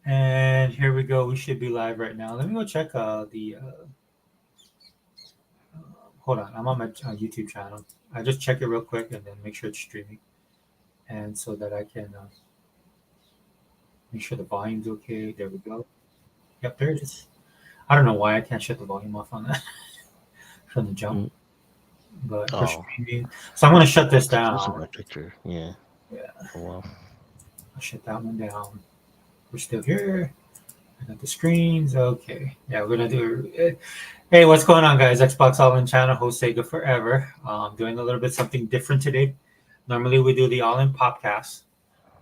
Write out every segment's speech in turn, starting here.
And here we go. We should be live right now. Let me go check the. Hold on, I'm on my YouTube channel. I just check it real quick and then make sure it's streaming, and so that I can make sure the volume's okay. There we go. Yep, there it is. I don't know why I can't shut the volume off on that from the jump, Mm. but for Oh, streaming, so I'm gonna shut this this is down. my picture. Yeah. Yeah, Oh well. I'll shut that one down. We're still here. I got the screens. Okay. Yeah, we're gonna do. Hey, what's going on, guys? Xbox All In channel, host Sega Forever. Doing a little bit something different today. Normally we do the All In podcast,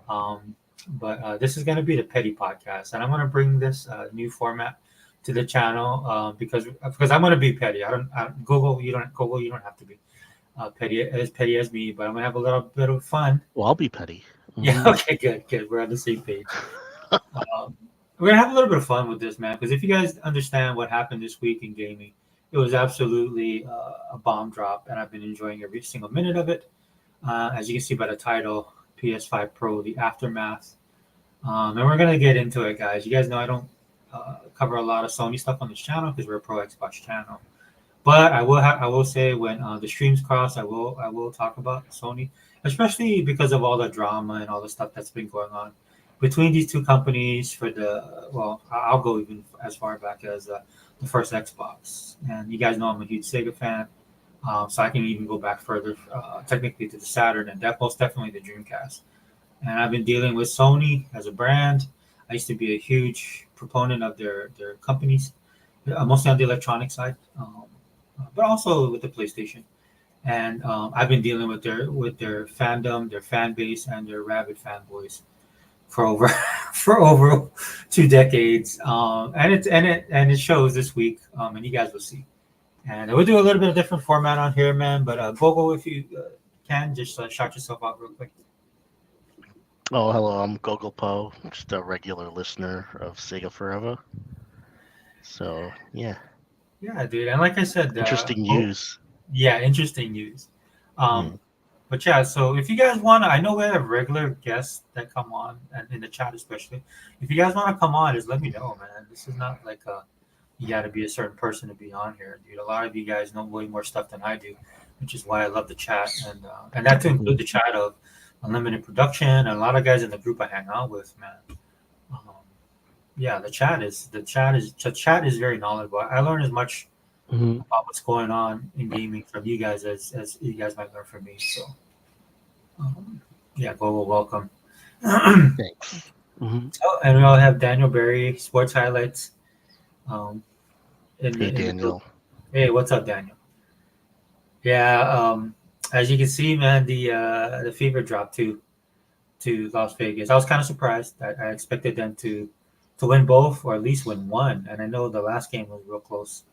but this is gonna be the Petty podcast, and I'm gonna bring this new format to the channel because I'm gonna be petty. Google. You don't have to be petty as me, but I'm gonna have a little bit of fun. Well, I'll be petty. Yeah. Hmm. Okay. Good. We're on the same page. Um, we're gonna have a little bit of fun with this, man. Because if you guys understand what happened this week in gaming, it was absolutely a bomb drop, and I've been enjoying every single minute of it. As you can see by the title, PS5 Pro: The Aftermath, and we're gonna get into it, guys. You guys know I don't cover a lot of Sony stuff on this channel because we're a pro Xbox channel. But I will say when the streams cross, I will talk about Sony, especially because of all the drama and all the stuff that's been going on between these two companies for the well, I'll go even as far back as the first Xbox. And you guys know I'm a huge Sega fan, so I can even go back further, technically to the Saturn and most definitely the Dreamcast. And I've been dealing with Sony as a brand. I used to be a huge proponent of their companies, mostly on the electronic side, but also with the PlayStation. And I've been dealing with their fandom, their fan base, and their rabid fanboys for over for over 2 decades. And it shows this week, and you guys will see. And we'll do a little bit of different format on here, man. But Gogo, if you can, just shout yourself out real quick. Oh, hello. I'm Gogol Po, just a regular listener of Sega Forever. So yeah, Yeah, dude. And like I said, interesting news. yeah, interesting news. Yeah. Um, but yeah, so if you guys want to, I know we have regular guests that come on, and in the chat especially. If you guys want to come on, just let me know, man. This is not like you got to be a certain person to be on here, dude. A lot of you guys know way more stuff than I do, which is why I love the chat, and that to include Mhm. the chat of Unlimited Production and a lot of guys in the group I hang out with, man. Um, yeah, the chat is very knowledgeable. I learn as much Mhm. about what's going on in gaming from you guys as you guys might learn from me. So um, yeah, global welcome. Oh, Thanks. Hmm. and we all have Daniel Berry, sports highlights, um, Hey, in the group. Daniel. Hey, what's up, Daniel? Yeah, as you can see, man, the fever dropped to Las Vegas. I was kind of surprised. I expected them to win both or at least win one, and I know the last game was real close.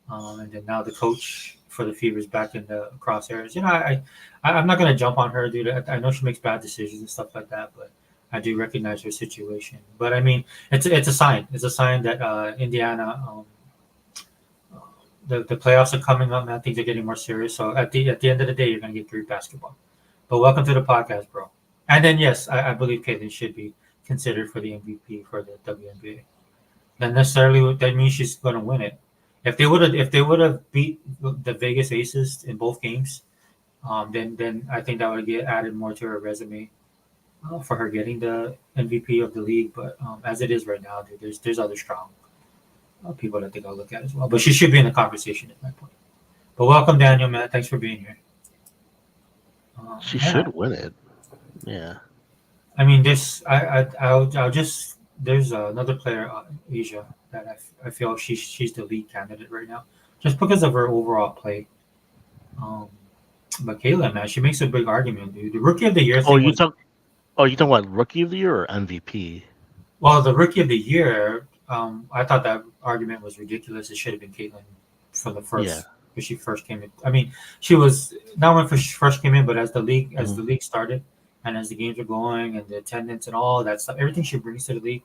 And then now the coach for the Fever's back in the crosshairs. I'm not gonna jump on her, dude. I know she makes bad decisions and stuff like that, but I do recognize her situation. But I mean, it's a sign. It's a sign that Indiana, uh, the playoffs are coming up, man. Things are getting more serious. So at the end of the day, you're gonna get Greek basketball. But welcome to the podcast, bro. And then yes, I believe Caitlin should be considered for the MVP for the WNBA. Not necessarily that means she's going to win it. If they would have beat the Vegas Aces in both games, then I think that would get added more to her resume for her getting the MVP of the league. But as it is right now, dude, there's other strong people that I think I'll look at as well. But she should be in the conversation at my point. But welcome, Daniel, man. Thanks for being here. She Yeah, should win it. Yeah. I mean, I'll just there's another player, Asia, that I feel she's the lead candidate right now, just because of her overall play. Um, but Kayla, man, she makes a big argument, dude. The rookie of the year Oh, thing was you talking about Rookie of the Year or MVP? well, the rookie of the year. I thought that argument was ridiculous. It should have been Caitlin from the Yeah. first when she first came in. I mean, she was not when she first came in, but as Hmm. the league started and as the games were going and the attendance and all that stuff, everything she brings to the league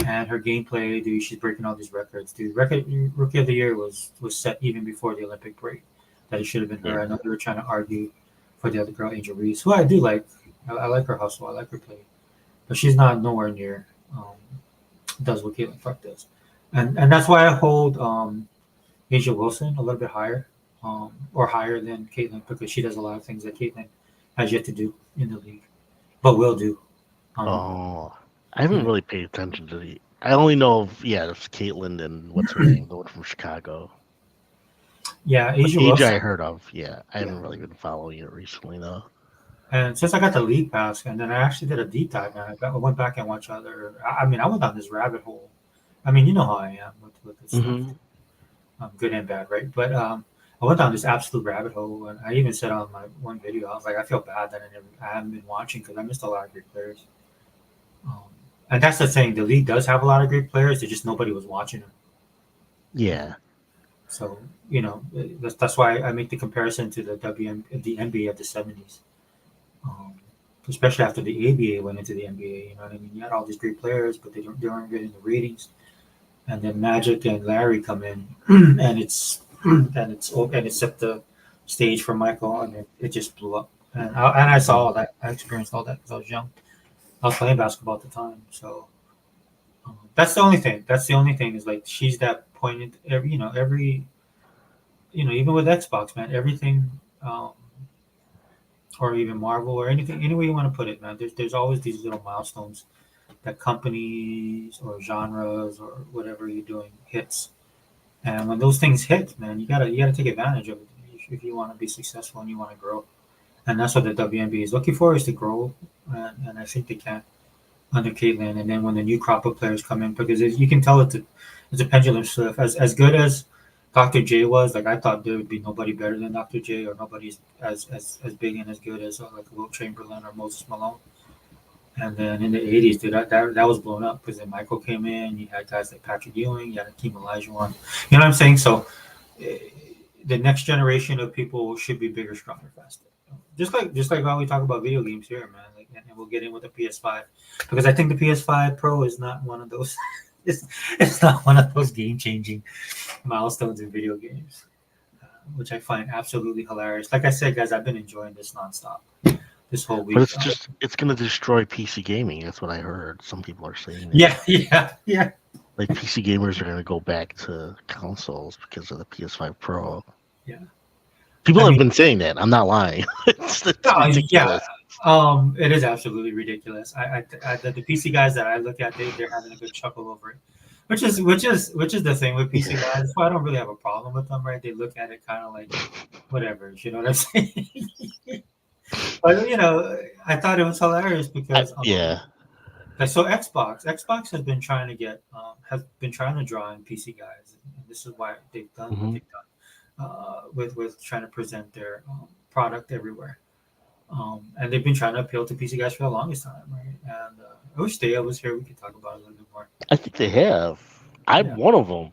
and her gameplay, dude, she's breaking all these records, dude. Record rookie of the year was set even before the Olympic break. That it should have been Yeah. her. I know they were trying to argue for the other girl, Angel Reese, who I do like. I like her hustle. I like her play, but she's not nowhere near. Um, does what Caitlin Clark does, and that's why I hold Asia Wilson a little bit higher, or higher than Caitlin, because she does a lot of things that Caitlin has yet to do in the league, but will do. Um, Oh, I haven't really paid attention to the. I only know of it's Caitlyn and what's her name, the one from Chicago. yeah, But Asia Asia I Wilson. heard of. Yeah, I Yeah. haven't really been following it recently though. And since I got the league pass, and then I actually did a deep dive, and I went back and watched other. I mean, I went down this rabbit hole. I mean, you know how I am with this stuff, Hmm. good and bad, right? But I went down this absolute rabbit hole, and I even said on my one video, I was like, I feel bad that I haven't been watching because I missed a lot of great players. Um, and that's the thing. The league does have a lot of great players. It's just nobody was watching them. Yeah. So that's why I make the comparison to the NBA of the '70s, um, especially after the ABA went into the NBA. You know what I mean? You had all these great players, but they weren't getting the ratings. And then Magic and Larry come in, and it's set the stage for Michael, and it just blew up. And I saw all that. I experienced all that because I was young. I was playing basketball at the time, so that's the only thing. That's the only thing is like she's that point in every even with Xbox, man, everything, um, or even Marvel or anything, any way you want to put it, man. There's always these little milestones that companies or genres or whatever you're doing hits, and when those things hit, man, you gotta take advantage of it if you want to be successful and you want to grow. And that's what the WNBA is looking for, is to grow, and I think they can under Caitlin. And then when the new crop of players come in, because you can tell it's a pendulum shift. As good as Dr. J was, like I thought there would be nobody better than Dr. J, or nobody as big and as good as like Will Chamberlain or Moses Malone. And then in the '80s, dude, that was blown up because then Michael came in. You had guys like Patrick Ewing, you had Hakeem Olajuwon. You know what I'm saying? So eh, the next generation of people should be bigger, stronger, faster. Just like how we talk about video games here, man. Like, and we'll get in with the PS5 because I think the PS5 Pro is not one of those. It's not one of those game-changing milestones in video games, which I find absolutely hilarious. Like I said, guys, I've been enjoying this nonstop this whole But week. it's gonna destroy PC gaming. That's what I heard. Some people are saying that. Yeah, yeah, yeah. Like PC gamers are gonna go back to consoles because of the PS5 Pro. Yeah. People I have mean, been saying that. I'm not lying. It's yeah. ridiculous. It is absolutely ridiculous. The PC guys that I look at, they're having a good chuckle over it, which is the thing with PC guys. That's why I don't really have a problem with them, right? They look at it kind of like whatever, you know what I'm saying? But I thought it was hilarious because Yeah. like so Xbox has been trying to draw in PC guys, and this is why they've done what Hmm. they've done with trying to present their product everywhere. And they've been trying to appeal to PC guys for the longest time, right? And I wish Daya was here. We could talk about it a little bit more. I think they have. I'm Yeah, one of them.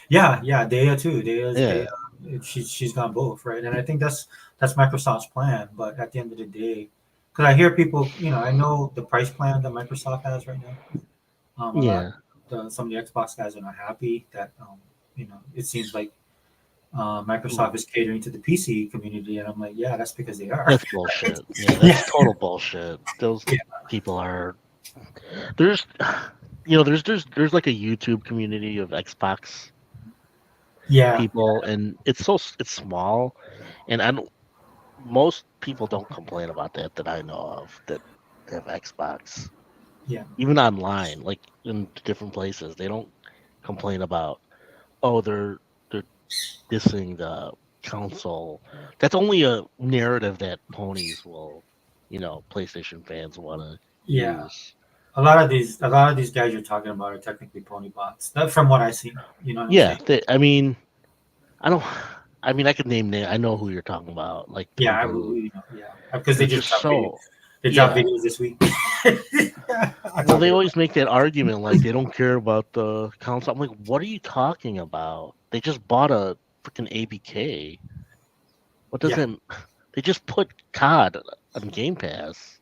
yeah, Daya too. Daya. Yeah. She's gone both, right? And I think that's Microsoft's plan. But at the end of the day, because I hear people, I know the price plan that Microsoft has right now. A lot Yeah. some of the Xbox guys are not happy that it seems like Mm. Microsoft is catering to the PC community, and I'm like, yeah, that's because they are. That's bullshit. Yeah, Yeah, that's total bullshit. Those yeah, people are there's there's like a YouTube community of Xbox yeah, people, and it's small, and I don't most people don't complain about that I know of that have Xbox. yeah, Even online, like in different places, they don't complain about, oh, they're dissing the console. That's only a narrative that ponies will, PlayStation fans want to yeah. use. A lot of these guys you're talking about are technically pony bots. That from what I see, you know what I'm Yeah, saying? I mean, I don't. I mean, I could name I know who you're talking about. Like the Yeah, people who yeah, because they they're just just dropped videos. so. They dropped Yeah. videos this week. I'm Well, they talking always make that argument like they don't care about the console. I'm like, what are you talking about? They just bought a freaking ABK. What does yeah, that? They just put COD on Game Pass.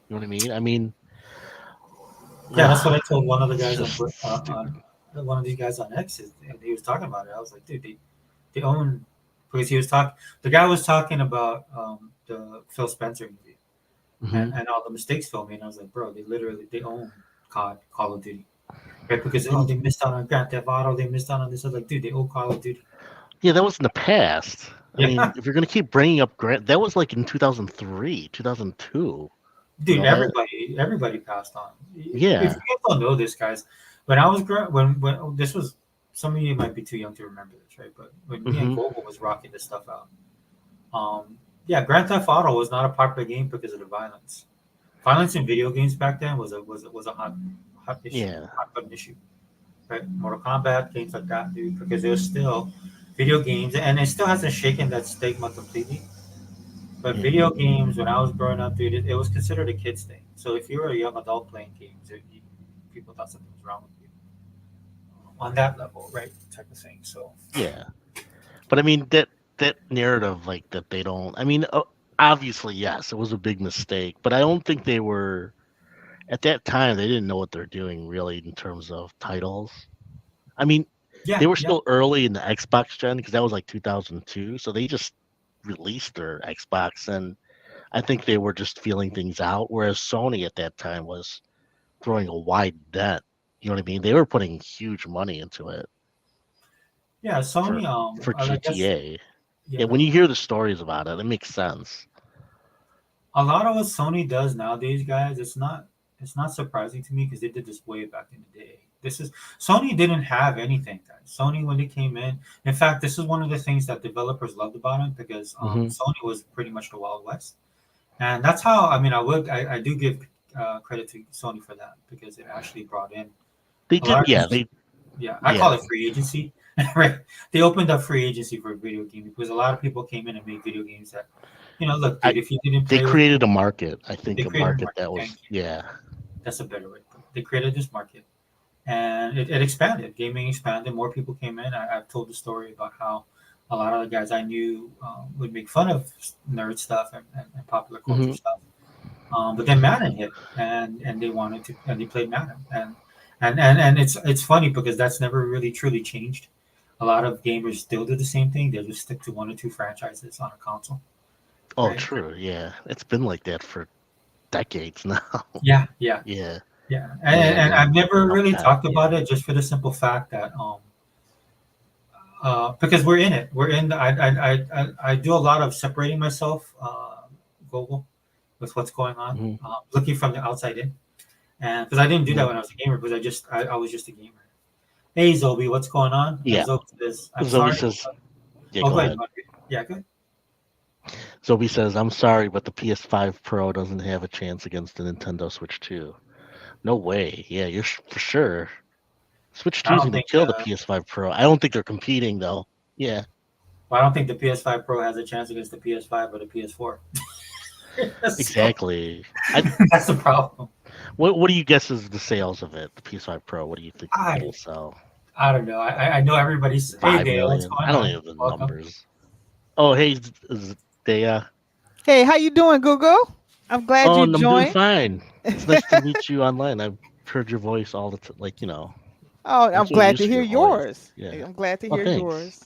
You know what I mean? I mean, yeah. That's what I told one of the it's guys just stupid. on one of these guys on X. And he was talking about it. I was like, dude, they own because he was talking. The guy was talking about the Phil Spencer movie Hmm. and all the mistakes Phil made. And I was like, bro, they own COD, Call of Duty. right? Because oh, And they missed out on Grand Theft Auto, they missed out on this. I was like, dude, they owe Call of Duty. yeah, that was in the past. I mean, Yeah, if you're gonna keep bringing up Grant, that was like in 2003, 2002. You dude, know that? everybody passed on. If Yeah. you guys don't know this, guys, when I was when this was, some of you might be too young to remember this, right? But when me and Hmm. Gogo was rocking this stuff out, yeah, Grand Theft Auto was not a popular game because of the violence. Violence in video games back then was a hot issue, Yeah. hot button issue, right? Mortal Kombat, games like that, dude, because it was still video games, and it still hasn't shaken that stigma completely. But Yeah. video games, when I was growing up, dude, it was considered a kid's thing. So if you were a young adult playing games, people thought something was wrong with you on that level, right? Type of thing. So Yeah. But I mean that narrative like that they don't. I mean, obviously yes, it was a big mistake, but I don't think they were at that time. They didn't know what they're doing really in terms of titles. I mean, they yeah, were yeah, still early in the Xbox gen because that was like 2002, so they just released their Xbox, and I think they were just feeling things out. Whereas Sony at that time was throwing a wide net. You know what I mean? They were putting huge money into it yeah. for Sony, I guess, GTA. Yeah, yeah. when you hear the stories about it, it makes sense. A lot of what Sony does nowadays, guys, it's not surprising to me because they did this way back in the day. This is Sony didn't have anything, guys. Sony when they came in fact, this is one of the things that developers loved about it because Hmm. Sony was pretty much the Wild West, and that's how I mean I do give credit to Sony for that because it actually brought in They a lot did, of yeah. these. They, Yeah, I call yeah. it free agency, right? They opened up free agency for video gaming because a lot of people came in and made video games that, look, I dude, if you didn't they play with created a market. I they think a created a market market. that was, Thank you. yeah. That's a better way to put it. They created this market, and it expanded. Gaming expanded. More people came in. I've told the story about how a lot of the guys I knew would make fun of nerd stuff and popular culture Hmm. stuff. But then Madden hit, and they wanted to, and they played Madden, and it's funny because that's never really truly changed. A lot of gamers still do the same thing. They just stick to one or two franchises on a console, Oh, right? true. Yeah, it's been like that for decades now. Yeah, yeah. Yeah, Yeah, and I've Madden, never really Upcat. talked about Yeah. it just for the simple fact that because we're in it, we're in. I do a lot of separating myself, Google, with what's going on, Hmm. looking from the outside in, and because I didn't do that Hmm. when I was a gamer, because I was just a gamer. Hey Zobi, what's going on? Yeah. Zobi says, "I'm Zoe sorry." says, yeah. Oh, Go go ahead. ahead. Yeah, good. Zoe says, I'm sorry, but the PS5 Pro doesn't have a chance against the Nintendo Switch 2. No way. Yeah, you're for sure. Switch I 2 is don't going to think. kill the PS5 Pro. I don't think they're competing though. Yeah, Well, I don't think the PS5 Pro has a chance against the PS5 or the PS4. So exactly. I that's the problem. what do you guess is the sales of it? The PS5 Pro. What do you think I it'll sell? I don't know. I know everybody's. Hey, Five Dale, what's million. going I don't on? know the Welcome. numbers. Oh, hey, Dea. Hey, how you doing, Google? I'm glad Oh, you I'm doing joined. fine. It's nice to meet you online. I've heard your voice all the time. Like Oh, I'm I'm so glad used to to hear your voice. yours. Yeah. I'm glad to Oh, hear thanks. yours.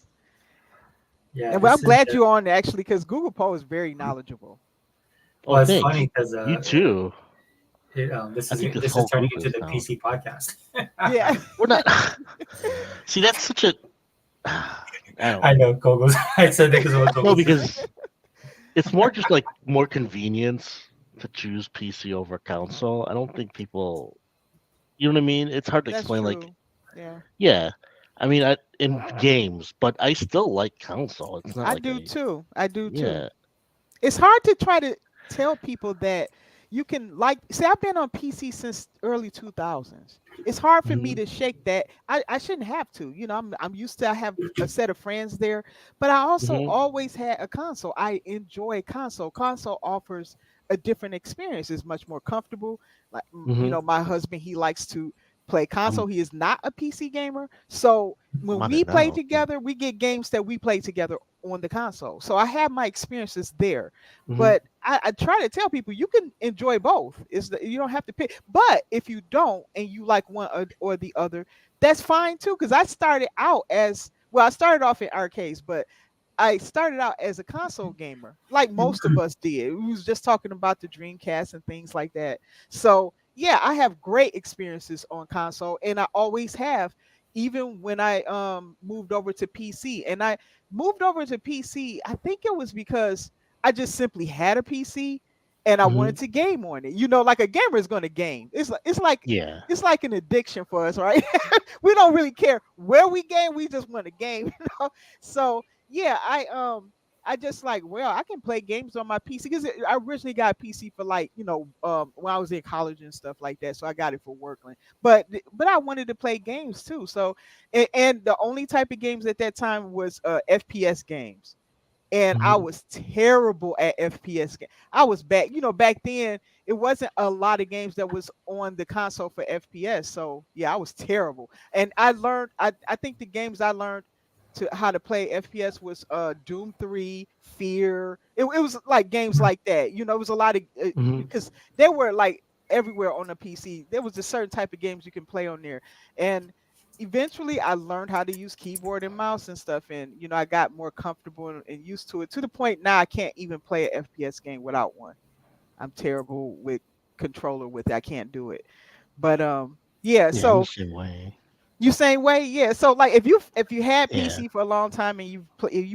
Yeah, And well, this I'm is glad you're on actually because Google Poll is very knowledgeable. Oh, well, it's thanks. funny because You too. this I is think this this is whole turning group into is the now. PC podcast. Yeah. We're not. See, that's such a. I don't I know. know Gogo's. I said that because of what No, Gogo said. because it's more just like more convenience to choose PC over console. I don't think people. You know what I mean? It's hard to That's explain. Like, true. Yeah. yeah, I mean, in games, but I still like console. It's not I like do I. too. I do too. Yeah. It's hard to try to tell people that you can like see I've been on PC since early 2000s. It's hard for me Hmm. to shake that. I shouldn't have to. I'm used to I have a set of friends there, but I also Hmm. always had a console. I enjoy console. Console offers a different experience. It's much more comfortable. Like Hmm. my husband, he likes to play I'm console. He is not a PC gamer. So I'm when on we it play now. Yeah. together, we get games that we play together on the console. So I have my experiences there. Hmm. But I try to tell people you can enjoy both. You don't have to pick. But if you don't and you like one or the other, that's fine too. Because I started out as well. I started off in arcades, but I started out as a console gamer, like most of us did. We was just talking about the Dreamcast and things like that. So yeah, I have great experiences on console, and I always have, even when I moved over to PC. And I moved over to PC, I think it was because I just simply had a PC and I Hmm. wanted to game on it. You know, like a gamer is going to game. Yeah. It's like an addiction for us, right? We don't really care where we game, we just want to game, you know. So yeah, I just like, well, I can play games on my PC because I originally got a PC for, like, you know, when I was in college and stuff like that. So I got it for work, but I wanted to play games too. So and the only type of games at that time was FPS games, and I Hmm. was terrible at FPS. I was back, you know, back then it wasn't a lot of games that was on the console for FPS. So yeah, I was terrible. And I learned, I think the games I learned to how to play FPS was Doom 3, Fear. It was like games like that. You know, it was a lot of Hmm. because they were like everywhere on the PC. There was a certain type of games you can play on there. And eventually I learned how to use keyboard and mouse and stuff, and you know, I got more comfortable and used to it, to the point now I can't even play an FPS game without one. I'm terrible with controller with it. I can't do it. But yeah, Yeah, I'm the so same way. you same way, yeah. So like if you had Yeah. PC for a long time and you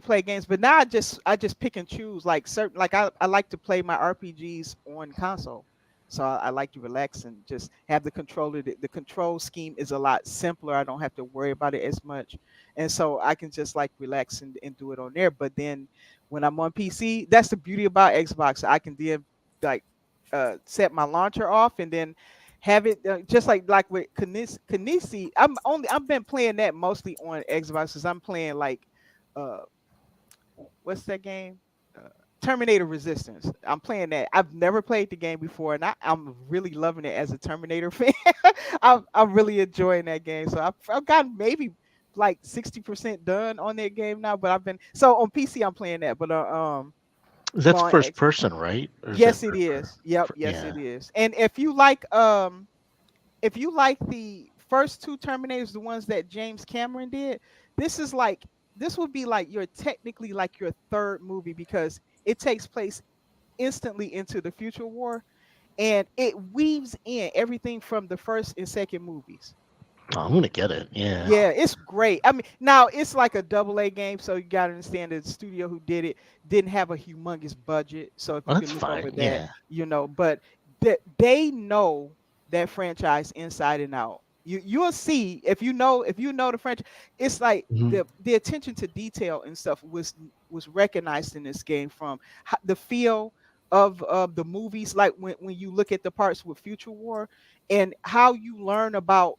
play games, but now I just pick and choose, like certain, like I like to play my RPGs on console. So I like to relax and just have the controller. The control scheme is a lot simpler. I don't have to worry about it as much, and so I can just like relax and do it on there. But then when I'm on PC, that's the beauty about Xbox. I can then like set my launcher off and then have it just like with Kanisi. I've been playing that mostly on Xbox because I'm playing like uh what's that game? Uh, Terminator Resistance. I'm playing that. I've never played the game before, and I'm really loving it as a Terminator fan. I'm really enjoying that game. So I've gotten maybe like 60% done on that game now. But I've been, so on PC I'm playing that, but That's on first X. person, right? Or is that Yes, it is. Yep, yes, yeah. it is. And if you like the first two Terminators, the ones that James Cameron did, this is like this would be like your technically like your third movie because it takes place instantly into the future war, and it weaves in everything from the first and second movies. Oh, I'm gonna get it. Yeah. Yeah, it's great. I mean, now it's like a double A game, so you gotta understand the studio who did it didn't have a humongous budget. So if you Well, can that's look over fine. that, Yeah. you know, but they know that franchise inside and out. You'll see if you know the franchise, it's like Hmm. the attention to detail and stuff was recognized in this game, from the feel of the movies, like when you look at the parts with Future War and how you learn about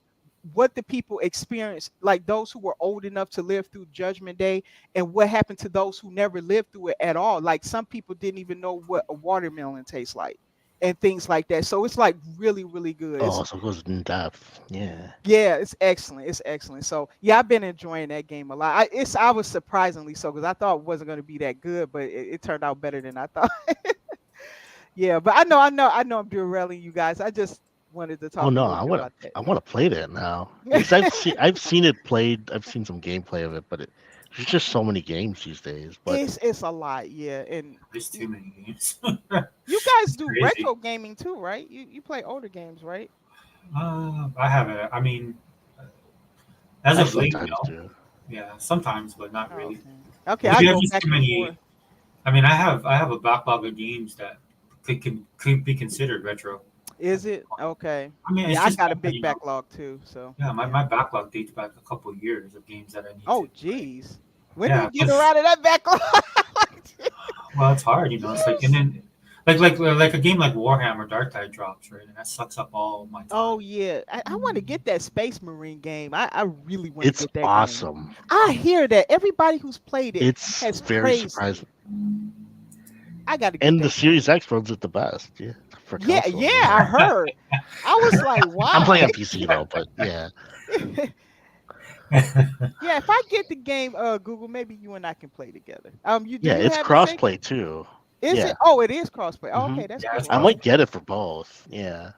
what the people experienced, like those who were old enough to live through Judgment Day, and what happened to those who never lived through it at all. Like some people didn't even know what a watermelon tastes like, and things like that. So it's like really, really good. Oh, so it goes in depth. Yeah. Yeah, it's excellent. It's excellent. So yeah, I've been enjoying that game a lot. I was surprisingly so because I thought it wasn't going to be that good, but it turned out better than I thought. Yeah, but I know I'm derailing you guys. I just wanted to Oh talk a no, little bit about that. I wanna play that now because I've seen it played. I've seen some gameplay of it, but there's just so many games these days. But It's a lot, yeah. And There's too many games. you guys It's do crazy. retro gaming too, right? You play older games, right? I haven't. I mean, as I of late, sometimes no. do. Yeah, sometimes, but not Oh, really. okay. Okay, Well, I we have go just back too and many. forth. I mean, I have a backlog of games that could be considered retro. Is it? Okay. I mean, it's Yeah, I just got a that, big backlog too, so yeah, yeah. my backlog dates back a couple of years of games that I need Oh to play. geez. When do Yeah, you get because around to that backlog? well, it's hard, It's like, and Years? then like a game like Warhammer Dark Tide drops, right, and that sucks up all my time. Oh yeah. I want to get that Space Marine game. I really want to It's get that game. awesome. I hear that everybody who's played it It's has very praised it. surprising. I got to get And the that game. Series X runs it the best. Yeah, for Yeah, console. yeah, Yeah. I heard. I was like, I'm playing why? on PC though, but yeah. Yeah, if I get the game, Google, maybe you and I can play together. You do Yeah, you it's have the Sega? crossplay too. Is Yeah. it? Oh, it is crossplay. Oh, Hmm. okay, that's Yeah, it's cool. I cross. might get it for both. Yeah.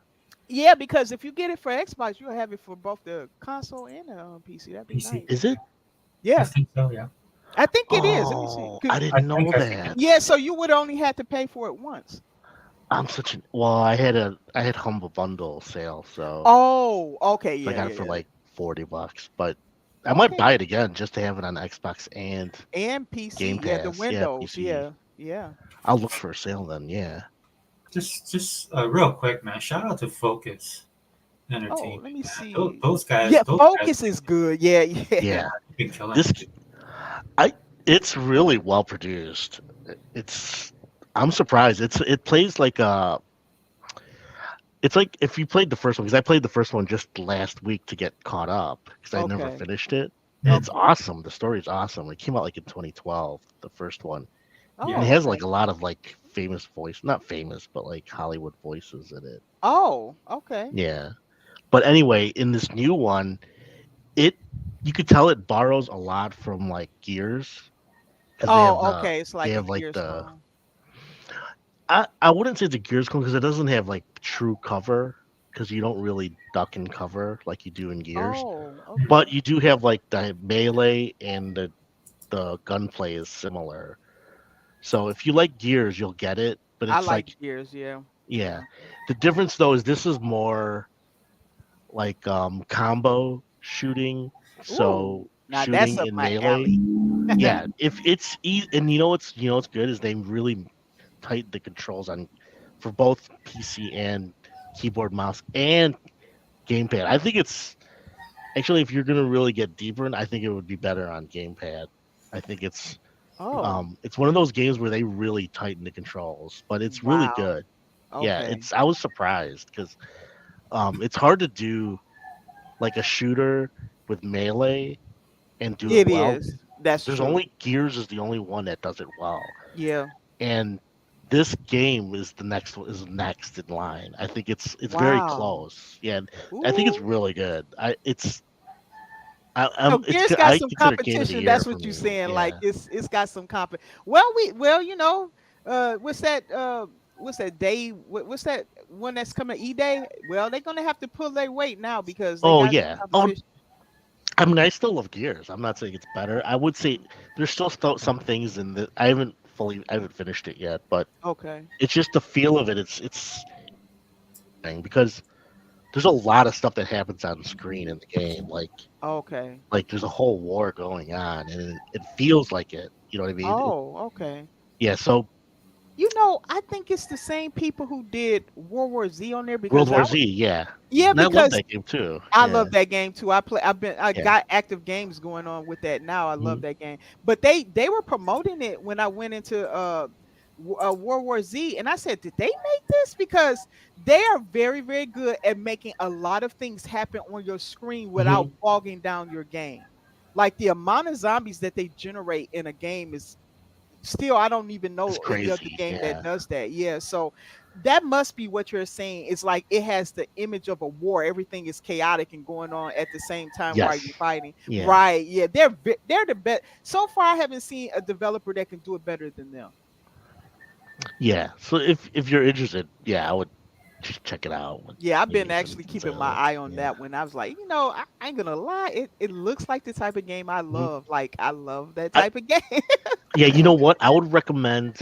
Yeah, because if you get it for Xbox, you'll have it for both the console and the PC. That'd be PC. nice. Is it? I Yeah, think so. Yeah, I think it is. Let me see. Oh, I I didn't know think I think that. Yeah, so you would only have to pay for it once. I'm such an well. I had Humble Bundle sale, so Oh, okay, I yeah, got yeah, it for yeah. like $40. But I might Okay, buy it again just to have it on Xbox and and Game PC, yeah, the Pass. Yeah, Windows, PC. yeah, yeah. I'll look for a sale then. Yeah. Just real quick, man. Shout out to Focus Oh, Entertainment, let me man. see. Yeah, Those guys, Focus is good. Yeah, yeah. Yeah. have been killing This it. I it's really well produced. It's I'm surprised. It plays like it's like if you played the first one because I played the first one just last week to get caught up because I never Okay, finished it. And it's Mm, okay. awesome. The story's awesome. It came out like in 2012, the first one. And it yeah. Oh, has okay. like a lot of like famous voice, not famous, but like Hollywood voices in it. Oh, okay. Yeah. But anyway, in this new one, it you could tell it borrows a lot from like Gears because Oh, okay. It's they like a have like Gears the clone. I wouldn't say it's a Gears clone because it doesn't have like true cover because you don't really duck and cover like you do in Gears. Oh, okay. But you do have like the melee and the gunplay is similar. So if you like Gears, you'll get it. But I it's like like Gears. Yeah, yeah, yeah. the difference though is this is more like combo shooting. Ooh, So now that's shooting up in my melee. alley. Yeah, if it's and you know what's good is they really tighten the controls on for both PC and keyboard, mouse, and gamepad. I think it's actually if you're gonna really get deeper, I think it would be better on gamepad. I think Oh, it's one of those games where they really tighten the controls, but it's really wow. good. Yeah, Okay. it's I was surprised because it's hard to do like a shooter with melee and do it It well. is. That's There's true. only Gears is the only one that does it well, Yeah. and this game is next in line. I think it's very Wow. close. Yeah, I think it's Ooh. really good. So it's Gears got I some consider Game of the competition. Year That's for what you're me. saying. Like Yeah. it's got some comp. Well, what's that? What's that day? What's that one that's coming? E-Day. Well, they're gonna have to pull their weight now because they Oh got some yeah. Oh, competition. I mean, I still love Gears. I'm not saying it's better. I would say there's still some things in the I haven't finished it yet, but Okay. it's just the feel of it. It's thing because there's a lot of stuff that happens on screen in the game. Okay. Like there's a whole war going on, and it feels like it. You know what I mean? Oh, okay. Yeah. So I think it's the same people who did World War Z on there World because War Z, yeah, yeah, and I love because that game too. I Yeah. love that game too. I Yeah. got active games going on with that now. I love Mhm. that game. But they were promoting it when I went into World War Z, and I said, did they make this? Because they are very very good at making a lot of things happen on your screen without Mhm. bogging down your game. Like the amount of zombies that they generate in a game is still I don't even It's know any other crazy. game that Yeah. does that. Yeah, so that must be what you're saying. It's like it has the image of a war. Everything is chaotic and going on at the same time while Yes. you're fighting. Yeah. Right? Yeah, they're the best. So far, I haven't seen a developer that can do it better than them. Yeah. So if you're interested, yeah, I would just check it out when Yeah, I've maybe been if actually it's keeping my sale. eye on Yeah. that one. I was like, I ain't gonna lie, it looks like the type of game I Mhm. love. Like I love that I, type of game. yeah. You know what? I would recommend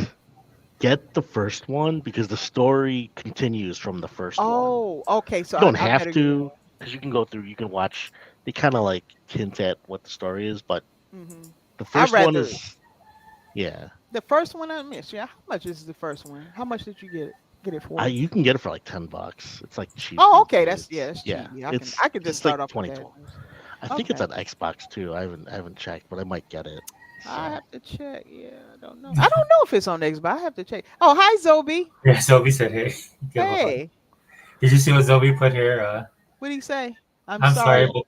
get the first one because the story continues from the first one. Oh, okay. So You don't I have better get. to because you can go through. You can watch. They kind of like hint at what the story is, but Hmm. the I first one rather is yeah. the first one I missed. Yeah, how much is the first one? How much did you get it I for? you can get it for like $10. It's like cheap Oh, these okay. days. That's Yeah, cheap. Yeah, I can just it's like start off with that. 2012. I think it's Okay, on Xbox too. I haven't checked, but I might get it. I So have to check. Yeah, I don't know. I don't know if it's on Xbox. I have to check. Oh, hi Zobi. Yeah, Zoe said, "Hey, give a fuck." Hey, Did you see what Zoe put here? what do you say? I'm I'm sorry, sorry. but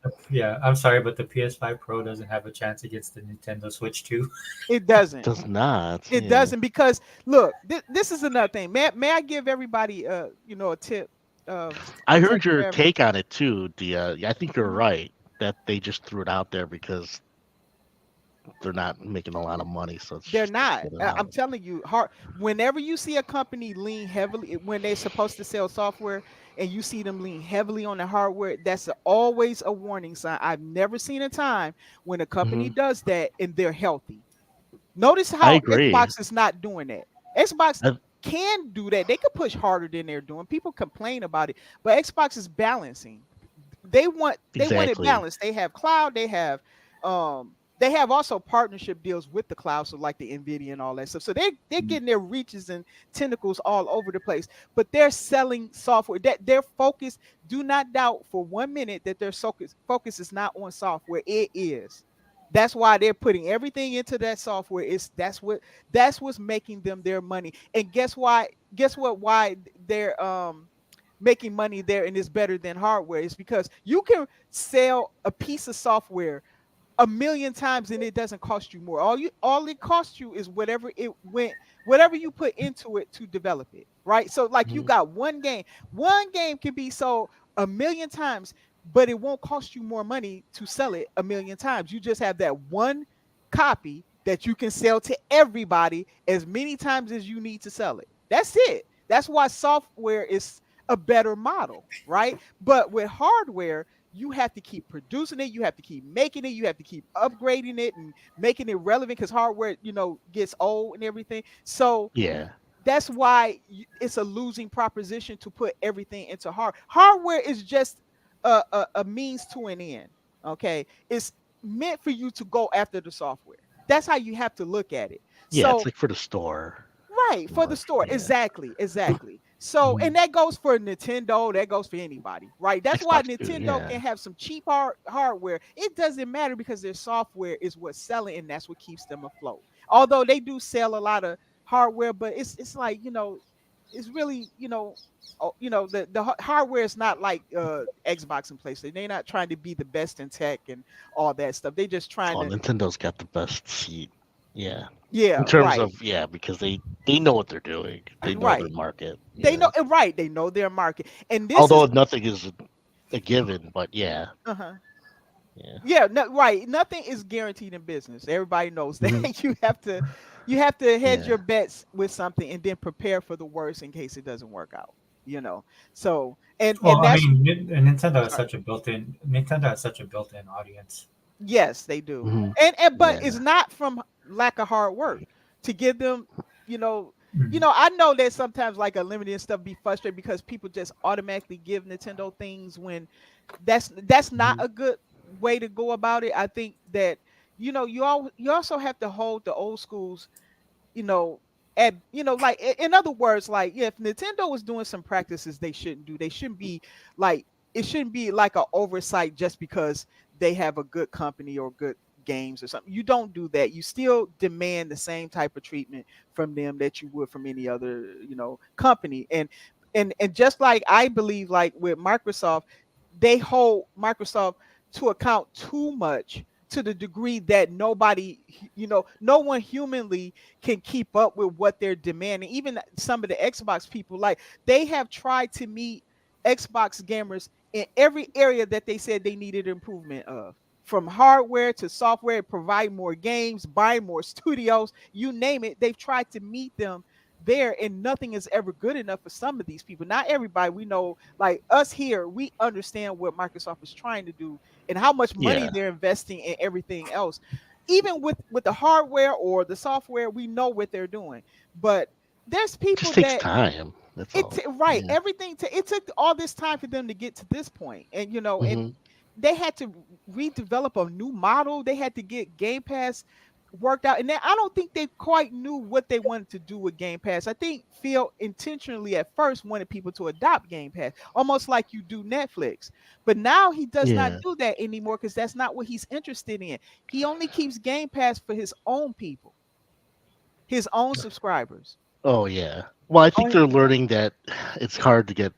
I'm sorry, but the PS5 Pro doesn't have a chance against the Nintendo Switch 2. It doesn't. does not. It Yeah. doesn't because look, this is another thing. May I give everybody a tip? I heard Protect your your. take on it too. I think you're Mhm. right that they just threw it out there because they're not making a lot of money, so it's They're just to not. put it I'm out. telling you, whenever you see a company lean heavily when they're supposed to sell software and you see them lean heavily on the hardware, that's always a warning sign. I've never seen a time when a company Hmm. does that and they're healthy. Notice I how agree. Xbox is not doing that. Xbox I, can do that. They could push harder than they're doing. People complain about it, but Xbox is balancing. They want it Exactly. balanced. They have cloud. They have also partnership deals with the cloud, so like the Nvidia and all that stuff. So they're getting their reaches and tentacles all over the place. But they're selling software. That their focus. Do not doubt for 1 minute that their focus is not on software. It is. That's why they're putting everything into that software. That's what's making them their money. And guess why? Guess what? Why they're making money there and it's better than hardware is because you can sell a piece of software 1 million times and it doesn't cost you more. All it costs you is whatever you put into it to develop it, right? So like you Mhm. got one game. One game can be sold 1 million times, but it won't cost you more money to sell it 1 million times. You just have that one copy that you can sell to everybody as many times as you need to sell it. That's it. That's why software is a better model, right? But with hardware, you have to keep producing it, you have to keep making it, you have to keep upgrading it and making it relevant because hardware, gets old and everything. So Yeah. that's why it's a losing proposition to put everything into hardware is just a means to an end. Okay, it's meant for you to go after the software. That's how you have to look at it. Yeah, it's So like for the store. right, for the More. store. Yeah. Exactly. So, Mhm. and that goes for Nintendo, that goes for anybody, right? That's why Xbox too. Nintendo Yeah. can have some cheap hardware. It doesn't matter because their software is what's selling and that's what keeps them afloat. Although they do sell a lot of hardware, but it's like, it's really, the hardware is not like Xbox and PlayStation. They're not trying to be the best in tech and all that stuff. They just trying Oh, to Nintendo's got the best seat. Yeah. yeah, In terms right. of because they know what they're doing. They know their Right. market. They Yeah. know right. They know their market. And this is Although nothing is a given, but yeah. uh-huh. Yeah. Yeah, no, right. Nothing is guaranteed in business. Everybody knows that. Hmm. You have to hedge Yeah. your bets with something and then prepare for the worst in case it doesn't work out. So and Well, I that's mean, Nintendo has sorry. such a built-in audience. Yes, they do. Hmm. And but it's Yeah. not from lack of hard work to give them, you know, Mhm. I know that sometimes like unlimited and stuff be frustrated because people just automatically give Nintendo things when that's not Hmm. a good way to go about it. I think that you also have to hold the old schools you know, like in other words, like yeah, if Nintendo was doing some practices they shouldn't do, they shouldn't be like it shouldn't be like an oversight just because they have a good company or good games or something. You don't do that. You still demand the same type of treatment from them that you would from any other, company. And just like I believe like with Microsoft, they hold Microsoft to account too much to the degree that no one humanly can keep up with what they're demanding. Even some of the Xbox people, like they have tried to meet Xbox gamers in every area that they said they needed improvement of. From hardware to software, provide more games, buy more studios, you name it. They've tried to meet them there, and nothing is ever good enough for some of these people. Not everybody. We know, like us here, we understand what Microsoft is trying to do and how much money Yeah. they're investing in everything else. Even with the hardware or the software, we know what they're doing. But there's It just people takes that time. That's all. right, Yeah. everything it took all this time for them to get to this point. And Hmm. they had to redevelop a new model. They had to get Game Pass worked out. And then I don't think they quite knew what they wanted to do with Game Pass. I think Phil intentionally at first wanted people to adopt Game Pass, almost like you do Netflix. But now he does not Yeah. do that anymore because that's not what he's interested in. He only keeps Game Pass for his own people, his own subscribers. Oh yeah. Well, I think Only, they're learning that it's hard to get.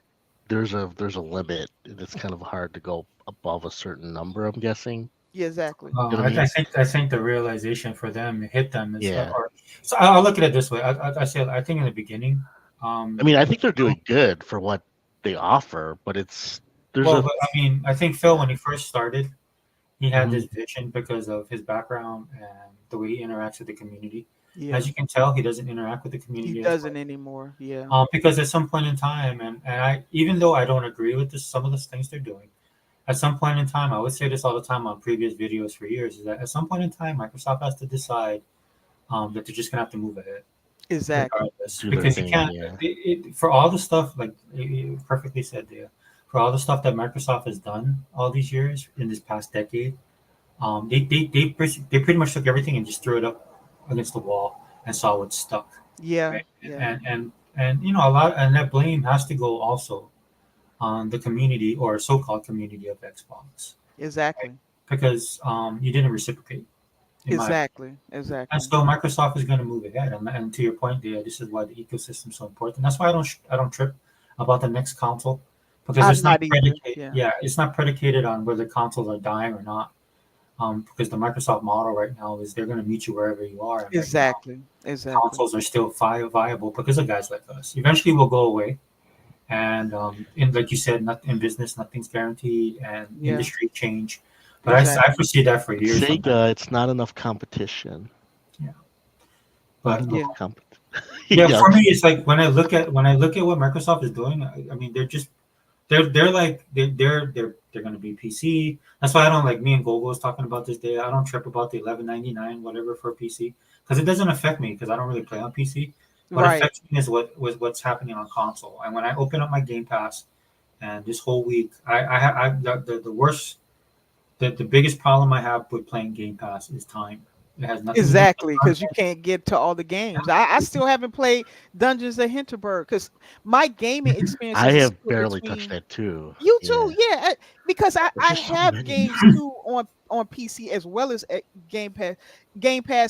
There's a limit, and it's kind of hard to go above a certain number. I'm guessing. yeah, exactly. You know what I I mean? think the realization for them hit them is Yeah. or so I'll look at it this way. I say I think in the beginning, I mean, I with think they're Phil, doing good for what they offer, but there's well, a but I mean, I think Phil yeah. when he first started, he had Hmm. this vision because of his background and the way he interacts with the community. Yeah, As you can tell, he doesn't interact with the he community as doesn't much. anymore. Yeah. Because at some point in time, and I even though I don't agree with some of the things they're doing, at some point in time, I would say this all the time on previous videos for years, is that at some point in time, Microsoft has to decide that they're just gonna have to move ahead. Exactly. regardless, Do their because you thing, can't. yeah. For all the stuff, like you perfectly said there, for all the stuff that Microsoft has done all these years in this past decade, they pretty much took everything and just threw it up against the wall and saw what stuck, Yeah. right? Yeah. And you know, a lot, and that blame has to go also on the community or so-called community of Xbox, right? Exactly. Because you didn't reciprocate, in my opinion. Exactly. And Exactly. so Microsoft is going to move ahead. And to your point, there, this is why the ecosystem is so important. That's why I don't trip about the next console, because I'm it's not not either. predicated. Yeah. Yeah, it's not predicated on whether consoles are dying or not. Because the Microsoft model right now is they're going to meet you wherever you are. And right now, Exactly. Exactly. consoles are still viable because of guys like us. Eventually, will go away. And in like you said, not in business, nothing's guaranteed, and Yeah. industry change. But I Exactly. foresee that for years from now. Sega, it's not enough competition. Yeah, Not but enough Yeah. competition. yeah, Yeah. for me, it's like when I look at what Microsoft is doing. I mean, they're like they're going to be PC. That's why I don't like me and Gogo was talking about this day. I don't trip about the 11.99 whatever for PC because it doesn't affect me because I don't really play on PC. What Right. affects me is what's happening on console. And when I open up my Game Pass and this whole week, I the worst the biggest problem I have with playing Game Pass is time. It has nothing to do with Exactly, because you content. can't get to all the games. I still haven't played Dungeons of Hinterberg because my gaming experience I is have split barely touched between that too. you Yeah. too. Yeah, because There's I just so have many. games too on PC as well as Game Pass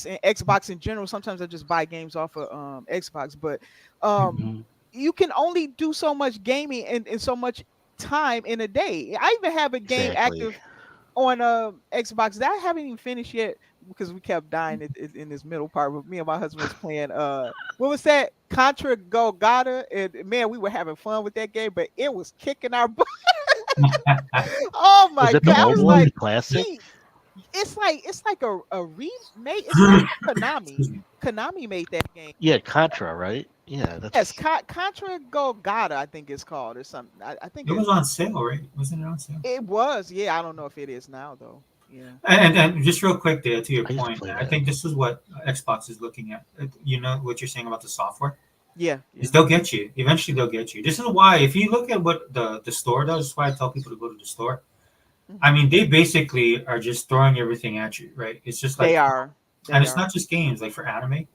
and Xbox in general. Sometimes I just buy games off of Xbox, but um, Mhm. you can only do so much gaming and so much time in a day. I even have a game Exactly. active on Xbox that I haven't even finished yet because we kept dying in this middle part. But me and my husband was playing what was that? Contra Golgata, and man, we were having fun with that game, but it was kicking our butt. Oh Is my it the god! I was old one, like, the classic? gee, it's like a remake. It's made by Konami. Excuse me. Konami made that game. Yeah, Contra, right? Yeah, Yes, that's Contra Golgata, I think it's called or something. I think It was on sale, right? Wasn't it on sale? it was. Yeah, I don't know if it is now though. Yeah. And just real quick there to your I used to point, play I that. think this is what Xbox is looking at. You know what you're saying about the software Yeah. is Yeah. they'll get you. Eventually, they'll get you. This is why if you look at what the store does, that's why I tell people to go to the store. I Mhm. mean, they basically are just throwing everything at you, right? It's just They like, are. and They it's are. not just games, like for anime,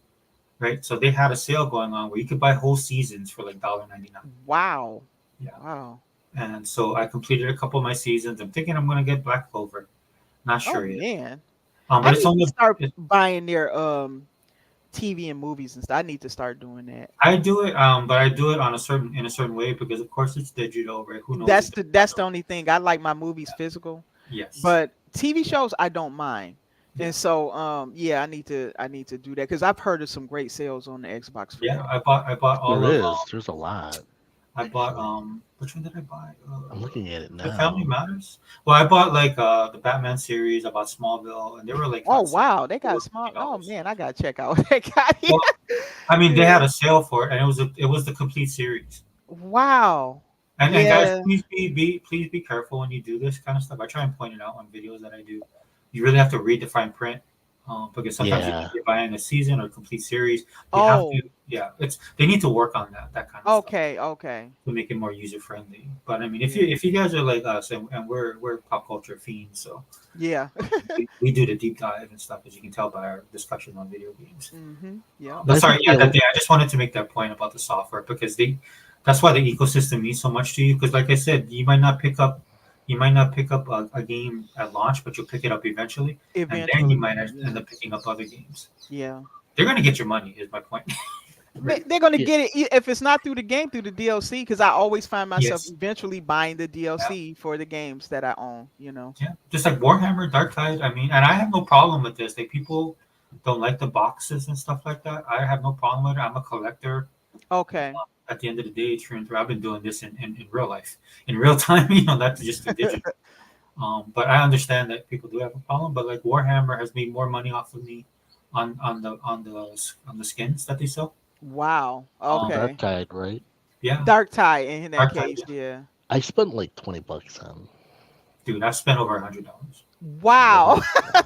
right? So they had a sale going on where you could buy whole seasons for like $1.99. Wow. Yeah. Wow. And so I completed a couple of my seasons. I'm thinking I'm gonna get Black Clover. Not Oh sure yet. man. I But it's need to only start it, buying their TV and movies and stuff. I need to start doing that. I do it, but I do it on a certain in a certain way because of course it's digital, right? Who knows if That's the only thing. I like my movies physical, yes. but TV shows I don't mind. Yeah. And so yeah, I need to do that because I've heard of some great sales on the Xbox for Yeah. that. I bought there all of is. There's a lot I bought actually. which one did I buy? I'm looking at it The Family now. Matters. Well, I bought like the Batman series. I bought Smallville, and they were like Oh on sale. wow, they They got were small. Oh $20. man, I gotta check out what they got here. Well, I mean, they Yeah. had a sale for it, and it was the complete series. Wow. And guys, Yeah. please be careful when you do this kind of stuff. I try and point it out on videos that I do. You really have to read the fine print because sometimes you think Yeah. you're buying a season or a complete series. You have to, Oh. yeah. It's they need to work on that kind of stuff Okay. Okay. to make it more user friendly. But I mean, Yeah. if you guys are like us and we're pop culture fiends, so Yeah. we do the deep dive and stuff, as you can tell by our discussion on video games. Yeah. But I sorry, think yeah, the that thing. I just wanted to make that point about the software because that's why the ecosystem means so much to you. Because like I said, you might not pick up a game at launch, but you'll pick it up eventually, and then you Eventually. might end Yeah. up picking up other games. Yeah. They're gonna get your money. Is my point. Right. They're gonna yeah, get it if it's not through the game, through the DLC. Because I always find myself Yes. eventually buying the Yeah. DLC for the games that I own. You know. Yeah. Just like Warhammer, Dark Tide. I mean, and I have no problem with this. Like people don't like the boxes and stuff like that. I have no problem with it. I'm a collector. Okay. At the end of the day, through and through, I've been doing this in real life, in real time. You know, not just through digital. But I understand that people do have a problem. But like Warhammer has made more money off of me on the skins that they sell. Wow. on Um, Dark Okay. Tide, right? yeah, Dark Tide in that Dark Tide. case. Yeah. Yeah. I spent like $20 on. Dude, I spent over $100. Wow. Wow.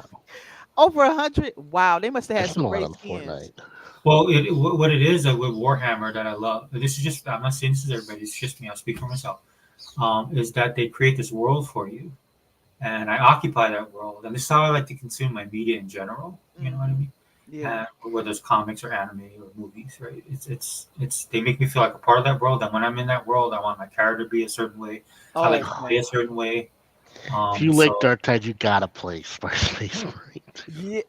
Over 100. Wow. They must have I had spent some a lot great on skins. Fortnite. Well, what it is with Warhammer that I love. This is just I'm not saying this is everybody. It's just me. I'll speak for myself. Is that they create this world for you, and I occupy that world, and this is how I like to consume my media in general. You know what I mean? Yeah. Whether it's comics or anime or movies, right? It's they make me feel like a part of that world. And when I'm in that world, I want my character to be a certain way. I like to play Okay. a certain way. If you like So Dark Tide, you gotta play Space Marine. Yeah.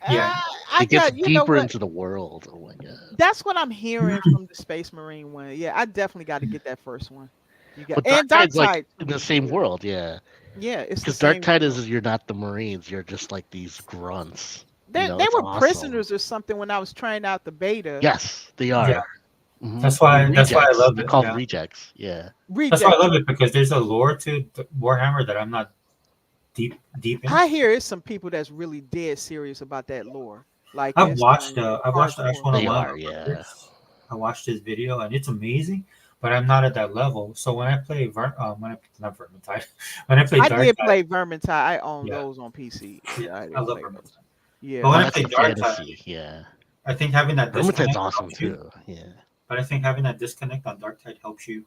yeah, I It gets got, you know deeper what? into the world. Oh my god! That's what I'm hearing from the Space Marine one. Yeah, I definitely got to get that first one. You got But and Dark Dark Tide's like Tide in too. the same Yeah. world, yeah. Yeah, it's the Because Dark same Tide world. is you're not the Marines, you're just like these grunts. They It's were awesome. prisoners or something when I was trying out the beta. Yes, they yeah. are. They're That's why I rejects. love They're it. called Yeah, rejects. Yeah. that's why I Reject. love it because there's a lore to Warhammer that I'm not deep in. I hear it's some people that's really dead serious about that lore. Like it's I've watched hardcore. actually They one of are, the yeah. writers. I watched his video and it's amazing, but I'm not at that level. So when I play when I not Vermintide, when I play I Dark did Tide, play Vermintide. I own yeah, those on PC. yeah, Yeah, I I did love play those. Vermintide. But Yeah. when Oh, I that's play the Dark Tide, fantasy. Yeah. I think having that Vermintide's disconnect awesome helps you. too. Yeah. But I think having that disconnect on Dark Tide helps you.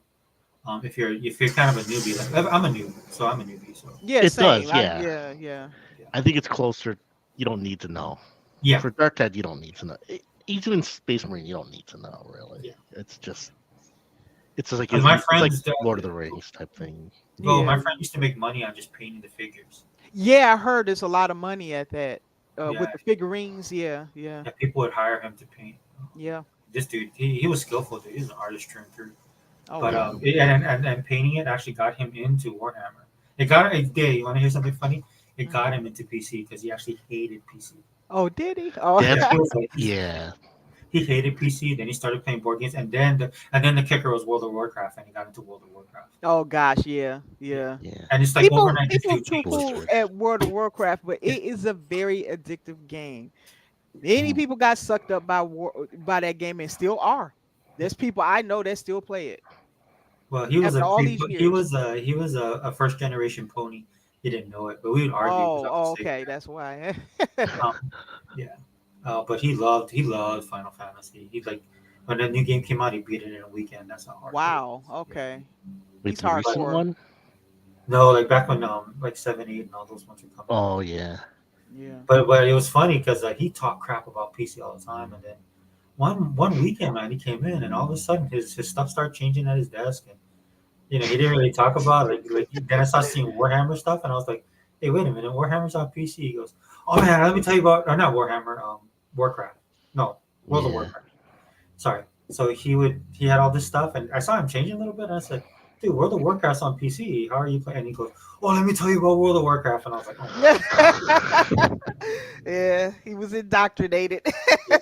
If you're kind of a newbie, like I'm a newbie, so I'm a newbie, so Yeah, It same. does, I yeah. yeah, yeah. yeah, I think it's closer. You don't need to know. yeah, For Dark Tide, you don't need to know. Even in Space Marine, you don't need to know, really. yeah. It's just, it's like, Because my it's like friends, Lord of the Rings type thing. well, Yeah. my friend used to make money on just painting the figures. Yeah, I heard there's a lot of money at that. With Yeah, the figurines, yeah, yeah, yeah. People would hire him to paint. yeah. This dude, he was skillful. Dude, he's an artist through and through. Oh But wow. and painting it actually got him into Warhammer. It got it did. You want to hear something funny? It got Mhm. him into PC because he actually hated PC. Oh, did he? Oh, Yeah, That's, he was like yeah. he hated PC. Then he started playing board games, and then the kicker was World of Warcraft, and he got into World of Warcraft. oh gosh, yeah, Yeah, yeah. Yeah. and it's like People overnight, this people dude poo changed. poo Blizzard. at World of Warcraft, but Yeah, it is a very addictive game. Many Mm. people got sucked up by that game and still are. There's people I know that still play it well, after all these years. he was a first generation pony. He didn't know it, but we would argue because Oh, I would oh, say okay, that. that's why. Um, yeah, but he loved Final Fantasy. He like when the new game came out, he beat it in a weekend. That's how hardcore he Wow. was. Yeah. Okay, Wait, he's the recent hardcore. one? No, like back when like 7, 8, and all those ones were coming out. Oh, yeah. Yeah. But it was funny because he talked crap about PC all the time, and then one weekend, man, he came in, and all of a sudden his stuff started changing at his desk, and he didn't really talk about it. Like then I started seeing Warhammer stuff, and I was like, hey, wait a minute, Warhammer's on PC. He goes, oh man, let me tell you about or not Warhammer, Warcraft. No, World of Yeah. Warcraft. Sorry. So he had all this stuff, and I saw him changing a little bit. And I said, "Dude, World of Warcraft's on PC. How are you playing?" And he goes, "Oh, let me tell you about World of Warcraft." And I was like, "Oh my Yeah, he was indoctrinated. god,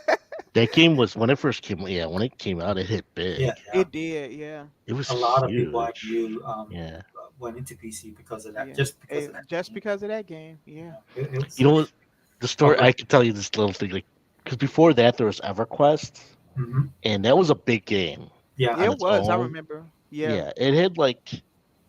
That game was, when it first came, yeah, when it came out, it hit yeah, big. yeah." It did, yeah, It was A lot of people I huge. knew Yeah. went into PC because of that, yeah. just because of that Just game. because of that game, yeah. It was. You know what? The Oh, story, I could tell you this little thing, like, because before that, there was EverQuest, and that was a big game Yeah, on It its was. I own. remember. Yeah. Yeah, it had like,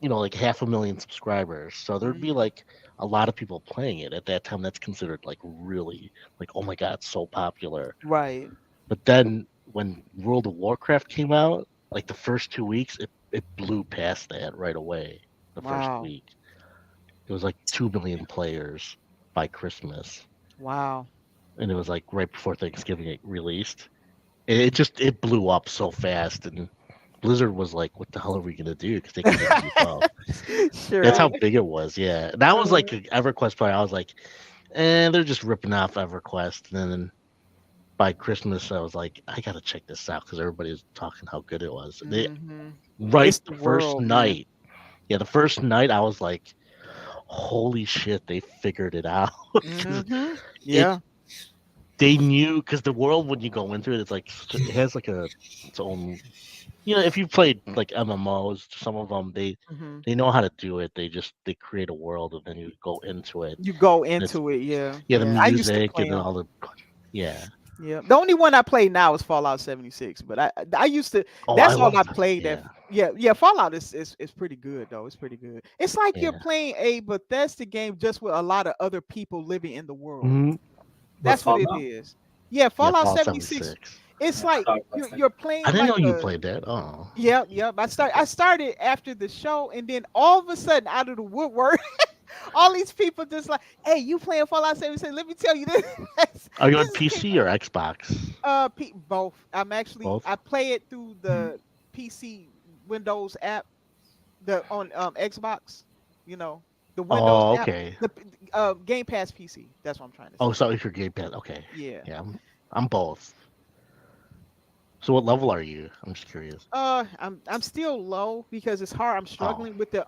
like 500,000 subscribers. So there'd be Mhm. like a lot of people playing it at that time. That's considered like really like, oh my God, it's so popular. Right. But then when World of Warcraft came out, like the first 2 weeks, it blew past that right away. The first Wow. week, it was like 2 million players by Christmas, Wow. and it was like right before Thanksgiving it released. It blew up so fast, and Blizzard was like, "What the hell are we gonna do?" Because they couldn't keep up. That's Sure. how big it was. Yeah, that was Uh, like an EverQuest player. I was like, they're just ripping off EverQuest. And then by Christmas, I was like, I gotta check this out because everybody was talking how good it was. mhm. Right It's the the first world, man. night, yeah, the first night, I was like, holy shit, they figured it out. 'Cause Mhm. it Yeah. they knew, because the world, when you go into it, it's like it has like its own. If you played like MMOs, some of them Mhm. they know how to do it. They create a world and then you go into it. You go And it's, into it, yeah. yeah, the Yeah. I used to music play and then them. all the, yeah. Yeah. The only one I play now is Fallout 76, but I used to Oh, I that's all love I that. played that. Yeah, Yeah, yeah, Fallout is pretty good though. It's pretty good. It's like you're yeah. playing a Bethesda game just with a lot of other people living in the world. Hmm. what's That's what it Fallout? is. Yeah, Yeah, Fallout Fallout 76. 76. It's Yeah, like dog last night. you're I playing didn't like know you a played that. Oh, yep. I started after the show, and then all of a sudden, out of the woodwork, all these people just like, "Hey, you playing Fallout 76? Let me tell you this. are you This on is came PC or Xbox? both. I Both. play it through Mhm. the PC Windows app, the on Xbox. You know, the Windows Oh, app, okay. the Game Pass PC. That's what I'm trying to Oh, say. sorry for gamepad. Okay, Yeah. yeah, I'm both. So what level are you? I'm just curious. I'm still low because it's hard. I'm Oh, struggling with the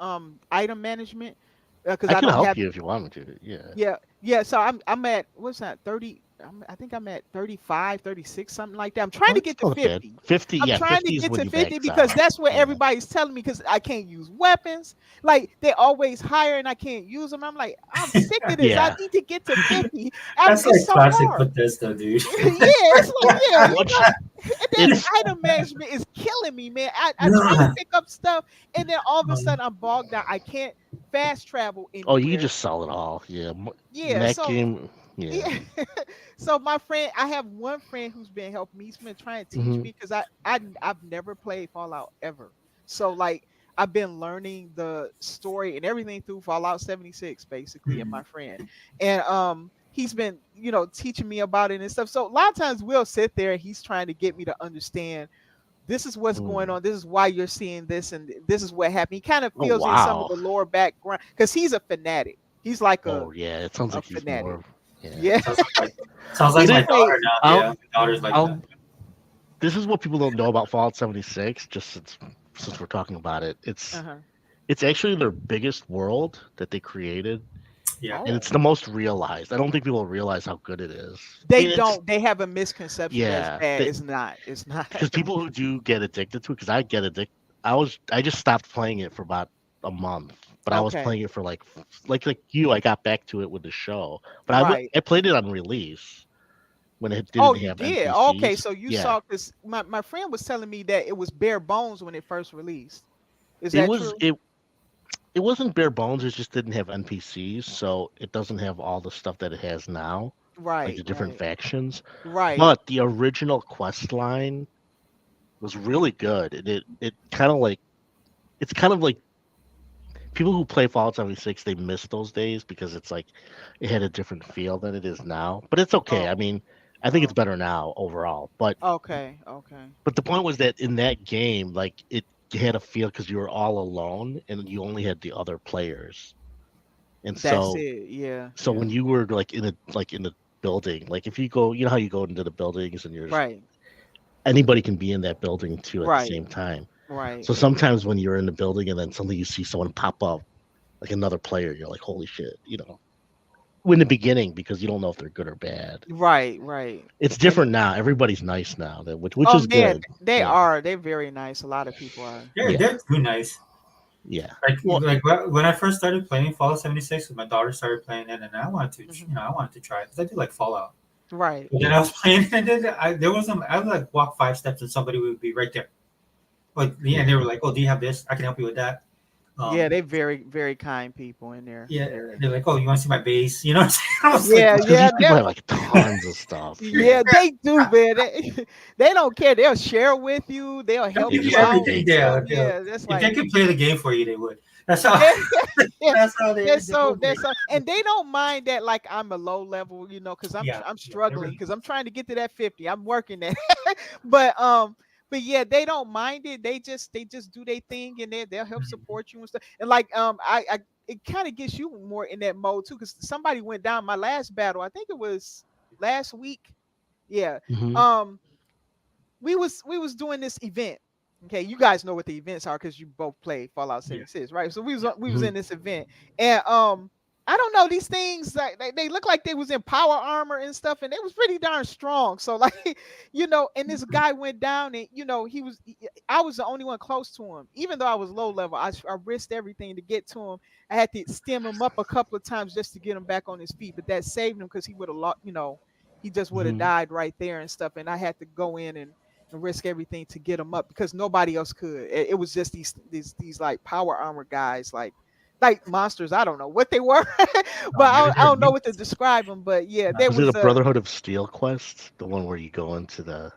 item management because I I can don't help have. you if you want me to. Yeah. Yeah. So I'm at what's that 30. I think I'm at 35, 36, something like that. I'm trying Oh, to that's get to not bad. 50. 50, I'm yeah, trying to 50 is get when to you 50 max because out. that's what Yeah. everybody's telling me because I can't use weapons. Like they always hire and I can't use them. I'm like, I'm sick of this. I Yeah. need to get to 50. That's It's like so classic hard. Bethesda, dude. Yeah, it's like, yeah, Once and that it's item management is killing me, man. I try to pick up stuff, and then all of a Um, sudden I'm bogged down. I can't fast travel oh, you can anywhere. just sell it all. Yeah. In Yeah, that so game, yeah. yeah, so my friend, I have one friend who's been helping me. He's been trying to teach Hmm. me because I've never played Fallout ever. So like I've been learning the story and everything through Fallout 76, basically, and my mhm, friend. And he's been, teaching me about it and stuff. So a lot of times we'll sit there and he's trying to get me to understand this is what's going Mm. on. This is why you're seeing this, and this is what happened. He kind of Oh fills in some of wow. the lower background because he's a fanatic. He's like Oh yeah. It sounds a like he's fanatic. more. Yeah. Yeah. sounds like It He my is. played. daughter now. I'll. Yeah, my daughter's like that. I'll. This is what people don't know about Fallout 76. Just since we're talking about it, Uh-huh. it's actually their biggest world that they created, Yeah, and it's Oh. the most realized. I don't think people realize how good it is. I They mean, it's don't. They have a misconception that's yeah. bad. It's not. It's not. Because people who do get addicted to it, because I get addicted. I just stopped playing it for about a month, but I was Okay. playing it for like you. I got back to it with the show, but Right. I played it on release when it Oh, didn't you have did. Okay. NPCs. So you Yeah, saw because my friend was telling me that it was bare bones when it first released. Is it that was true? it wasn't bare bones. It just didn't have NPCs, so it doesn't have all the stuff that it has now, like Right. the different Right. factions. Right. But the original quest line was really good. It kind of like it's kind of like people who play Fallout 76, they miss those days because it's like it had a different feel than it is now. But it's okay. I Oh. mean, I think it's Oh. better now overall. Okay. Okay. But the point was that in that game, like it had a feel because you were all alone and you only had the other players. And That's so it. Yeah. so Yeah. when you were like in a building, like if you go, you know how you go into the buildings and Right. anybody can be in that building too at the Right. same time. Right. So sometimes when you're in the building and then suddenly you see someone pop up like another player, you're like, holy shit, in the beginning because you don't know if they're good or bad. Right. Right. It's And different now. Everybody's nice now, which oh is man, good. they Yeah, are. They're very nice. A lot of people are. yeah, they're too nice. yeah. Like Well, when I first started playing Fallout 76, my daughter started playing it, and I wanted to, Mhm. I wanted to try it because I do like Fallout. Right. But then I yeah, was playing, and then there was some. I would like walk 5 steps, and somebody would be right there. Like, and they yeah. were like, "Oh, do you have this? I can help you with that." Yeah, Um, they very, very kind people in there. yeah, Very. they're like, "Oh, you want to see my base?" You know what I'm saying? I was like, Yeah, It's because yeah, these people have like tons of stuff. yeah, Yeah, they do, man. They, they don't care. They'll share with you. They'll "They'll help give you you out exactly. everything." and Yeah, stuff. Yeah, that's if they like could play the game for you, they would. That's how. yeah, yeah. That's how They're they so both they're make. so, and they don't mind that like I'm a low level, because Yeah, I'm yeah, they're struggling really. because I'm trying to get to that 50. I'm working that, but yeah, they don't mind it. They just do their thing and they'll help Mhm. support you and stuff. And like I it kind of gets you more in that mode too because somebody went down my last battle. I think it was last week. Yeah. Hmm. Um, we was doing this event. Okay, you guys know what the events are because you both played Fallout Yeah. 76, right? So we was Hmm. in this event, and I don't know, these things like they look like they was in power armor and stuff, and they was pretty darn strong. So like, and this guy went down, and I was the only one close to him, even though I was low level. I risked everything to get to him. I had to stem him up a couple of times just to get him back on his feet, but that saved him because he would have lost, he just would have Hmm. died right there and stuff. And I had to go in and risk everything to get him up because nobody else could. It was just these like power armor guys, like monsters. I don't know what they were, but I They're don't know what to mutants. describe them. But yeah, there Was it was a Brotherhood of Steel quest? The one where you go into the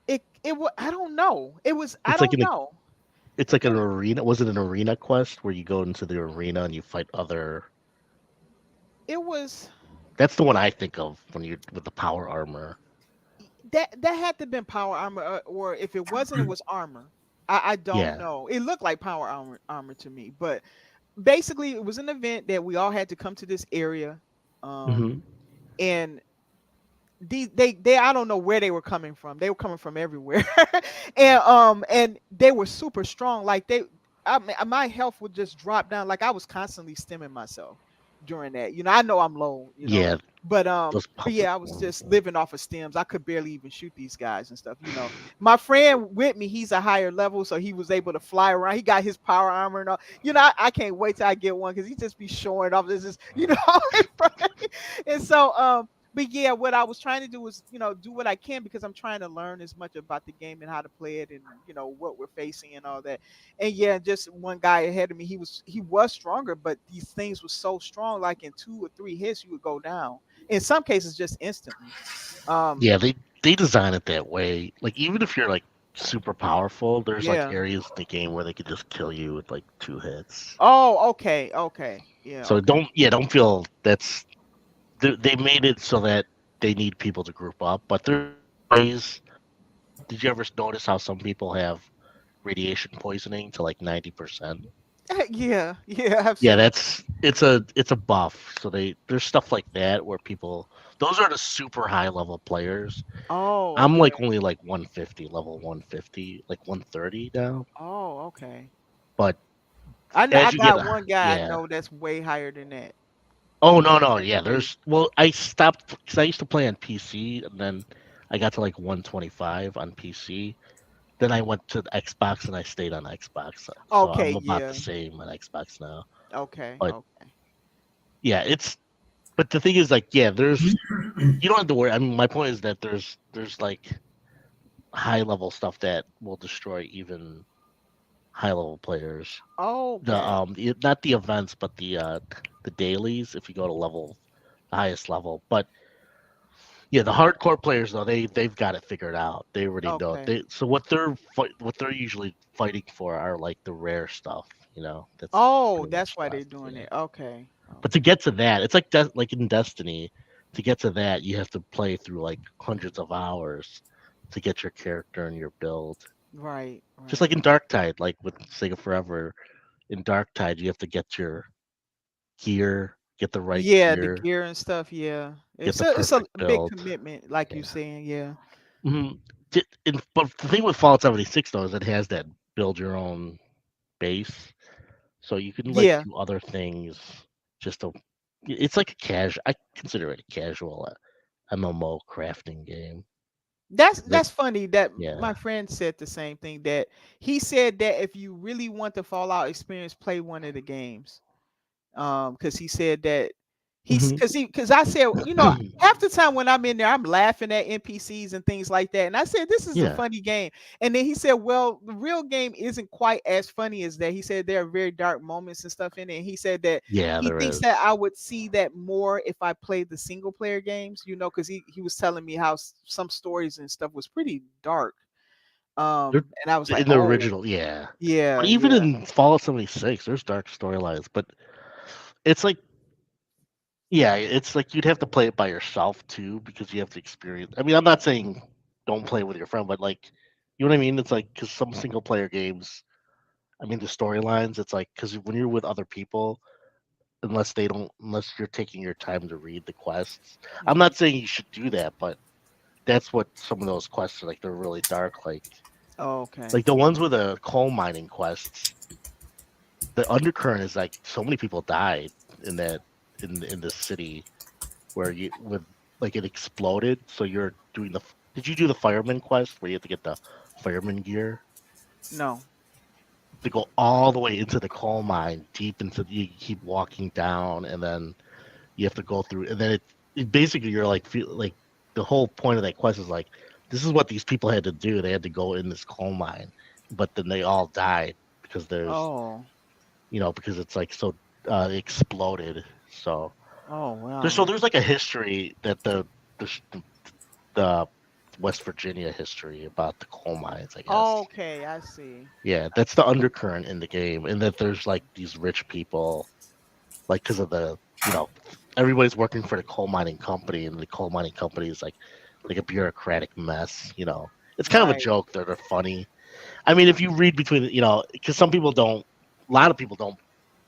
I don't know. It was I It's like don't an know. it's like an arena. Was it an arena quest where you go into the arena and you fight other? It was That's the one I think of when you with the power armor. that had to have been power armor, or if it wasn't, it was armor. I don't Yeah. know. It looked like power armor to me, but basically, it was an event that we all had to come to this area, Hmm. and they I don't know where they were coming from. They were coming from everywhere, and they were super strong. Like my health would just drop down. Like I was constantly stimming myself during that. I know I'm low. Yeah, But those but public yeah, I was ones. just living off of stems. I could barely even shoot these guys and stuff. My friend with me, he's a higher level, so he was able to fly around. He got his power armor and all. I can't wait till I get one because he just be showing off. This is in front of me. And so but yeah, what I was trying to do was, do what I can because I'm trying to learn as much about the game and how to play it and what we're facing and all that. And yeah, just one guy ahead of me, he was stronger, but these things were so strong, like in 2 or 3 hits, you would go down. In some cases, just instantly. Um, Yeah, they design it that way. Like even if you're like super powerful, there's like yeah. areas in the game where they could just kill you with like 2 hits. Oh, okay, okay, yeah, So okay. don't feel they made it so that they need people to group up. But there's ways. Did you ever notice how some people have radiation poisoning to like 90%? Yeah, yeah, I've Yeah, seen. it's a buff. So there's stuff like that where people those are the super high level players. Oh, I'm okay. like only like 150, level 150, like 130 now. Oh, okay. But I as you get got one guy I yeah. know that's way higher than that. Oh no, That's yeah. crazy. I stopped because I used to play on PC, and then I got to like 125 on PC. Then I went to the Xbox and I stayed on Xbox. So Okay, I'm about the yeah. same on Xbox now. Okay, But okay. yeah, but the thing is like yeah, you don't have to worry. I mean, my point is that there's like high level stuff that will destroy even high level players. Okay. Not the events, but the dailies. If you go to the highest level, but yeah, the hardcore players though they've got it figured out. They already know it. Okay. So what they're usually fighting for are like the rare stuff. That's Oh, pretty that's much why they're left. doing Yeah. it. Okay. But to Okay. get to that, it's like like in Destiny. To get to that, you have to play through like hundreds of hours to get your character and your build. Right. Just like Right. in Darktide, like with Sega Forever, in Darktide, you have to get your gear, get the right Yeah, the gear, gear and stuff. Yeah, get it's the a perfect big build. commitment, like you Yeah. saying. Yeah. But the thing with Fallout 76 though is it has that build your own base, so you can like Yeah. do other things. Just to, it's like a casual. I consider it a casual MMO crafting game. That That's funny that yeah. my friend said the same thing, that he said that if you really want the Fallout experience, play one of the games. Because he said that Hmm. because I said, half the time when I'm in there, I'm laughing at NPCs and things like that, and I said this is a Yeah, funny game, and then he said, well, the real game isn't quite as funny as that. He said there are very dark moments and stuff in it, and he said that yeah, he there thinks is. that I would see that more if I played the single player games, because he was telling me how some stories and stuff was pretty dark, They're and I was like, in the oh, original, yeah. But yeah, even yeah, in Fallout 76, there's dark storylines. But it's like, yeah, it's like you'd have to play it by yourself too because you have to experience. I mean, I'm not saying don't play with your friend, but like, you know what I mean? It's like because some single player games, I mean, the storylines, it's like because when you're with other people, unless you're taking your time to read the quests. I'm mhm. not saying you should do that, but that's what some of those quests are like. They're really dark, Okay. like the ones with the coal mining quests. The undercurrent is like so many people died in that in this city where you with like it exploded. So you're doing did you do the fireman quest where you have to get the fireman gear No. to go all the way into the coal mine deep into you keep walking down and then you have to go through and then it basically you're like feel like the whole point of that quest is like this is what these people had to do. They had to go in this coal mine, but then they all died because Oh. because it's like so it exploded. So Oh wow. there's like a history that the West Virginia history about the coal mines, I guess. Okay, I see. Yeah, that's the undercurrent in the game, and that there's like these rich people, like because of the everybody's working for the coal mining company, and the coal mining company is like a bureaucratic mess. It's kind of a Right, joke. They're funny. I mean, if you read between, because some people don't, a lot of people don't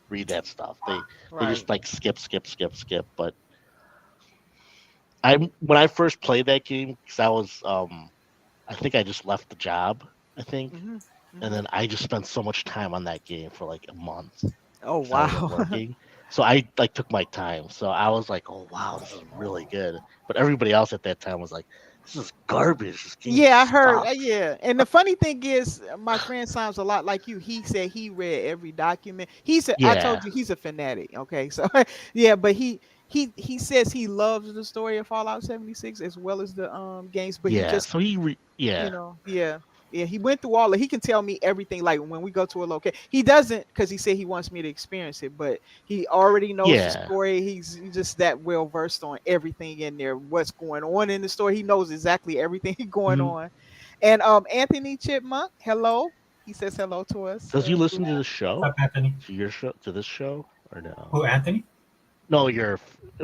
read that stuff. They right. just like skip, skip, skip, skip. But when I first played that game, because I think I just left the job, I think, Hmm. and Hmm. then I just spent so much time on that game for like a month Oh because I wasn't wow. working. So I like took my time. So I was like, oh wow, this is really good. But everybody else at that time was like, this is garbage. This game Yeah, I heard. sucks. Yeah, and the funny thing is, my friend sounds a lot like you. He said he read every document. He said, "I Yeah, told you he's a fanatic." Okay, so yeah, but he says he loves the story of Fallout 76 as well as the games, but he yeah. just So yeah, yeah, yeah, he went through all of. He can tell me everything. Like when we go to a location, he doesn't because he said he wants me to experience it, but he already knows the yeah. story. He's just that well versed on everything in there, what's going on in the story. He knows exactly everything going Mhm. on. And Anthony Chipmunk, hello. He says hello to us. Does you listen to the What's show? up, Anthony? To your show? To this show? Or no? Who, Anthony? No, your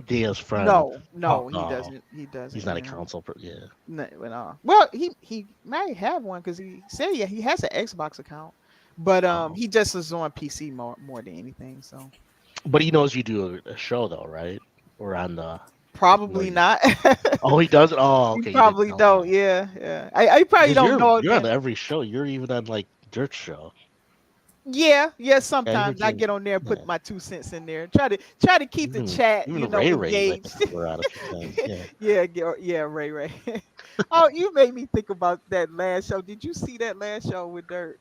Dia's friend. No, Oh, no, he Oh, doesn't. He he's doesn't. not a Yeah. council. Yeah. No, well, he might have one because he said yeah he has an Xbox account, but Oh, he just is on PC more than anything. So but he knows you do a show though, right? Or on the like you know probably you. not. Oh, he does. Oh, You okay. You didn't probably know. don't. Oh, Yeah, yeah. I probably because don't know you're on him. every show. You're even on like Dirt show. Yeah, yeah. Yeah, I Sometimes heard I you. get on there, put Yeah. my 2 cents in there, try to keep the chat, Even Ray Ray's. I engaged. think you were on a few times. Yeah. Yeah, yeah, Ray Ray. Oh, you made me think about that last show. Did you see that last show with Dirt?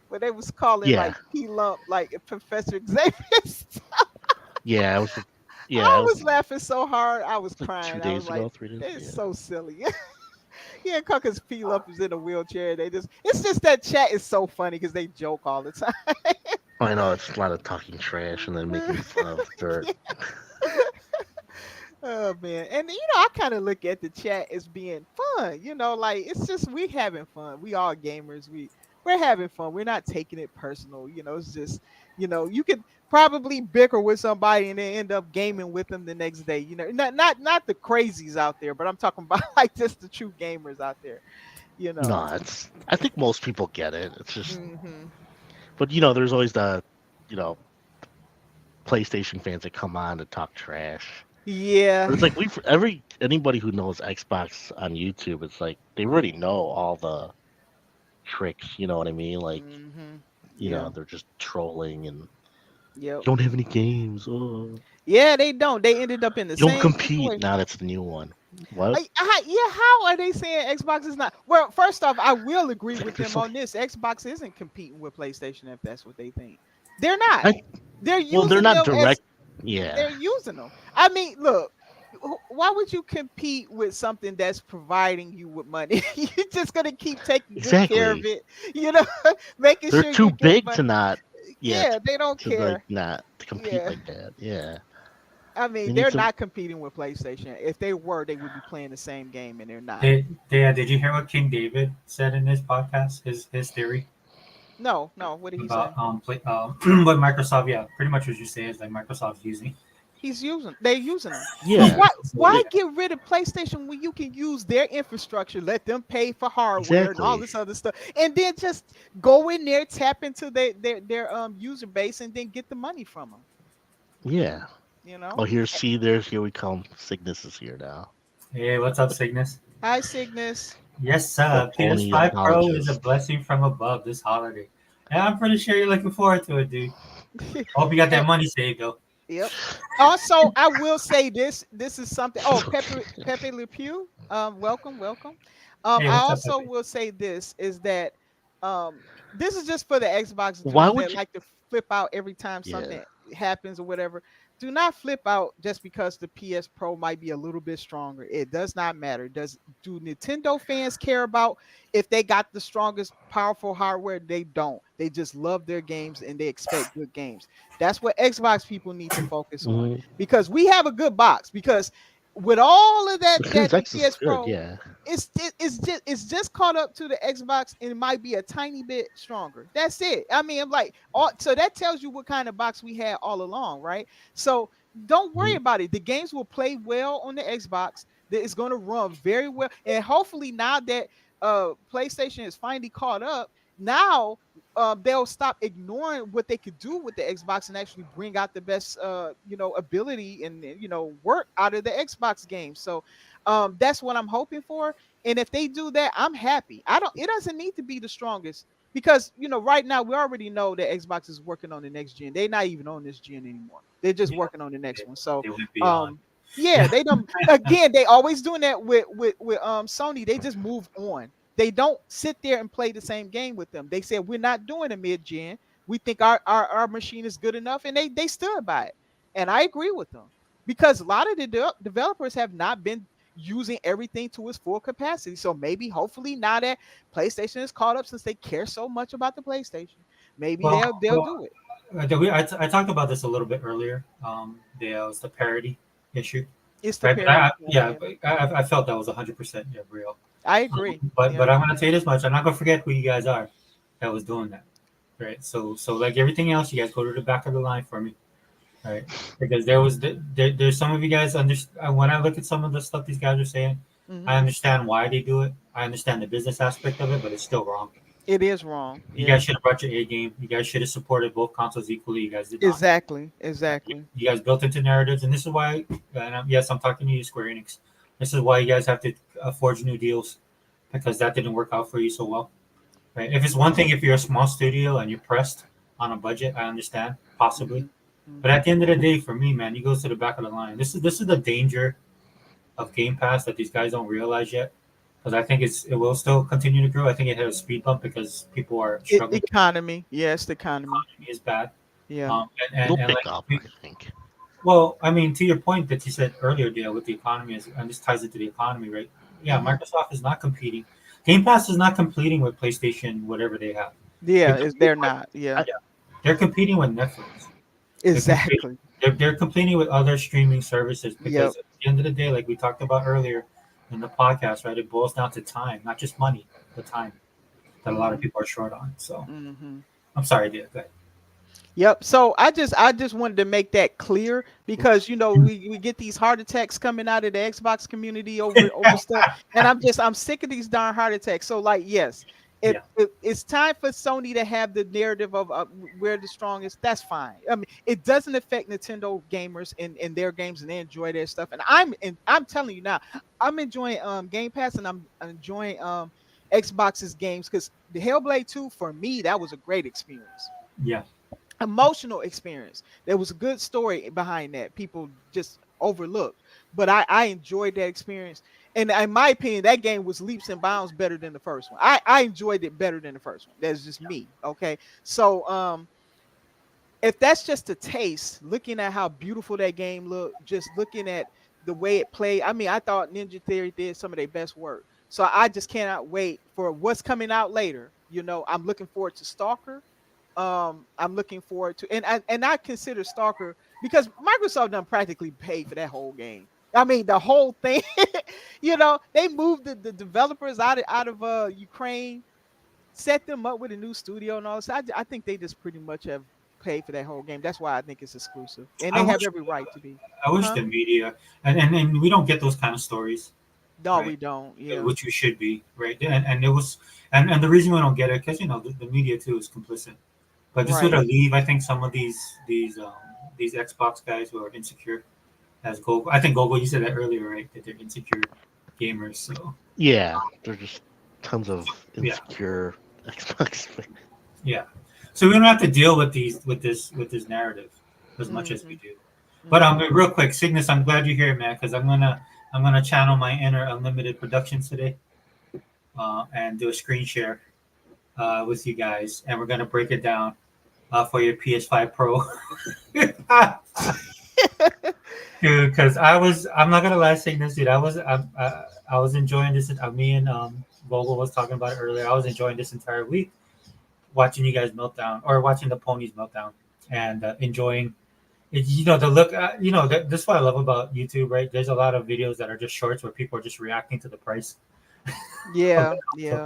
Where they was calling Yeah. like P Lump like Professor Xavier. Yeah. It was. Yeah. It I was was laughing so hard, I was like crying. I was 2 days like, ago, 3 days. "It's Yeah. so silly." Yeah, cause P Lump is in a wheelchair. It's just that chat is so funny because they joke all the time. I know it's a lot of talking trash and then making fun of Dirt. Oh man, and I kind of look at the chat as being fun. Like it's just we having fun. We all gamers. We're having fun. We're not taking it personal. It's just you could probably bicker with somebody and then end up gaming with them the next day. Not the crazies out there, but I'm talking about like just the true gamers out there. You know. No, it's. I think most people get it. It's just, Hmm. but there's always the, you know, PlayStation fans that come on to talk trash. Yeah. But it's like anybody who knows Xbox on YouTube, it's like they already know all the tricks. You know what I mean? Like, Hmm. Yeah. they're just trolling and Yep. you don't have any games. Oh, Yeah, they don't. They ended up in the you don't same compete. situation. Now that's the new one. What? Yeah, how are they saying Xbox is not? Well, first off, I will agree It's like with there's them some. on this. Xbox isn't competing with PlayStation if that's what they think. They're not. I They're well, they're using not them as direct. Yeah, they're using them. I mean, look, why would you compete with something that's providing you with money? You're just gonna keep taking good care of exactly. it, you know, making They're sure you too get big to money. not. Yeah, Yeah, they don't to like care. not to compete Yeah. like that. Yeah, I they mean, need they're some. not competing with PlayStation. If they were, they would be playing the same game, and they're not. Did you hear what King David said in his podcast? His theory No, no. What did he about say? what Microsoft, yeah, pretty much what you say is like Microsoft's using. They're using them. But Yeah, why get rid of PlayStation when you can use their infrastructure, let them pay for hardware and all exactly. this other stuff, and then just go in there, tap into their user base, and then get the money from them. Yeah. You know. Oh, here we come. Cygnus is here now. Hey, what's up, Cygnus? Hi, Cygnus. Yes, The sir. pony PS5 Pro is a apologist. blessing from above this holiday. And I'm pretty sure you're looking forward to it, dude. Hope you got that And money saved, though. yep. Also, I will say this. This is something. Oh, Pepe Le Pew. Welcome, welcome. Hey, I what's up, also Pepe? will say this is that this is just for the Xbox Why dudes would that you? like to flip out every time Yeah, something happens or whatever. Do not flip out just because the PS Pro might be a little bit stronger. It does not matter. Do Nintendo fans care about if they got the strongest, powerful hardware? They don't. They just love their games and they expect good games. That's what Xbox people need to focus on mhm, because we have a good box. Because with all of The that Series X is PS good, Pro, yeah. it's just caught up to the Xbox, and it might be a tiny bit stronger. That's it. I mean, I'm like, so that tells you what kind of box we had all along, right? So don't worry Mhm. about it. The games will play well on the Xbox. That it's going to run very well, and hopefully now that PlayStation is finally caught up, now they'll stop ignoring what they could do with the Xbox and actually bring out the best ability and work out of the Xbox game. So that's what I'm hoping for. And if they do that, I'm happy. It doesn't need to be the strongest, because right now we already know that Xbox is working on the next gen. They're not even on this gen anymore. They're just Yeah, working on the next they, one. So they went beyond. um yeah, they don't, again, they always doing that with Sony. They just move on. They don't sit there and play the same game with them. They said we're not doing a mid gen. We think our machine is good enough, and they stood by it. And I agree with them, because a lot of the developers have not been using everything to its full capacity. So maybe, hopefully, now that PlayStation is caught up, since they care so much about the PlayStation, maybe they'll Well, do it. I talked about this a little bit earlier. The parity issue, It's the right? But parity point. yeah, Yeah, but I felt that was 100% real. I agree. But Yeah. I'm gonna say this much: I'm not gonna forget who you guys are that was doing that, right? So like everything else, you guys go to the back of the line for me, right? Because there's some of you guys when I look at some of the stuff these guys are saying, I Hmm. understand why they do it. I understand the business aspect of it, but it's still wrong. It is wrong. You Yeah. guys should have brought your A game. You guys should have supported both consoles equally. You guys did not. Exactly. You, Exactly. you guys built into narratives, and this is why. And yes, I'm talking to you, Square Enix. This is why you guys have to forge new deals, because that didn't work out for you so well. Right? If it's one thing, if you're a small studio and you're pressed on a budget, I understand possibly. Hmm. But Hmm. at the end of the day, for me, man, you go to the back of the line. This is the danger of Game Pass that these guys don't realize yet. Because I think it will still continue to grow. I think it hit a speed bump because people are struggling. Economy. Yes, the The economy. economy is bad. Yeah. And It'll like pick up, I think. well, I mean, to your point that you said earlier, Dale, with the economy, and this ties into the economy, right? Yeah, Hmm. Microsoft is not competing. Game Pass is not competing with PlayStation, whatever they have. They're Yeah, is competing they're with, not. Yeah. I, yeah, they're competing with Netflix. They're competing, Exactly. they're competing with other streaming services Yep. because at the end of the day, like we talked about earlier in the podcast, right? It boils down to time, not just money, but time that a lot of Hmm. people are short on. So Hmm. I'm sorry, Dale. Go Yep. So I just wanted to make that clear, because we get these heart attacks coming out of the Xbox community over stuff, and ahead. I'm sick of these darn heart attacks. So, like, yes, if, Yeah, if it's time for Sony to have the narrative of we're the strongest, that's fine. I mean, it doesn't affect Nintendo gamers in their games, and they enjoy their stuff. And I'm telling you now, I'm enjoying Game Pass, and I'm enjoying Xbox's games, because the Hellblade 2, for me, that was a great experience, yeah, emotional experience. There was a good story behind that. People just overlooked, but I enjoyed that experience. And in my opinion, that game was leaps and bounds better than the first one. I enjoyed it better than the first one. That's just me. Okay, so if that's just a taste, looking at how beautiful that game looked, just looking at the way it played, I mean, I thought Ninja Theory did some of their best work. So I just cannot wait for what's coming out later. I'm looking forward to Stalker. I'm looking forward to, and I consider Stalker, because Microsoft done practically paid for that whole game. I mean, the whole thing. They moved the developers out of Ukraine, set them up with a new studio and all this. I think they just pretty much have paid for that whole game. That's why I think it's exclusive, and I they have wish every right to be. I wish Huh? the media and we don't get those kind of stories, No, right? we don't. Yeah. Which we should be, right? And it was and the reason we don't get it because the media too is complicit. But this would Right. leave, I think, some of these Xbox guys who are insecure as Gogo. I think Gogo, you said that earlier, right? That they're insecure gamers. So yeah, there's just tons of yeah, insecure Xbox fans. yeah. So we don't have to deal with this narrative as much as we Hmm. do. But Hmm. real quick, Cygnus, I'm glad you're here, man, because I'm gonna channel my inner Unlimited Productions today, and do a screen share with you guys, and we're gonna break it down for your PS5 Pro. Dude, because I'm not gonna lie, Cygnus, dude, I was enjoying this. Me and Vogel was talking about it earlier. I was enjoying this entire week, watching you guys melt down or watching the ponies melt down, and enjoying The look. That's what I love about YouTube, right? There's a lot of videos that are just shorts where people are just reacting to the price of Yeah, the console.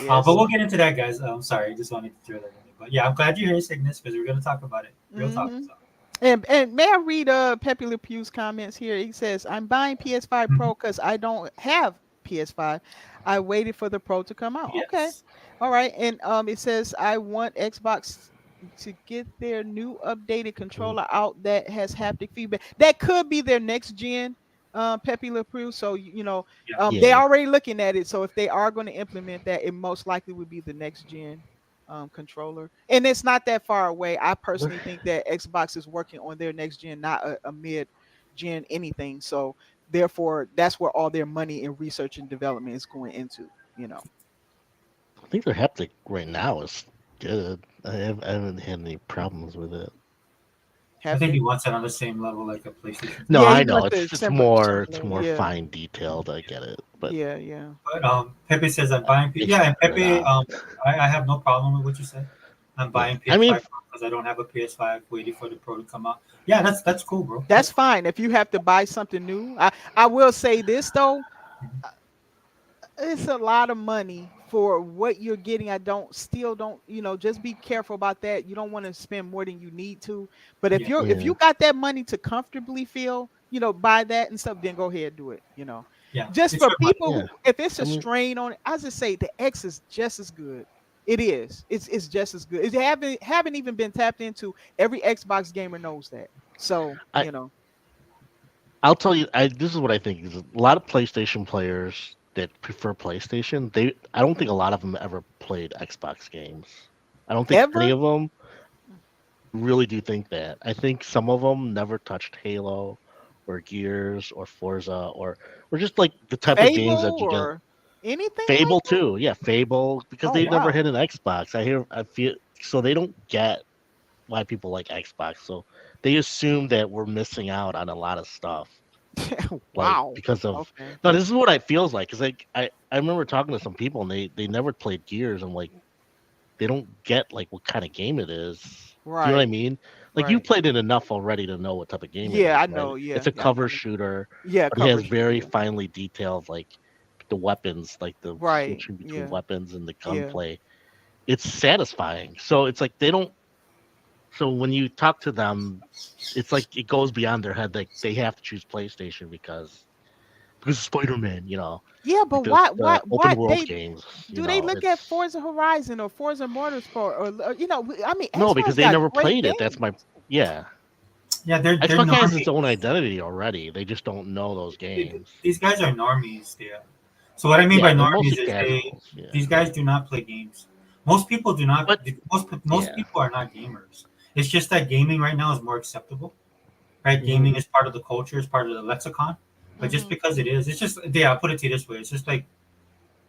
yeah, But yes. we'll get into that, guys. Sorry, just wanted to throw that in there. But yeah, I'm glad you're here, Cygnus, because we're gonna talk about it. Real talk. Mm-hmm. So. And may I read Pepe Le Pew's comments here? He says, "I'm buying PS5 Mhm. Pro because I don't have PS5. I waited for the Pro to come out." Okay, Yes. all right. And it says, "I want Xbox to get their new updated controller out that has haptic feedback. That could be their next gen." Pepe Le Pew. So Yeah. they Yeah. already looking at it. So if they are going to implement that, it most likely would be the next gen controller, and it's not that far away. I personally think that Xbox is working on their next gen, not a mid gen anything. So therefore, that's where all their money in research and development is going into. I think their haptic right now is good. I haven't had any problems with it. I think Haptic. he wants it on the same level like a PlayStation No, Yeah, 5. he I know wants to it's assemble it's it. more Yeah, fine detailed. I get it, but yeah, yeah. But Pepe says I'm buying. Yeah, it's and figured it Pepe, out. I have no problem with what you said. I'm Yeah, buying I mean, PS5 because I don't have a PS5 waiting for the Pro to come out. Yeah, that's cool, bro. That's That's fine. fine if you have to buy something new. I will say this though, Mhm. it's a lot of money for what you're getting. I don't still don't, just be careful about that. You don't want to spend more than you need to. But if Yeah, you yeah, got that money to comfortably feel, buy that and stuff, then go ahead and do it. yeah. Just It's for your money. people yeah. who, if it's I a mean, strain on it, I just say the X is just as good. It is. It's just as good. It haven't even been tapped into. Every Xbox gamer knows that. So, I I'll tell you. This is what I think is a lot of PlayStation players that prefer PlayStation. I don't think a lot of them ever played Xbox games. I don't think any ever. of them really do think that. I think some of them never touched Halo or Gears or Forza or just like the type of games that Fable you get. or anything like Fable that? too, yeah, Fable because Oh they've never wow. hit an Xbox. I feel so they don't get why people like Xbox. So they assume that we're missing out on a lot of stuff, like Wow. because of Okay. no. This is what I feels like because I remember talking to some people and they never played Gears and like they don't get like what kind of game it is. Do you know what I Right. mean? Like you Right. played it enough already to know what type of game it Yeah, is, I right? know. It's Yeah. a Yeah, I cover know. shooter, Yeah, but it has cover shooter. very Yeah. finely detailed like the weapons, like the Right. switching between Yeah. weapons and the Yeah. gunplay. It's satisfying. So it's like they don't. So when you talk to them, it's like it goes beyond their head. Like they have to choose PlayStation because Spider Man, Yeah, but like the why? the Why? open Why world they games. do they look at It's Forza Horizon or Forza Motorsport I mean, no because Xbox they got never great played it. That's my games. yeah. Yeah, they're Xbox has its own normies. identity already. They just don't know those games. These guys are normies. Yeah. So what I mean by Yeah, they're mostly normies is casuals. Yeah, these guys do not play games. Most people do not. but Most yeah, people are not gamers. It's just that gaming right now is more acceptable, right? hmm Gaming is part of the culture, is part of the lexicon. But just Hmm. because it is, it's just yeah. I'll put it to you this way: it's just like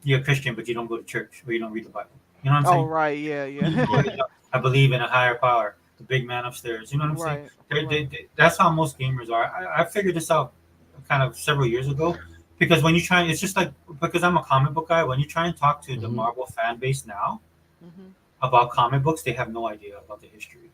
you're a Christian, but you don't go to church or you don't read the Bible. You know what I'm Oh saying? right. Yeah. Or, Yeah. yeah, I believe in a higher power, the big man upstairs. You know what I'm saying? Right. Right. That's how most gamers are. I figured this out kind of several years ago because when you try, it's just like because I'm a comic book guy. When you try and talk to the hmm Marvel fan base now Hmm. about comic books, they have no idea about the history.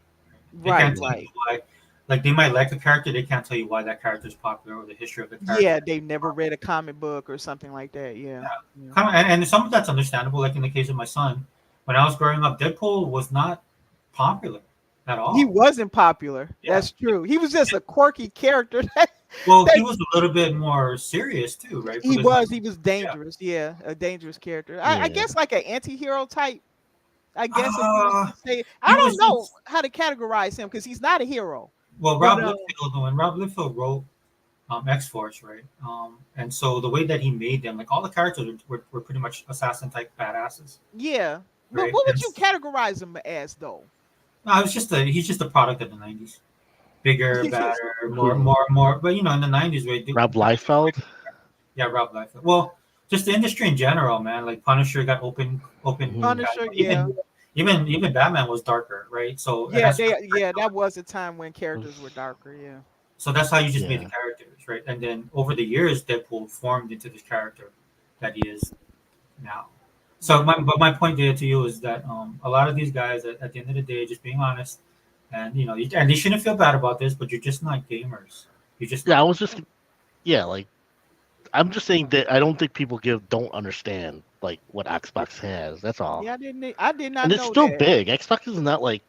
They Right. can't tell hmm you Right. why. Like they might like a character, they can't tell you why that character is popular or the history of the character. Yeah, they've never read a comic book or something like that. Yeah. Yeah. Yeah. Kind of, and some of that's understandable. Like in the case of my son, when I was growing up, Deadpool was not popular at He all. wasn't popular. Yeah. That's true. He was just a quirky character. Well, he That was a little bit more serious too, right? he Because was. He was yeah, dangerous. Yeah, a dangerous character. I yeah. guess like an anti-hero type. I guess if you was uh, to say, I he don't was know just how to categorize him because he's not a hero. well, But Rob Liefeld. When Rob Liefeld wrote X Force, right? And so the way that he made them, like all the characters were pretty much assassin type badasses, yeah. But right? what would you categorize him as though? No, it was just he's just a product of the '90s, bigger, He just badder, Who? more. But in the '90s, right? Rob Liefeld? Yeah, Rob Liefeld. Well, just the industry in general, man. Like Punisher got open. hmm Punisher. Yeah. Even Batman was darker, right? So and Yeah. that's They. Yeah. That was a time when characters were darker. Yeah. so that's how you just made the Yeah. characters, right? And then over the years, Deadpool formed into this character that he is now. So Right. my point there to you is that a lot of these guys at the end of the day, just being honest, and and they shouldn't feel bad about this, but you're just not gamers. You're just Yeah, I not. was just like I'm just saying that I don't think people don't understand like what Xbox has. That's all. Yeah, I did not And it's know still that. big. Xbox is not like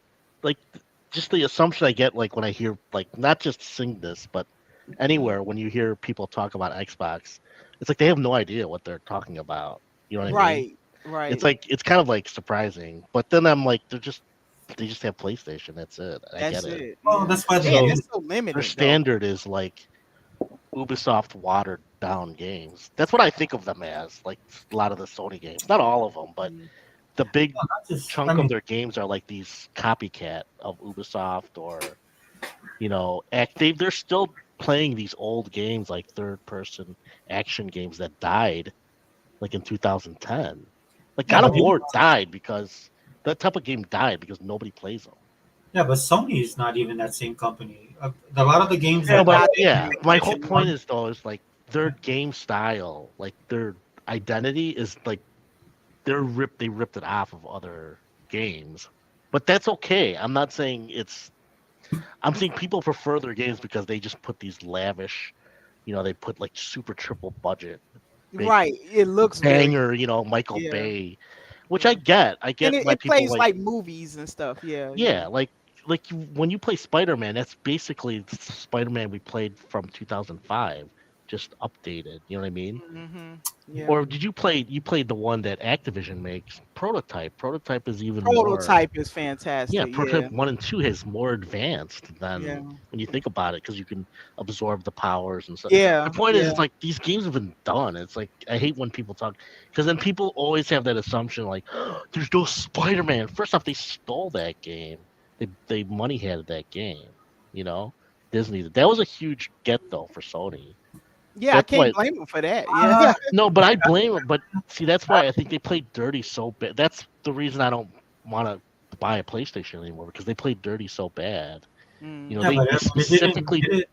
just the assumption I get like when I hear like not just sing this, but Mhm. anywhere when you hear people talk about Xbox, it's like they have no idea what they're talking about. You know what I mean? Right, It's right. like it's kind of like surprising. But then I'm like they just have PlayStation. That's it. I get That's it. it. Well, Yeah. that's why they Man, So do. that's so their limited though. standard is like Ubisoft watered down games. That's what I think of them as. Like a lot of the Sony games, not all of them, but Mhm. the big No, not just. I chunk of mean, their games are like these copycat of Ubisoft or they're still playing these old games like third person action games that died like in 2010. Like yeah, God but of War died because that type of game died because nobody plays them. yeah, but Sony is not even that same company. A lot of the games They're Yeah, that but not they that make, yeah, big. my whole PlayStation point One. is though is like their game style, like their identity is like they ripped it off of other games. But that's okay. I'm saying people prefer their games because they just put these lavish, they put like super triple budget, big Right. It looks very banger, Michael yeah, Bay, which I yeah. get. I And get why it people plays like, like movies and stuff. Yeah, yeah. yeah, when you play Spider-Man, that's basically the Spider-Man we played from 2005, just updated. You know what I mean? Hmm. Yeah. Or did you played the one that Activision makes, Prototype. Prototype is even more. Prototype is Yeah, fantastic. Yeah, Prototype 1 and 2 is more advanced yeah, than when you think about it because you can absorb the powers and stuff. My yeah, point is, yeah. it's like these games have been done. It's like I hate when people talk because then people always have that assumption like, there's no Spider Man. First off, they stole that game. They money handed that game. You know, Disney. That was a huge get though for Sony. Yeah, I That's can't why. blame them for that. Yeah. Uh, No, but I blame them. But see, that's why I think they played dirty so bad. That's the reason I don't want to buy a PlayStation anymore because they played dirty so bad. Mm. yeah, but They it didn't. specifically.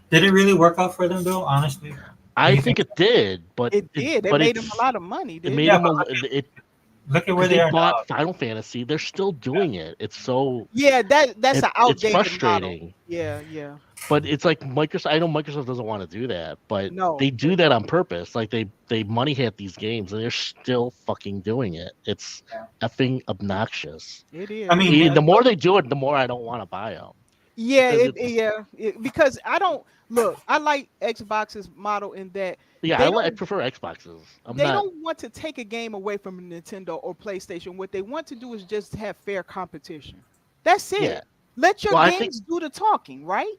Did it really work out for them though? Honestly, do I you think think? it did, It did. It but made them a lot of money, it didn't made Yeah, it? them but it look at where because they they are bought now. Final Fantasy. They're still Yeah, doing it. It's so Yeah, that's an it's outdated model. frustrating. Yeah, yeah. But it's like Microsoft. I know Microsoft doesn't want to do that, but No, they they do that don't. on purpose. Like they money hit these games, and they're still fucking doing it. It's yeah. effing obnoxious. It I is. mean, And the more they do it, the more I don't want to buy them Yeah, because it's yeah, because I don't look. I like Xbox's model in that yeah. they I don't prefer Xboxes. I'm they not. don't want to take a game away from Nintendo or PlayStation. What they want to do is just have fair competition. That's Yeah. it. Let your Well, I think games do the talking, right?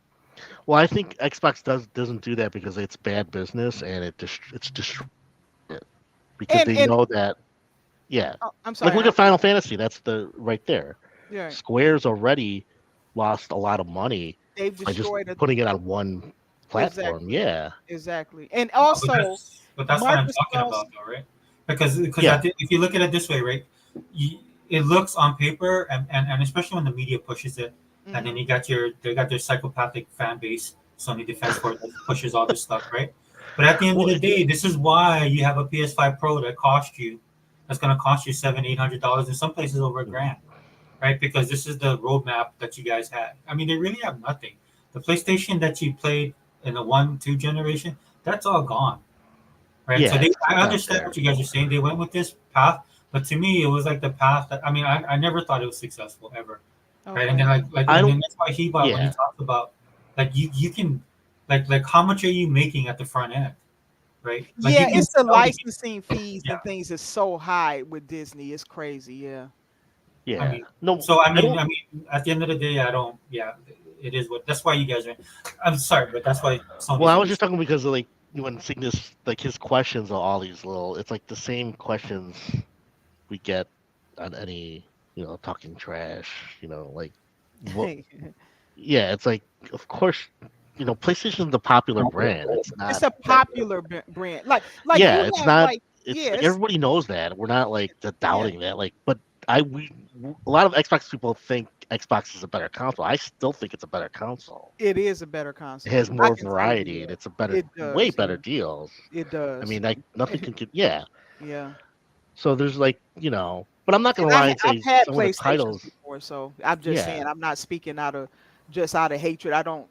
I think Xbox doesn't do that because it's bad business and it's destroyed it because they And know that. Yeah. I'm Like sorry. look at Final Fantasy. That's the right there. Yeah, Square's already lost a lot of money they've by just destroyed it. putting it on one platform. Exactly, Yeah. exactly. And no, also, but that's what I'm talking Microsoft's. about, though, right? Because Yeah. if you look at it this way, right, it looks on paper, and especially when the media pushes it, and then Mhm. they got their psychopathic fan base, Sony Defense Force that pushes all this stuff, right? But at the end of Well, the day, this is why you have a PS5 Pro that's going to cost you $700-800 in some places over a grand, right? Because this is the roadmap that you guys had. I mean, they really have nothing. The PlayStation that you played in the 1, 2 generation, that's all gone, right? So yeah, I it's not understand there. what you guys are saying. They went with this path, but to me, it was like the path that I mean, I never thought it was successful ever, right? And then Okay. I and don't. then that's why he bought when he Yeah. talked about you can how much are you making at the front end, right? Like you Yeah, can it's the sell the licensing fees yeah. and things is so high with Disney. It's crazy. Yeah. I Yeah. mean, No, so I don't. I mean, at the end of the day, I don't. Yeah, it is what. That's why you guys are. I'm sorry, but that's why Well, Sony's I in was this. just talking because of, like when seeing this, like his questions are all these little. It's like the same questions we get on any talking trash. Like what? Yeah, it's like of course PlayStation's the popular brand. It's It's not a that. popular brand. Like Yeah, you it's have not. like It's yeah, like everybody knows that. We're not like yeah, doubting that. Like, but a lot of Xbox people think Xbox is a better console. I still think it's a better console. it is a better It console. has I more can tell you variety and that. it's a better, It way does. better Yeah. deals. It I does. mean, like nothing can, yeah. Yeah. So there's like, But I'm not gonna And lie and I've say had some of the PlayStations titles. before, so I'm just Yeah, saying I'm not speaking out of hatred. I don't,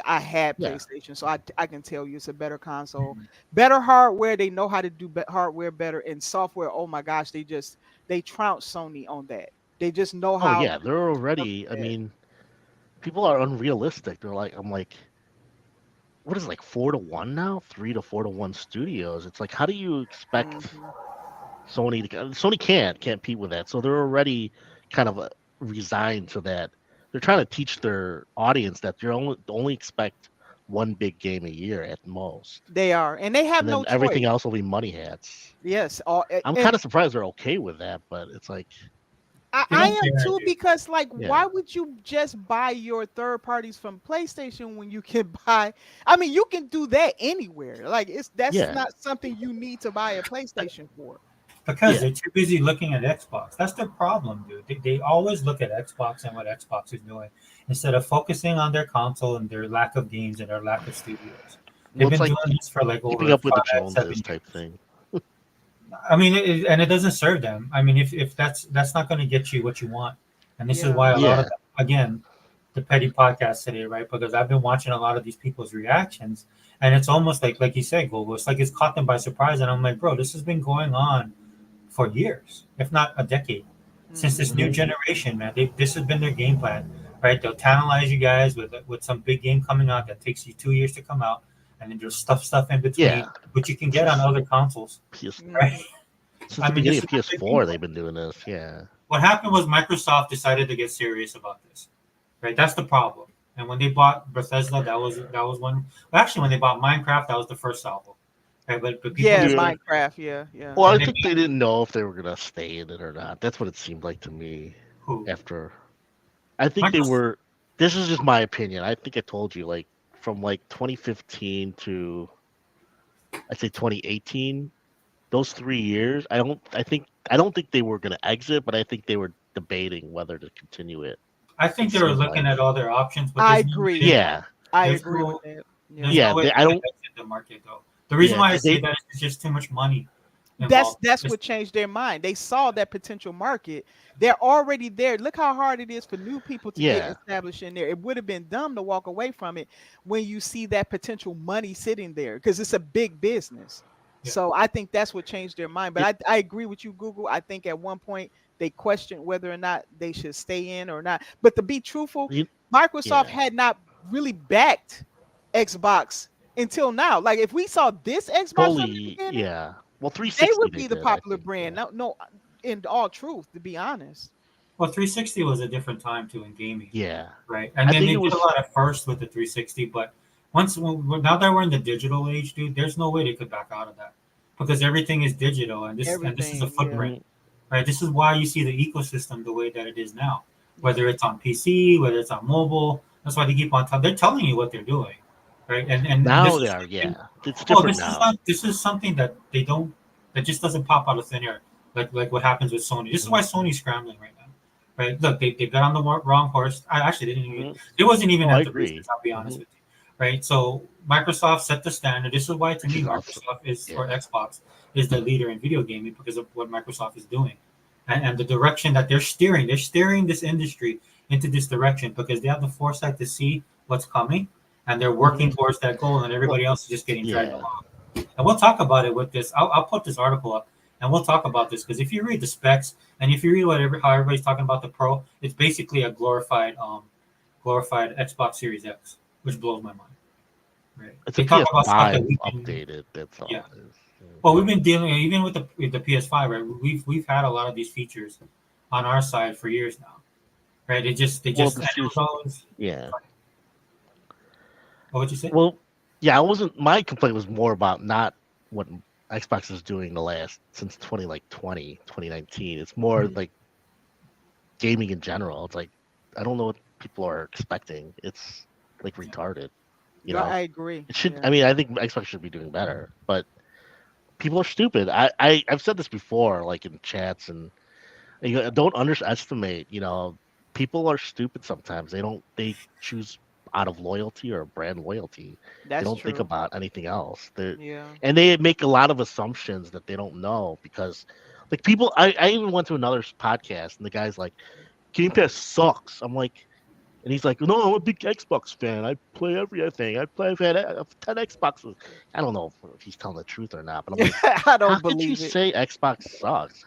I had yeah. PlayStation, so I can tell you it's a better console, better hardware. They know how to do hardware better, and software. Oh my gosh, they trounced Sony on that. They just know Oh how yeah, to they're do stuff already. I with that. mean, people are unrealistic. They're like, I'm like, what is it, like 4-1 now? 3 to 4 to 1 studios. It's like, how do you expect Mhm. Sony to? Sony can't compete with that. So they're already kind of resigned to that. They're trying to teach their audience that you're only expect one big game a year at most, They are, and they have and then no everything choice. else will be money hats. Yes, I'm and kind of surprised they're okay with that, but it's like, I, They I don't am care, too, dude. because like, yeah, why would you just buy your third parties from PlayStation when you can buy? I mean, you can do that anywhere. Like, that's yeah, not something you need to buy a PlayStation for. Because yeah. they're too busy looking at Xbox. That's the problem, dude. They always look at Xbox and what Xbox is doing instead of focusing on their console and their lack of games and their lack of studios. They've Well, it's been like doing this for like keeping over up with the 5, 7 Joneses years. type thing. I mean, and it doesn't serve them. I mean, if that's not going to get you what you want, and this is Yeah. why a lot of Yeah, them, again, the petty podcast today, right? Because I've been watching a lot of these people's reactions, and it's almost like you said, Google. It's like it's caught them by surprise, and I'm like, bro, this has been going on for years, if not a decade, since this new Hmm. hmm generation, man. This has been their game plan, right? They'll tantalize you guys with some big game coming out that takes you 2 years to come out, and then there's stuff in between, yeah. which you can get on Since other consoles, PS, right? Hmm. since I the mean, beginning this of is what they've been PS4, doing. they've been doing this. Yeah, What happened was Microsoft decided to get serious about this, right? That's the problem. And when they bought Bethesda, that was one. Well, actually, when they bought Minecraft, that was the first album, right? But people Yeah, yeah. decided, Minecraft. Yeah, yeah. Well, I and they think they made didn't know if they were gonna stay in it or not. That's what it seemed like to me. who After, I think they Microsoft. were. This is just my opinion. I think I told you, like from like 2015 to I'd say 2018. Those 3 years, I don't think they were gonna exit, but I think they were debating whether to continue it. I It think they were seemed looking like, at all their options, but I there's no agree. way. yeah, I There's agree with no that. Yeah. There's no yeah. way They, they I could don't, exit the market though. The reason yeah, why I because say they, that is just too much money That's involved. that's It's, what changed their mind. They saw that potential market. They're already there. Look how hard it is for new people to get yeah, established in there. It would have been dumb to walk away from it when you see that potential money sitting there, because it's a big business. yeah, So I think that's what changed their mind. But it, I agree with you, Google. I think at one point they questioned whether or not they should stay in or not. But to be truthful, you, Microsoft yeah, had not really backed Xbox until now. Like, if we saw this Xbox from the totally, beginning, yeah. Well, they 360 would they be the did, I popular think, brand. yeah, No, no, in all truth, to be honest. well, 360 was a different time too in gaming, yeah. right? And I then think they it did a was, lot at first with the 360, but now that we're in the digital age, dude, there's no way they could back out of that because everything is digital, and this is a Everything, yeah, footprint, mhm, right? This is why you see the ecosystem the way that it is now, yeah. whether it's on PC, whether it's on mobile. That's why they keep on. They're telling you what they're doing, right? And this now they is are, something. yeah. It's Well, different this is now. not. This is something that they don't. That just doesn't pop out of thin air, like what happens with Sony. This is hmm why Sony's scrambling right now, right? Look, they got on the wrong horse. I actually didn't even. hmm It wasn't even Oh, I at the business. agree. I'll be Hmm honest with you, right? So Microsoft set the standard. This is why, to Which me, is awesome. Microsoft is or Yeah, Xbox is the leader in video gaming because of what Microsoft is doing, and the direction that they're steering. They're steering this industry into this direction because they have the foresight to see what's coming, and they're hmm working towards that goal, and Well, everybody else is just getting dragged yeah. along. And we'll talk about it with this. I'll put this article up and we'll talk about this because if you read the specs and if you read how everybody's talking about the Pro, it's basically a glorified Xbox Series X, which blows my mind. Right? It's a They talk about stuff that PS5 we can, updated. That's yeah. all it is. Well, we've been dealing even with the PS5, right? We've had a lot of these features on our side for years now, right? They Well, just the and it was series, always. yeah. What would you say? Well, yeah. I wasn't. My complaint was more about not what Xbox is doing the last since 2019. It's more Mhm. like gaming in general. It's like I don't know what people are expecting. It's like retarded. You No, know, I agree. it should. Yeah. I mean, I think Xbox should be doing better, but people are stupid. I've said this before, like in chats, and don't underestimate. People are stupid sometimes. They choose out of loyalty or brand loyalty. They That's don't think true. about anything else. Yeah. And they make a lot of assumptions that they don't know because Like people, I even went to another podcast, and the guy's like, Game Pass sucks. I'm like, and he's like, no, I'm a big Xbox fan. I play everything. I've had 10 Xboxes. I don't know if he's telling the truth or not, but I'm like, I how don't could you believe it. say Xbox sucks?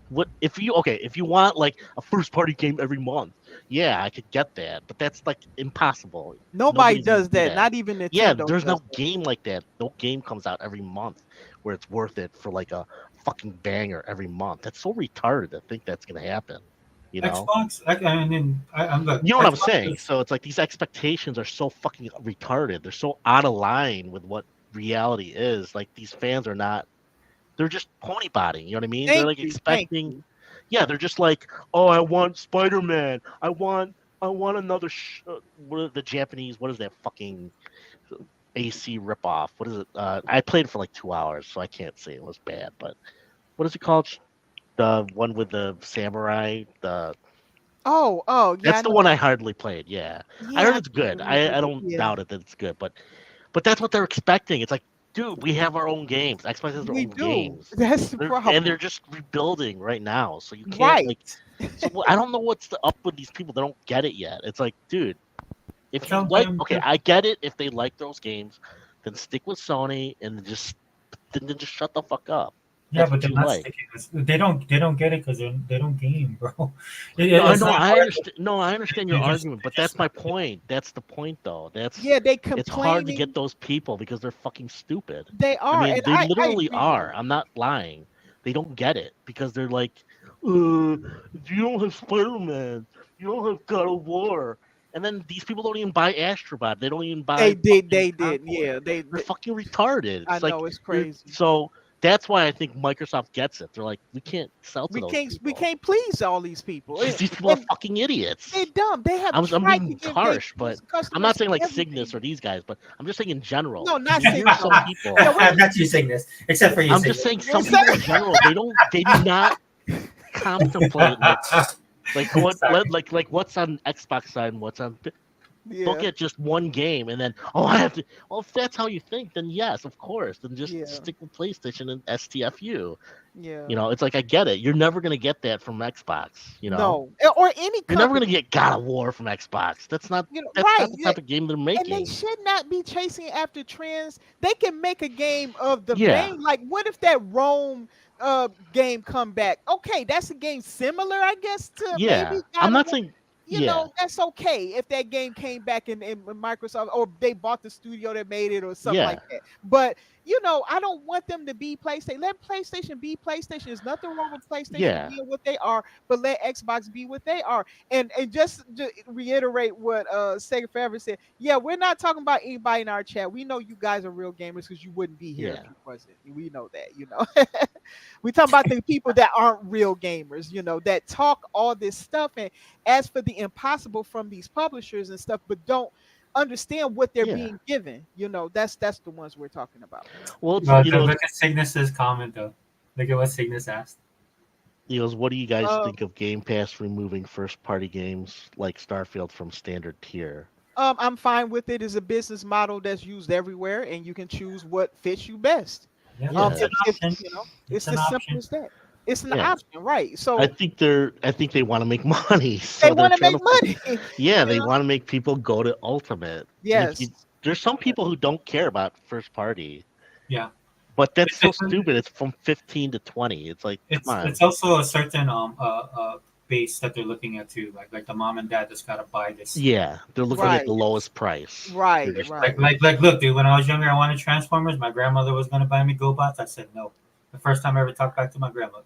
What if you okay? If you want like a first party game every month, yeah, I could get that, but that's like impossible. Nobody Nobody's gonna does do that. that. Not even Yeah, Nintendo there's does no that. game like that. No game comes out every month where it's worth it for like a fucking banger every month. That's so retarded to think that's gonna happen. You know? Xbox. I mean, I'm look. You know what I'm Xbox saying? is, So it's like these expectations are so fucking retarded. They're so out of line with what reality is. Like these fans are not. They're just pony botting. You know what I mean? They're Thank like you. Thank expecting. you. Yeah, they're just like, oh, I want Spider Man. I want another. What are the Japanese? What is that fucking AC ripoff? What is it? I played it for like 2 hours, so I can't say it was bad. But what is it called? The one with the samurai. Oh, yeah, That's I the know. one I hardly played. Yeah, I Yeah, heard I it's can't good. remember, I but don't yeah, doubt it that it's good, but that's what they're expecting. It's like, dude, we have our own games. Xbox has their we own do. games. That's the They're problem. just rebuilding right now, so you can't Right. like. So I don't know what's up with these people. They don't get it yet. It's like, dude, if you tell like, them okay, I get it. If they like those games, then stick with Sony and then just shut the fuck up. yeah, That's but what they're you not like. sticking. They don't get it because they don't game, bro. No, I It's know. not I hard. understand. No, I understand your They just argument, they but just that's my not. point. That's the point, though. Yeah, they It's hard to complaining. get those people because they're fucking stupid. They I are, mean, and they I literally agree with are. you. I'm not lying. They don't get it because they're like, you don't have Spider Man. You don't have God of War. And then these people don't even buy Astrobot. They don't even They buy did. fucking They did. Concord. Yeah, They're fucking retarded. I It's like know it's you're crazy. so that's why I think Microsoft gets it. They're like, we can't sell to those We people can't please all these people, because these people are and fucking they idiots. dumb. They have I'm tried to being give their harsh, but I'm not customers saying like Cygnus everything. or these guys, but I'm just saying in general. No, not You hear Cygnus. some people. Yeah, we're Not you saying this, except for you I'm saying just saying we're some people in saying. general. They do not contemplate like what Sorry. what's on Xbox side and what's on. Look Yeah, at just one game and then I have to. Well, if that's how you think, then yes, of course. Then just yeah, stick with PlayStation and STFU. yeah. You know, it's like I get it. You're never gonna get that from Xbox. You know, No, or any you're never gonna company. get God of War from Xbox. That's Right? not the Yeah, type of game they're and they making. should not be chasing after trends. They can make a game of the Yeah, vein. Like, what if that Rome game come back? Okay, that's a game similar, I guess, to maybe yeah. I'm God of not War. saying. Yeah, That's okay if that game came back in Microsoft, or they bought the studio that made it or something yeah, like that. But I don't want them to be PlayStation. Let PlayStation be PlayStation. There's nothing wrong with PlayStation yeah, being what they are, but let Xbox be what they are. And just to reiterate what Sega Forever said, yeah, we're not talking about anybody in our chat. We know you guys are real gamers because you wouldn't be here if yeah, you wasn't. We know that. We talking about the people that aren't real gamers, that talk all this stuff and ask for the impossible from these publishers and stuff, but don't understand what they're yeah. being given. That's the ones we're talking about. Well, Well, it's look at Cygnus's comment though. Look at what Cygnus asked. what do you guys Uh, think of Game Pass removing first party games like Starfield from standard tier? I'm fine with it. It's a business model that's used everywhere, and you can choose what fits you best. Yeah, it's Yeah, an option. It's It's an as simple option. as that. It's an yeah. option, right? So I think they want to make money, they so they're want to trying make to money. yeah, they want to make people go to Ultimate. And if you Yes. there's some people who don't care about first party, Yeah, but that's it's so stupid. It's from 15 to 20. It's like, come on. it's also a certain base that they're looking at too. Like the mom and dad just gotta buy this. Yeah, they're looking at Right. the lowest price. They're Right. just Right. Look, dude. When I was younger, I wanted Transformers. My grandmother was gonna buy me GoBots. I said no. The first time I ever talked back to my grandmother.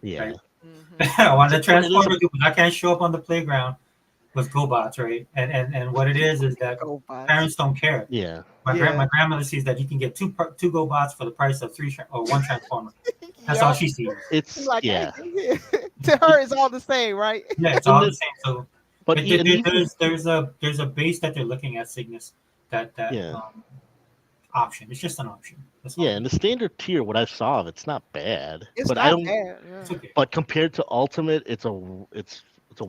yeah. Right. Hmm. I wanted a It is a Transformer, dude, but I can't show up on the playground with GoBots, right? And what it is that Go bots. parents don't care. yeah. Yeah. My grandmother sees that you can get two GoBots for the price of one Transformer. That's all Yep. she sees. She's It's like, hey, yeah. to her, it's all the same, right? Yeah, it's And all the the, same. So, but but and even there's a base that they're looking at Cygnus that yeah. option. It's just an option. That's Yeah, all. and the standard tier, what I saw of it's not bad. It's But I not don't bad. Yeah. It's okay. but compared to Ultimate, it's a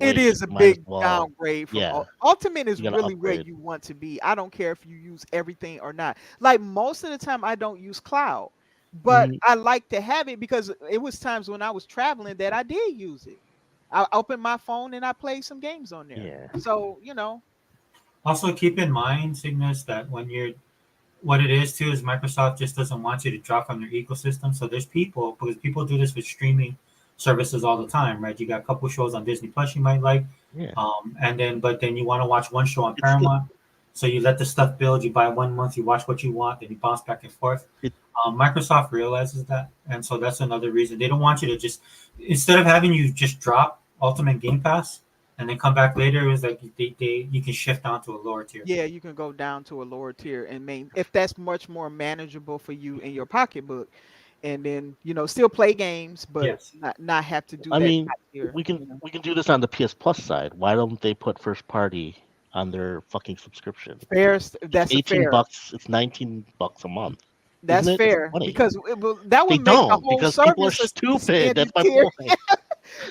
It waste. is a Might as big well downgrade from yeah, Ultimate is you gotta really where upgrade. you want to be. I don't care if you use everything or not. Like most of the time, I don't use cloud but Mhm. I like to have it because it was times when I was traveling that I did use it. I opened my phone and I played some games on there. Yeah. So Also, keep in mind, Cygnus, that when you're what it is too is Microsoft just doesn't want you to drop from their ecosystem. So there's people because people do this with streaming services all the time, right? You got a couple shows on Disney Plus you might like, Yeah. and then but then you want to watch one show on It's the Paramount, so you let the stuff build. You buy 1 month, you watch what you want, then you bounce back and forth. it, Microsoft realizes that, and so that's another reason they don't want you to just instead of having you just drop Ultimate Game Pass and then come back later. It was like they you can shift down to a lower tier. yeah, you can go down to a lower tier and main if that's much more manageable for you in your pocketbook, and then still play games, but Yes. not have to do I that mean, top tier. we can do this on the PS Plus side. Why don't they put first party on their fucking subscription? Fair, It's that's a 18 fair. bucks. It's 19 bucks a month, isn't That's it? It's fair funny. because that They would make the don't whole because people are service a stupid. That's standard my tier. point.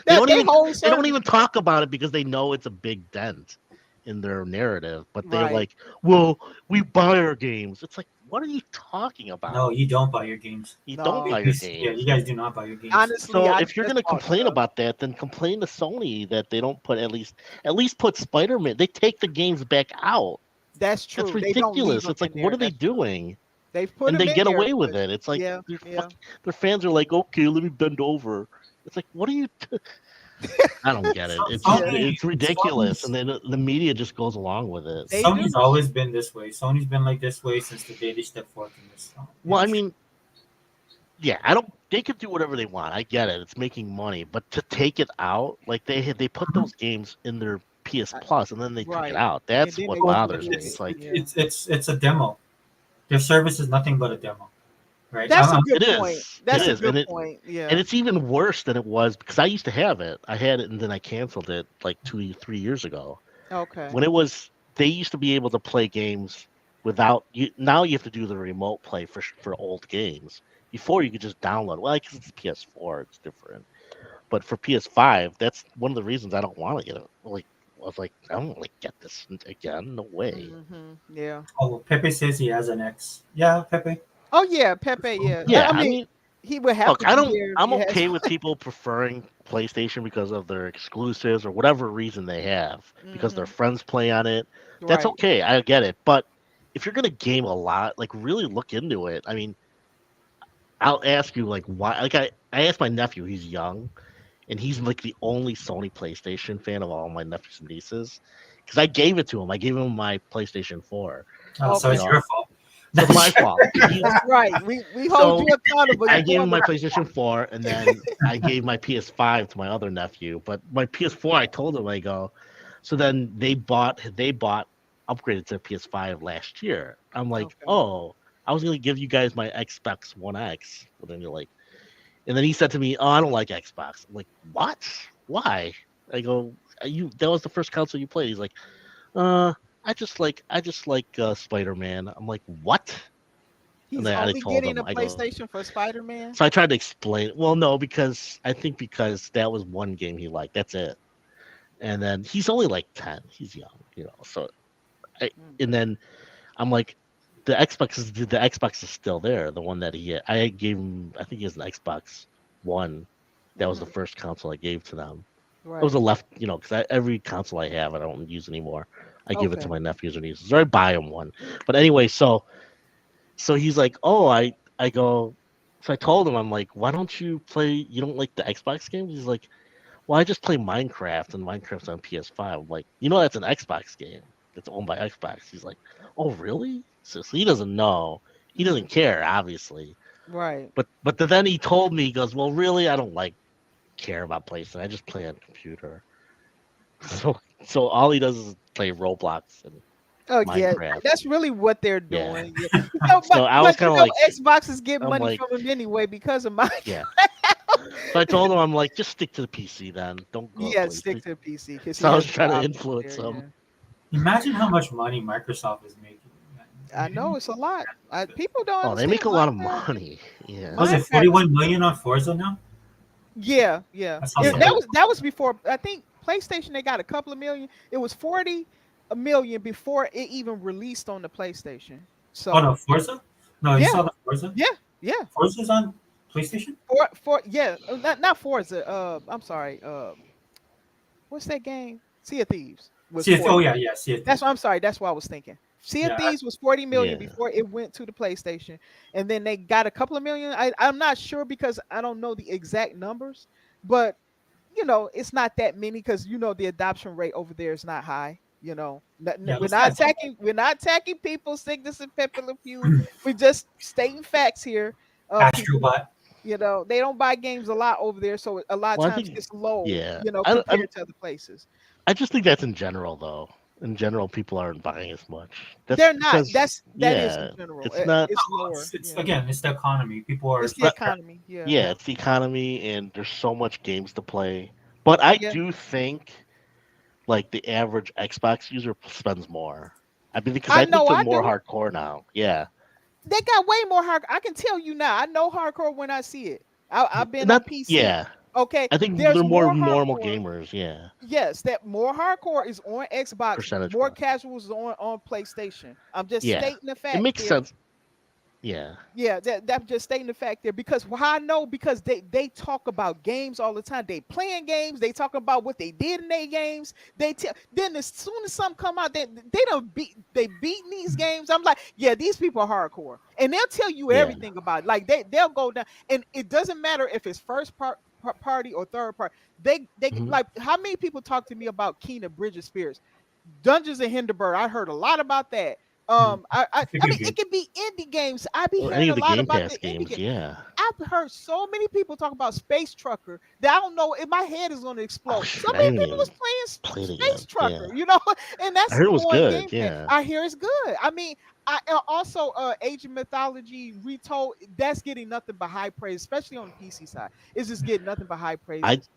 They That don't they even whole they don't service, even talk about it because they know it's a big dent in their narrative. But they're right? like, "Well, we buy our games." It's like, what are you talking No, about? you don't buy your games. You don't buy No, your Yeah, games. you guys do not buy your games. honestly, So I if you're just gonna bought complain stuff. about that, then complain to Sony that they don't put at least put Spider-Man. They take the games back out. That's That's true. They don't leave ridiculous. them It's in like, what there. are they That's true. doing? They've put And them they in get there, away with but it. It's like yeah, yeah. their fans are like, okay, let me bend over. It's like, what are you? I don't get it. It's just Yeah, Sony, it's ridiculous, and Sony's, then the media just goes along with it. they do. Sony's always been this way. Sony's been like this way since the day they stepped forth in this Well, I industry. mean, yeah, I don't. They could do whatever they want. I get it. It's making money, but to take it out, like they put those games in their PS I- Plus, and then they took it Right. out. And That's then what they Well, just bothers me. remove It's it. like Yeah. it's a demo. Their service is nothing but a demo, right? That's a it good point. is, it That's a is, good point. and Yeah. it's even worse than it was because I used to have it. I had it, and then I canceled it like 3 years ago. Okay. When it was, they used to be able to play games without you. Now you have to do the remote play for old games. Before you could just download. Well, because it's PS4, it's different. But for PS5, that's one of the reasons I don't want to get it. Like, I was like, I don't want to get this again. No way. Yeah. Oh, well, Pepe says he has an X. Yeah, Pepe. Oh yeah, Pepe. Yeah. I Yeah, I mean, mean, he would have look, to I be don't. here if I'm he has. okay with people preferring PlayStation because of their exclusives or whatever reason they have, because their Hmm. friends play on it. That's Right. okay. I get it. But if you're gonna game a lot, like really look into it. I mean, I'll ask you like why. Like I asked my nephew. He's young, and he's like the only Sony PlayStation fan of all my nephews and nieces. Because I gave it to him. I gave him my PlayStation 4. Oh, so You Okay. it's know, your fault. so it's my fault. He's That's right. We hold so you accountable. I You're gave him doing the my right. PlayStation 4, and then I gave my PS5 to my other nephew. But my PS4, I told him, I go. So then they bought upgraded to PS5 last year. I'm like, Okay. oh, I was gonna give you guys my Xbox One X, but then you're like, and then he said to me, oh, I don't like Xbox. I'm like, what? Why? I go, you that was the first console you played. He's like, I just like Spider-Man. I'm like, what? And He's then I only told getting him, a I go, PlayStation for Spider-Man. so I tried to explain. Well, no, because I think because that was one game he liked. That's it. And then he's only like 10. He's young, So I, Mm. and then I'm like, the Xbox is still there. The one that I gave him. I think he has an Xbox One. That was the Mhm. first console I gave to them. It was Right. a left, because every console I have, I don't use anymore. I give it to Okay. my nephews or nieces, or I buy them one. But anyway, so he's like, oh, I go. So I told him, I'm like, why don't you play? You don't like the Xbox games? He's like, well, I just play Minecraft, and Minecraft's on PS5. I'm like, that's an Xbox game that's owned by Xbox. He's like, oh, really? So he doesn't know. He Mm. doesn't care, obviously. Right. But then he told me, he goes, well, really, I don't care about PlayStation. I just play on computer. So all he does is play Roblox and Oh yeah, Minecraft. that's really what they're Yeah. doing. Yeah. But So I was kind of like, Xbox is getting I'm money like, from them anyway because of my. yeah. So I told him, I'm like, just stick to the PC then. Don't go to Yeah, stick PlayStation. to PC because he So I has was trying more to options influence there. him. Yeah. Imagine how much money Microsoft is making. I know it's a lot. People don't Oh, they understand make a lot of Minecraft. money. Yeah. Was it Minecraft. 41 million on Forza now? Yeah, yeah. That sounds That like was before. I think PlayStation they got a couple of million. It was 40 million before it even released on the PlayStation. oh no, So Forza? No, you yeah, saw the Forza? yeah, Yeah. Forza's on PlayStation. Not Forza. I'm sorry. What's that game? Sea of Thieves was See, oh 40. yeah, yeah. See it. That's what I'm sorry. That's what I was thinking. Sea of Yeah, Thieves was 40 million Yeah. before it went to the PlayStation, and then they got a couple of million. I'm not sure because I don't know the exact numbers, but it's not that many because the adoption rate over there is not high. yeah. We're not attacking. We're not attacking people. Sickness and pepper Le Pew. We're just stating facts here. People, Astrobot. they don't buy games a lot over there, so a lot of Well, I times think, it's low. yeah. Compared to other places. I just think that's in general, though. In general, people aren't buying as much. That's They're not. because, That is in yeah, general. it's not. It's Well, lower. it's Yeah. again, it's the economy. People are It's It's the not. economy. Yeah. Yeah, it's the economy, and there's so much games to play. But I Yeah. do think, like, the average Xbox user spends more. I mean, because I I think know they're I more do. hardcore now. Yeah, They got way more hardcore. I can tell you now. I know hardcore when I see it. I've been on not. PC. Yeah, Okay. I think There's they're more more normal hardcore. gamers. Yeah, Yes, that more hardcore is on Xbox, percentage more wise. casuals is on PlayStation. I'm just Yeah, stating the it fact makes there. sense. Yeah. Yeah, that's just stating the fact there because how I know because they talk about games all the time. They playing games. They talk about what they did in their games. Then as soon as something come out, they beating these games. I'm like, yeah, these people are hardcore, and they'll tell you Yeah. everything about it. Like they'll go down, and it doesn't matter if it's party or third party. They Mhm. like how many people talk to me about Kena Bridges Spears. Dungeons and Hinderburg. I heard a lot about that. It's a I mean, good game. it can be indie games. I be Or hearing any a of the lot Game about Pass the indie games. game. Yeah. I've heard so many people talk about Space Trucker that I don't know if my head is going to Oh explode. So shoot, I many haven't people was even playing played it Space yet. Yeah, Trucker, and I that's heard it was on good. Game Pass. Yeah. I hear it's good. I mean, I also Age of Mythology Retold. That's getting nothing but high praise, especially on the PC side. It's just getting nothing but high I praises.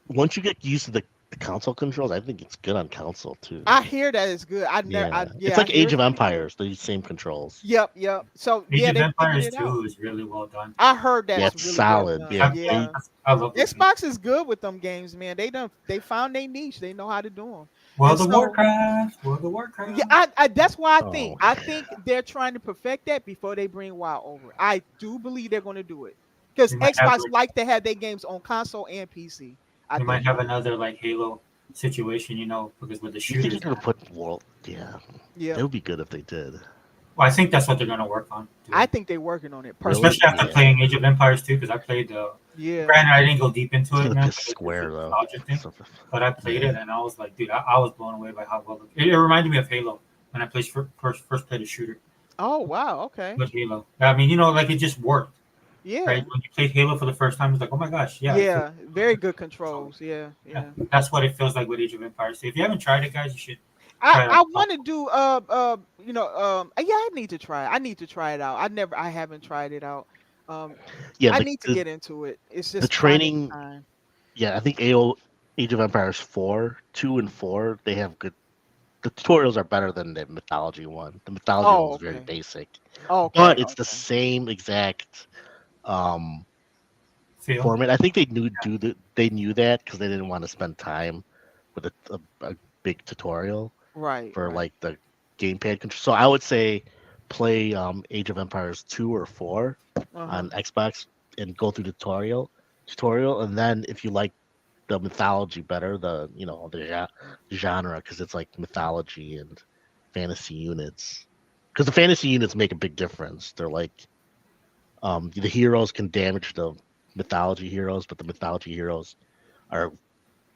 once you get used to the console controls, I think it's good on console too. I hear that it's good. Yeah, it's Yeah, I like hear Age it's of pretty good. Empires, the same controls. Yep. So Age yeah, of they figured Empires it out. 2 is really well done. I heard Yeah, that's it's really well solid. done. Yeah, Yeah. I love this game. Xbox is good with them games, man. They found their niche. They know how to do them. And World of so Warcraft. World of yeah, Warcraft. I that's why oh, I think they're trying to perfect that before they bring WoW over. I do believe they're going to do it because They might have Xbox like like to have their games on console and PC. I they might think. have another like Halo situation, because with the you think you're shooters gonna now. put World? Yeah, Yeah, that would be good if they did. Well, I think that's what they're gonna work on I doing. think they're working on it Really? personally. Especially after Yeah. playing Age of Empires 2, because I played the. Yeah, Granted, I didn't go deep It's into it, gonna man. piss Because it's a Square though. nostalgia thing. So, But I played yeah. it, and I was like, dude, I was blown away by how well it reminded me of Halo when I played first played a shooter Oh wow. Okay. with Halo. I mean, like it just worked, Yeah. right? When you played Halo for the first time, it's like, oh my gosh, yeah, it feels Yeah. Very good so. controls. Yeah. Yeah, Yeah. that's what it feels like with Age of Empires. So if you haven't tried it, guys, you should try it I out. want to do yeah, I need to try. I need to try it out. I haven't tried it out. Um Yeah, I the, need to the get into it. It's the just finding the training. time. Yeah, I think Age of Empires 4, 2, and 4 they have good. The tutorials are better than the mythology one. The mythology one Oh, was very okay. basic, Okay, but it's the okay. same exact um Feel. format. I think they knew that because they didn't want to spend time with a big tutorial Right, for right. like the gamepad control. So I would say play Age of Empires 2 or 4 Uh-huh. on Xbox and go through the tutorial, and then if you like the mythology better, the genre, because it's like mythology and fantasy units. Because the fantasy units make a big difference. They're like the heroes can damage the mythology heroes, but the mythology heroes are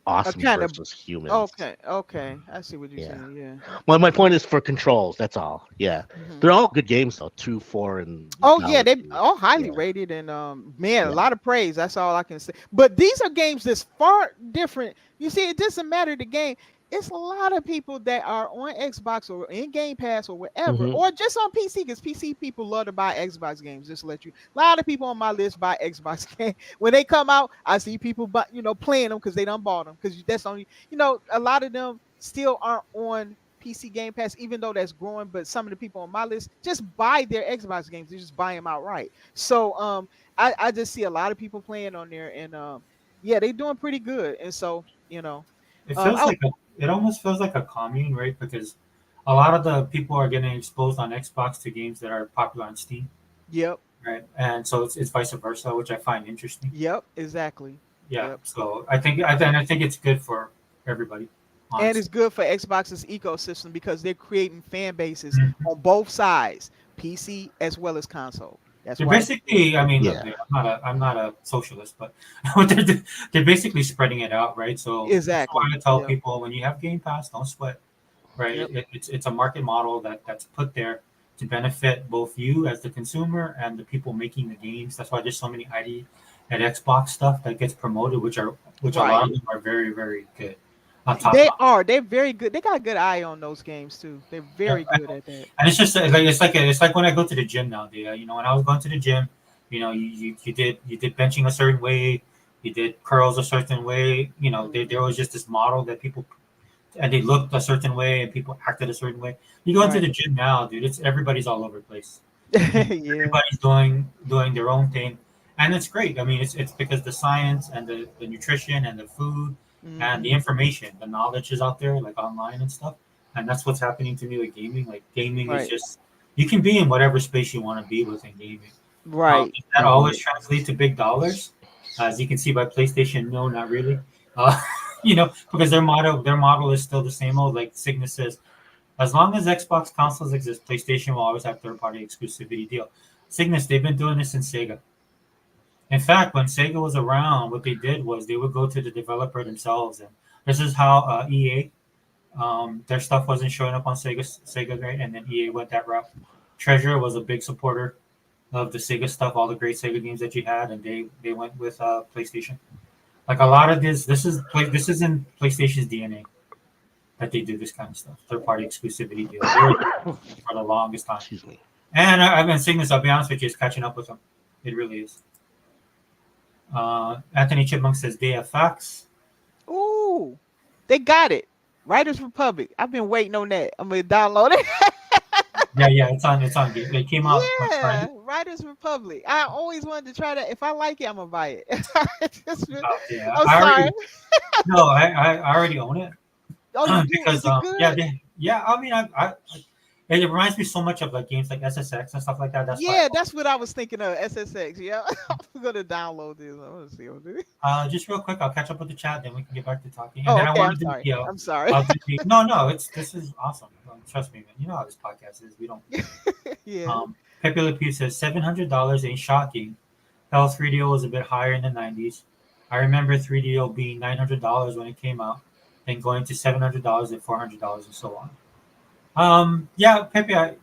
awesome Kind of versus humans. okay. I see what you're Yeah. saying. Yeah. Well, my point is for controls. That's all. Yeah, Hmm. they're all good games though. 2, 4, and Oh yeah, they mythology. all highly Yeah, rated and man, a yeah. lot of praise. That's all I can say. But these are games that's far different. You see, it doesn't matter the game. It's a lot of people that are on Xbox or in Game Pass or whatever, Hmm. or just on PC because PC people love to buy Xbox games. Just to let you. A lot of people on my list buy Xbox games when they come out. I see people, playing them because they done bought them because that's only a lot of them still aren't on PC Game Pass, even though that's growing. But some of the people on my list just buy their Xbox games; they just buy them outright. So I just see a lot of people playing on there, and yeah, they doing pretty good. And so It um, feels I, like it almost feels like a commune, right? Because a lot of the people are getting exposed on Xbox to games that are popular on Steam, yep, right? And so it's vice versa, which I find interesting. Yep, exactly. Yeah. Yep. So I think it's good for everybody, And honestly. it's good for Xbox's ecosystem because they're creating fan bases Mhm. on both sides, PC as well as console. That's They're why it's important. basically, I mean, look, Yeah. I'm not a socialist, but what they're basically spreading it out, right? So this is why Exactly. I tell Yeah. people when you have Game Pass, don't sweat, right? Yep. It's a market model that's put there to benefit both you as the consumer and the people making the games. That's why there's so many ID at Xbox stuff that gets promoted, which a lot Right. of them are very very good, on top They notch. are. They're very good. They got a good eye on those games too. They're Yeah, very good at that. and it's just it's like when I go to the gym now. When I was going to the gym, you did benching a certain way, you did curls a certain way. There was just this model that people and they looked a certain way and people acted a certain way. You go into Right. the gym now, dude. It's everybody's all over the place. Yeah. Everybody's doing their own thing, and it's great. I mean, it's because the science and the nutrition and the food and Hmm. the information, the knowledge is out there, like online and stuff. And that's what's happening to me with gaming. Like gaming is Right. just you can be in whatever space you want to be within gaming. Right. Does that Hmm. always translate to big dollars? As you can see by PlayStation, no, not really. Because their model is still the same old. Like Cygnus says, as long as Xbox consoles exist, PlayStation will always have third-party exclusivity deal. Cygnus, they've been doing this since Sega. In fact, when Sega was around, what they did was they would go to the developer themselves, and this is how EA, their stuff wasn't showing up on Sega, right? And then EA went that route. Treasure was a big supporter of the Sega stuff, all the great Sega games that you had, and they went with PlayStation. Like a lot of this is in PlayStation's DNA that they do this kind of stuff, third party exclusivity deals. They were for the longest time, Excuse me. and I've been seeing this. I'll be honest with you, it's catching up with them. It really is. Anthony Chipmunk says they have facts. Ooh, they got it. Writers Republic. I've been waiting on that. I'm gonna download it. Yeah, it's on. It's on. It came out on Yeah, Friday. Writers Republic. I always wanted to try that. If I like it, I'm gonna buy it. Yeah, I'm I sorry. already no, I already own it Oh, you do? because Is it yeah, good? yeah. I mean, it reminds me so much of like games like SSX and stuff like that. That's why. Yeah, that's what I was thinking of. SSX. Yeah, I'm gonna download this. I'm gonna see what it is. Just real quick, I'll catch up with the chat, then we can get back to talking. And Oh, then I okay. want I'm to do sorry. I'm sorry. I'll do no. This is awesome. Trust me, man. You know how this podcast is. We don't. Yeah. Pepe Le Pew says $700 ain't shocking. Hell, 3DO was a bit higher in the 90s. I remember 3DO being $900 when it came out, then going to $700 and $400 and so on. Yeah, Pepe. I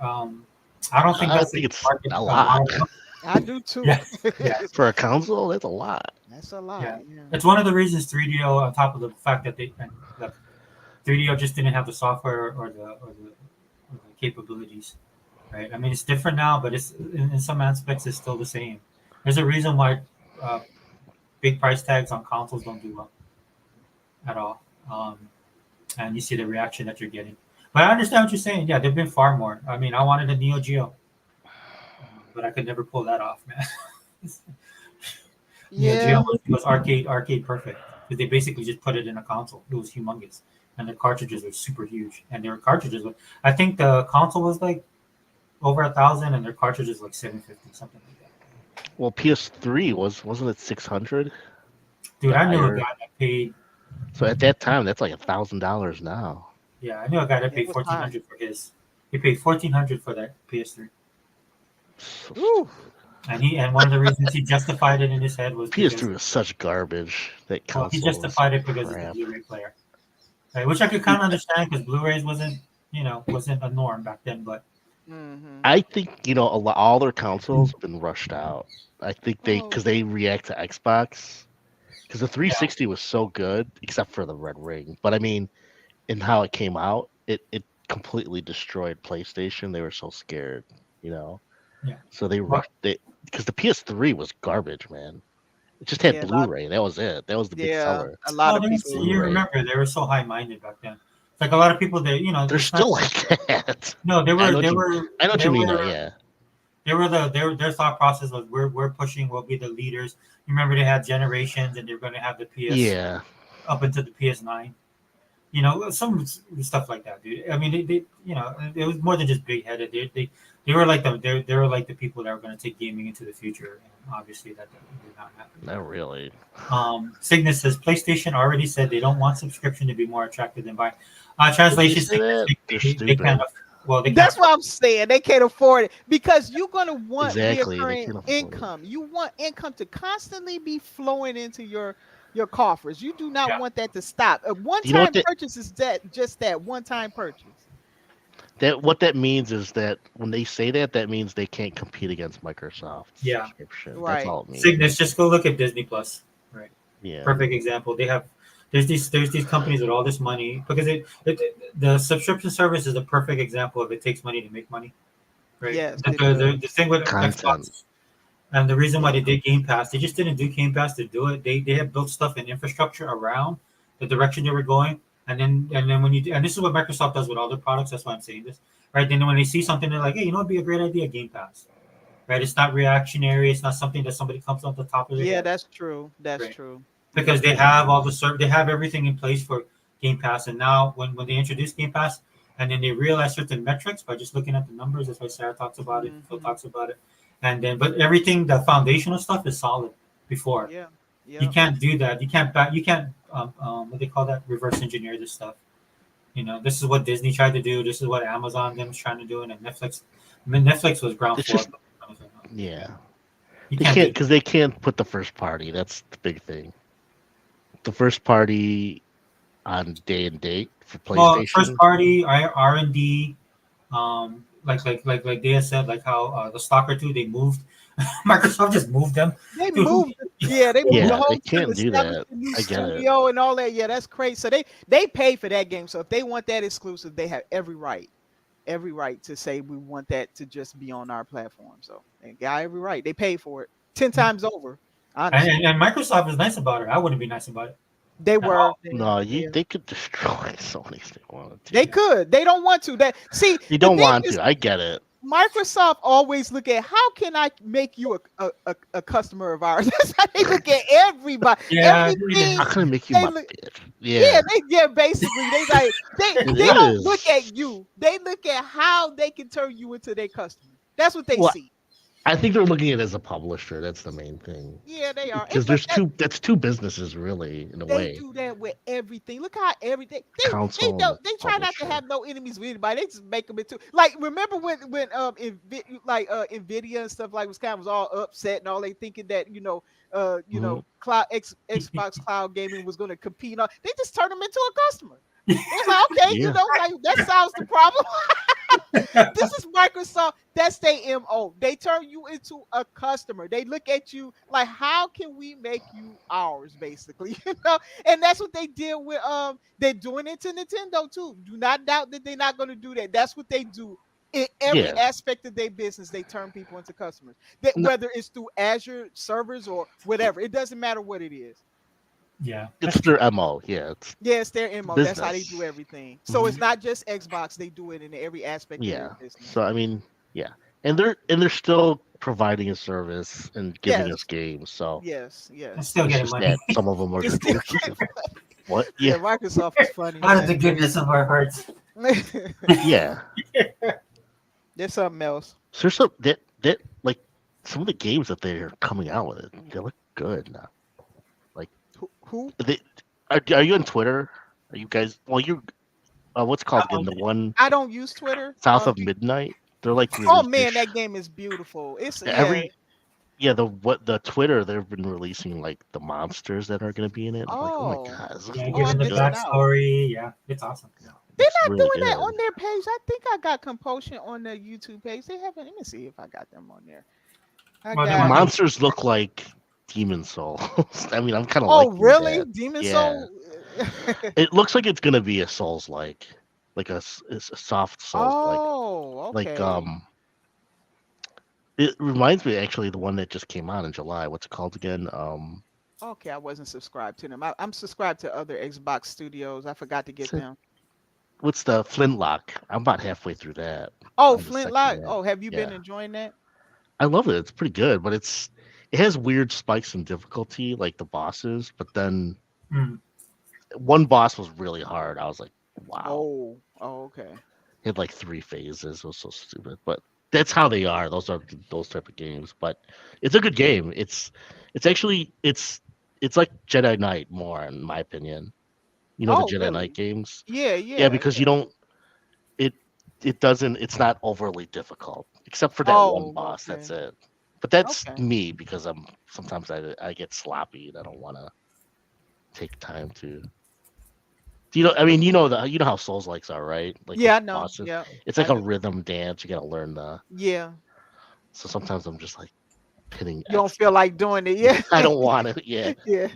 don't think I that's think the it's market a lot model. I do too. Yeah, yeah. for a console. That's a lot. That's a lot. Yeah, Yeah. it's one of the reasons 3DO, on top of the fact that the 3DO just didn't have the software or the capabilities, right? I mean, it's different now, but it's in some aspects it's still the same. There's a reason why uh, big price tags on consoles don't do well at all, and you see the reaction that you're getting. But I understand what you're saying. Yeah, there've been far more. I mean, I wanted a Neo Geo, but I could never pull that off, man. Neo Geo Yeah. was arcade perfect because they basically just put it in a console. It was humongous, and the cartridges were super huge. And their cartridges, I think the console was like over 1,000, and their cartridges like 750, something like that. Well, PS3 wasn't it 600? Dude, The I knew a higher. guy that paid. So at that time, that's like $1,000 now. Yeah, I knew a guy that It paid was fourteen high. hundred for his. He paid 1,400 for that PS3, So Ooh. and one of the reasons he justified it in his head was because PS3 was such garbage. That well, he console was justified it because it's a crap. Blu-ray player, right? Which I could kind of understand because Blu-rays wasn't a norm back then, but. Mm-hmm. I think all their consoles have been rushed out. I think because Oh. they react to Xbox. Because the 360 was so good, except for the red ring. But I mean, in how it came out, it completely destroyed PlayStation. They were so scared, you know. Yeah. So they Well, rushed it because the PS3 was garbage, man. It just had Yeah. Blu-ray. That was it. That was the big Yeah. seller. A lot well, of people. you Blu-ray. remember they were so high-minded back then. It's like a lot of people that They're it's still not, like that. no, they I were know they what you, were I know what they you mean, though. were Yeah. they were their thought process was we're pushing, we'll be the leaders. You remember they had generations and they're going to have the PS Yeah. up into the PS9. You know, some stuff like that, dude. I mean, they you know, it was more than just big headed. They were like they were like the people that were going to take gaming into the future, and obviously that did not happen. Not really. Cygnus says PlayStation already said they don't want subscription to be more attractive than buying. Translation Did they say that? They're they stupid. can't. Well, they That's can't. what I'm saying. They can't afford it because you're gonna want Exactly, they recurring can't afford it. income. You want income to constantly be flowing into your coffers. You do not Yeah. want that to stop. A You know one-time what purchase is just that one-time purchase. what that means is that when they say that, that means they can't compete against Microsoft's Yeah. subscription. That's Right. all it means. Cygnus, just go look at Disney Plus. Right. Yeah. Perfect example. They have there's these companies with all this money because the subscription service is a perfect example of it takes money to make money. Right. Yes, The, it the, does. the thing with Content. Xbox and the reason why they did Game Pass, they just didn't do Game Pass to do it. They have built stuff and infrastructure around the direction they were going. And then when you and this is what Microsoft does with all their products, that's why I'm saying this. Right. Then when they see something, they're like, hey, you know, it'd be a great idea, Game Pass. Right. It's not reactionary, it's not something that somebody comes off the top of their Yeah, head. that's true. That's Right. true. Because they have all the they have everything in place for Game Pass, and now when they introduce Game Pass, and then they realize certain metrics by just looking at the numbers. That's why Sarah talks about it, Phil Mhm. talks about it, and then but everything the foundational stuff is solid before. Yeah. You Yeah. can't do that. You can't what they call that, reverse engineer this stuff. You know, this is what Disney tried to do. This is what Amazon them was trying to do, and then Netflix was ground It's floor. just yeah. You They can't can't do because they can't put the first party. That's the big thing. The first party on day and date for well, PlayStation. first party R&D, like they said, like how the Stalker 2 they moved. Microsoft just moved them. They Dude, moved. Yeah, they moved Yeah, the they whole can't do established that. a new I get it. studio and all that. Yeah, that's crazy. So they pay for that game. So if they want that exclusive, they have every right to say we want that to just be on our platform. So they got every right. They pay for it 10 times over. Honestly, and Microsoft is nice about it. I wouldn't be nice about it. they at were. all. No, Yeah. they could destroy Sony if they wanted to. They could. They don't want to. That see. They the don't thing want is, to. I get it. Microsoft always look at how can I make you a customer of ours. That's how they look at everybody. Yeah, Everything. How can I make you They my look- bitch? Yeah, Yeah. basically they like they It don't is. look at you. They look at how they can turn you into their customer. That's what they Well, see. I think they're looking at it as a publisher. That's the main thing. Yeah, they are. Because But there's two. That's two businesses, really, in a they way. do that with everything. Look how everything they Console don't they try not to publisher. have no enemies with anybody. They just make them into like remember when Nvidia and stuff like was kind of was all upset and all they thinking that Mhm. Xbox cloud gaming was going to compete on. They just turned them into a customer. It's like okay, Yeah. like that solves the problem. This is Microsoft. That's their MO. They turn you into a customer. They look at you like, how can we make you ours, basically, And that's what they did with they're doing it to Nintendo too. Do not doubt that they're not going to do that. That's what they do in every Yeah. aspect of their business. They turn people into customers. No. Whether it's through Azure servers or whatever, it doesn't matter what it is. Yeah, It's their MO. Yeah. It's their MO. That's how they Business. do everything. So Mhm. it's not just Xbox. They do it in every aspect of Yeah. their business. So I mean, yeah, and they're still providing a service and giving us Yes. games. So Yes. I'm still it's getting just money. that some of them are Just just still what? Yeah, Yeah. Microsoft is funny. Out of the Man. goodness of our hearts. Yeah. There's something else. So there's some that like some of the games that they're coming out with it, they look good now. Who? Are you on Twitter? Are you guys? Well, you're. What's it called again? The one I don't use Twitter. south of midnight. They're like. Oh releasing man, sh- that game is beautiful. It's the Twitter they've been releasing like the monsters that are going to be in it. I'm like, oh Oh. my god, this Yeah, looks Oh, I given the missed out. backstory. Yeah, it's awesome. They're Looks not really doing that good. on their page. I think I got Compulsion on the YouTube page. They haven't. Let me see if I got them on there. Well, they The might- monsters look like Demon Souls. I mean, I'm kind of. Oh really? Demon Yeah. Soul. It looks like it's going to be a Souls like a soft Souls Oh, okay. like It reminds me actually of the one that just came out in July. What's it called again? Okay, I wasn't subscribed to them. I'm subscribed to other Xbox studios. I forgot to get So- them. What's the Flintlock? I'm about halfway through that. Oh, on the second Flintlock. one. Oh, have you been Yeah. enjoying that? I love it. It's pretty good, but it has weird spikes in difficulty, like the bosses. But then Mm. one boss was really hard. I was like, wow. Oh, okay. It had like 3 phases. It was so stupid, but that's how they are. Those are those type of games. But it's a good game. It's actually it's like Jedi Knight more, in my opinion. You know the Oh, Jedi Knight really? games? Yeah, Yeah, yeah, because yeah. you don't it it doesn't it's not overly difficult except for that one Oh, boss. That's okay. it. But that's Okay. me because I'm sometimes I get sloppy and I don't want to take time to. Do you know? I mean, you know how Souls likes are, right? Like with Yeah, I know. bosses, Yeah, it's I like a do. rhythm dance. You gotta learn the. Yeah. So sometimes I'm just like hitting You don't X. feel like doing it. Yeah, Yeah. I don't want to. Yeah, Yeah.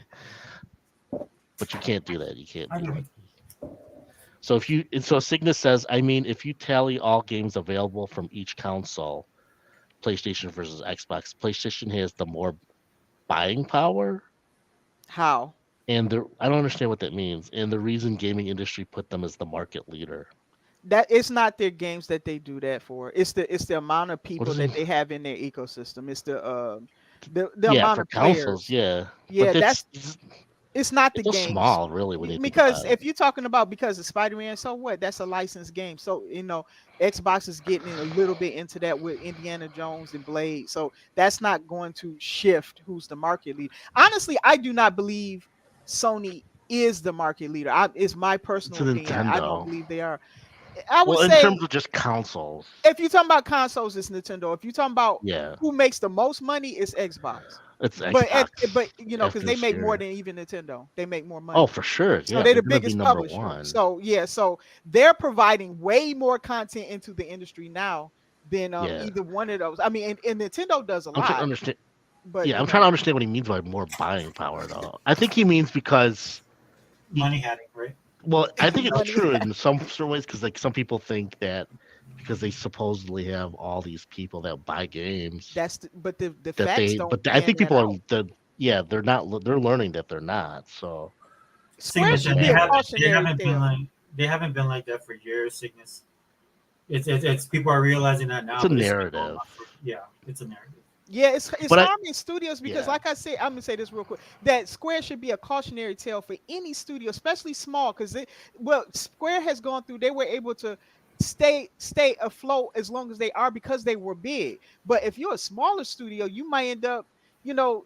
but you can't do that. You can't I do know. that. So if you and so Cygnus says, I mean, if you tally all games available from each console, PlayStation versus Xbox, PlayStation has the more buying power, How? and I don't understand what that means. And the reason gaming industry put them as the market leader. That it's not their games that they do that for. It's the amount of What people is it? that they have in their ecosystem. It's the Yeah, amount for of consoles, players. yeah, but Yeah, that's it's not the it's so games. small, really, when you think Because about it. if you're talking about because of Spider-Man, so what? That's a licensed game. So Xbox is getting in a little bit into that with Indiana Jones and Blade. So that's not going to shift who's the market leader. Honestly, I do not believe Sony is the market leader. It's my It's personal a opinion. I don't Nintendo. believe they are. I would Well, in say terms of just consoles, if you're talking about consoles, it's Nintendo. If you're talking about yeah, who makes the most money, it's Xbox. it's But Xbox because after they make more sure. than even Nintendo. They make more Oh, money. for sure, So yeah, they're they're the gonna be biggest number publisher. one. So yeah, so they're providing way more content into the industry now than Yeah, either one of those. I mean, and Nintendo does a I'm trying to lot, understand. but Yeah, I'm trying to understand what he means by more buying power, though. I think he means because Money having, right? well, I think it's money. true in some certain ways because like some people think that because they supposedly have all these people that buy games But the that facts don't I pan think that people are out. yeah, they're not they're learning that they're not. So Square Cygnus, should and be a they cautionary haven't been tale. like that for years. Cygnus, it's people are realizing that it's now, a but it's been going narrative. on for yeah, it's a narrative. Yeah, it's But harming studios because, yeah, like I said, I'm gonna say this real quick. That Square should be a cautionary tale for any studio, especially small, because Square has gone through. They were able to stay afloat as long as they are because they were big. But if you're a smaller studio, you might end up,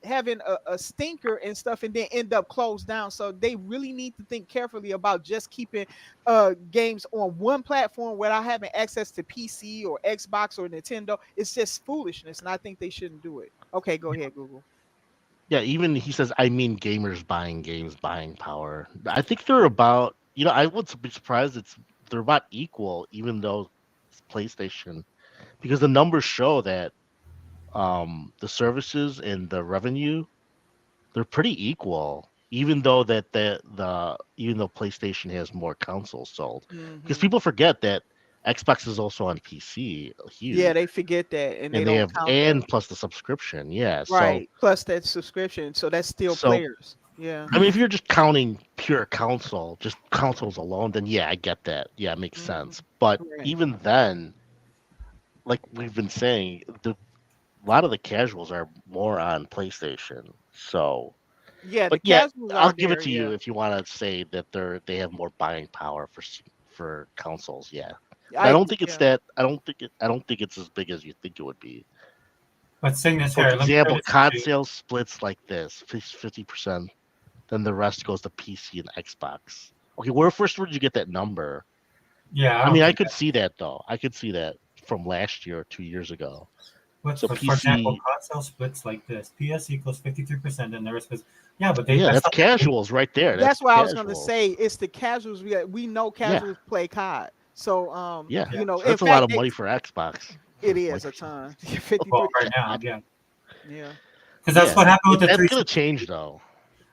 having a stinker and stuff, and then end up closed down. So they really need to think carefully about just keeping games on one platform without having access to PC or Xbox or Nintendo. It's just foolishness, and I think they shouldn't do it. Okay, go ahead, Google. yeah. Even he says, I mean, gamers buying games, buying power. I think they're about. I would be surprised. They're about equal, even though it's PlayStation, because the numbers show that the services and the revenue they're pretty equal, even though even though PlayStation has more consoles sold. Because Hmm. people forget that Xbox is also on PC, Yeah, huge, they forget that, and they and they don't have count that. and plus the subscription. Yeah, so Right. Plus that subscription, so that's still so players. Yeah. I mean, if you're just counting pure console, just consoles alone, then yeah, I get that. Yeah, it makes Hmm. sense. But Right. even then, like we've been saying, a lot of the casuals are more on PlayStation. So Yeah, the but yeah, casuals I'll are give it there. to you Yeah. if you want to say that they have more buying power for consoles. Yeah, but I I don't think it's yeah. that. I don't think it's as big as you think it would be. But Cygnus, For here, let me throw example, this COD at you. sales splits like this: 50%. Then the rest goes to PC and Xbox. Okay, where first where did you get that number? Yeah, I I don't mean, I think could that. see that though. I could see that from last year or 2 years ago. But So for example, PC, console splits like this: PS equals 53%, and the rest was yeah, but yeah, that's that's not the big. casuals right there. That's That's what I was gonna casuals. say. It's the casuals. We know Yeah, casuals play COD. So yeah. Yeah, So in that's a lot fact, of money for Xbox. it Like, is a ton. 53. well, right now, God. yeah, Yeah. because that's Yeah, what happened with the that's gonna 360. change though.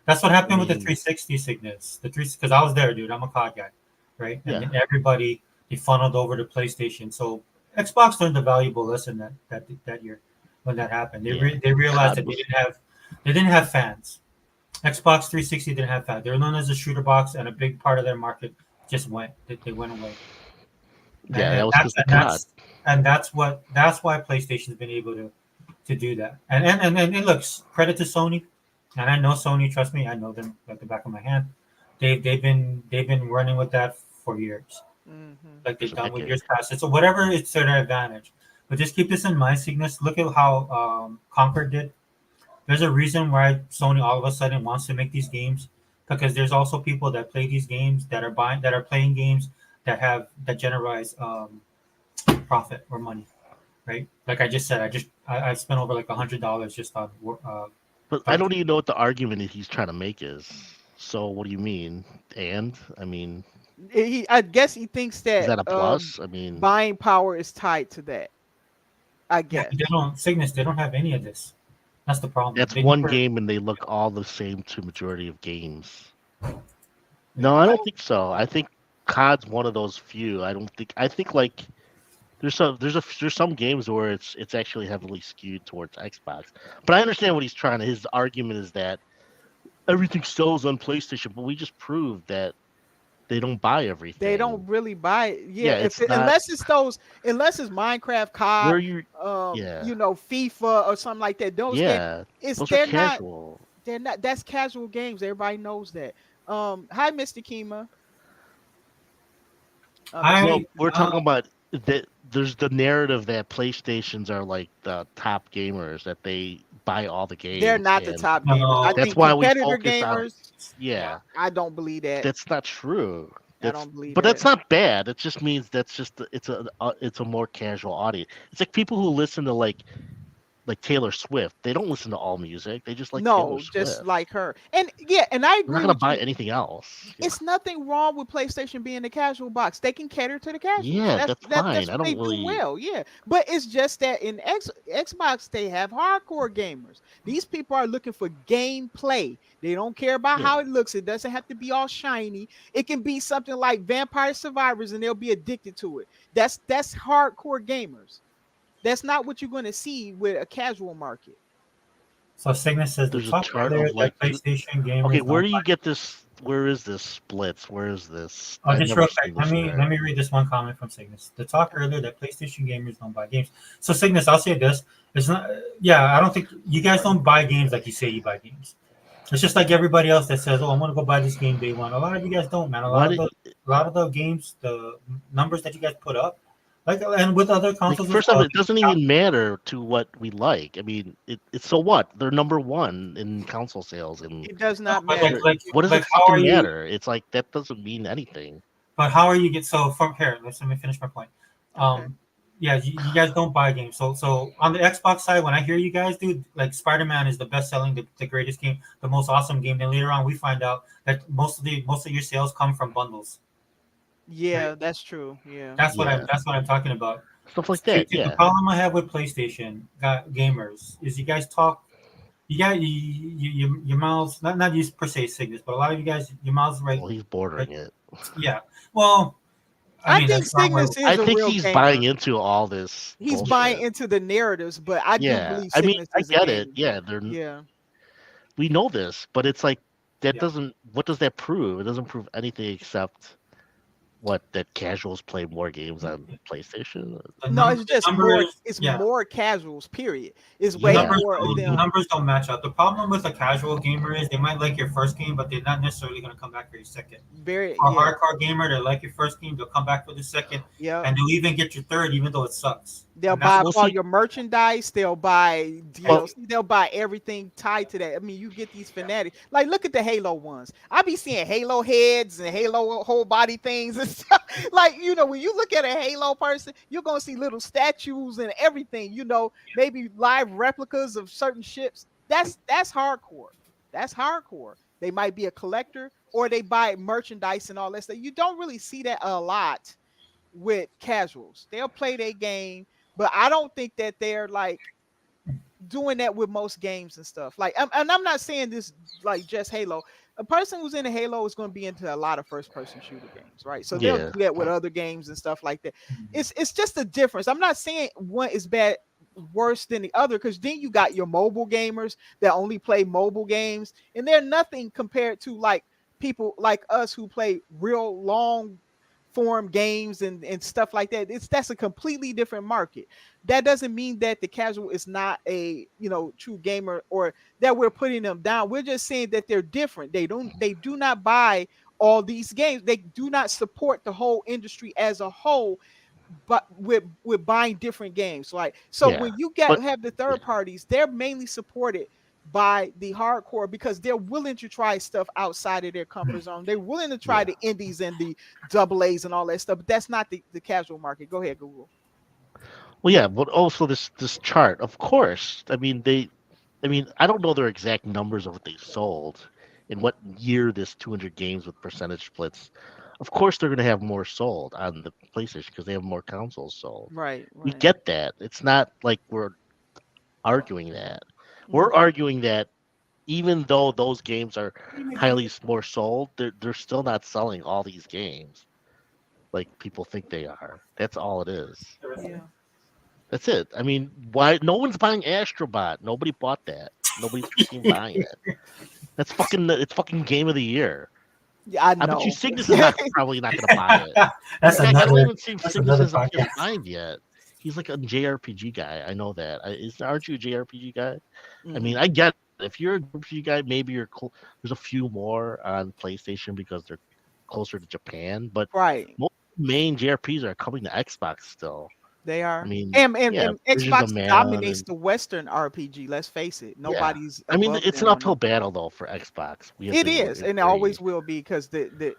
That's what I happened with the mean, 360 Cygnus. Because I was there, dude. I'm a COD guy, right? And yeah, then everybody they funneled over to PlayStation. So Xbox learned a valuable lesson that year when that happened. yeah. They realized COD that was they didn't have fans. Xbox 360 didn't have fans. They were known as a shooter box, and a big part of their market just they went away. yeah, that was That's because the COD. that's why PlayStation's been able to do that. And it looks credit to Sony, and I know Sony. Trust me, I know them like the back of my hand. They've been running with that for years, Hmm. like they've It's a done with years decade. past. So whatever, it's to their advantage. But just keep this in mind, Cygnus. Look at how Conquer did. There's a reason why Sony all of a sudden wants to make these games, because there's also people that play these games that are playing games that generate profit or money, right? Like I just said, I spent over like $100 just on But I don't even know what the argument he's trying to make is. So what do you mean? And I mean, I guess he thinks is that that a plus? I mean, buying power is tied to that. I Yeah, guess. but they don't Cygnus. They don't have any of this. That's the problem. that's They one never. game and they look all the same to majority of games. No, I don't Well, think so. I think COD's one of those few. I think like there's some games where it's actually heavily skewed towards Xbox. But I understand what he's trying to. His argument is that everything sells on PlayStation, but we just proved that they don't buy they everything. don't really buy it. Yeah, Yeah, if it's not unless it's Minecraft, COD, where you. Yeah, FIFA or something like that. Those games, yeah, it's those are they're not casual. they're not. That's casual games. Everybody knows that. Hi, Mr. Kima. Mr. No, I Kima. we're talking about that. There's the narrative that PlayStations are like the top gamers, that they buy all the They're games, not the and top gamers. I no. that's think why we competitor focus on. gamers. Yeah, I don't believe that. that's not true. I don't believe But that. that's not bad. It just means that's just it's a more casual audience. It's like people who listen to like Taylor Swift. They don't listen to all music. They just like Taylor No, just Swift. like her. And yeah, and I They're not agree gonna with buy you. anything else. Yeah, It's nothing wrong with PlayStation being the casual box. They can cater to the casuals. yeah, that's fine. That's I what they don't do really. well. Yeah, but it's just that in Xbox they have hardcore gamers. These people are looking for gameplay. They don't care about Yeah, how it looks. It doesn't have to be all shiny. It can be something like Vampire Survivors, and they'll be addicted to it. That's hardcore gamers. That's not what you're going to see with a casual market. So Cygnus says the there's a top chart earlier of that like two. PlayStation Okay, gamers where don't do buy. you get this? Where is this splits? Where is this? I've Just never real quick, seen let this me anywhere. read this one comment from Cygnus. The talk earlier that PlayStation gamers don't buy games. So Cygnus, I'll say this: it's not. Yeah, I don't think you guys don't buy games like you say you buy games. It's just like everybody else that says, "Oh, I'm gonna go buy this game day one." A lot of you guys don't, man. Why did A lot of the games, the numbers that you guys put up, like, and with other like consoles as first off, well. it doesn't even matter to what we like. I mean, it's so what? They're number one in console sales, and It does No, not but matter. what does it how are fucking you? matter? It's like that doesn't mean anything. But how are you get so from here? Let me finish my point. Okay. Yeah, you guys don't buy games. So on the Xbox side, when I hear you guys do like Spider Man is the best selling, the greatest game, the most awesome game, then later on we find out that most of your sales come from bundles, right? Yeah, that's true. Yeah. Yeah, That's what I'm talking about. stuff like See, that. the Yeah, problem I have with PlayStation gamers is you guys talk. You got your mouths not use per se sickness, but a lot of you guys your mouths well, he's right. bordering it. Yeah. Well, I I mean think that's wrong way. Cygnus I is a think real he's buying gamer. into all this He's buying bullshit. into the narratives, but I do Yeah, believe I mean, Cygnus I is a get it. gamer. Yeah, Yeah. we know this, but it's like that Yeah. doesn't. What does that prove? It doesn't prove anything except what that casuals play more games on PlayStation. No, it's The just more. numbers, It's yeah, more casuals. Period. It's way Yeah, more I of mean, the them. numbers don't match up. The problem with a casual gamer is they might like your first game, but they're not necessarily going to come back for your second. Very. For a Yeah. hardcore gamer, they like your first game, they'll come back for the second, Yeah. and they'll even get your third, even though it sucks. They'll And that's buy up we'll all see. your merchandise. They'll buy Well, DLC. They'll buy everything tied to that. I mean, you get these fanatics. Like, look at the Halo ones. I be seeing Halo heads and Halo whole body things and stuff. Like, when you look at a Halo person, you're gonna see little statues and everything. Maybe live replicas of certain ships. That's hardcore. That's hardcore. They might be a collector or they buy merchandise and all that stuff. You don't really see that a lot with casuals. They'll play their game, but I don't think that they're like doing that with most games and stuff. Like, and I'm not saying this like just Halo. A person who's into Halo is going to be into a lot of first-person shooter games, right? So they'll yeah, do that with other games and stuff like that. It's just a difference. I'm not saying one is bad worse than the other because then you got your mobile gamers that only play mobile games, and they're nothing compared to like people like us who play real long form games and stuff like that. That's a completely different market. That doesn't mean that the casual is not a true gamer or that we're putting them down. We're just saying that they're different. They do not buy all these games. They do not support the whole industry as a whole, but with buying different games. Like, so Yeah, when you but have the third parties, they're mainly supported by the hardcore because they're willing to try stuff outside of their comfort zone. They're willing to try yeah. the indies and the double A's and all that stuff. But that's not the casual market. Go ahead, Google. Well, yeah, but also this chart, of course. I mean, I don't know their exact numbers of what they sold in what year this 200 games with percentage splits. Of course, they're going to have more sold on the PlayStation because they have more consoles sold. Right, We right. get that. It's not like we're arguing that. We're Mhm. arguing that even though those games are more sold, they're still not selling all these games like people think they are. That's all it is. Yeah. That's it. I mean, why no one's buying Astrobot? Nobody bought that. Nobody's fucking buying it. That's fucking it's fucking game of the year. Yeah, I I bet you know. Cygnus is not probably not gonna buy it. That's In fact, I don't another. even think That's Cygnus another has a podcast. PS5 yet. He's like a JRPG guy. I know that. Aren't you a JRPG guy? I mean, Mhm. I get it. If you're a JRPG guy, maybe there's a few more on PlayStation because they're closer to Japan, but Right. most main JRPGs are coming to Xbox still. They I are. mean, And yeah, Visions of Xbox Mana dominates and the Western RPG. Let's face it. yeah. Nobody's I mean, above it's an them on uphill that. battle though for Xbox. We have It to is, and it agree. always will be because the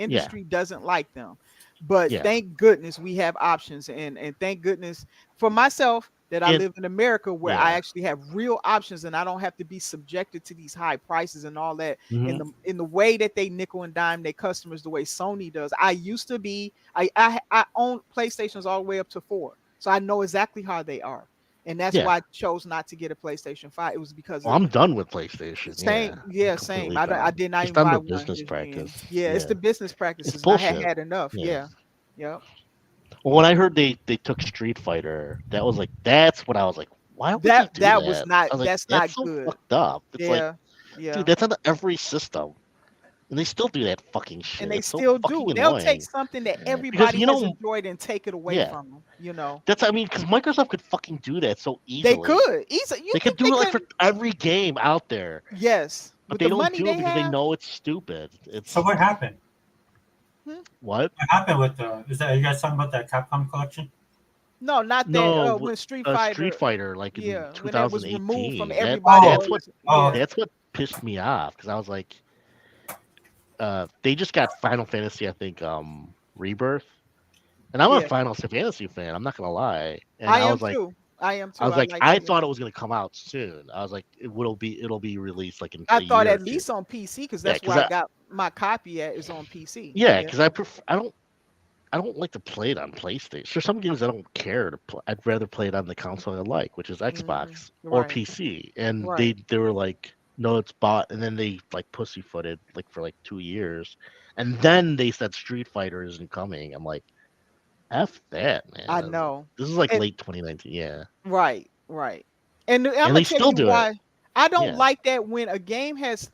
Yeah, industry doesn't like them. But yeah, thank goodness we have options, and thank goodness for myself that I and live in America where I yeah. actually have real options and I don't have to be subjected to these high prices and all that Hmm. in the way that they nickel and dime their customers the way Sony does. I used to be I own PlayStations all the way up to 4. So I know exactly how they are. And that's Yeah. why I chose not to get a PlayStation 5. It was because Well, of I'm done with PlayStation. Yeah, same, I'm yeah, same. completely I done. did not Just even on buy the one business this practice. gen. Yeah, it's Yeah, the business it's practices, and I had bullshit. had enough. Yeah. Yeah, yep. Well, when I heard they took Street Fighter, that was like that's what I was like. Why would they do That was that? not. I was like, That's that's not so good. fucked up. It's like, Yeah, dude, yeah. that's on every system, and they still do that fucking And shit. they It's so still fucking do. They'll take annoying. something that Because everybody you has know, enjoyed and take it away yeah, from them. You know, that's I mean, because Microsoft could fucking do that so they easily. could easily. You They could think they do it like for couldn't? every game out there, Yes, but with they the don't money do it they because they have. know it's stupid. So It's what happened? Hmm? what? What happened with the? Is that are you guys talking about that Capcom collection? No, not that. No, When Street Street Fighter, Fighter, like in yeah, when that was removed from 2018. everybody Oh, That's what else. Yeah. okay. that's what pissed me off because I was like, they just got Final Fantasy, I think, Rebirth, and I'm a Yeah, Final Fantasy fan. I'm not gonna lie, and I am too. I am too. I like. I Yeah. thought it was gonna come out soon. I was like, it'll be released like in I a thought year or at two. least on PC because Yeah, that's where I got my copy at is on PC. yeah, Yeah. because I don't like to play it on PlayStation. There's some games I don't care to play. I'd rather play it on the console I like, which is Hmm. Xbox or Right. PC. And Right. they were like, no, it's bought, and then they like pussyfooted like for like 2 years, and then they said Street Fighter isn't coming. I'm like, f that, man. I I was like, know. this is like And late 2019, yeah, right. Right. And I'm and gonna they tell still you do it, why I don't yeah, like that when a game has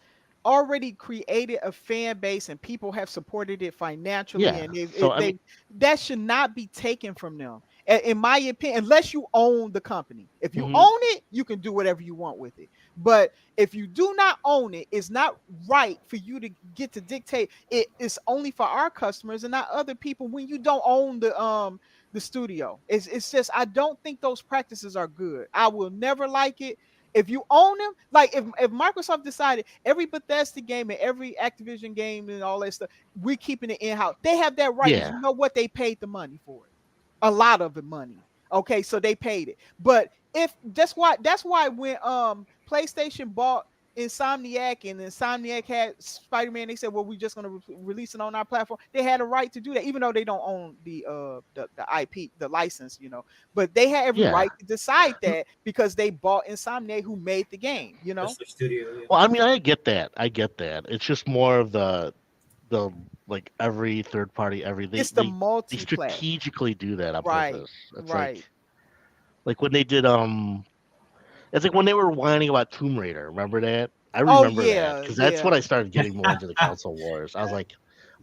already created a fan base and people have supported it financially yeah. and So I mean, they that should not be taken from them. In my opinion, unless you own the company. If you mhm, own it, you can do whatever you want with it. But if you do not own it, it's not right for you to get to dictate it is only for our customers and not other people when you don't own the studio. It's just I don't think those practices are good. I will never like it. If you own them, like if Microsoft decided every Bethesda game and every Activision game and all that stuff, we're keeping it in house. They have that right because yeah, you know what they paid the money for it, a lot of the money. Okay, so they paid it. But if that's why when PlayStation bought Insomniac and Insomniac had Spider-Man, they said, "Well, we're just going to release it on our platform." They had a right to do that, even though they don't own the IP, the license, you know. But they had every yeah. right to decide that because they bought Insomniac, who made the game, you know. That's the studio. Yeah. Well, I mean, I get that. I get that. It's just more of the like every third party It's the they multi-plat. strategically do that on Right, purpose. It's right. like when they did it's like when they were whining about Tomb Raider. Remember that? I Oh remember that yeah, because that's when yeah. I started getting more into the console wars. I was like,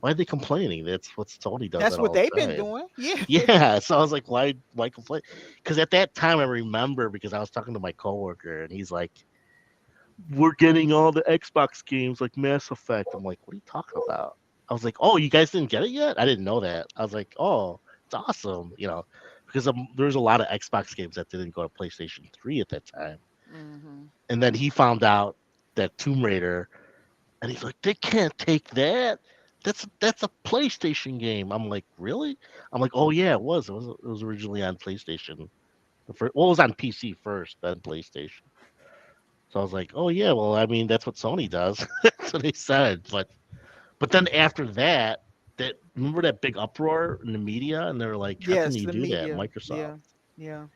why are they complaining? That's what Sony does That's that what all they've the been time. doing. Yeah. Yeah, so I was like, why complain? Because at that time I remember because I was talking to my coworker and he's like, we're getting all the Xbox games like Mass Effect. I'm like, what are you talking about? I was like, oh, you guys didn't get it yet? I didn't know that. I was like, oh, it's awesome, because there's a lot of Xbox games that didn't go to PlayStation 3 at that time. Mm-hmm. And then he found out that Tomb Raider, and he's like, they can't take that. That's a PlayStation game. I'm like, really? I'm like, oh yeah, it was. It was originally on PlayStation. Well, it was on PC first, then PlayStation. So I was like, oh yeah, well, I mean, that's what Sony does. That's what they said. But then after that, remember that big uproar in the media, and they were like, how can Yes, you the do that, media. Microsoft? Yeah, yeah.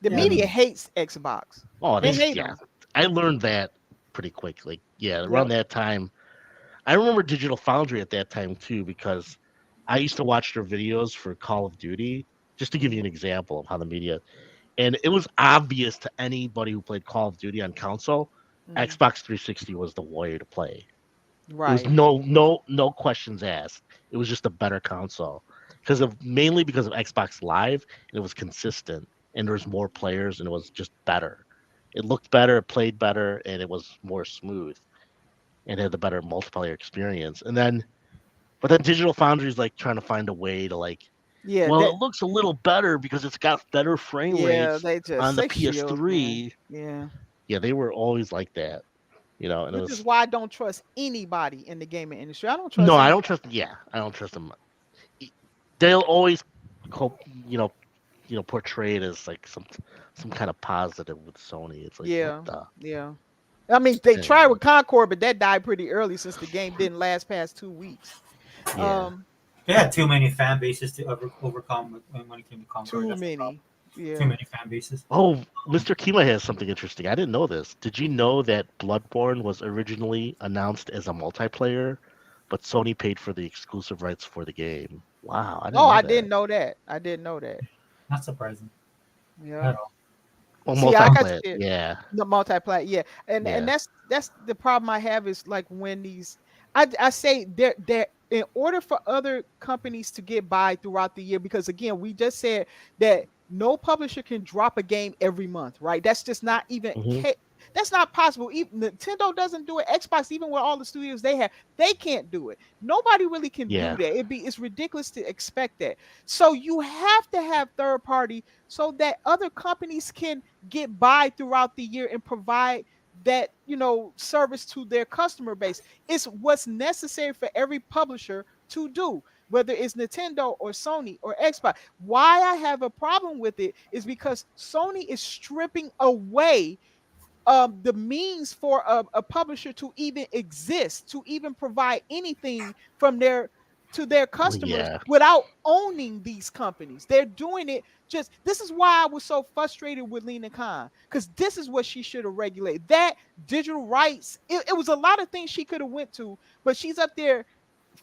The Yeah. media hates Xbox. Oh, They hate yeah. them. I learned that pretty quick. Like, yeah, around Yep. that time, I remember Digital Foundry at that time too, because I used to watch their videos for Call of Duty, just to give you an example of how the media. And it was obvious to anybody who played Call of Duty on console, Mm, Xbox 360 was the way to play. It was right. no questions asked. It was just a better console mainly because of Xbox Live. And it was consistent, and there was more players, and it was just better. It looked better, it played better, and it was more smooth, and had a better multiplayer experience. But then Digital Foundry is like trying to find a way to Yeah, well, that it looks a little better because it's got better frame yeah, rates they just on the say shield, man. PS3. Yeah. Yeah, they were always like that, and it Which is was why I don't trust anybody in the gaming industry. I don't no, trust I don't anybody. trust. Yeah, I don't trust them. They'll always, co- you know, portray it as like some kind of positive with Sony. It's like what Yeah, the yeah. I mean, they tried anyway. with Concord, but that died pretty early since the game didn't last past 2 weeks. Yeah. Um, They had too many fan bases to overcome when it came to Concord. too That's the problem. many. Too Yeah. many fan bases. Oh, Mr. Kima has something interesting. I didn't know this. Did you know that Bloodborne was originally announced as a multiplayer, but Sony paid for the exclusive rights for the game? Wow, I didn't Oh, know I that. didn't know that. I didn't know that. Not surprising Yeah. at all. Well, See, like I multiplayer. said, Yeah, the multiply, yeah, and yeah. that's the problem I have is like when I say there in order for other companies to get by throughout the year, because again we just said that no publisher can drop a game every month, right? That's just not even Hmm. that's not possible. Even Nintendo doesn't do it. Xbox, even with all the studios they have, they can't do it. Nobody really can do Yeah, that. It's ridiculous to expect that. So you have to have third party so that other companies can get by throughout the year and provide that service to their customer base. It's what's necessary for every publisher to do, whether it's Nintendo or Sony or Xbox. Why I have a problem with it is because Sony is stripping away the means for a publisher to even exist, to even provide anything from their to their well, customers yeah, without owning these companies. They're doing it just this is why I was so frustrated with Lena Khan, because this is what she should have regulated. That digital rights, it was a lot of things she could have went to, but she's up there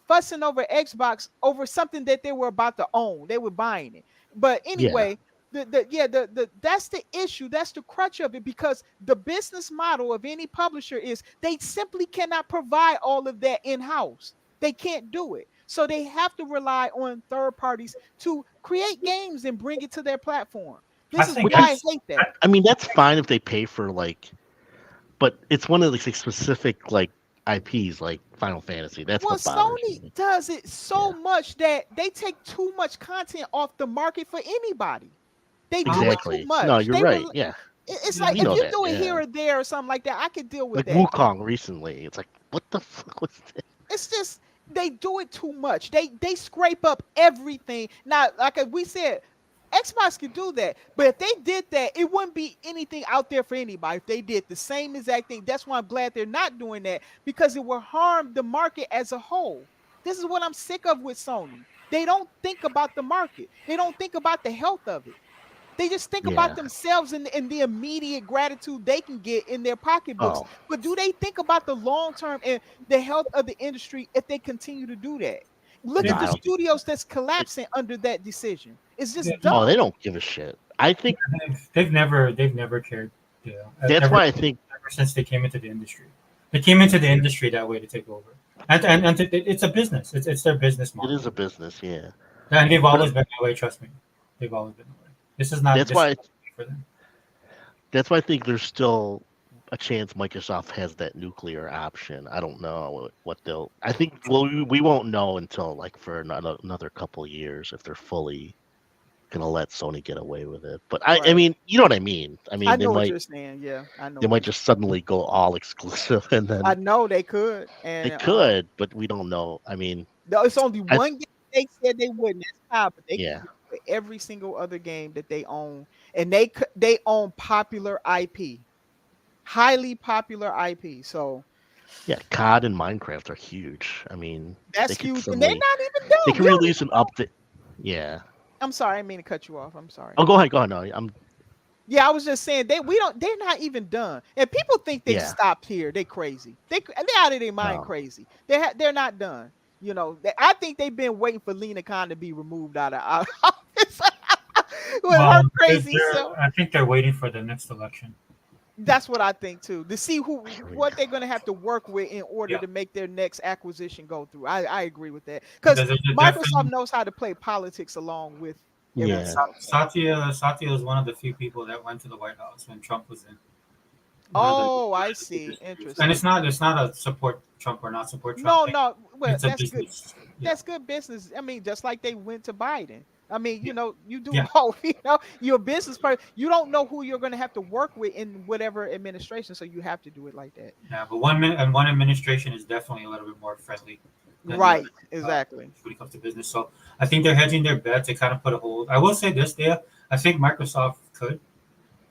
fussing over Xbox over something that they were about to own. They were buying it. But yeah, anyway, the that's the issue. That's the crutch of it, because the business model of any publisher is they simply cannot provide all of that in-house. They can't do it. So they have to rely on third parties to create games and bring it to their platform. I This is think which why I is, that's hate that. I mean, that's fine if they pay for but it's one of the specific IPs like Final Fantasy. That's Well, what bothers Sony me. does it so Yeah, much that they take too much content off the market for anybody. They do it too exactly. No, much. you're right. Yeah, It's yeah, like we if know you that. do it Yeah, here or there or something like that, I could deal with like that. Wukong recently. It's like, what the fuck was that? It's just they do it too much. They scrape up everything. Now, like we said, Xbox can do that, but if they did that, it wouldn't be anything out there for anybody. If they did the same exact thing, that's why I'm glad they're not doing that, because it will harm the market as a whole. This is what I'm sick of with Sony. They don't think about the market. They don't think about the health of it. They just think about Yeah. themselves and the immediate gratitude they can get in their pocketbooks. Oh, But do they think about the long term and the health of the industry if they continue to do that? Look they, no, at I the don't. studios that's It, collapsing under that decision. It's just they, oh, they dumb. don't give a shit. I think they've never cared. You know, that's ever why I think ever since they came into the industry. They came into the industry that way to take over, and it's a business. It's their business it model, is a business. Yeah, and they've but always been that way. Trust me, they've always been that way. This is not that's this is why not for them. I think there's still a chance Microsoft has that nuclear option. I don't know what they'll. I think we won't know until like for another couple of years if they're fully gonna let Sony get away with it. But I Right. mean, you know what I mean. I I mean, know what you're saying. Yeah, I know they what might you're just suddenly go all exclusive, and I then know they could, they and could, but we don't know. I mean, no, it's only I one game they said they wouldn't. That's COD, but they can yeah, do it for every single other game that they own, and they own popular IP, highly popular IP. So yeah. COD and Minecraft are huge. I mean, that's they could huge, and they're suddenly not even they done. can We don't release even an update. Yeah. I'm sorry, I didn't mean to cut you off. I'm sorry. Oh, go ahead. Go ahead. No, I'm. Yeah, I was just saying they're not even done. And people think they Yeah. stopped here. They crazy. They're out of their mind No. crazy. They're not done. You know, I think they've been waiting for Lena Khan to be removed out of office with her Well, crazy self. I think they're waiting for the next election. That's what I think too. To see I mean, what they're gonna have to work with in order Yeah, to make their next acquisition go through. I agree with that. Because because there's Microsoft definitely knows how to play politics along with yeah. yeah. everything else. So. Satya is one of the few people that went to the White House when Trump was in. Oh, I One of the see. biggest news. And Interesting. it's not a support Trump or not support Trump No, thing. no. Well, It's a that's good. business. Yeah, That's good business. I mean, just like they went to Biden. I mean, yeah, you do yeah. both. You're a business person. You don't know who you're going to have to work with in whatever administration, so you have to do it like that. Yeah, but one administration is definitely a little bit more friendly than the other Right. Exactly. when it comes to business. So I think they're hedging their bets. They kind of put a hold. I will say this, there. I think Microsoft could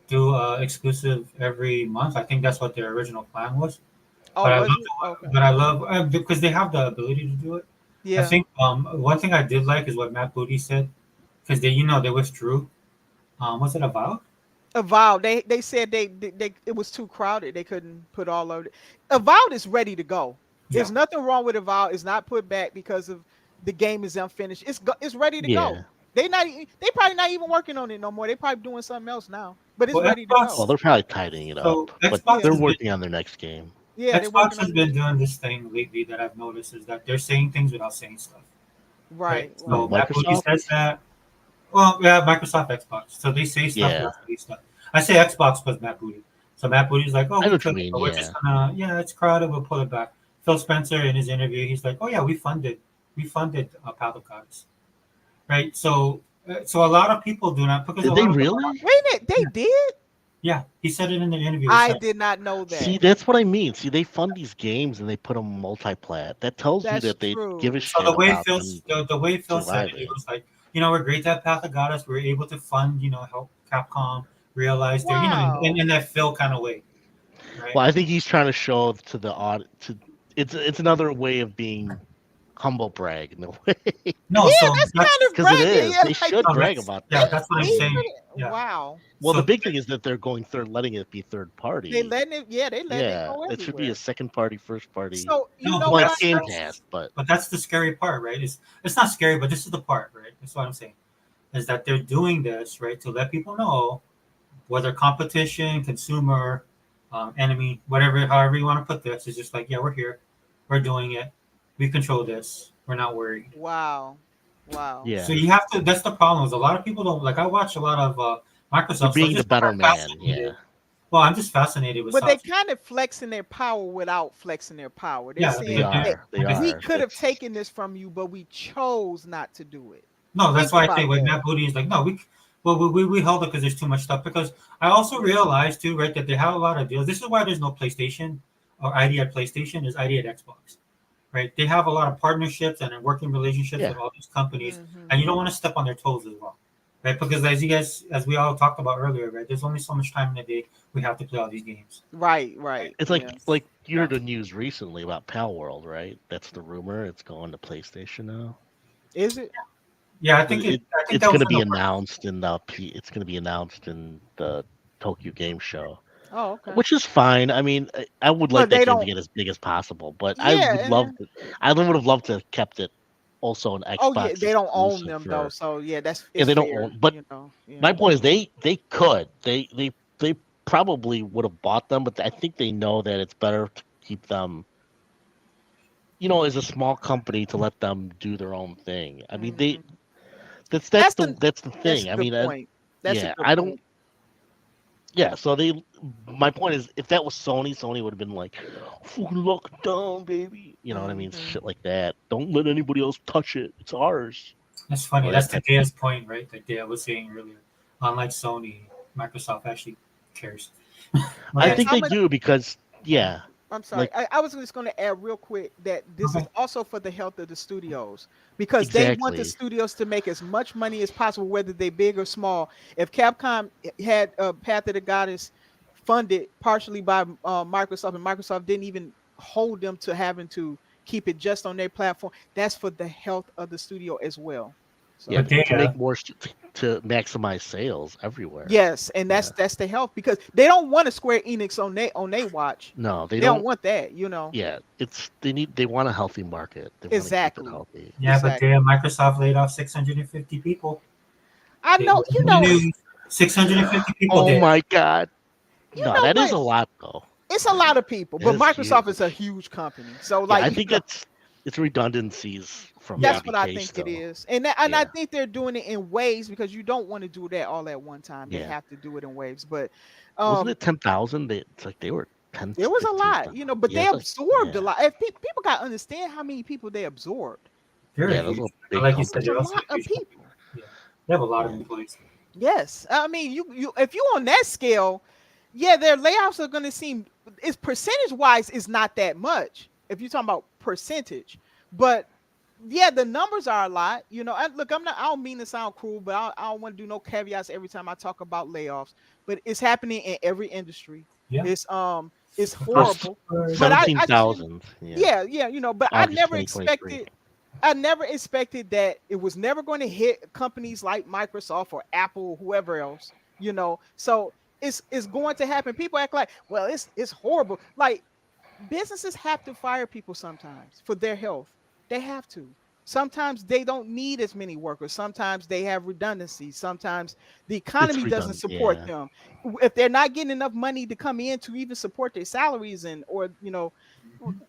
do exclusive every month. I think that's what their original plan was. Oh, But I was love, it? Okay. but I love because they have the ability to do it. I Yeah. think one thing I did like is what Matt Booty said because they withdrew. Was it Avowed? Avowed. They said they it was too crowded. They couldn't put all of it. Avowed is ready to go. Yeah. There's nothing wrong with Avowed. It's not put back because of the game is unfinished. It's ready to go. Yeah. They probably not even working on it no more. They probably doing something else now. But it's Well, ready to Xbox. go. Well, they're probably tidying it up, So but Xbox they're has been working on their next game. Yeah, they're Xbox working has on been doing this thing lately that I've noticed is that they're saying things without saying stuff. Right. right, So right. Matt Booty Microsoft. says that. Well, yeah, Microsoft Xbox. So they say stuff Yeah, without saying stuff. I say Xbox was Matt Booty. So Matt Booty's like, oh, I know we what you could, mean. but we're Yeah. just gonna, yeah, it's crowded. We'll pull it back. Phil Spencer in his interview, he's like, oh yeah, we funded Path of Gods, right? So a lot of people do not because a Did they lot of them are not. really? Wait a minute, they Yeah, did? yeah. He said it in the interview. He I said, did not know See, that. that's what I mean. See, they fund these games and they put them multi-plat. That tells you That's that they give a true. so shit about them the way Phil said it, it surviving. was like, we're great that Path of Goddess. We're able to fund, help Capcom realize they're, Wow. in that Phil kind of way, right? Well, I think he's trying to show to the odd to it's another way of being humble brag in a way No, Yeah, so that's kind that's of because it bragging. is. Yeah, They like should no, brag about they, that's what I'm he saying. could Yeah. wow. Well, the So big thing is that they're letting it be third They party. letting it, yeah, they letting it Yeah, go it should be a everywhere. second party, first party. So you no, know but what I Like Game know? Pass, but that's the scary part, right? It's not scary, but this is the part, right? That's what I'm saying. Is that they're doing this, right, to let people know whether competition, consumer, enemy, whatever, however you want to put this, is just like, yeah, we're here, we're doing it, we control this, we're not worried. Wow. Wow. So yeah, you have to. That's the problem. Is a lot of people don't like. I watch a lot of they're Microsoft stuff being the just better because I'm man. fascinated. Yeah, Well, I'm just fascinated with But they Satya. kind of flexing their power without flexing their power. They're Yeah, they saying they're, that are. They they're, we are. could have It's taken this from you, but we chose not to do it. no. That's Think why I say about with that. Matt Booty is like, no, we held it because there's too much stuff. Because I also realized too, right, that they have a lot of deals. This is why there's no PlayStation or ID at PlayStation. Is ID at Xbox, right? They have a lot of partnerships and working relationships yeah. with all these companies, Hmm. and you don't want to step on their toes as well, right? Because as we all talked about earlier, right, there's only so much time in the day we have to play all these games. Right, Right. right. It's Yeah. like you Yeah. heard the news recently about Pal World, right? That's the rumor. It's going to PlayStation now. Is it? Yeah, I think It's that was going to in be the works. announced in the it's going to be announced in the Tokyo Game Show, Oh, okay. which is fine. I mean, I would Well, like that they game to don't. get as big as possible, but Yeah. I would have loved to have kept it also an Oh, yeah. Xbox They don't own exclusive them though, for. so yeah, that's Yeah, it's they don't fair. own. But Yeah. my point is, they could they probably would have bought them, but I think they know that it's better to keep them. As a small company to let them do their own thing. I mean, Hmm. that's the That's thing. a I good mean, point. That's a yeah, good I don't. point. Yeah, so they my point is, if that was Sony would have been like, "Fucking lock it down, baby." You know what I mean? Shit like that. Don't let anybody else touch it. It's ours. That's funny. Well, That's that- Tadea's point, right? That Dea was saying earlier. Unlike Sony, Microsoft actually cares. I Okay. think they do because I'm sorry. Like- I was just going to add real quick that this is Okay. also for the health of the studios because they want the Exactly. studios to make as much money as possible, whether they're big or small. If Capcom had Path of the Goddess funded partially by Microsoft, and Microsoft didn't even hold them to having to keep it just on their platform, that's for the health of the studio as well. So, yeah, But they, to make more to maximize sales everywhere. yes, and that's the health because they don't want a Square Enix on they watch. No, They don't want that, you know. Yeah, they want a healthy market. They Exactly. want to keep it healthy. Yeah, Exactly. but Microsoft laid off 650 people. I know, It was in the news. 650 people Oh did. my god. You No, know that is what? a lot though. It's a lot of people, It but is Microsoft huge. is a huge company. So Yeah, like I you think know, it's redundancies from that's ABK what I think still. it is. And I Yeah. think they're doing it in waves because you don't want to do that all at one time. They Yeah. have to do it in waves. But Wasn't it 10,000? It's like they were 10. it was a 15,000. lot, you know, but Yeah, they it's like- absorbed yeah. a lot. If people got to understand how many people they absorbed. They're Yeah, a those huge, are big like you said, It's a they're also lot a of huge company. people. Yeah. They have a lot of Yeah. employees. Yes. I mean, you if you on that scale, yeah, their layoffs are going to seem it's percentage wise is not that much if you're talking about percentage, but yeah, the numbers are a lot. You know, look, I don't mean to sound cruel, but I don't want to do no caveats every time I talk about layoffs. But it's happening in every industry. Yeah. It's horrible. But 17,000. yeah, you know, but I August never 2023. expected that it was never going to hit companies like Microsoft or Apple or whoever else, you know. So it's going to happen. People act like, well, it's horrible. Like businesses have to fire people sometimes for their health. They have to. Sometimes they don't need as many workers. Sometimes they have redundancy. Sometimes the economy doesn't redundant, support yeah. them. If they're not getting enough money to come in to even support their salaries or you know,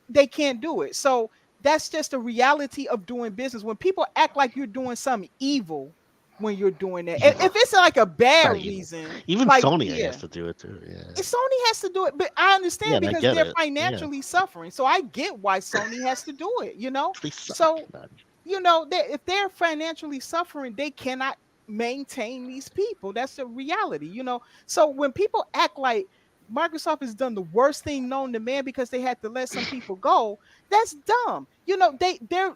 they can't do it. So that's just the reality of doing business. When people act like you're doing something evil when you're doing that, Evil. if it's like a bad Not evil. reason, Even like, Sony yeah. has to do it too. Yeah. Sony has to do it, but I understand Yeah, and I because get they're it. Yeah. financially suffering. So I get why Sony has to do it, you know? They suck. So, you know, if they're financially suffering, they cannot maintain these people. That's the reality, you know? So when people act like Microsoft has done the worst thing known to man because they had to let some people go, that's dumb. You know, they're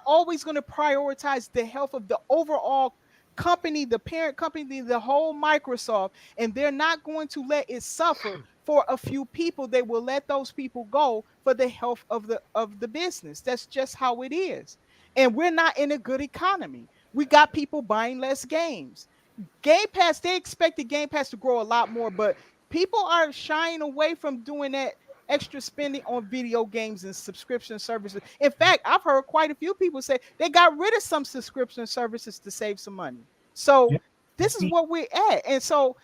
always going to prioritize the health of the overall company, the parent company, the whole Microsoft, and they're not going to let it suffer for a few people. They will let those people go for the health of the business. That's just how it is. And we're not in a good economy. We got people buying less games. Game Pass, they expected Game Pass to grow a lot more, but people are shying away from doing that extra spending on video games and subscription services. In fact, I've heard quite a few people say they got rid of some subscription services to save some money. So Yeah. this is what we're at. And so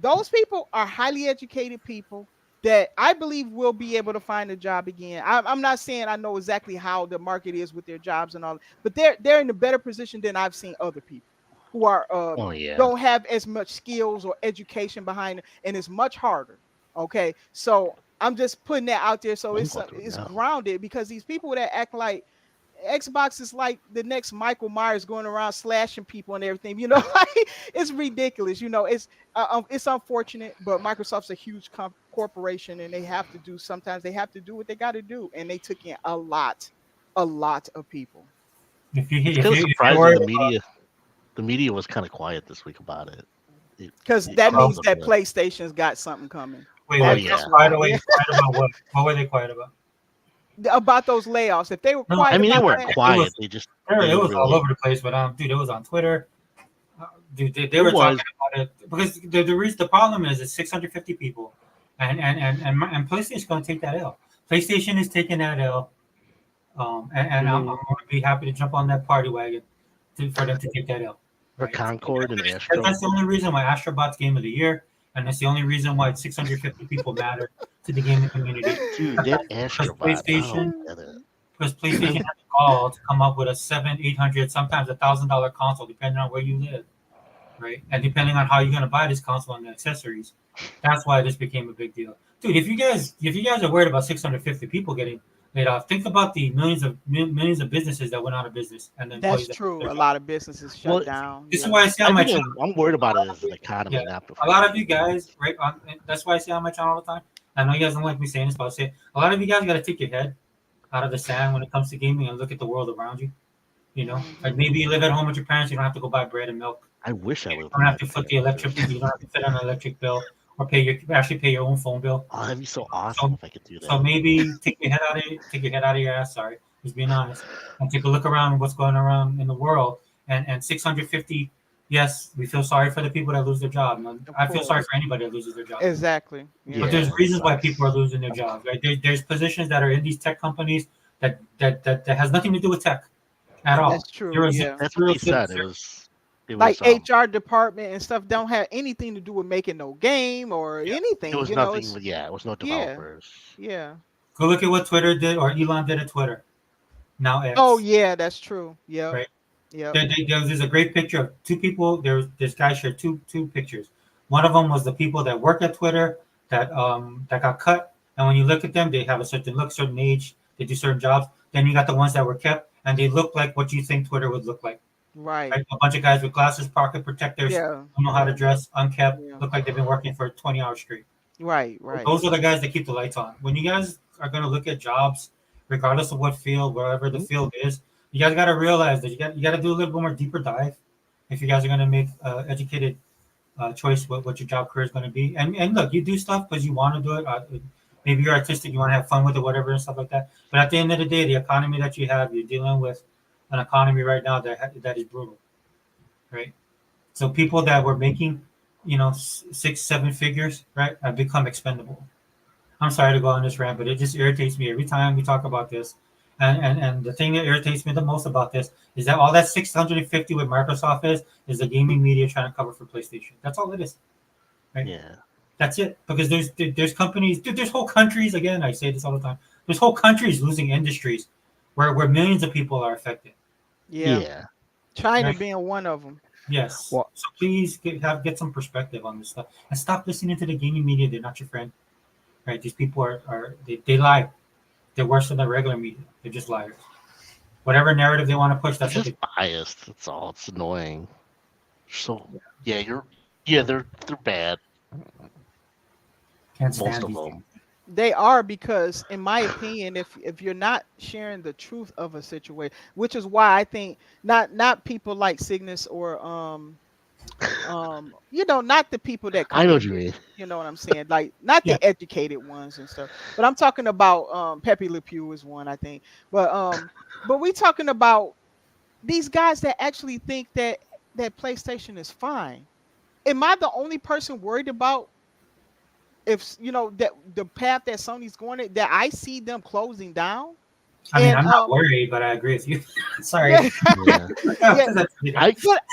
those people are highly educated people that I believe will be able to find a job again. I'm not saying I know exactly how the market is with their jobs and all, but they're in a better position than I've seen other people who are don't have as much skills or education behind it, and it's much harder. Okay, so I'm just putting that out there so it's grounded because these people that act like Xbox is like the next Michael Myers going around slashing people and everything, you know, like it's ridiculous. You know, it's unfortunate, but Microsoft's a huge corporation and sometimes they have to do what they got to do, and they took in a lot of people. If you the media was kind of quiet this week about it. Because that means that PlayStation's got something coming. Wait, quiet about what? What were they quiet about? About those layoffs. If they were quiet, I mean, they weren't quiet. It was all over the place. But dude, it was on Twitter. Dude, they were talking about it because the problem is it's 650 people, and PlayStation's going to take that L. PlayStation is taking that L, and I'm going to be happy to jump on that party wagon for them to take that L. For Concord and Astro. That's the only reason why Astrobot's Game of the Year, and that's the only reason why 650 people matter to the gaming community. Dude, that Astrobot, because PlayStation has the gall to come up with a $700, $800, sometimes $1,000 console, depending on where you live. right? And depending on how you're gonna buy this console and the accessories, that's why this became a big deal, dude. If you guys are worried about 650 people getting laid off, think about the millions of businesses that went out of business and the That's employees that lost true. their A job. lot of businesses shut Well, down. This is Yeah. why I say on I my think channel. I'm worried about it as an Yeah, economy, not a lot of professional. you guys, right? That's why I say on my channel all the time. I know you guys don't like me saying this, but I'll say it. A lot of you guys got to take your head out of the sand when it comes to gaming and look at the world around you. You know, like Mhm. maybe you live at home with your parents, you don't have to go buy bread and milk. I wish I You lived don't with have my to foot the parents. electric. You don't have to fit on an electric bill or pay your own phone bill. Oh, that'd be so awesome So, if I could do so that. maybe take your head out of your ass. Sorry, just being honest, and take a look around what's going around in the world. And 650. Yes, we feel sorry for the people that lose their job. And Of I feel course. sorry for anybody that loses their job. Exactly. Yeah. But there's Yeah, it reasons why people are sucks. losing their jobs, right? There's positions that are in these tech companies that has nothing to do with tech at all. That's true. Zero, Yeah. That's what zero, they zero, said. zero. It Like was HR department and stuff don't have anything to do with making no game or Yeah. it anything. was You know, nothing. it's Yeah, it was no yeah, developers. yeah. Go look at what Twitter did or Elon did at Twitter. Now Oh X, yeah, that's true. Yep. right? Yep. There's a great picture of two people. This guy shared two pictures. One of them was the people that work at Twitter that got cut, and when you look at them, they have a certain look, certain age, they do certain jobs. Then you got the ones that were kept, and they look like what you think Twitter would look like. Right. Right? A bunch of guys with glasses, pocket protectors, Yeah. don't know how to Yeah. dress, unkept, Yeah. look like they've been working for 20 hours straight. Right. Right. Those are the guys that keep the lights on. When you guys are going to look at jobs, regardless of what field, wherever the Mhm. field is, you guys got to realize that you got to do a little bit more deeper dive if you guys are going to make educated choice what your job career is going to be. And look, you do stuff because you want to do it. Maybe you're artistic, you want to have fun with it, whatever, and stuff like that. But at the end of the day, the economy that you have, you're dealing with an economy right now that is brutal, right? So people that were making, 6, 7 figures, right, have become expendable. I'm sorry to go on this rant, but it just irritates me every time we talk about this. And the thing that irritates me the most about this is that all that 650 with Microsoft is the gaming media trying to cover for PlayStation. That's all it is, right? Yeah, That's it. Because there's companies, dude, there's whole countries. Again, I say this all the time. There's whole countries losing industries where millions of people are affected. Yeah. yeah. China Right? being one of them. Yes. Well, So please get some perspective on this stuff and stop listening to the gaming media. They're not your friend, right? These people they lie. They're worse than the regular media. They're just liars. Whatever narrative they want to push, it's that's what just they. biased. That's all. It's annoying. So yeah, they're bad. Can't Most stand of these. them. They are because, in my opinion, if you're not sharing the truth of a situation, which is why I think not people like Cygnus or not the people that I come know in what you here, mean. you know what I'm saying, like not Yeah. the educated ones and stuff, but I'm talking about Pepe Le Pew is one, I think, but we talking about these guys that actually think that PlayStation is fine. Am I the only person worried about if that the path that Sony's going that I see them closing down? I mean, And I'm not worried, but I agree with you. Sorry. yeah, Yeah, yeah, I but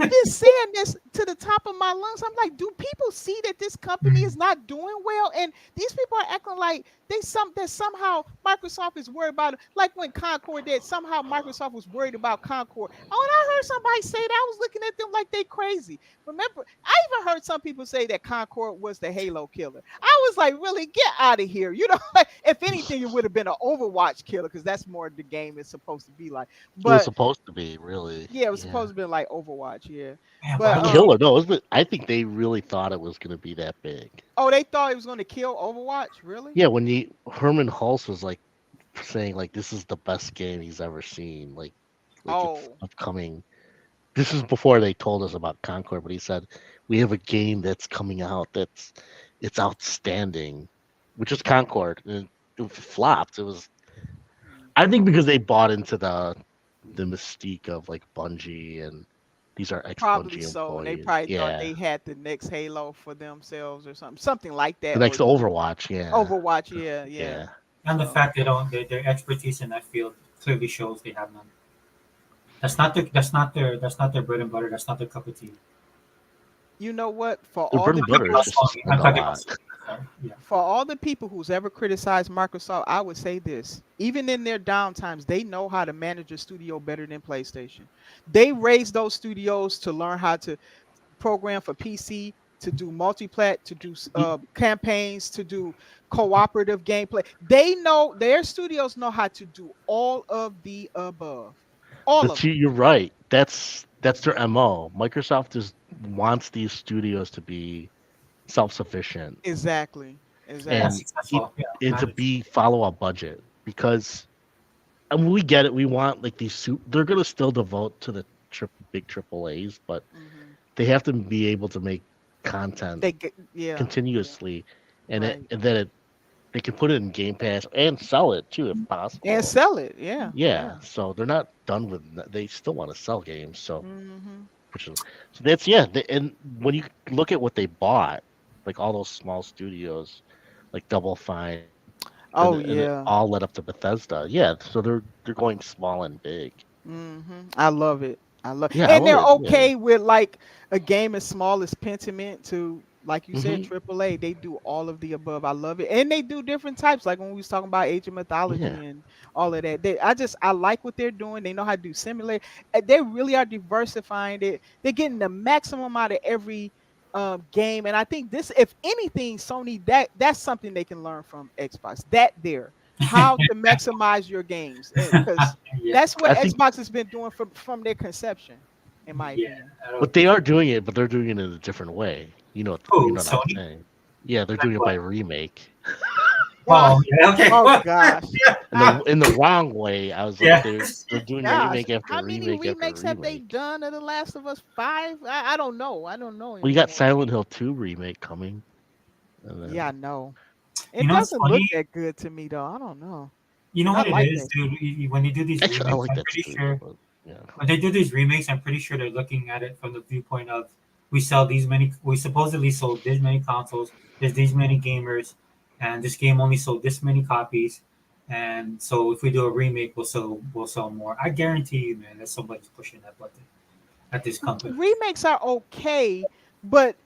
I'm just saying this to the top of my lungs. I'm like, do people see that this company Mhm. is not doing well? And these people are acting like that somehow Microsoft is worried about it. Like when Concord did, somehow Microsoft was worried about Concord. Oh, and I heard somebody say that. I was looking at them like they crazy. Remember, I even heard some people say that Concord was the Halo killer. I was like, really, get out of here. Like, if anything, it would have been an Overwatch killer because that's more the game is supposed to be like. it was But supposed to be really. yeah, it was Yeah, supposed to be like Overwatch, yeah. Man, But why a would killer. No, I think they really thought it was gonna be that big. oh, they thought it was going to kill Overwatch, really? Yeah, when Herman Hulse was like saying like this is the best game he's ever seen, like it's Oh, upcoming. This is before they told us about Concord, but he said we have a game that's coming out it's outstanding, which is Concord, and it flopped. It was I think because they bought into the mystique of like Bungie and these are ex probably Bungie so. And they employees. probably thought Yeah, they had the next Halo for themselves or something like the that. Or next Overwatch. Yeah, Overwatch, yeah, yeah. yeah. and the So fact their expertise in that field clearly shows they have none. That's not their bread and butter. That's not their cup of tea. you know what? For Their all bread the and butter people is just to I'm spend a talking about lot. Sony. Sorry. Yeah. for all the people who's ever criticized Microsoft, I would say this. Even in their downtimes, they know how to manage a studio better than PlayStation. They raised those studios to learn how to program for PC to do multiplat, to do campaigns, to do cooperative gameplay. They know their studios know how to do all of the above. All of them. You're right. That's their MO. Microsoft just wants these studios to be self-sufficient Exactly. And and Exactly. keep successful. Yeah. it to Manage. be follow a budget because we get it. We want like they're gonna still devote to the big triple A's, but Hmm. they have to be able to make content They get, yeah, continuously, right. and then they can put it in Game Pass and sell it too if And possible. sell it. Yeah. Yeah, Yeah. so they're not done with. They still want to sell games. So, Hmm. which is so that's yeah. And when you look at what they bought, like all those small studios, like Double Fine, Oh and it yeah. all led up to Bethesda. Yeah, so they're going small and big. I love it. Yeah, I And love they're it. Yeah. okay with like a game as small as Pentiment to, like you said, Hmm. AAA. They do all of the above. I love it, and they do different types. Like when we was talking about Age of Yeah. Mythology and all of that. I like what they're doing. They know how to do simulator. They really are diversifying it. They're getting the maximum out of every game, and I think this, if anything, Sony, that's something they can learn from Xbox. That there, how to maximize your games, because Yeah. that's what I think, Xbox has been doing from their conception, in my Yeah. opinion. I don't but they think. are doing it, but they're doing it in a different way. You Oh, know what I'm Sony. saying. Yeah, they're Like doing it by what? remake. Ah, Oh, yeah. Okay. oh Well, gosh, And the wrong way, I was like, yeah. they're doing gosh, remake after how many remake after remakes have they remake. done of The Last of Us 5? I don't know. I don't know Well, you got anymore. Silent Hill 2 remake coming, and Yeah, I then know. You It know what's doesn't look funny? that good to me though. I don't know, You know and I what it like is, that. dude. When you do these actually I remakes, like I'm that pretty studio, sure but yeah, when they do these remakes, I'm pretty sure they're looking at it from the viewpoint of we supposedly sold this many consoles, there's these many gamers, and this game only sold this many copies, and so if we do a remake, we'll sell more. I guarantee you, man, that somebody's pushing that button at this company. Remakes are okay, but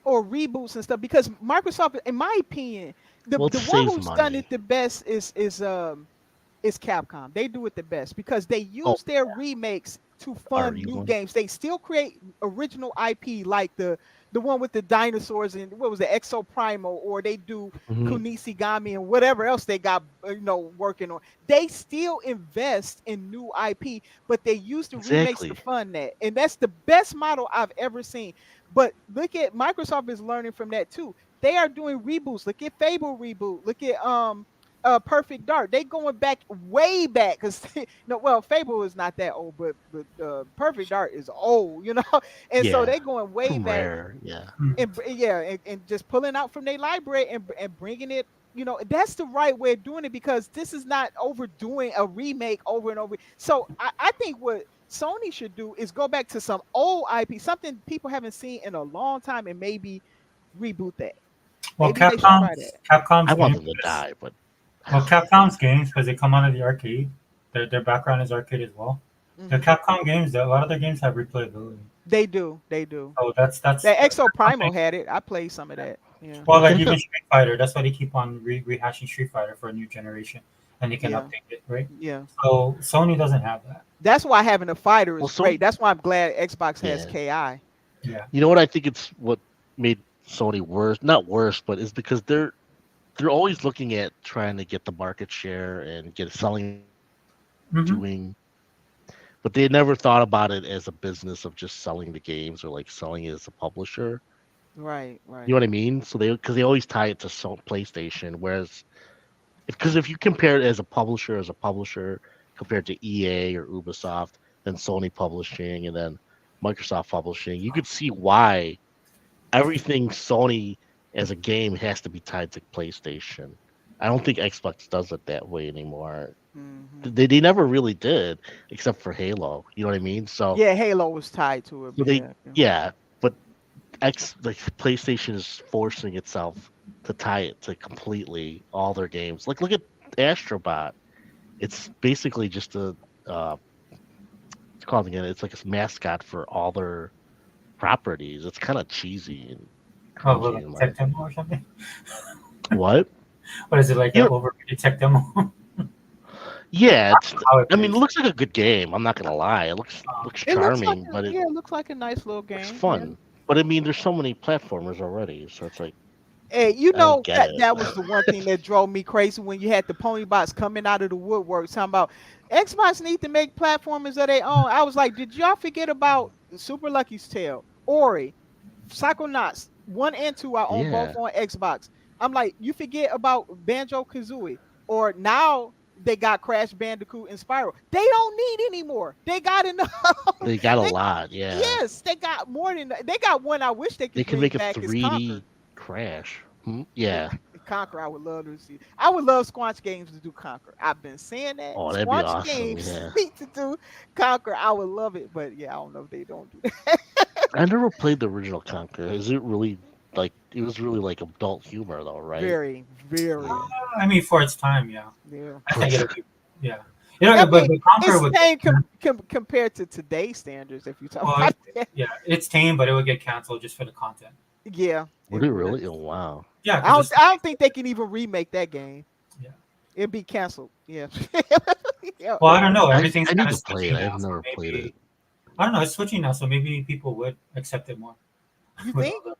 or reboots and stuff, because Microsoft, in my opinion, the well, it the one saves who's done money. it the best is Capcom. They do it the best because they Oh, use their remakes to fund RE new one. games. They still create original IP, like the one with the dinosaurs and what was it, Exo Primo, or they do Hmm. Kunisigami and whatever else they got working on. They still invest in new IP, but they use the remakes to Exactly. fund that. And that's the best model I've ever seen. But look at Microsoft is learning from that too. They are doing reboots. Look at Fable reboot. Look at Perfect Dark. They going back way back because no, well, Fable is not that old, but Perfect Dark is old, and so Yeah, they going way from back Rare. Yeah. Hmm. and yeah, and just pulling out from their library and bringing it. That's the right way of doing it, because this is not overdoing a remake over and over. So I think what Sony should do is go back to some old IP, something people haven't seen in a long time, and maybe reboot that. Well, Maybe they should try that. I Capcom's want games. them to die, but I Well, don't know. Capcom's games, because they come out of the arcade, their background is arcade as well. The Hmm. Capcom games, a lot of their games have replayability. They do. They do. So that's That Exo that's one Primo thing. had it. I played some of that. Yeah. Well, But like then even the Street Fighter, that's why they keep on rehashing Street Fighter for a new generation, and they can Yeah. update it, right? Yeah. So Sony doesn't have that. That's why having a fighter well, is great. That's why I'm glad Xbox has yeah, KI. Yeah. you know what I think it's what made Sony worse, not worse, but is because they're always looking at trying to get the market share and get selling Hmm. doing, but they never thought about it as a business of just selling the games or like selling it as a publisher. Right. You know Right. what I mean? So because they always tie it to PlayStation, whereas because if you compare it as a publisher compared to EA or Ubisoft, then Sony publishing and then Microsoft publishing, you could see why everything Sony as a game has to be tied to PlayStation. I don't think Xbox does it that way anymore. Hmm. They never really did, except for Halo. You know what I mean? Yeah, Halo was tied to it. So they Yeah. Yeah. yeah, but like PlayStation is forcing itself to tie it to completely all their games. Like look at Astrobot. It's basically just a it's called again. It's like a mascot for all their properties. It's kind of cheesy and Oh, well, cringy like in a my tech demo or something. what? What is it, like an You overrated tech demo? yeah, it's. How it I mean, it plays. looks like a good game. I'm not gonna lie. It looks Uh, looks It looks like charming, but yeah, it looks like a nice little looks game. Yeah. fun. But I mean, there's so many platformers already, so it's like Hey, you I don't know get that it. that was the one thing that drove me crazy when you had the pony box coming out of the woodwork talking about Xbox need to make platformers of their own. I was like, did y'all forget about Super Lucky's Tale, Ori, Psychonauts 1 and 2 are on both Yeah, on Xbox. I'm like, you forget about Banjo Kazooie, or now they got Crash Bandicoot and Spyro. They don't need anymore. They got enough. they got a they lot. Yeah, yes, they got more than they got one. I wish they they could could bring make a back is Conquer. 3D Crash. Yeah, Yeah. Conquer, I would love to see. I would love Squanch Games to do Conquer. I've been saying that Oh, that'd be Squanch awesome. Games Yeah. need to do Conquer. I would love it, but yeah, I don't know if they don't do that. I never played the original Conquer. Is it really like it was really like adult humor though, right? Very, very, Yeah. I mean, for its time, yeah. yeah. I think it'll be, yeah. You know, I but mean, the Conquer it's would tame compared to today's standards. If you talk well, about that, yeah, it's tame, but it would get canceled just for the content. yeah, it Would it would. really? Oh wow. Yeah, I don't. because I don't think they can even remake that game. yeah. It'd be canceled. Yeah. Yeah. Well, I don't know. I, Everything's I need kind of to play it. switching now, I've so never played it. maybe I don't know. It's switching now, so maybe people would accept it more. You With think? all the,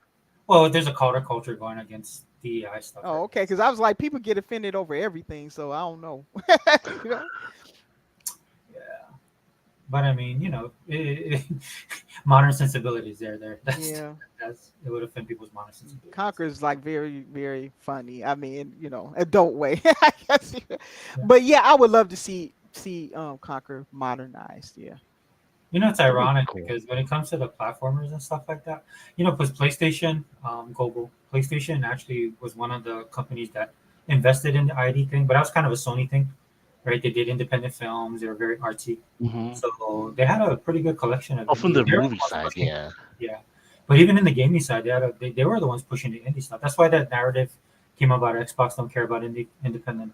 well, there's a counterculture going against DEI stuff. Oh, Right? okay. Because I was like, people get offended over everything, so I don't know. You know? Yeah, but I mean, modern sensibilities. There. Yeah. That's it would offend people's modern sensibilities. Conquer's like very, very funny. I mean, adult way. I guess. But yeah, I would love to see Conquer modernized. Yeah. It's That'd be ironic cool. because when it comes to the platformers and stuff like that, because PlayStation, Global PlayStation actually was one of the companies that invested in the ID thing, but that was kind of a Sony thing, right? They did independent films; they were very artsy, Hmm. so they had a pretty good collection of Oh, from indie. the They were the movie ones side, pushing, yeah. yeah. But even in the gaming side, they were the ones pushing the indie stuff. That's why that narrative came about. Xbox don't care about independent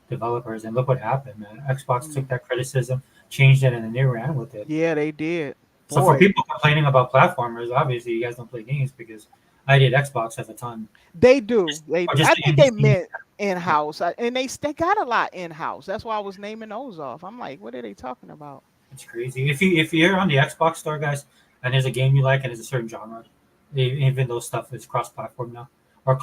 developers, and look what happened, man. Xbox took Mm. that criticism, changed it, and then they ran with it. Yeah, they did. So for Boy, people complaining about platformers, obviously you guys don't play games because I did Xbox at the time. they do. They Or do. just I the think indie they scene. meant in house, and they got a lot in house. That's why I was naming those off. I'm like, what are they talking about? It's crazy. If you're on the Xbox store, guys, and there's a game you like and it's a certain genre, even though stuff is cross-platform now or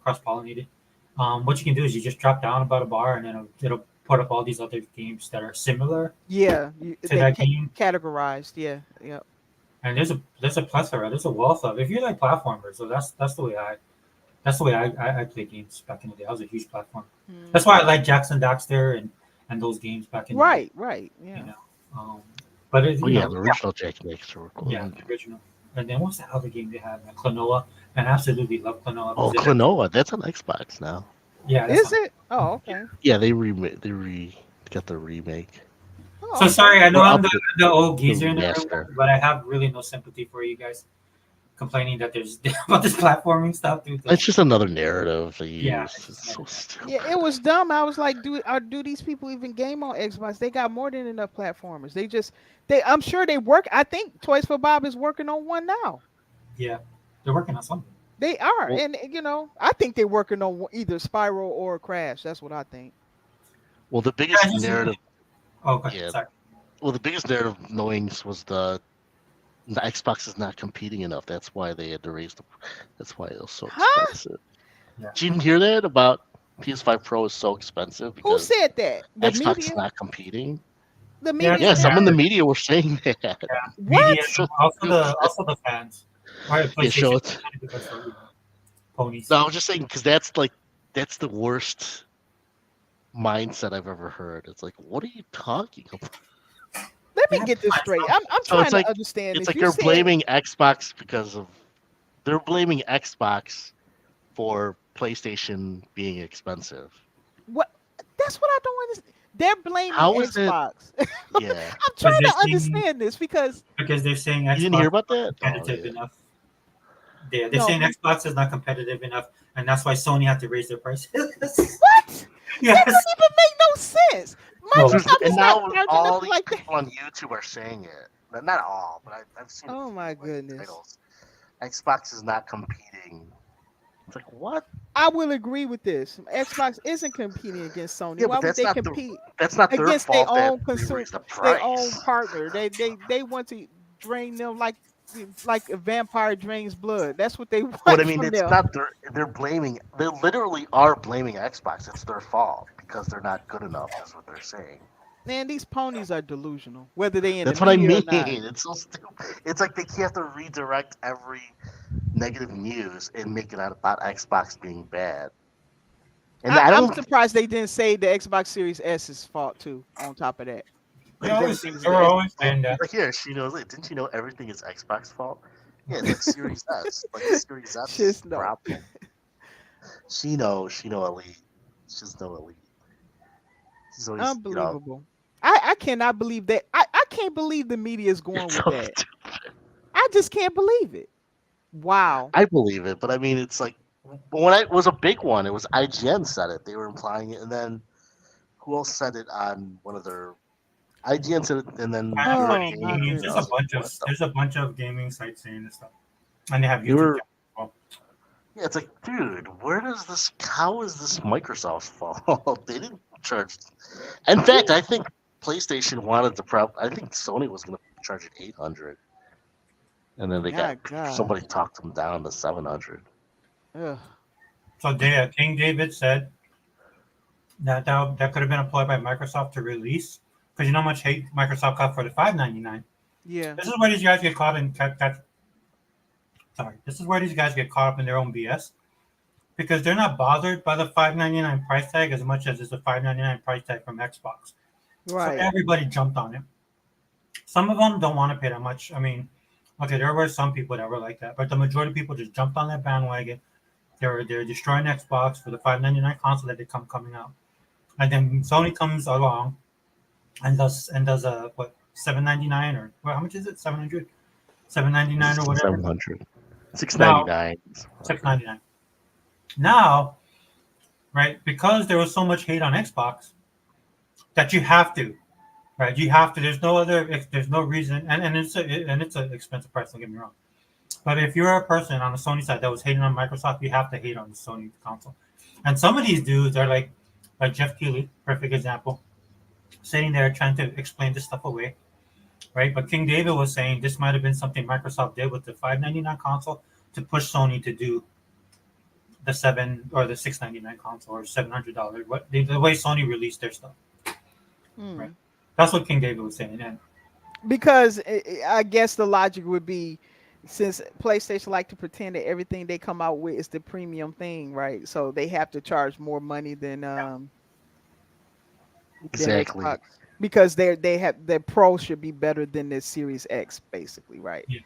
cross-pollinated, what you can do is you just drop down about a bar and then it'll put up all these other games that are similar Yeah, to they that game. categorized. Yeah, yeah. And there's a plethora, there's a wealth of. If you like platformers, so that's the way I play games back in the day. I was a huge platform. That's why I Mhm. like Jackson Daxter and those games back in the day. Right, right. You Yeah. know, um, but it, Oh yeah, the original Jack Mixer were cool. yeah, the original. And then what's the other game they had? Klonoa. And I absolutely love Klonoa. Oh, Because Klonoa, that's on Xbox now. yeah, that's Is on. it? Oh, okay. Yeah, got the remake. Oh, So okay. sorry, I know Or I'm up the old geezer in the room, remaster. but I have really no sympathy for you guys complaining that there's about this platforming stuff, dude. It's just another narrative they Yeah, use. it's It's just so another- stupid. Yeah, it was dumb. I was like, do these people even game on Xbox? They got more than enough platformers. I'm sure they work. I think Toys for Bob is working on one now. yeah, they're working on something. They are, Well, and I think they're working on either Spiral or Crash. That's what I think. well, the Yeah, biggest I just- narrative, Oh, okay, yeah. sorry. Well, the biggest narrative knowings was the Xbox is not competing enough. That's why they had to raise the. That's why it was so Huh? expensive. Yeah. Did you didn't hear that about PS5 Pro is so expensive Who because said that? The Xbox media. is not competing? The Yeah, media. Yeah, it's some in the narrative. media were saying that. Yeah, What? media, So also the fans. Right, yeah, so PlayStation it's because of ponies. no, I was just saying because that's the worst mindset I've ever heard. It's like, what are you talking about? Let me Yeah, get this fine, straight. so- I'm So trying it's like to understand it's this. like You they're said blaming Xbox because of they're blaming Xbox for PlayStation being expensive. what? That's what I don't understand. They're blaming How is it? Xbox. Yeah, I'm trying they're to saying understand this because they're saying you didn't hear Xbox about is not that? Oh competitive yeah. enough. They're no. saying Xbox is not competitive enough, and that's why Sony had to raise their prices. What? That Yes. doesn't even make no sense. Well, Microsoft And is now not charging all them these like that. people on YouTube are saying it. Not all, but I've seen. Oh my like, goodness. titles. Xbox is not competing. It's like what? I will agree with this. Xbox isn't competing against Sony. Yeah, Why but would that's they not compete that's not their against their fault that own they consumer, raised the their own price. partner? They want to drain them like like a vampire drains blood. That's what they But want I mean, from it's them. not they're blaming. They literally are blaming Xbox. It's their fault because they're not good enough. Is what they're saying. Man, these ponies are delusional, whether they in the That's what I media or mean. not. It's so stupid. It's like they have to redirect every negative news and make it out about Xbox being bad. And I I'm don't surprised they didn't say the Xbox Series S's fault too. On top of that, They because like always everything is they the were S's always fault. saying that. like here she knows. Like, didn't you know everything is Xbox fault? Yeah, it's like Series S. Like the Series S is Just the no. problem. She knows. She know elite. She's no elite. She's always Unbelievable. I cannot believe that. I can't believe the media is going it's with so that. stupid. I just can't believe it. Wow. I believe it, but I mean, it's like when it was a big one, it was IGN said it. They were implying it, and then who else said it on one of their IGN said it, and then I Europe Oh mean, my Gaming. there's a goodness. bunch of What the? there's a bunch of gaming sites saying this stuff, and they have They YouTube were channels as well. yeah. It's like, dude, where does this? How is this Microsoft's fault? They didn't charge. In fact, I think PlayStation wanted to prep. I think Sony was going to charge it 800, and then they got My God. somebody talked them down to 700. Ugh. So King David said that could have been employed by Microsoft to release, because you know how much hate Microsoft got for the 599. Yeah. This is where these guys get caught in sorry. This is where these guys get caught up in their own BS, because they're not bothered by the 599 price tag as much as it's a 599 price tag from Xbox. So Right. everybody jumped on it. Some of them don't want to pay that much. I mean, okay, there were some people that were like that, but the majority of people just jumped on that bandwagon. They're destroying Xbox for the 599 console that they coming out, and then Sony comes along and does a what 799 or how much is it 700 799 or whatever. 700, six ninety Now nine. 699. Now, right, because there was so much hate on Xbox that you have to, right? You have to. There's no reason, and it's an expensive price. Don't get me wrong. But if you're a person on the Sony side that was hating on Microsoft, you have to hate on the Sony console. And some of these dudes are like Jeff Keighley, perfect example, sitting there trying to explain this stuff away, right? But King David was saying this might have been something Microsoft did with the 599 console to push Sony to do the 699 console or $700. What the way Sony released their stuff, right? Hmm. That's what King David was saying. And Because I guess the logic would be, since PlayStation like to pretend that everything they come out with is the premium thing, right? So they have to charge more money than Exactly. Xbox, because they have their Pro should be better than their Series X, basically, right? yeah,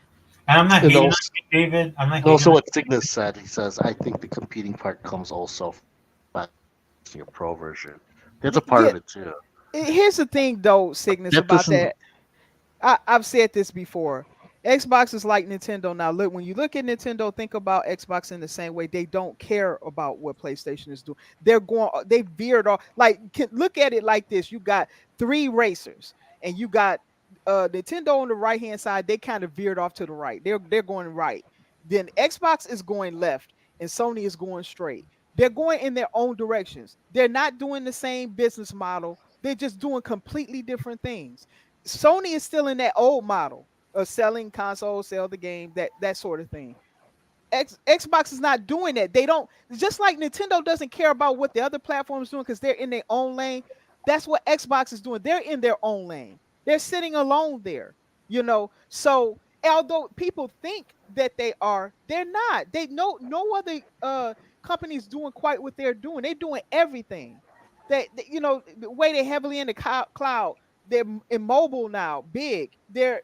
and I'm not And hating on also, King David. I'm not and hating also on. what Cygnus said, he says, I think the competing part comes also by your pro version. That's a part Yeah. of it too. Here's the thing, though, Cygnus, That about doesn't. that. I've said this before. Xbox is like Nintendo now. Look, when you look at Nintendo, think about Xbox in the same way. They don't care about what PlayStation is doing. They veered off. Look at it like this: you got three racers, and you got Nintendo on the right hand side. They kind of veered off to the right. They're going right. Then Xbox is going left, and Sony is going straight. They're going in their own directions. They're not doing the same business model. They're just doing completely different things. Sony is still in that old model of selling consoles, sell the game, that sort of thing. Xbox is not doing that. They don't, just like Nintendo doesn't care about what the other platforms doing because they're in their own lane. That's what Xbox is doing. They're in their own lane. They're sitting alone there. So although people think that they are, they're not. They no other companies doing quite what they're doing. They're doing everything. The way they're heavily in the cloud. They're in mobile now, big. They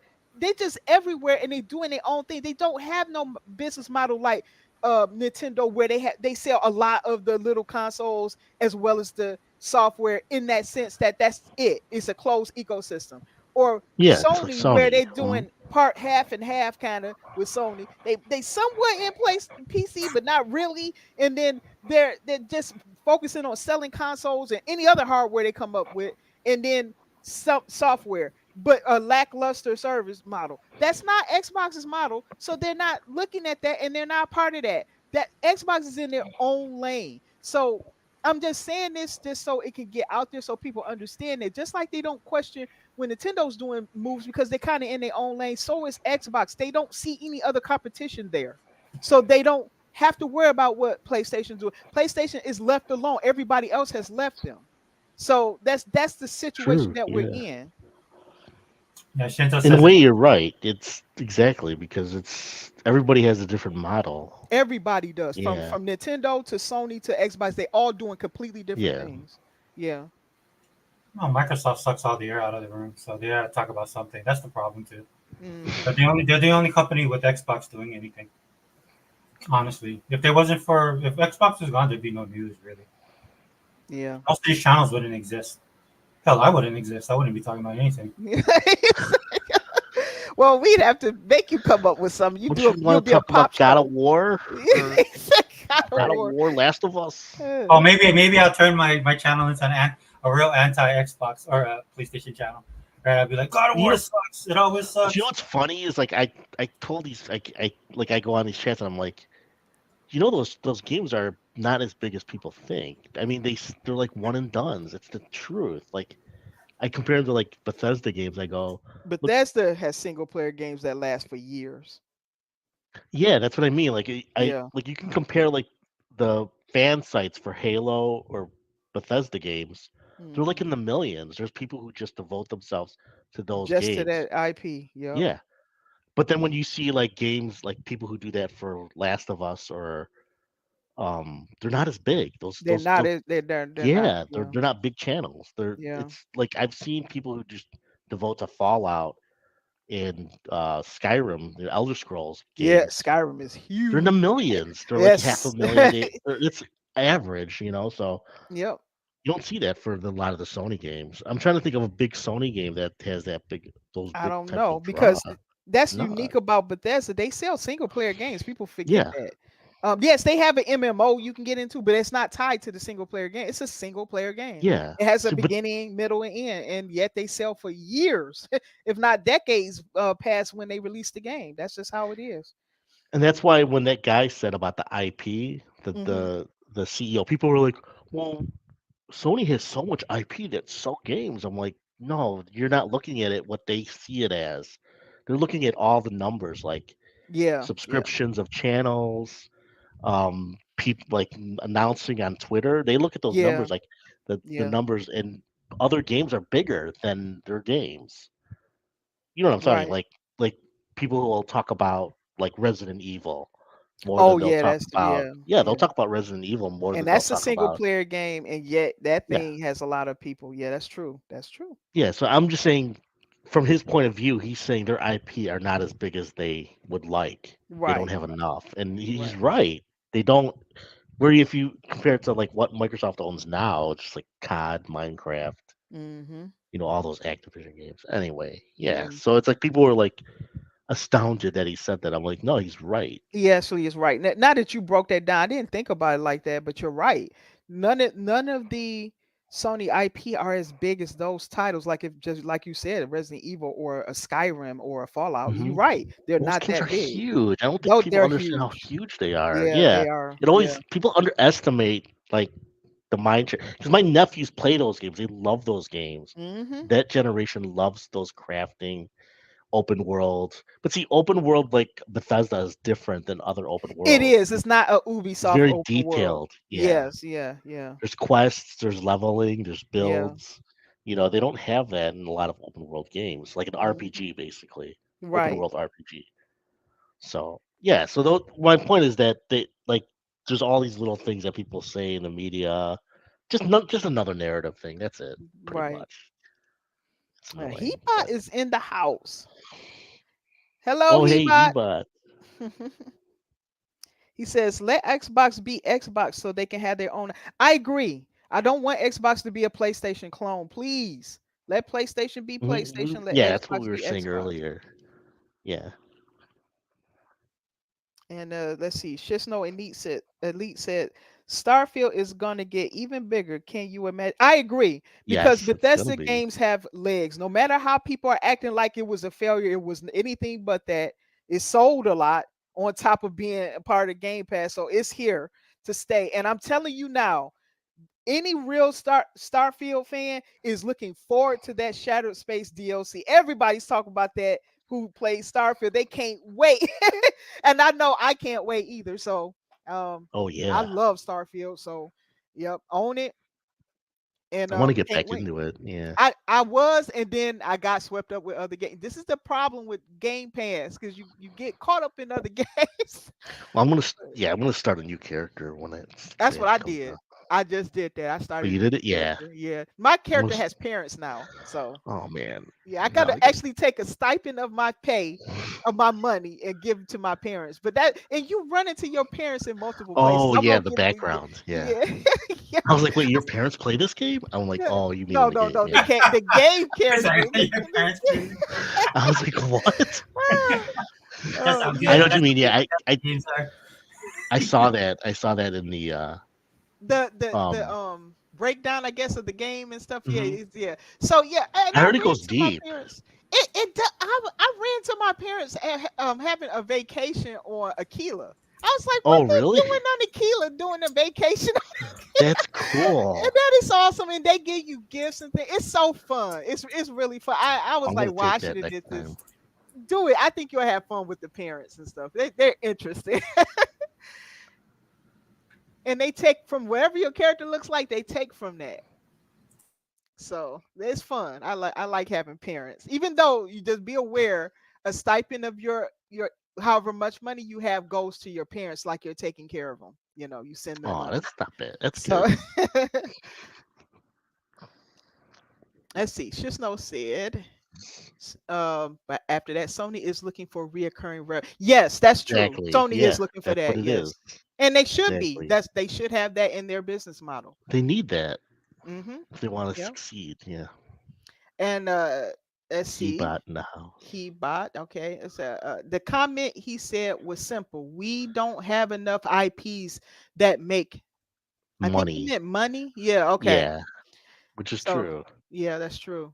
just everywhere and they doing their own thing. They don't have no business model like Nintendo, where they sell a lot of the little consoles as well as the software, in that sense that that's it. It's a closed ecosystem. Or Yeah, it's like Sony, where Sony. they're doing part half and half kind of with Sony. They somewhat in place PC, but not really. And then they're just focusing on selling consoles and any other hardware they come up with, and then some software, but a lackluster service model. That's not Xbox's model. So they're not looking at that, and they're not part of that. That Xbox is in their own lane. So I'm just saying this just so it can get out there so people understand it. Just like they don't question when Nintendo's doing moves because they're kind of in their own lane. So is Xbox. They don't see any other competition there, so they don't have to worry about what PlayStation do. PlayStation is left alone. Everybody else has left them. So that's the situation True. that we're Yeah. in. Yeah, Shinto In a says way, it. you're right. It's exactly because it's everybody has a different model. Everybody does, from Yeah. Nintendo to Sony to Xbox. They all doing completely different Yeah. things. Yeah. Well, Microsoft sucks all the air out of the room, so they gotta talk about something. That's the problem too. Hmm. They're the only company with Xbox doing anything. Honestly, if there wasn't for if Xbox was gone, there'd be no news really. Yeah. Most of these channels wouldn't exist. Hell, I wouldn't exist. I wouldn't be talking about anything. Well, we'd have to make you come up with something. You Don't do you a, you'll want to be a talk pop about God of star. War or God of God of War. War, Last of Us? Oh, maybe I'll turn my channel into a real anti Xbox or a PlayStation channel. Right? I'll be like, God of You War know, sucks. It always you know sucks. what's funny is like I told these I go on these chats and I'm like, you know those games are not as big as people think. I mean they're like one and dones. It's the truth. Like I compare them to like Bethesda games. I go, look, Bethesda has single player games that last for years. yeah, that's what I mean. Like I Yeah. like you can compare like the fan sites for Halo or Bethesda games. They're like Hmm. in the millions. There's people who just devote themselves to those Just to games. that IP. Yep. Yeah. But then when you see like games like people who do that for Last of Us or they're not as big. They're not Those as they're not. yeah, Yeah. they're not big channels. Yeah. It's like I've seen people who just devote to Fallout and Skyrim, the Elder Scrolls Yeah. games. Skyrim is They're in the huge. millions. They're like half a Yes. million. It's average, you know. So Yep. you don't see that for a lot of the Sony games. I'm trying to think of a big Sony game that has those I big don't types know of draw. because that's Not. unique about Bethesda. They sell single player games. People forget Yeah, that. Yes, they have an MMO you can get into, but it's not tied to the single player game. It's a single player game. yeah. It has a So, but beginning, middle, and end, and yet they sell for years, if not decades, past when they release the game. That's just how it is. and that's why when that guy said about the IP, Hmm. the CEO, people were like, "Well, Sony has so much IP that sell games." I'm like, "No, you're not looking at it what they see it as. They're looking at all the numbers, like Yeah, yeah, subscriptions of channels, people like announcing on Twitter. They look at those yeah, numbers, like the yeah. numbers, and other games are bigger than their games. You know what I'm saying? Right. Like people will talk about like Resident Evil more Oh than they'll yeah, talk that's about yeah. they'll talk about Resident Evil more And than they'll that's a talk single about player game, and yet that yeah. thing has a lot of people. Yeah, that's true. That's true. Yeah, so I'm just saying from his point of view, he's saying their IP are not as big as they would like. They don't Right, have enough. And he's right. right. They don't where if you compare it to like what Microsoft owns now, it's just like COD, Minecraft, Mm-hmm. all those Activision games. Anyway, yeah. Yeah. So it's like people were like astounded that he said that. I'm like, no, he's right. He actually is right. Now that you broke that down, I didn't think about it like that, but you're right. None of the Sony IP are as big as those titles. Like if just like you said, Resident Evil or a Skyrim or a Fallout. You're Hmm. right. They're Those not games are that big. huge. I don't think Though people they're understand how huge. huge they are. Yeah, Yeah. they are. It Yeah. always people underestimate like the mind share because my nephews play those games. They love those games. Mm-hmm. That generation loves those crafting open world. But see, open world like Bethesda is different than other open It worlds. is. It's not a It's Ubisoft very open world. detailed. Yeah. Yes. Yeah. Yeah. There's quests, there's leveling, there's Yeah. builds. They don't have that in a lot of open world games, like an Hmm. RPG basically. Open Right. world RPG. So yeah, so my point is that they like there's all these little things that people say in the media. Just another narrative thing. That's it, pretty Right. much. It's annoying. Hebot But is in the house. Hello, oh hey, Hebot. Ebot. He says, let Xbox be Xbox so they can have their own. I agree. I don't want Xbox to be a PlayStation clone. Please let PlayStation be PlayStation. Let Yeah, that's what we Xbox were be saying Xbox. earlier. Yeah. And let's see. Shisno Elite said Starfield is gonna get even bigger. Can you imagine? I agree because Yes, it's gonna Bethesda be. games have legs. No matter how people are acting like it was a failure, it was anything but that. It sold a lot on top of being a part of Game Pass, so it's here to stay. And I'm telling you now, any real Starfield fan is looking forward to that Shattered Space DLC. Everybody's talking about that who plays Starfield. They can't wait. And I know I can't wait either. So Oh I yeah, love Starfield. So yep, own it. And I want to get can't back wait. into it. Yeah. I was, and then I got swept up with other games. This is the problem with Game Pass because you get caught up in other games. Well, I'm gonna start a new character when That's what it I comes did. out. I just did that. I Oh, started you a new did it? Yeah. character. Yeah, my I'm gonna character has parents now, so oh man. yeah, I got No, I to got actually take a stipend of my pay, of my money, and give it to my parents. But that, and you run into your parents in multiple places. oh I'm yeah, gonna the get the background. Yeah. yeah, yeah, I was like, wait, your parents play this game? I'm like, yeah. oh, you mean in No, the no, game? no. Yeah. The game character. Sorry, your parents play this? I was like, what? That's how good. I know Yeah. what you mean. Yeah, Games are. I saw that. I saw that in the The um. breakdown, I guess, of the game and stuff. Yeah, Mhm. yeah. So yeah, and I I heard it ran goes to my deep. parents. I ran to my parents having a vacation on Aquila. I was like, what Oh they really? doing on Aquila doing a vacation? That's And cool. that is awesome. And they give you gifts and things. It's so fun. It's really fun. I was I'm like, gonna wow, I take should that have next did this. time. Do it. I think you'll have fun with the parents and stuff. They're interested. And they take from wherever your character looks like, they take from that. So it's fun. I like having parents. Even though you just be aware a stipend of your however much money you have goes to your parents like you're taking care of them. You send them Oh, money. that's not bad. That's So good. let's see. Shisno said but after that, Sony is looking for reoccurring yes, that's true. Exactly. Sony Yeah, is looking for that's what that, it yes. is. And they should be. Exactly. They should have that in their business model. They need that Mm-hmm. if they want to Yeah. succeed. Yeah. And let's see. Keybot in the house. Keybot. Okay. It's the comment he said was simple. We don't have enough IPs that make. I think he Money. meant money. Yeah. Okay. Yeah, which is So true. yeah, that's true.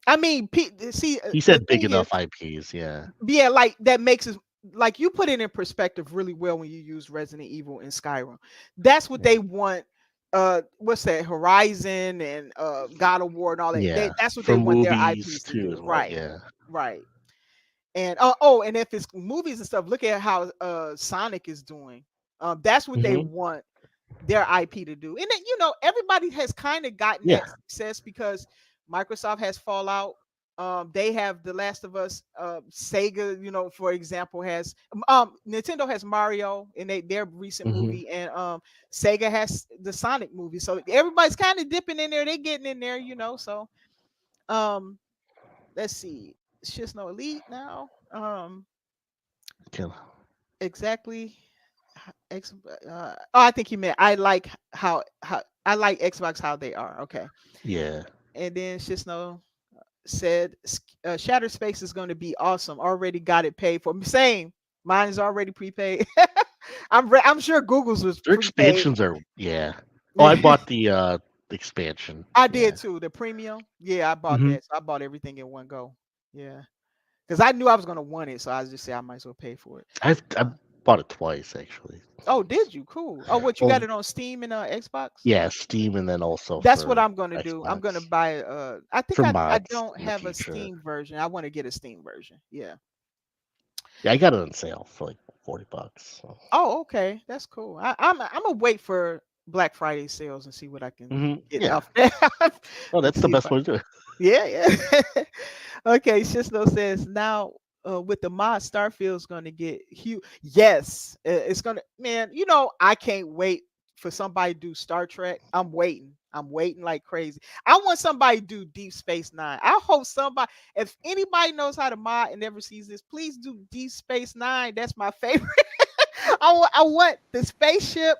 I mean, see, He the said big thing is, enough IPs. Yeah. yeah, like that makes it like you put it in perspective really well when you use Resident Evil and Skyrim. That's what Yeah. they want. What's that? Horizon and God of War and all that. Yeah. That's what they From want their movies IPs to too do. as well. Right. Yeah. Right. And and if it's movies and stuff, look at how Sonic is doing. That's what they Hmm. want their IP to do. And then, everybody has kind of gotten Yeah. that success because Microsoft has Fallout. They have The Last of Us. Sega, for example, has Nintendo has Mario in their recent Hmm. movie, and Sega has the Sonic movie. So everybody's kind of dipping in there. They're getting in there, So um, let's see. It's just no elite now. Kill. Exactly. I think he meant I like how I like Xbox how they are. Okay. Yeah. And then Shisno said Shatter Space is going to be awesome. Already got it paid for. Same. Mine is already prepaid. I'm sure Google's was Their prepaid. expansions are yeah. Oh, I bought the expansion. I Yeah. did too. The premium. Yeah, I bought Mhm. that. So I bought everything in one go. Yeah. Because I knew I was gonna want it, so I was just say I might as well pay for it. I bought it twice actually. Oh, did you? Cool. Oh, what you Well, got it on Steam and Xbox? yeah, Steam and then also That's what for I'm gonna do. I'm gonna Xbox buy I think for I mods don't in the have a future. Steam version. I want to get a Steam version. Yeah. Yeah, I got it on sale for like $40. So. Oh, okay. That's cool. I'm gonna wait for Black Friday sales and see what I can get Yeah. off there. Oh, that's the See if best I- way to do it. Yeah, yeah. Okay, Shisno says now with the mod Starfield's gonna get huge. Yes, it's gonna man, I can't wait for somebody to do Star Trek. I'm waiting. I'm waiting like crazy. I want somebody to do Deep Space Nine. I hope somebody, if anybody knows how to mod and never sees this, please do Deep Space Nine. That's my favorite. I want the spaceship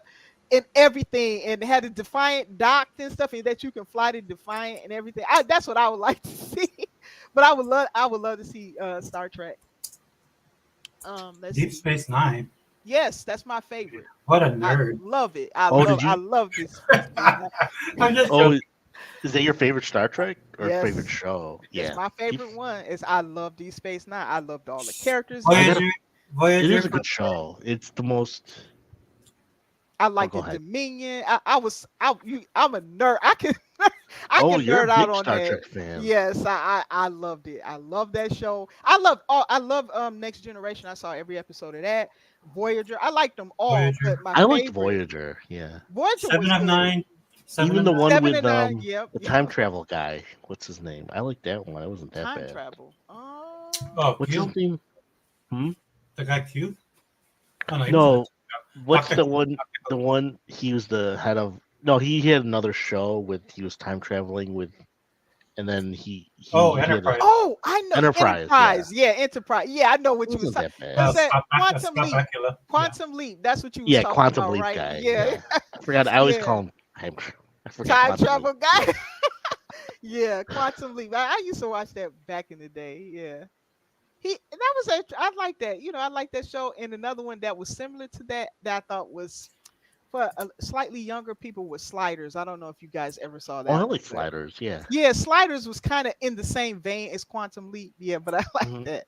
and everything, and had a Defiant docked and stuff, and that you can fly the Defiant and everything. That's what I would like to see. But I would love to see Star Trek. Let's Deep see. Space Nine. Yes, that's my favorite. What a I nerd. love it. Oh, I love this. I'm just Oh, joking. is that your favorite Star Trek or Yes. favorite show? It's Yeah. my favorite one. I love Deep Space Nine. I loved all the characters. I gotta- Voyager. It is a good show. It's the most I Oh, like go the ahead. Dominion. I'm a nerd. I can I Oh, can you're a nerd out big on Star that. Trek fan. Yes, I loved it. I love that show. I love Next Generation. I saw every episode of that. Voyager. I liked them all, Voyager. but my I liked favorite Voyager. Yeah. Voyager Seven was of good. Nine. Seven Even of the Nine. one 7 with and 9. Yep. the time travel guy. What's his name? I like that one. It wasn't that Time bad. travel. Oh, What's his Cube. name? Hmm? The guy Cube. Oh no, he was in No. the What's the Doctor. one? The one he was the head of. No, he had another show with he was time traveling with, and then Oh, he had a Enterprise. Oh, I know Enterprise. Yeah, Enterprise. Yeah, Enterprise. Yeah, I know it what you was wasn't talking. that bad. What's that? Quantum Scott Leap. Bakula. Yeah. Quantum Leap. That's what you was Yeah, talking Quantum about, Leap right? guy. Yeah. Yeah, I forgot. I always Yeah. call him time. I forget Time Quantum Leap. travel guy. Yeah. Yeah, Quantum Leap. I used to watch that back in the day. Yeah. That was I like that. I like that show. And another one that was similar to that I thought was for slightly younger people with Sliders. I don't know if you guys ever saw Oh, I that one, like but sliders. Yeah. yeah, Sliders was kind of in the same vein as Quantum Leap. Yeah, but I like Hmm. that.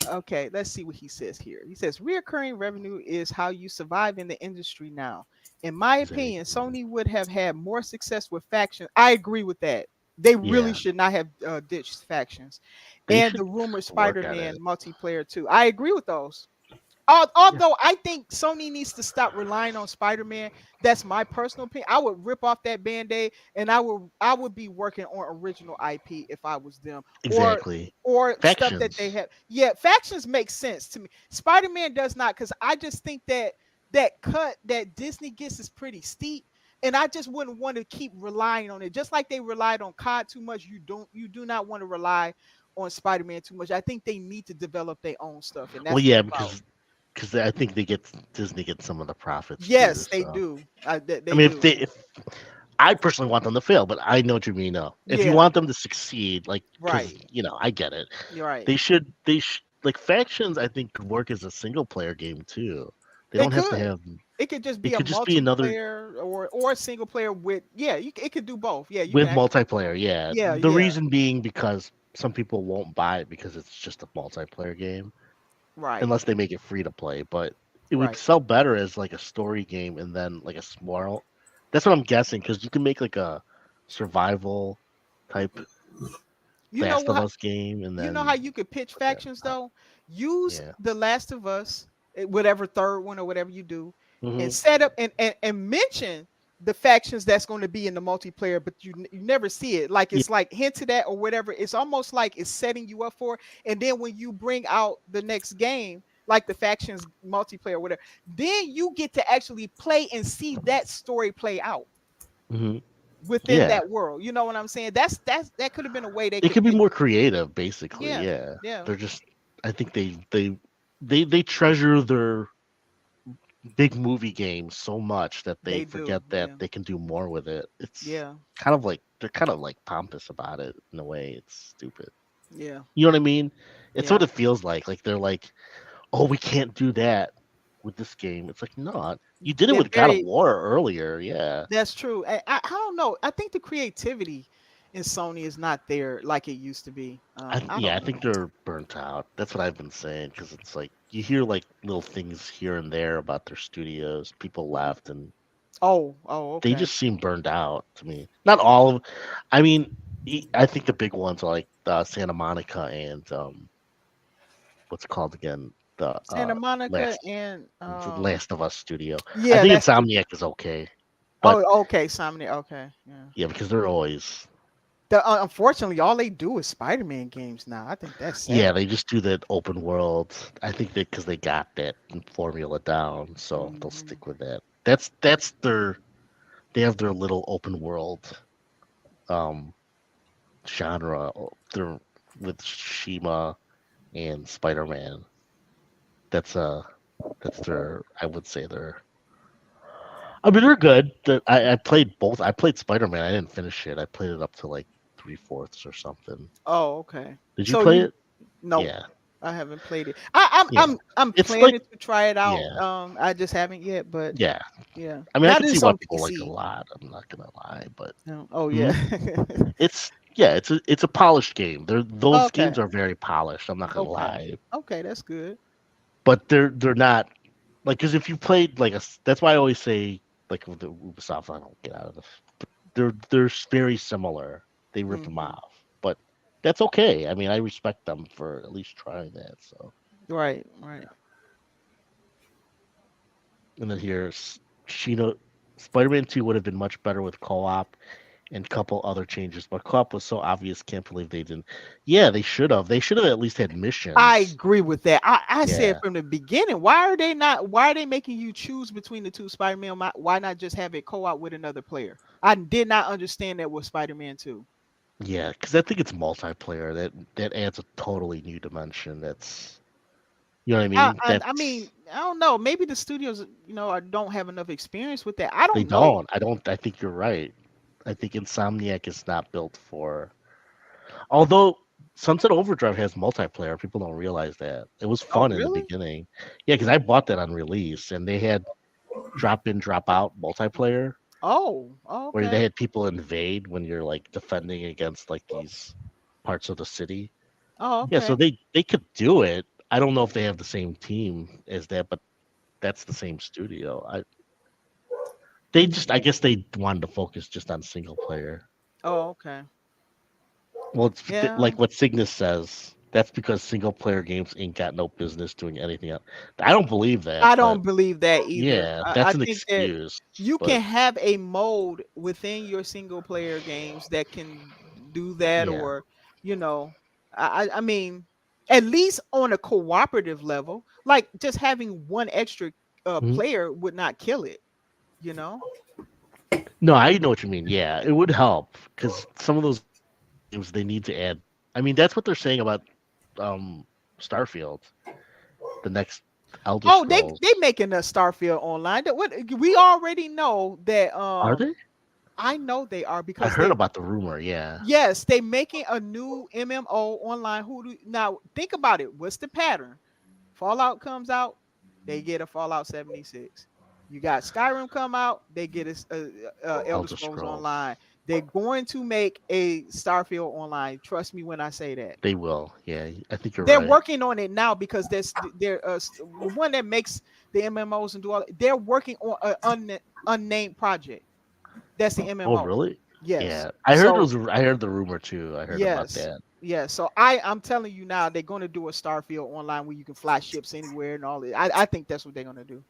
Okay, let's see what he says here. He says reoccurring revenue is how you survive in the industry now. In my opinion, Exactly. Sony would have had more success with factions. I agree with that. They really Yeah, should not have ditched factions. they And the should rumored work at Spider-Man it. multiplayer too. I agree with those. Yeah. Although I think Sony needs to stop relying on Spider-Man. That's my personal opinion. I would rip off that band-aid and I would be working on original IP if I was them. Or Exactly. stuff that they Factions. have. Yeah, factions make sense to me. Spider-Man does not, because I just think that cut that Disney gets is pretty steep. And I just wouldn't want to keep relying on it. Just like they relied on COD too much, you do not want to rely on Spider-Man too much. I think they need to develop their own stuff, and Well, that's yeah, what it's about. because I think Disney gets some of the profits too. Yes, they So do. I They mean, do. if I personally want them to fail, but I know what you mean. No, if you Yeah, want them to succeed, like because right. I get it. You're right. They should like factions. I think could work as a single player game too. They They don't have to could. have. It could just It be a could just be another multiplayer or a single player with it could do both. Yeah, you can with actually. multiplayer. Yeah, Yeah, the yeah. reason being because some people won't buy it because it's just a multiplayer game Right. unless they make it free to play. But it would Right. sell better as like a story game and then like a small. That's what I'm guessing because you can make like a survival type You know Last of what? Us game and You know how then you could pitch put that factions on top. though? Use Yeah. The Last of Us, whatever third one or whatever you do, and Hmm. set up and mention the factions that's going to be in the multiplayer, but you never see it. Like Yeah. it's like hinted at or whatever. It's almost like it's setting you up for it. And then when you bring out the next game, like the factions multiplayer, or whatever, then you get to actually play and see that story play out Hmm. within Yeah. that world. You know what I'm saying? That could have been a way they It could could be pitch. more creative, basically. Yeah, Yeah. yeah, They're just. I think they treasure their big movie games so much that they they forget do. that Yeah, they can do more with it. It's yeah, kind of like they're kind of like pompous about it in a way. It's stupid. yeah, You know what I mean? It's what yeah. it feels like. Like they're like, oh, we can't do that with this game. It's like, no, you did it They're with God of very. War earlier. Yeah. That's true. I don't know. I think the creativity in Sony is not there like it used to be. I Yeah, don't I know. think they're burnt out. That's what I've been saying because it's like you hear like little things here and there about their studios. People left and Oh, they okay. just seem burned out to me. Not all of, I mean, I think the big ones are like Santa Monica and what's it called again? The Santa Monica last and the Last of Us studio. I yeah, think that's the. Insomniac is okay, but Oh, okay, Somni. Okay, yeah. yeah, because they're always Unfortunately, all they do is Spider-Man games now. I think that's yeah, sad. they just do that open world. I think that because they got that formula down, so they'll Hmm. stick with that. That's their they have their little open world um genre. They're with Shima and Spider Man. That's that's their I would say their I mean they're good. I played both. I played Spider Man. I didn't finish it. I played it up to like 3/4 or something. Oh, okay. Did you So play you it? no, Yeah, I haven't played it. I'm yeah. I'm I'm It's like planning to try it out. yeah, I just haven't yet, but yeah. yeah. I mean I Now can that see it's why on people like it a PC. lot. I'm not gonna lie, but No. Oh yeah. mhm. It's yeah, it's a polished game. Those Okay. games are very polished. I'm not gonna Okay. lie, Okay, that's good. but they're not. like because if you played like that's why I always say like with the Ubisoft, I don't get out of this. But they're very similar. They rip them Hmm. off, but that's okay. I mean, I respect them for at least trying that. So, Right, right. and then here's Shino. Spider-Man 2 would have been much better with co-op and couple other changes, but co-op was so obvious. Can't believe they didn't. Yeah, they should have. They should have at least had I missions. agree with that. I said Yeah, from the beginning, why are they not? Why are they making you choose between the two Spider-Man? Why not just have it co-op with another player? I did not understand that with Spider-Man 2. yeah, because I think it's multiplayer. That adds a totally new dimension. That's you know what I mean. I mean, I don't know. Maybe the studios, don't have enough experience with that. I They don't know. don't. I don't. I think you're right. I think Insomniac is not built for. Although Sunset Overdrive has multiplayer, people don't realize that. It was Oh, fun in the really? beginning. Yeah, because I bought that on release, and they had drop in, drop out multiplayer Oh, where they okay. had people invade when you're like defending against like these parts of the city. Oh, Yeah, so okay. they could do it. I don't know if they have the same team as that, but that's the same studio. I guess they wanted to focus just on single player. Oh, okay. Well, Yeah. like what Cygnus says. That's because single player games ain't got no business doing anything else. I don't believe that, I but don't believe that either. yeah, I that's an think that excuse. you But can have a mode within your single player games that can do that, yeah, or you know, I mean, at least on a cooperative level, like just having one extra Mhm. player would not kill it. You know. No, I know what you mean. Yeah, it would help because some of those games they need to add. I mean, that's what they're saying about um Starfield, the next Elder Oh, they Scrolls. making a Starfield online. That what we already know that. Are they? I know they are I because heard they. about the rumor. Yeah. Yes, they making a new MMO online. Now think about it? What's the pattern? Fallout comes out, they get a Fallout 76. You got Skyrim come out, they get Elder Elder Scrolls Scrolls. Online. They're going to make a Starfield Online. Trust me when I say that. They will. Yeah, I think you're They're right. working on it now because they're the one that makes the MMOs and do all. They're working on an unnamed project. That's the Oh, MMO. really? Yes. Yeah, I heard So those. I heard the rumor too. I heard about yes. that. Yeah, so I'm telling you now, they're gonna do a Starfield online where you can fly ships anywhere and all that. I think that's what they're gonna do.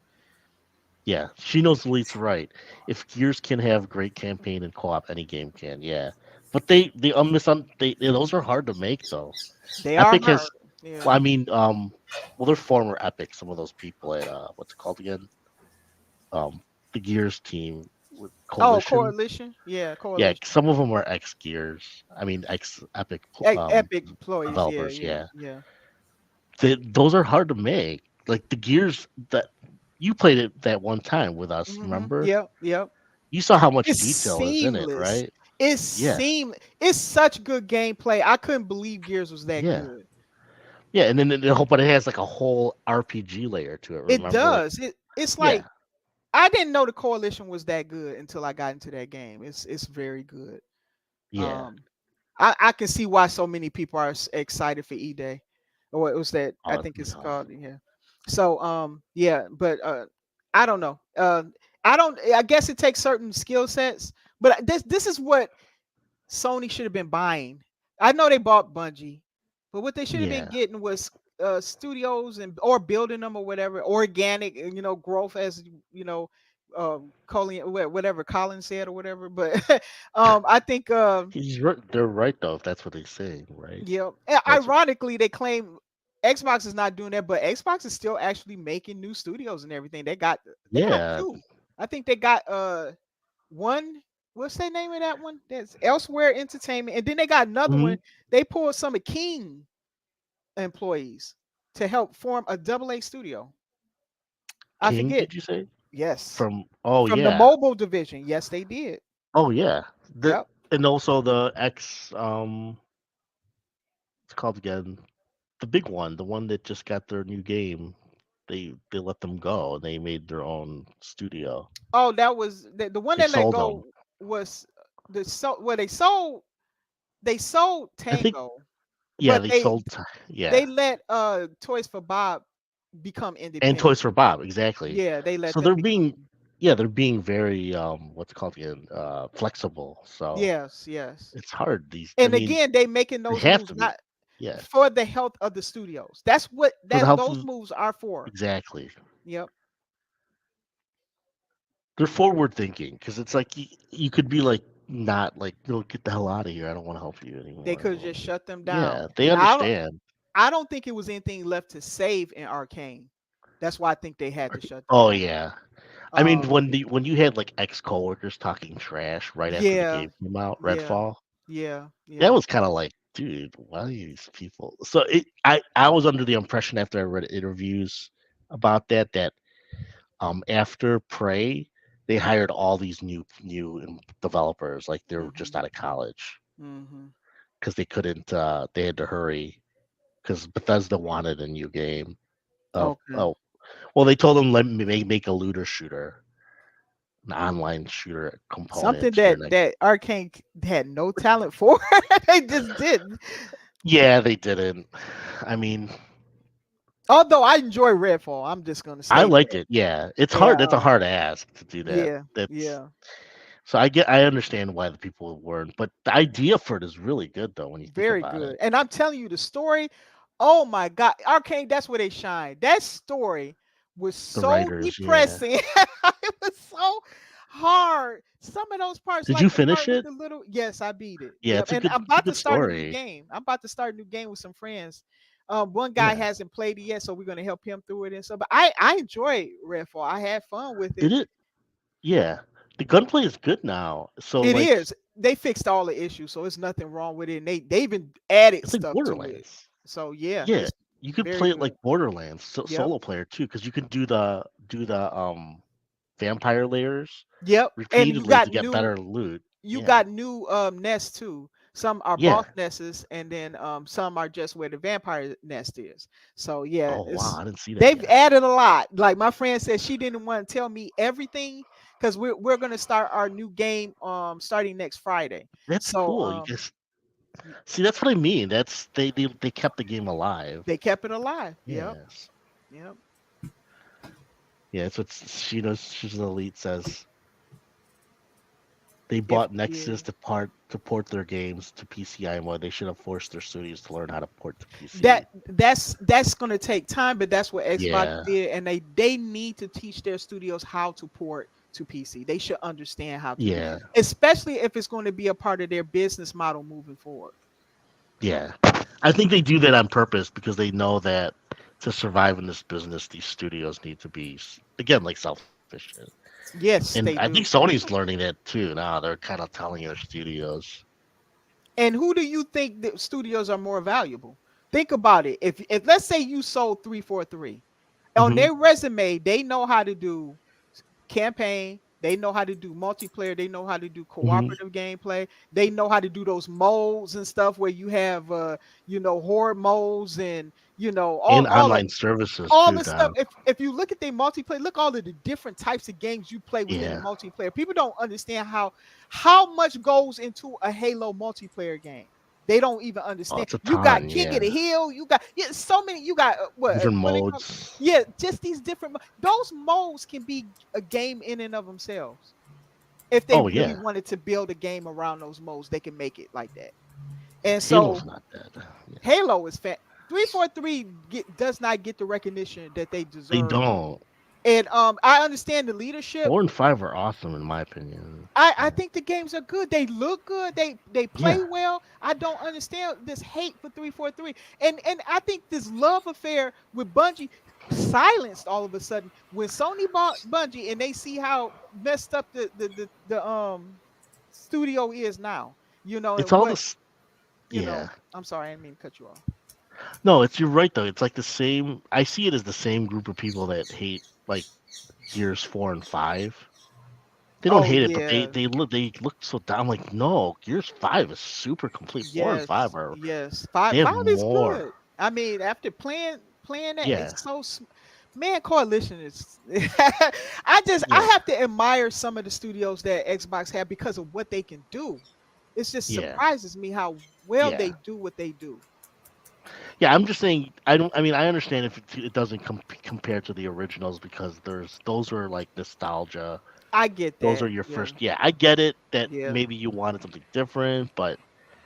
Yeah, she knows Elite's right. If Gears can have great campaign and co-op, any game can. Yeah, but those are hard to make though. They are Epic has. hard. Yeah. Well, I mean, well, they're former Epic. Some of those people at what's it called again? The Gears team with Oh, Coalition. Coalition. Yeah, Yeah, Coalition. some of them are ex Gears. I mean, ex Epic Epic employees. Yeah, developers. yeah, Yeah, yeah. those are hard to make. Like the Gears that you played it that one time with us. Remember? Yep, yep. You saw how much It's detail is in it, seamless. right? It's Yeah, It's such good gameplay. I couldn't believe Gears was that yeah, good. yeah. And then but it has like a whole RPG layer to it. It Remember? Like, does. It's yeah, like I didn't know the Coalition was that good until I got into that game. It's very good. yeah. Um, I can see why so many people are excited for E Day, or what was that? I Oh, it's think gonna be it's awesome. called. Yeah. So yeah, but I don't know. I don't. I guess it takes certain skill sets, but this is what Sony should have been buying. I know they bought Bungie, but what they should have been Yeah. getting was studios and or building them or whatever organic, growth as Colin, whatever Colin said or whatever. But I think He's right. They're right though. If that's what they say, right? yeah. That's Ironically, they claim Xbox is not doing that, but Xbox is still actually making new studios and everything. They got yeah. two. I think they got one. What's the name of that one? That's Elsewhere Entertainment, and then they got another Hmm. one. They pulled some of King employees to help form a double A studio. I King, forget. did you say? Yes, From oh from the yeah, mobile division. Yes, they did. oh yeah. The Yep. and also the X it's called again the big one, the one that just got their new game. They let them go and they made their own studio. Oh, that was the one They that let sold them. go was well, they sold I think Tango, yeah, but they they sold. they Yeah, let Toys for Bob become And independent. Toys for Bob, exactly. Yeah, they let So them they're become. being, yeah, they're being very what's it called again, flexible. So Yes, yes. it's hard. These, I And mean, again, they making they those have moves to be, not yeah, for the health of the studios. That's what for the that health those of moves are for. exactly. Yep. They're forward thinking because it's like you could be like not like, no, get the hell out of here. I don't want to help you They anymore. could have just shut them down. Yeah, they Now, understand. I don't think it was anything left to save in Arcane. That's why I think they had to shut them Oh down. yeah. I mean, Um, when you had like ex coworkers talking trash right after the yeah, game came out, yeah, Redfall, yeah, that yeah. was kind of like, dude, why are these people? So I was under the impression after I read interviews about that after Prey, they hired all these developers like they were just Hmm. out of college Hmm. because they couldn't they had to hurry because Bethesda wanted a new game of Okay. oh well they told them let me make a looter shooter, an online shooter component Something to your that next. that Arcane had no talent for. They just didn't. Yeah, they didn't. I mean, Although I enjoy Redfall, I'm just gonna I state liked that. it. Yeah, it's Yeah, hard. It's a hard ask to do that. yeah, That's yeah. so I understand why the people weren't, but the idea for it is really good though when you think Very about it. good. And I'm telling you the story. Oh my God, Arcane, that's where they shine. That story was The so writers, yeah. depressing. It was so hard. Some of those parts, Did you like the part finish with it? the little, yes, I beat it. Yeah, Yep. And I'm it's a about to good start a new story. game. I'm about to start a new game with some friends. One guy Yeah. hasn't played it yet, so we're gonna help him through it and so. But I enjoy Redfall. I had fun with it. Did it? Yeah. The gunplay is good now. So It like is. They fixed all the issues, so it's nothing wrong with it. And they even added it's like stuff to it. Borderlands. So yeah, Yeah. it's You could very play it like good. Borderlands, Yep. solo player too, because you can do the vampire layers Yep. And repeatedly to get better loot. you Yeah. got new nests too. Some are Yeah. boss nests and then some are just where the vampire nest is. So yeah, Oh wow, it's I didn't see that they've yet. added a lot. Like my friend said she didn't want to tell me everything because we're gonna start our new game starting next Friday. That's So cool. You guys see that's what I mean. That's they kept the game alive. they kept it alive. Yep. Yes. Yep. Yeah, it's what she knows. She's an elite says. They If bought yeah. Nexus to port their games to PCI more. They should have forced their studios to learn how to port to PC. That's going to take time, but that's what Xbox Yeah, did, and they need to teach their studios how to port to PC. They should understand how to, yeah, especially if it's going to be a part of their business model moving forward. yeah. I think they do that on purpose because they know that to survive in this business, these studios need to be again like self-efficient. And Yes, I they think do. Sony's learning that too now. They're kind of telling their studios. And who do you think the studios are more valuable? Think about it. If let's say you sold 343 on Hmm. their resume, they know how to do campaign. They know how to do multiplayer. They know how to do Hmm. cooperative gameplay. They know how to do those modes and stuff where you have horde modes and And all of online services all too the stuff. now. If you look at their multiplayer, look all of the different types of games you play within the Yeah. multiplayer. People don't understand how much goes into a Halo multiplayer game. They don't even Oh, understand. it's a You got ton. King of Yeah. the Hill. You got so many. You got Different what they call modes. yeah, just these different. Those modes can be a game in and of themselves. If they Oh really yeah. wanted to build a game around those modes, they can make it like that. And Halo's so not that. Yeah. Halo is fat. 343 does not get the recognition that they They deserve. don't. And I understand the leadership. 4 and 5 are awesome in my opinion. I think the games are good. They look good. They play Yeah. well. I don't understand this hate for 343. And I think this love affair with Bungie silenced all of a sudden when Sony bought Bungie and they see how messed up the studio is now. It's And all what, this. Yeah. I'm sorry, I didn't mean to cut you off. No, it's you're right though. It's like the same. I see it as the same group of people that hate like Gears 4 and 5. They don't Oh hate it, but yeah. they look so down. Like no, Gears 5 is super complete. Four and Yes, five are yes. they Five have five is more. good. I mean, after playing that, Yeah. it's so man, Coalition is I Yeah. have to admire some of the studios that Xbox have because of what they can do. It just Yeah. surprises me how well Yeah. they do what they do. Yeah, I'm just saying. I don't. I mean, I understand if it doesn't compare to the originals because those are like nostalgia. I get Those are that. your Yeah. first. Yeah, I get it that Yeah. maybe you wanted something different, but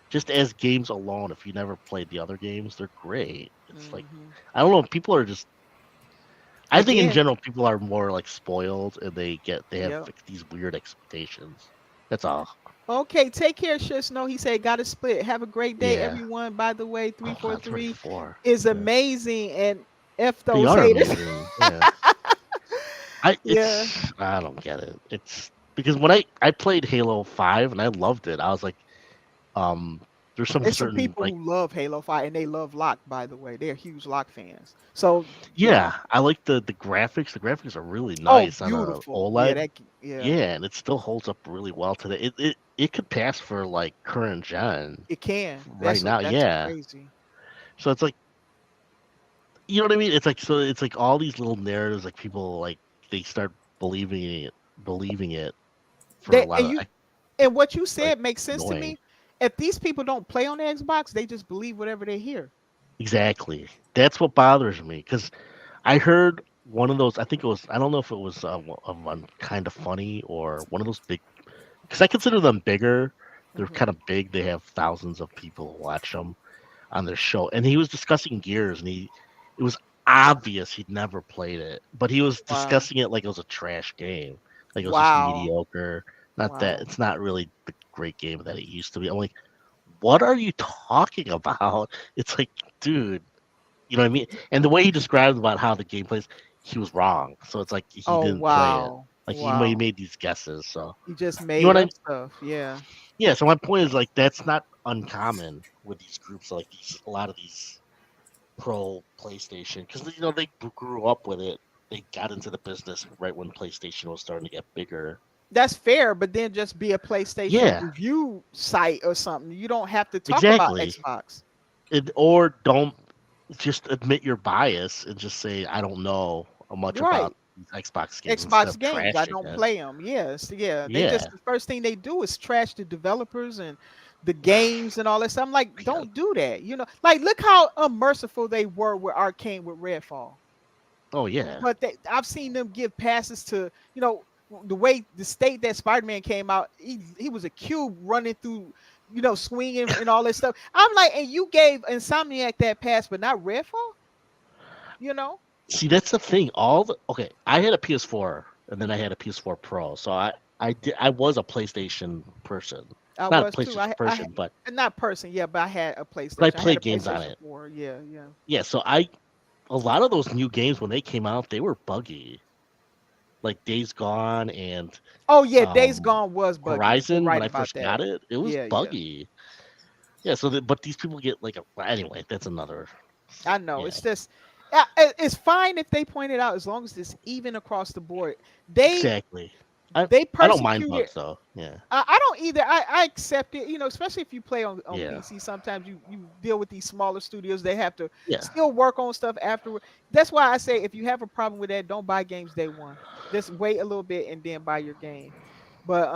just as games alone, if you never played the other games, they're great. It's like Hmm. I don't know. People are just. I think in Again. general, people are more like spoiled, and they have Yep. like, these weird expectations. That's all. Okay, take care, Shush. No, he said got to split. Have a great day, Yeah. everyone. By the way, Oh God, 343 344. is Yeah. amazing, and F They those are haters. amazing. Yeah. Yeah, I don't get it. It's because when I played Halo 5 and I loved it, I was like, um, there's some there's some certain people like, who love Halo 5 and they love Lock, by the way. They're huge Lock fans. So, you know, yeah, I like the graphics. The graphics are really oh, nice on a beautiful. Yeah, OLED. yeah, Yeah, and it still holds up really well today. It could pass for like current gen it can. right now. That's Yeah, crazy. so it's like you know what I mean. It's like so it's like all these little narratives like people like they start believing it for a They lot and of you and what you like said makes sense to annoying. me. If these people don't play on the Xbox, they just believe whatever they hear. Exactly. That's what bothers me because I heard one of those. I think it was. I don't know if it was one kind of funny or one of those big. Because I consider them bigger. They're Hmm. kind of big. They have thousands of people who watch them on their show. And he was discussing Gears, and it was obvious he'd never played it, but he was Wow. discussing it like it was a trash game, like it was just Wow. mediocre. Not that Wow. it's not really the great game that it used to be. I'm like, what are you talking about? It's like, dude, you know what I mean? And the way he described about how the game plays, he was wrong. So it's like he Oh, didn't play it. wow. Like he Wow. made these guesses. So You just you know made what I up mean? stuff. Yeah. Yeah. So my point is like that's not uncommon with these groups. Like these a lot of these pro PlayStation because they grew up with it. They got into the business right when PlayStation was starting to get bigger. That's fair, but then just be a PlayStation Yeah, review site or something. You don't have to talk about exactly. Xbox. Or don't just admit your bias and just say I don't know much about Right. these Xbox games instead Xbox of games. I trashing don't it. play them. Yes. Yeah. They just Yeah, the first thing they do is trash the developers and the games and all that stuff. I'm like, yeah. don't do that. Like look how unmerciful they were with Arcane with Redfall. Oh yeah, But I've seen them give passes to, the way the state that Spider-Man came out, he was a cube running through, swinging and all that stuff. I'm like, and you gave Insomniac that pass, but not Redfall, you know? see that's the thing. Okay, I had a PS4 and then I had a PS4 Pro, so I was a PlayStation person, I not a was too. PlayStation person, Not person, yeah, but I had a but I PlayStation. I had a played games on PlayStation it. 4. Yeah, yeah. Yeah, so a lot of those new games when they came out, they were buggy, like Days Gone and Oh yeah, Days um Gone was buggy. You're Horizon. When right I about first that. got it, it was Yeah, yeah. buggy. Yeah, so but these people get like a well, anyway. That's another. I know. Yeah, It's just it's fine if they point it out as long as it's even across the board. They exactly. I they I don't mind persecuted. bugs though. Yeah, I don't either. I accept it, especially if you play on yeah, PC. Sometimes you deal with these smaller studios. They have to yeah. still work on stuff afterward. That's why I say if you have a problem with that, don't buy games day one. Just wait a little bit and then buy your game. But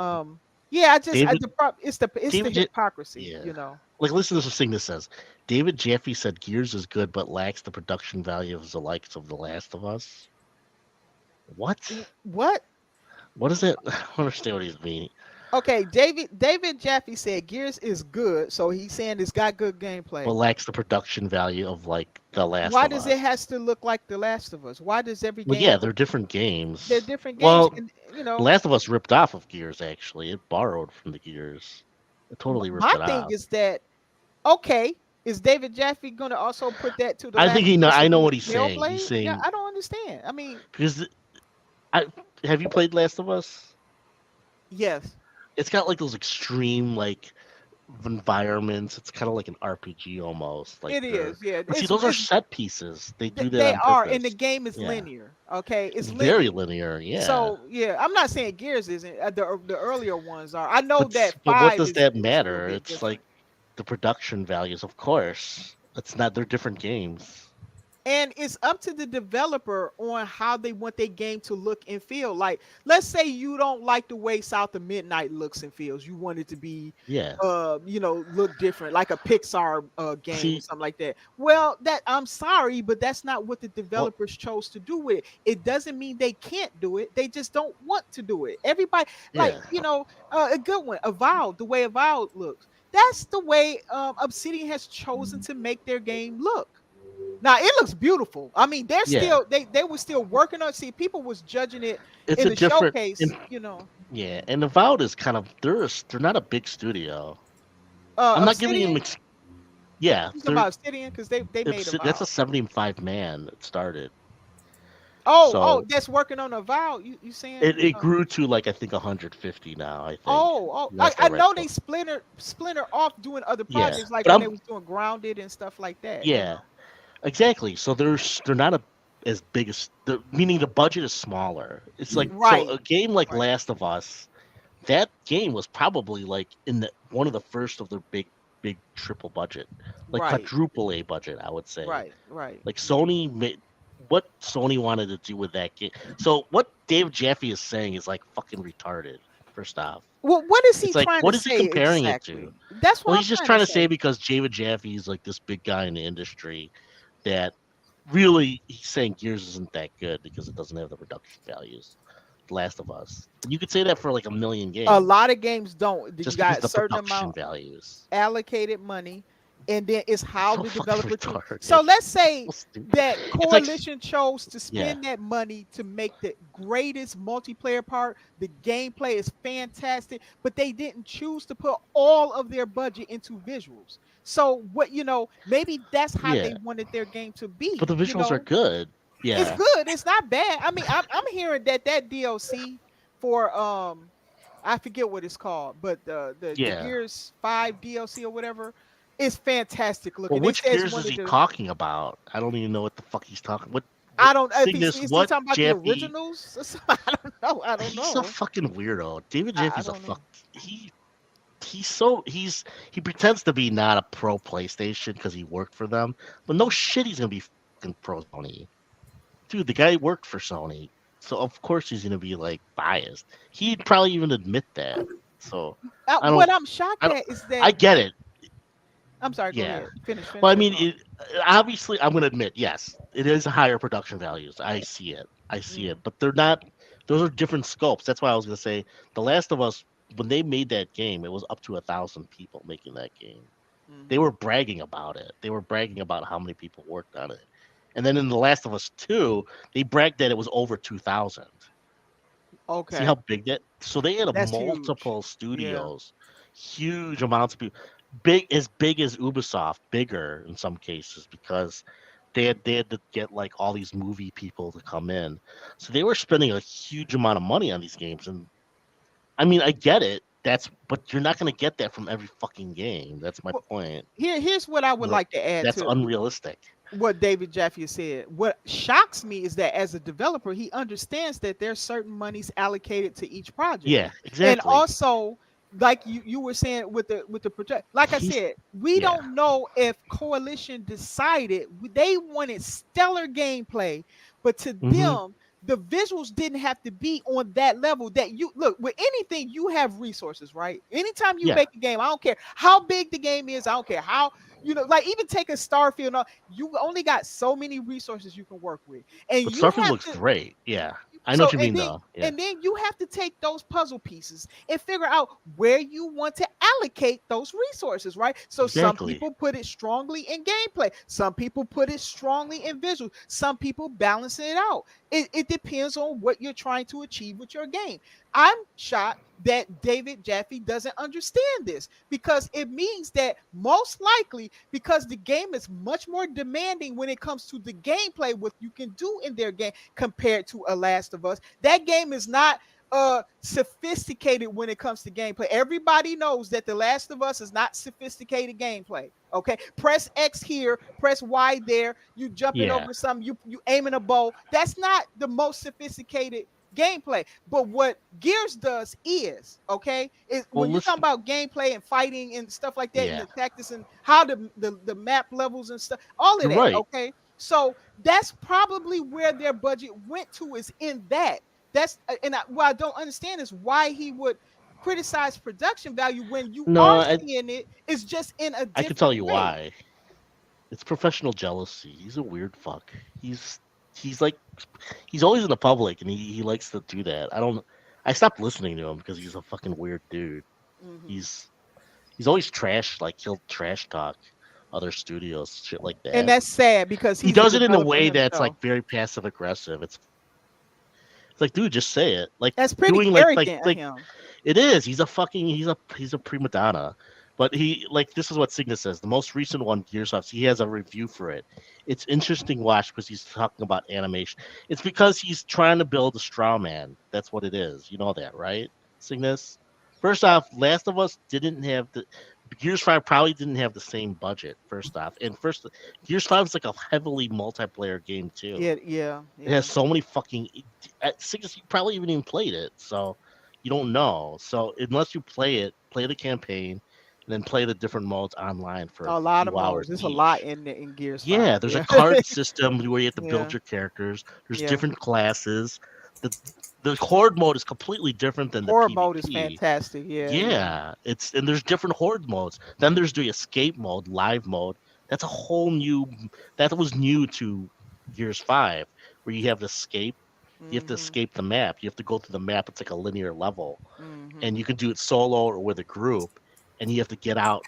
yeah, David, it's the David, J- hypocrisy, yeah. Like listen to this thing that says David Jaffe said Gears is good but lacks the production value of the likes of The Last of Us. What? What? What is it? I don't understand what he's meaning. Okay, David Jaffe said Gears is good, so he's saying it's got good But gameplay. lacks the production value of like The Last Why of does it Us. has to look like The Last of Us? Why does every Well, game yeah, look? they're different They're games. different games, Well, and The Last of Us ripped off of Gears. Actually, it borrowed from the Gears. It totally ripped my it thing off. is that okay, is David Jaffe gonna also put that to The I Last think he know. of Us I and know use what he's saying. He's Hellblade? Yeah, saying I don't understand. I mean, because I have you played Last of Us? yes, It's got like those extreme like environments. It's kind of like an RPG almost. Like it they're, is. Yeah, but see, it's those are it's set pieces. They do that they on are, and the purpose. game is Yeah, linear. Okay, it's it's very linear. linear. Yeah, So yeah, I'm not saying Gears isn't. The earlier ones are. I know that but what five does is that is a little matter? bit It's like different. the production values, of course. It's not. They're different games. And it's up to the developer on how they want their game to look and feel. Like, let's say you don't like the way South of Midnight looks and feels. You want it to be, Yeah. look different, like a Pixar game or See, something like that. Well, that I'm sorry, but that's not what the well, developers chose to do with it. It doesn't mean they can't do it. They just don't want to do it. Everybody, like, yeah. a good one, Avowed, the way Avowed looks. That's the way Obsidian has chosen to make their game look. Now it looks beautiful. I mean, they're Yeah. still they were still working on. See, people was judging it It's in a the different. showcase. And, yeah, and Avowed is kind of they're not a big studio. I'm not giving them. Obsidian. Yeah, You talking about Obsidian because they made that's a Avowed. 75 man that started. Oh, So that's working on Avowed. You saying? it grew to like I think 150 now. I think Oh, last I I read. know So they splinter off doing other yeah, projects like but when they I'm was doing Grounded and stuff like that. yeah exactly. So they're not as big as meaning the budget is smaller. It's like so Right, a game like right, Last of Us. That game was probably like in the one of the first of their big triple budget, like right, quadruple A budget, I would say. right, right. Like Sony made what Sony wanted to do with that game. So what Dave Jaffe is saying is like fucking retarded. First off, Well, what is he it's like trying to what is he say comparing it to? exactly? That's Well, what he's I'm just trying to trying to say say. because David Jaffe is like this big guy in the industry that really he's saying Gears isn't that good because it doesn't have the production values. Last of Us. And you could say that for like a million A games lot of games don't. You just because got a the certain production amount values. allocated money, and then it's how So the fucking developer choose. retarded. So let's say So stupid. that It's like Coalition chose to yeah, spend that money to make the greatest multiplayer part. The gameplay is fantastic, but they didn't choose to put all of their budget into visuals. So what maybe that's how yeah. they wanted their game to But be. the visuals are good. It's Yeah, good. It's not bad. I mean, I'm hearing that DLC for I forget what it's called, but the yeah. Gears 5 DLC or whatever is fantastic But looking. They which say it's Gears one is of he the talking about? I don't even know what the fuck he's talking. What I don't if thing is he's what talking about the Jeffy? originals or something. I don't know. I don't He's a know. fucking weirdo. David I Jeffy's a don't know. fuck. He he pretends to be not a pro PlayStation because he worked for them, but no shit he's gonna be fucking pro Sony. Dude, the guy worked for Sony, so of course he's gonna be like biased. He'd probably even admit that. So I What don't, I'm shocked I don't, at is I that get it. I'm sorry. Go Yeah. ahead. Finish. Well, I Finish your mean, thought. obviously, I'm gonna admit, yes, it is higher production values. I see it. I see it, Mm, but they're not. Those are different scopes. That's why I was gonna say, The Last of Us, when they made that game, it was up to 1,000 people making that game. They mhm. were bragging about it. They were bragging about how many people worked on it. And then in The Last of Us 2, they bragged that it was over 2,000. See how Okay, big that? So they had a that's huge. multiple Yeah. studios, huge amounts of people, big as Ubisoft, bigger in some cases because they had to get like all these movie people to come in. So they were spending a huge amount of money on these games, and I mean I get it. But you're not gonna get that from every fucking game. That's my Well, point. here's what I would Like, like to add that's to unrealistic. what David Jaffe said. What shocks me is that as a developer, he understands that there's certain monies allocated to each project. Yeah, And exactly. also, like you were saying with the project, like I He's said, we yeah. don't know if Coalition decided they wanted stellar gameplay, but to Hmm. them the visuals didn't have to be on that level. That you look with anything, you have resources, right? Anytime you Yeah, make a game, I don't care how big the game is, I don't care how like even take a Starfield. You only got so many resources you can work with, and but you Starfield have looks to. great. Yeah, I know So what you mean though. Yeah, and then you have to take those puzzle pieces and figure out where you want to allocate those resources, right? So some exactly. people put it strongly in gameplay, some people put it strongly in visual, some people balance it out. It depends on what you're trying to achieve with your game. I'm shocked that David Jaffe doesn't understand this because it means that most likely because the game is much more demanding when it comes to the gameplay, what you can do in their game compared to a Last of Us. That game is not sophisticated when it comes to gameplay. Everybody knows that The Last of Us is not sophisticated gameplay. Okay, press X here, press Y there. You jumping Yeah. over something, you aiming a bow. That's not the most sophisticated gameplay. But what Gears does is okay. Is Well, when you talk listen. about gameplay and fighting and stuff like that, and Yeah, the tactics and how the map levels and stuff, all of you're that. right. Okay, So that's probably where their budget went to, is in that. That's what I don't understand is why he would criticize production value when you No, are seeing it is just in a I could tell different you way. why. It's professional jealousy. He's a weird fuck. He's like he's always in the public and he likes to do that. I stopped listening to him because he's a fucking weird dude. Hmm. He's he's always trash like he'll trash talk other studios, shit like And that. that's sad because He he's a does it in a developer way that's like himself. very passive aggressive. It's like, dude, just say it. Like That's pretty doing arrogant of him. it is. He's a prima donna. But he like this is what Cygnus says. The most recent one, Gearsoft, he has a review for it. It's interesting watch because he's talking about animation. It's because he's trying to build a straw man. That's what it is. You know that, right, Cygnus? First off, Last of Us didn't have the Gears 5 probably didn't have the same budget, first off. And first Gears 5 is like a heavily multiplayer game too. Yeah, yeah, It yeah. has so many fucking. Cygnus, you probably even played it, so you don't know. So unless you play it, play the campaign, and then play the different modes online for a A lot of few hours modes. There's a lot each. in Gears 5. Yeah, there's a Yeah. card system where you have to build Yeah. your characters. There's Yeah. different classes. The the horde mode is completely different than the Horror mode is PvP. fantastic. Yeah, yeah. Yeah, it's and there's different horde modes. Then there's the escape mode, live mode. That's a whole new. That was new to Gears 5, where you have to escape. You have to Hmm. escape the map. You have to go through the map. It's like a linear level, and Hmm. you can do it solo or with a group. And you have to get out.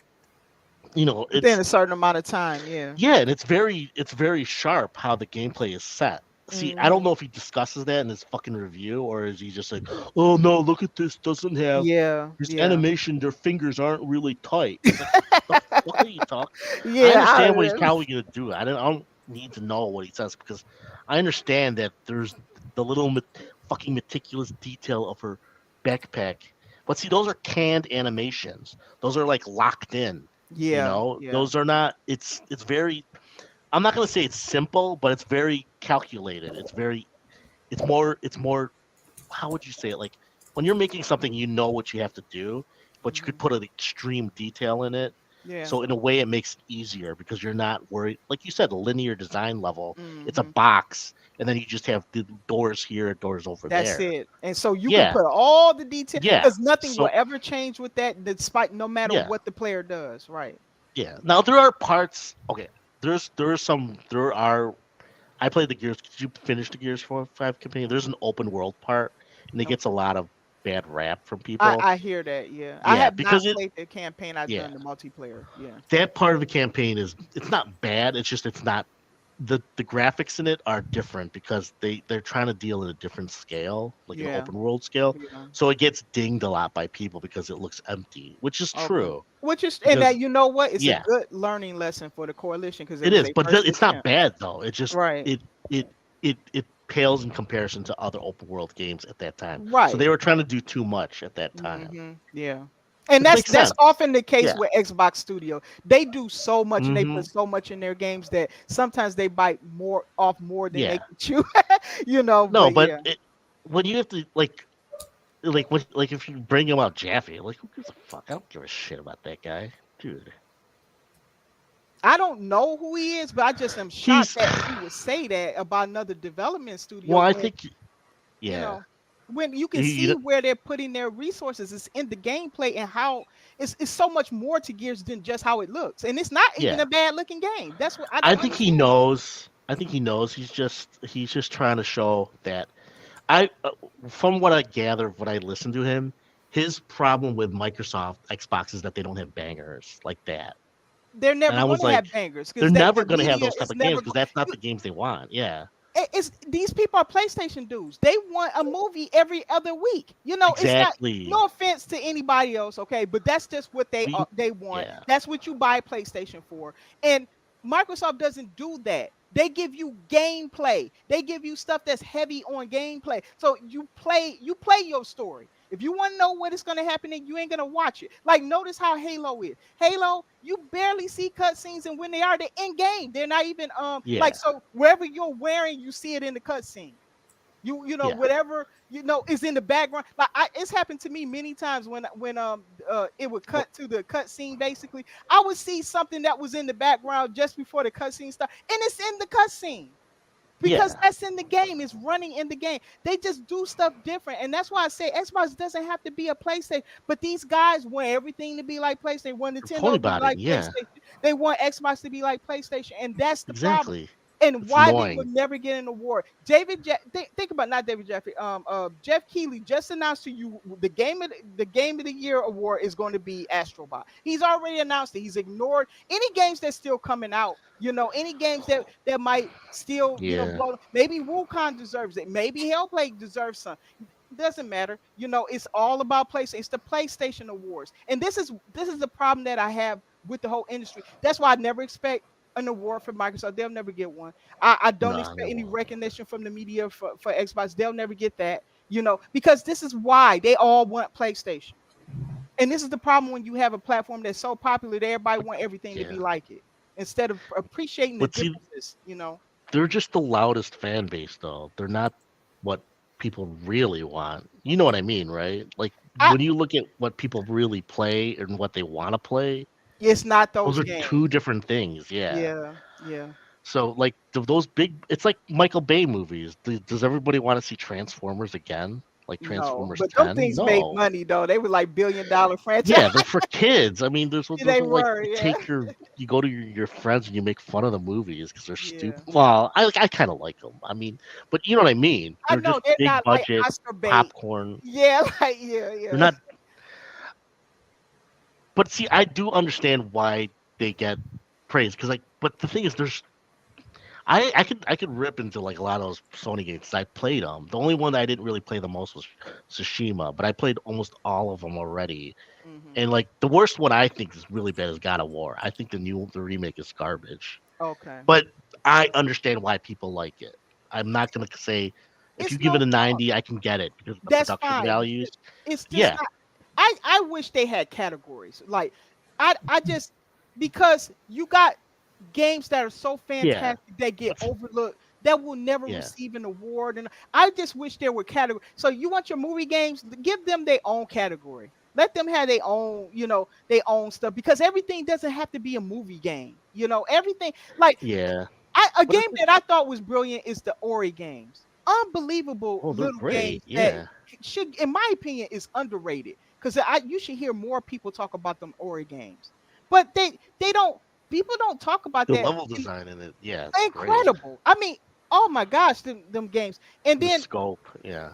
You know, Within it's a certain amount of time. Yeah. yeah, and it's very sharp how the gameplay is set. See, I don't Hmm. know if he discusses that in his fucking review or is he just like, oh no, look at this, doesn't have Yeah. his Yeah. animation, their fingers aren't really tight. It's like, what the fuck are you talking? I Yeah. understand what he's probably gonna do. I don't need to know what he says because I understand that there's the little fucking meticulous detail of her backpack. But see, those are canned animations. Those are like locked in. You Yeah. know, Yeah. those are not. It's very. I'm not gonna say it's simple, but it's very calculated. It's more. How would you say it? Like when you're making something, you know what you have to do, but you could Hmm. put an extreme detail in it. Yeah. So in a way, it makes it easier because you're not worried. Like you said, a linear design level. It's a Hmm. box, and then you just have the doors here, doors over That's there. it. And so you can Yeah, put all the detail yeah. because nothing will So ever change with that, despite no matter yeah, what the player does. Right. yeah. Now there are parts. Okay, there are I played the Gears. Did you finish the Gears 4 5 campaign? There's an open world part, and it gets a Okay. lot of bad rap from people. I hear that. Yeah. I Yeah, have not because it played the campaign. I've yeah done the multiplayer. Yeah. that part of the campaign is it's not bad. It's just it's not the graphics in it are different because they're trying to deal at a different scale, like an Yeah. open world scale. Yeah. So it gets dinged a lot by people because it looks empty, which is Okay. true. Which is, and that, Because you know what? It's a yeah, good learning lesson for the coalition because it it was is, a but first it's not attempt. bad though. It just Right. it it pales in comparison to other open world games at that time. So Right. they were trying to do too much at that time, Yeah. And which makes that's sense. often the case Yeah. with Xbox Studio. They do so much and they Hmm. put so much in their games that sometimes they bite more than they Yeah. can chew. No, But but yeah. when you have to like if you bring him out Jaffe, like who gives a fuck? I don't give a shit about that guy, dude. I don't know who he is, but I just am shocked He's that he would say that about another development studio well, I when, think you yeah. know, when you can He, see where they're putting their resources. It's in the gameplay and how it's so much more to Gears than just how it looks. And it's not even yeah. a bad looking game. That's what I I don't think he understand that. knows. I think he knows. He's just trying to show that I, from what I gather, when I listen to him, his problem with Microsoft Xbox is that they don't have bangers like that. They're And never I going was to have like, bangers they're because never the going to have media those type is of games never because going. that's not the games they want. Yeah, It's these people are PlayStation dudes. They want a movie every other week. It's not. exactly. No offense to anybody else, okay, but that's just what We they want. yeah. That's what you buy PlayStation for. And Microsoft doesn't do that. They give you gameplay. They give you stuff that's heavy on gameplay. So you play your story. If you want to know what is going to happen, then you ain't going to watch it. Like, notice how Halo is. Halo, you barely see cutscenes, and when they are, they're in game. They're not even like, Yeah. so wherever you're wearing, you see it in the cutscene. You know Yeah. whatever is in the background. Like it's happened to me many times when it would Well, cut to the cut scene. Basically, I would see something that was in the background just before the cut scene started, and it's in the cut scene because yeah. that's in the game. It's running in the game. They just do stuff different, and that's why I say Xbox doesn't have to be a PlayStation. But these guys want everything to be like PlayStation. They want They're phony Nintendo to be about it. like Yeah. PlayStation. They want Xbox to be like PlayStation, and that's the problem. Exactly. And It's why they would annoying. never get an award. Think about not David Jeffrey. Jeff Keighley just announced to you the game of the year award is going to be Astrobot. He's already announced it. He's ignored any games that's still coming out. Any games that might still Yeah. blow. Maybe Wukong deserves it. Maybe Hellblade deserves some. Doesn't matter. It's all about PlayStation. It's the PlayStation Awards, and this is the problem that I have with the whole industry. That's why I never expect an award for Microsoft. They'll never get one. I don't No, they expect any won't. recognition from the media for Xbox. They'll never get that. Because this is why they all want PlayStation. And this is the problem when you have a platform that's so popular that everybody want everything to Yeah. be like it instead of appreciating the But see, differences. they're just the loudest fan base, though. They're not what people really want. You know what I mean, right? Like I when you look at what people really play and what they want to play, It's not those those are games. two different things. Yeah. Yeah, yeah. So like those big, it's like Michael Bay movies. Does everybody want to see Transformers again? Like No, Transformers but them 10? things made No. money though. They were like $1 billion franchise. Yeah, they're for kids. I mean, those They are like were, yeah. you go to your friends and you make fun of the movies because they're Yeah. stupid. Well, I kind of like them. I mean, but you know what I mean. I They're know just they're big not like budget Oscar bait. popcorn. Yeah, like yeah, They're yeah. not. But see, I do understand why they get praise because like. But the thing is, I could rip into like a lot of those Sony games 'cause I played them. The only one that I didn't really play the most was Tsushima, but I played almost all of them already. Hmm. And like the worst one I think is really bad is God of War. I think the remake is garbage. Okay. But I understand why people like it. I'm not gonna say if you It's give it no a fault. 90, I can get it because of the That's production fine. values. It's just Yeah, not. I wish they had categories. Like I just because you got games that are so yeah, fantastic that get overlooked that will never yeah, receive an award. And I just wish there were categories. So you want your movie games, give them their own category. Let them have their own, their own stuff because everything doesn't have to be a movie game. Everything like yeah. a But game it's like, that I thought was brilliant is the Ori games. Unbelievable oh, they're little games great. that Yeah, should, in my opinion, is underrated. Because you should hear more people talk about them Ori games. But they don't. People don't talk about the that. level design in it, yeah, it's great. Incredible. I mean, oh my gosh, them games. And The then scope, yeah,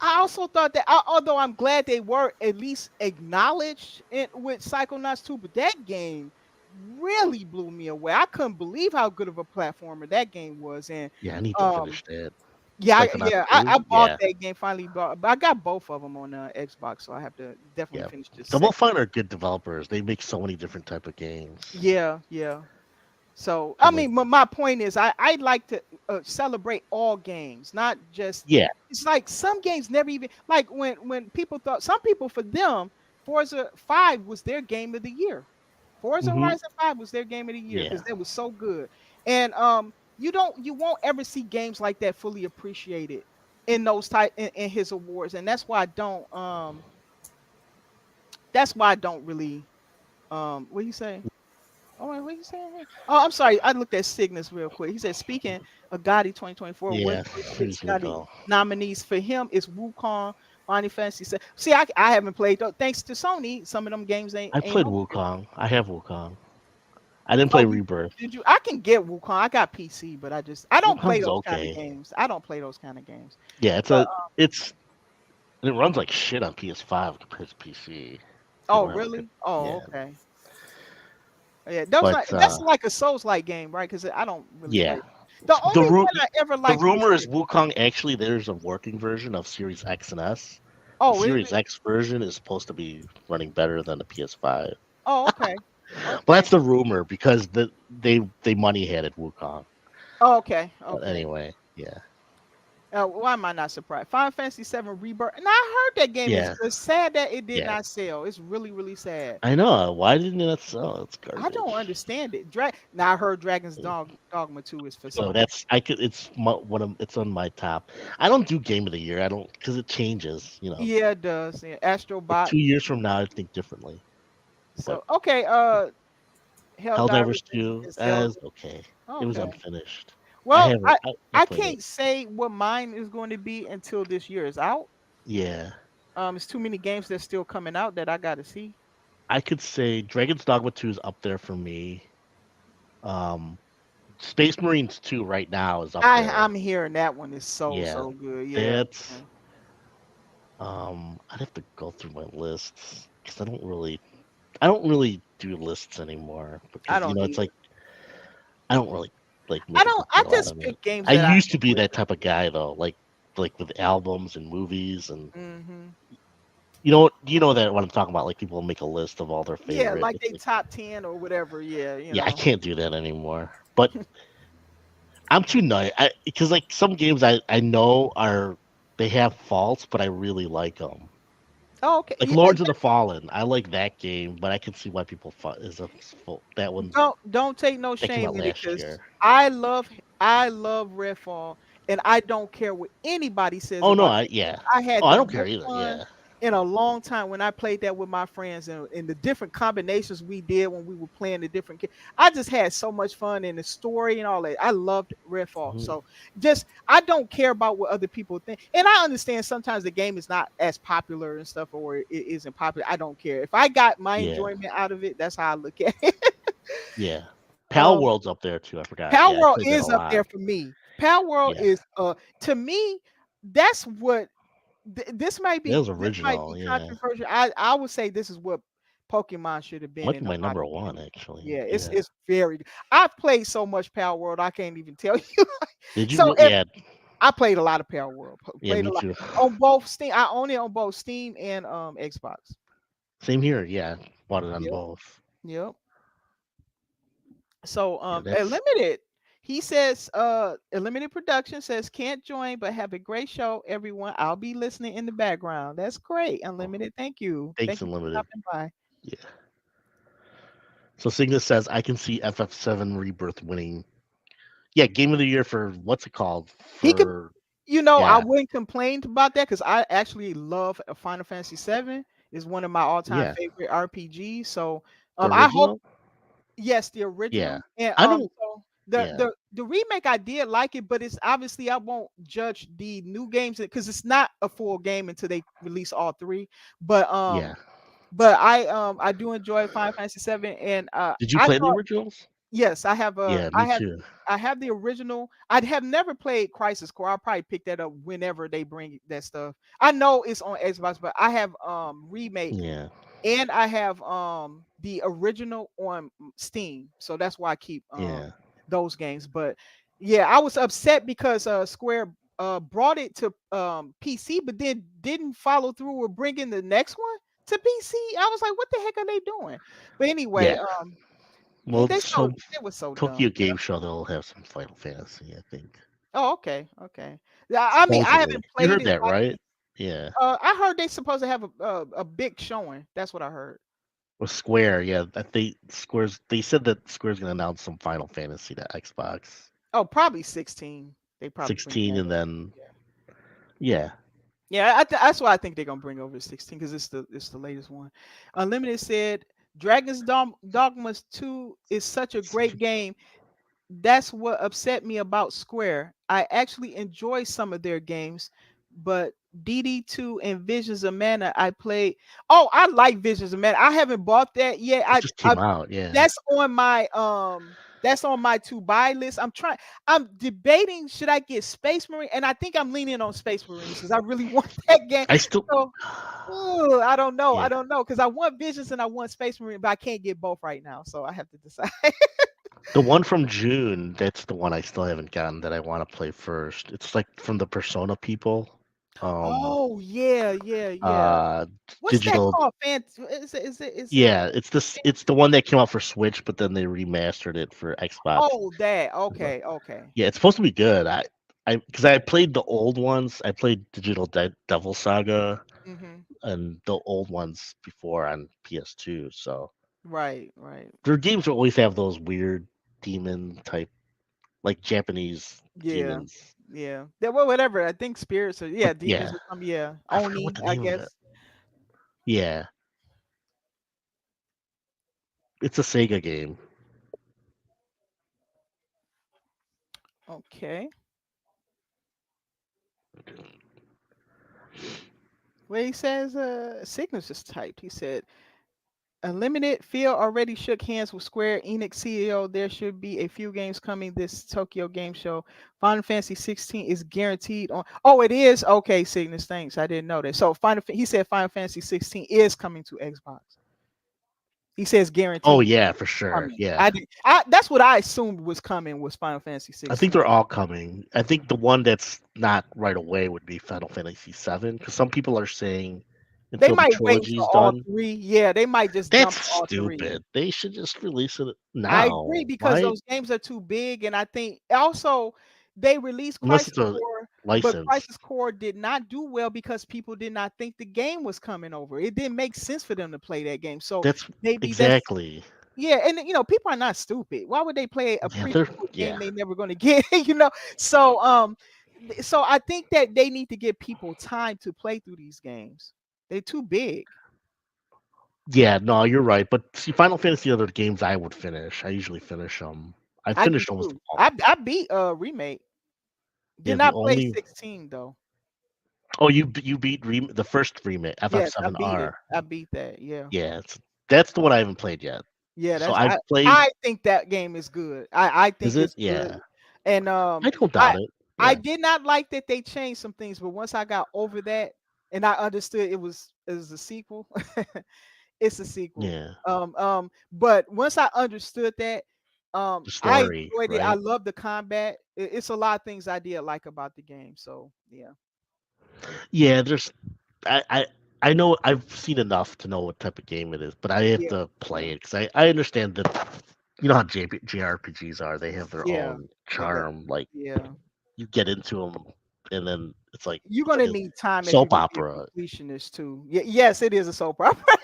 I also thought that, although I'm glad they were at least acknowledged with Psychonauts 2, but that game really blew me away. I couldn't believe how good of a platformer that game was. And yeah. I need to um, finish that. yeah, Psychonauts I 2, bought yeah, that game finally, but I got both of them on Xbox, so I have to definitely yeah. finish this Double second. Fine are good developers. They make so many different type of games. Yeah, yeah. So I Cause like, mean, my point is, I like to celebrate all games, not just. yeah, It's like some games never even like when people thought some people for them Forza 5 was their game of the year. Forza hmm, Horizon 5 was their game of the year because yeah, that was so good. And you won't ever see games like that fully appreciated in those type in his awards, and that's why I don't really what do you say? Oh, wait, what you saying here? Oh, I'm sorry. I looked at Cygnus real quick. He said, speaking of Gotti 2024, one yeah. of the He's six gonna Gotti go. nominees for him is Wukong, Final Fantasy. See, I haven't played though. Thanks to Sony, some of them games I ain't played on. Wukong. I have Wukong. I didn't play Oh, Rebirth. did you? I can get Wukong. I got PC, but I don't play Wukong's those kind of okay. games. I don't play those kind of games. Yeah, But it's it runs like shit on PS5 compared to PC. If you oh, don't have a good, really? Oh, yeah. okay. Yeah, those But like that's like a Souls-like game, right? Because I don't really yeah, play. The the only ru- one I ever the liked was rumor is Wukong actually there's a working version of Series X and S. The oh, is Series it? X version is supposed to be running better than the PS5. Oh, okay. Well, Okay. that's the rumor because they money headed Wukong. Oh, okay. But Okay. anyway, yeah. Why am I not surprised? Final Fantasy VII Rebirth. And I heard that game is Yeah, good. Sad that it did yeah. not sell. It's really, really sad. I know. Why didn't it sell? It's I don't garbage. understand it. Now I heard Dogma 2 is for So sale. that's I could. It's one of. It's on my top. I don't do game of the year. I don't because it changes. Yeah, it does. Yeah, Like Astrobot. 2 years from now, I think differently. But So okay, Helldivers Helldivers 2 is held. is okay. It was Okay. unfinished. I Well, haven't. I I played it. can't say what mine is going to be until this year is out. Yeah, It's too many games that's still coming out that I got to see. I could say Dragon's Dogma 2 is up there for me. Um, Space Marines 2 right now is up there. I'm hearing that one is Yeah, so good. Yeah. that's. I'd have to go through my lists because I don't really do lists anymore I because don't it's either. like I don't really like I make a don't. big I deal out just of it. pick games I that I used to be enjoy. that type of guy though, like with albums and movies and Hmm. that what I'm talking about. Like people make a list of all their Yeah, favorite. like It's they like top 10 or whatever. Yeah, yeah, I can't do that anymore. But I'm too nice because like some games I know they have faults, but I really like them. Oh, okay. Like Yeah, Lords of the Fallen, I like that game, but I can see why people is a fault. That one don't take no that came shame out in it last because year. I love Redfall and I don't care what anybody says Oh no, about that game. yeah. I had Oh, I the don't care most either. fun Yeah, in a long time when I played that with my friends and the different combinations we did when we were playing the different I just had so much fun in the story and all that. I loved Redfall. Mhm. So just I don't care about what other people think. And I understand sometimes the game is not as popular and stuff or it isn't popular. I don't care. If I got my Yeah, enjoyment out of it, that's how I look at it. yeah. Pal Um, World's up there too. I forgot. Power Yeah, I World played that a is up lot. there for me. Power World Yeah, is to me that's what that was this might original. be Yeah, controversial. I would say this is what Pokemon should have been might in be a my lot number of one games. actually. Yeah, Yeah. it's very good. I've played so much Power World I can't even tell you. Did you? So if Yeah, I played a lot of Power World, yeah. played Me a lot too. on both Steam. I own it on both Steam and Xbox. Same here. Yeah, bought it on Yep, both. yep. So Yeah, that's Unlimited, he says Unlimited Production says can't join but have a great show, everyone. I'll be listening in the background. That's great. oh, Unlimited, thank you. thanks Thank you for unlimited. stopping by. Yeah. So Cygnus says I can see FF7 Rebirth winning. Yeah, game of the year for what's it called He could, for? I Yeah, wouldn't complain about that because I actually love Final Fantasy VII. Is one of my all-time yeah. favorite RPGs. So The I hope original. yes, the Yeah, original. And I don't. so Yeah, the remake I did like it, but it's obviously I won't judge the new games because it's not a full game until they release all three. But yeah. I do enjoy Final Fantasy VII, and Did you I play the thought originals? yes, Yeah, me too. I have the original. I have never played Crisis Core. I'll probably pick that up whenever they bring that stuff. I know it's on Xbox, but I have remake Yeah, and I have the original on Steam. So that's why I keep yeah, those games. But yeah, I was upset because Square brought it to PC, but then didn't follow through with bringing the next one to PC. I was like, what the heck are they doing? But anyway, yeah. Well, so they were so dumb. Tokyo Game Show they'll have some Final Fantasy, I think. Oh, okay, okay. Yeah, I mean, I Supposedly, haven't you played heard it. that right? Yeah. I heard they supposed to have a big showing. That's what I heard. Or Square, yeah. That Square's. They said that Square's gonna announce some Final Fantasy to Xbox Oh, probably 16. They probably bring 16, that and over. then yeah, Yeah, that's why I think they're gonna bring over 16 because it's the latest one. Unlimited said Dogmas 2 is such a great game. That's what upset me about Square. I actually enjoy some of their games, but DD2 and Visions of Mana I played. Oh, I like Visions of Mana. I haven't bought that yet. it just came out. Yeah. That's on my to buy list. I'm debating should I get Space Marine, and I think I'm leaning on Space Marines because I really want that game. I still. So ooh, I don't know. Yeah. I don't know because I want Visions and I want Space Marine, but I can't get both right now. So I have to decide. The one from June, that's the one I still haven't gotten that I want to play first. It's like from the Persona people. Um Oh yeah, yeah, yeah. uh What's that digital called? Is it yeah, it's the one that came out for Switch, but then they remastered it for Xbox. Oh that okay, okay. Yeah, it's supposed to be good. I because I played the old ones. I played Devil Saga Hmm. and the old ones before on PS2. So Right, right. their games will always have those weird demon type, like Japanese Yeah, demons. yeah. Yeah, well, whatever. I think spirits are, yeah, But demons yeah, or something. Yeah, I forgot what Oni, the I name of it. guess. Yeah, it's a Sega game. Okay. Well, he says, Cygnus is typed. He said, Unlimited Phil already shook hands with Square Enix CEO. There should be a few games coming this Tokyo Game Show. Final Fantasy 16 is guaranteed on. Oh, it is. Okay, Cygnus. Thanks. I didn't know that. So he said Final Fantasy 16 is coming to Xbox. He says Oh guaranteed yeah, for sure. coming. Yeah, I did. That's what I assumed was coming was Final Fantasy I think 16. they're all coming. I think the one that's not right away would be Final Fantasy VII, because some people are saying They until the might wait trilogy for is all done. three. Yeah, they might just That's dump all three. stupid. They should just release it I agree now. because Why? those games are too big, and I think also they released Unless Crisis it's a Core, but license. Crisis Core did not do well because people did not think the game was coming over. It didn't make sense for them to play that game. So That's maybe that's exactly. yeah, and people are not stupid. Why would they play a Yeah, prequel they're to a game yeah. they never going to get? So so I think that they need to give people time to play through these games. They're too big. Yeah, no, you're right. But see, Final Fantasy are the games I would finish. I usually finish them. I I do finished almost too. all. I beat remake. Yeah, Did the not play only 16 though. oh you beat the first remake Yes, I FF7 beat it. R. I beat that. Yeah. Yeah, that's the one I haven't played yet. Yeah, So that's I've played. I think that game is good. I Is think it? it's good. Yeah, And I don't I doubt it. I Yeah, did not like that they changed some things, but once I got over that and I understood it was a sequel, it's a sequel. yeah. But once I understood that, The I story, enjoyed it. I right? love the combat. It's a lot of things I did like about the game. So yeah. Yeah, there's I I I know I've seen enough to know what type of game it is, but I have Yeah. to Yeah. play it because I understand that you know how JRPGs are. They have their Yeah. own They got charm. Like yeah. you get into them, and then it's like You're gonna a need time if you're soap gonna be a opera. completionist too. Yes, it is a soap opera.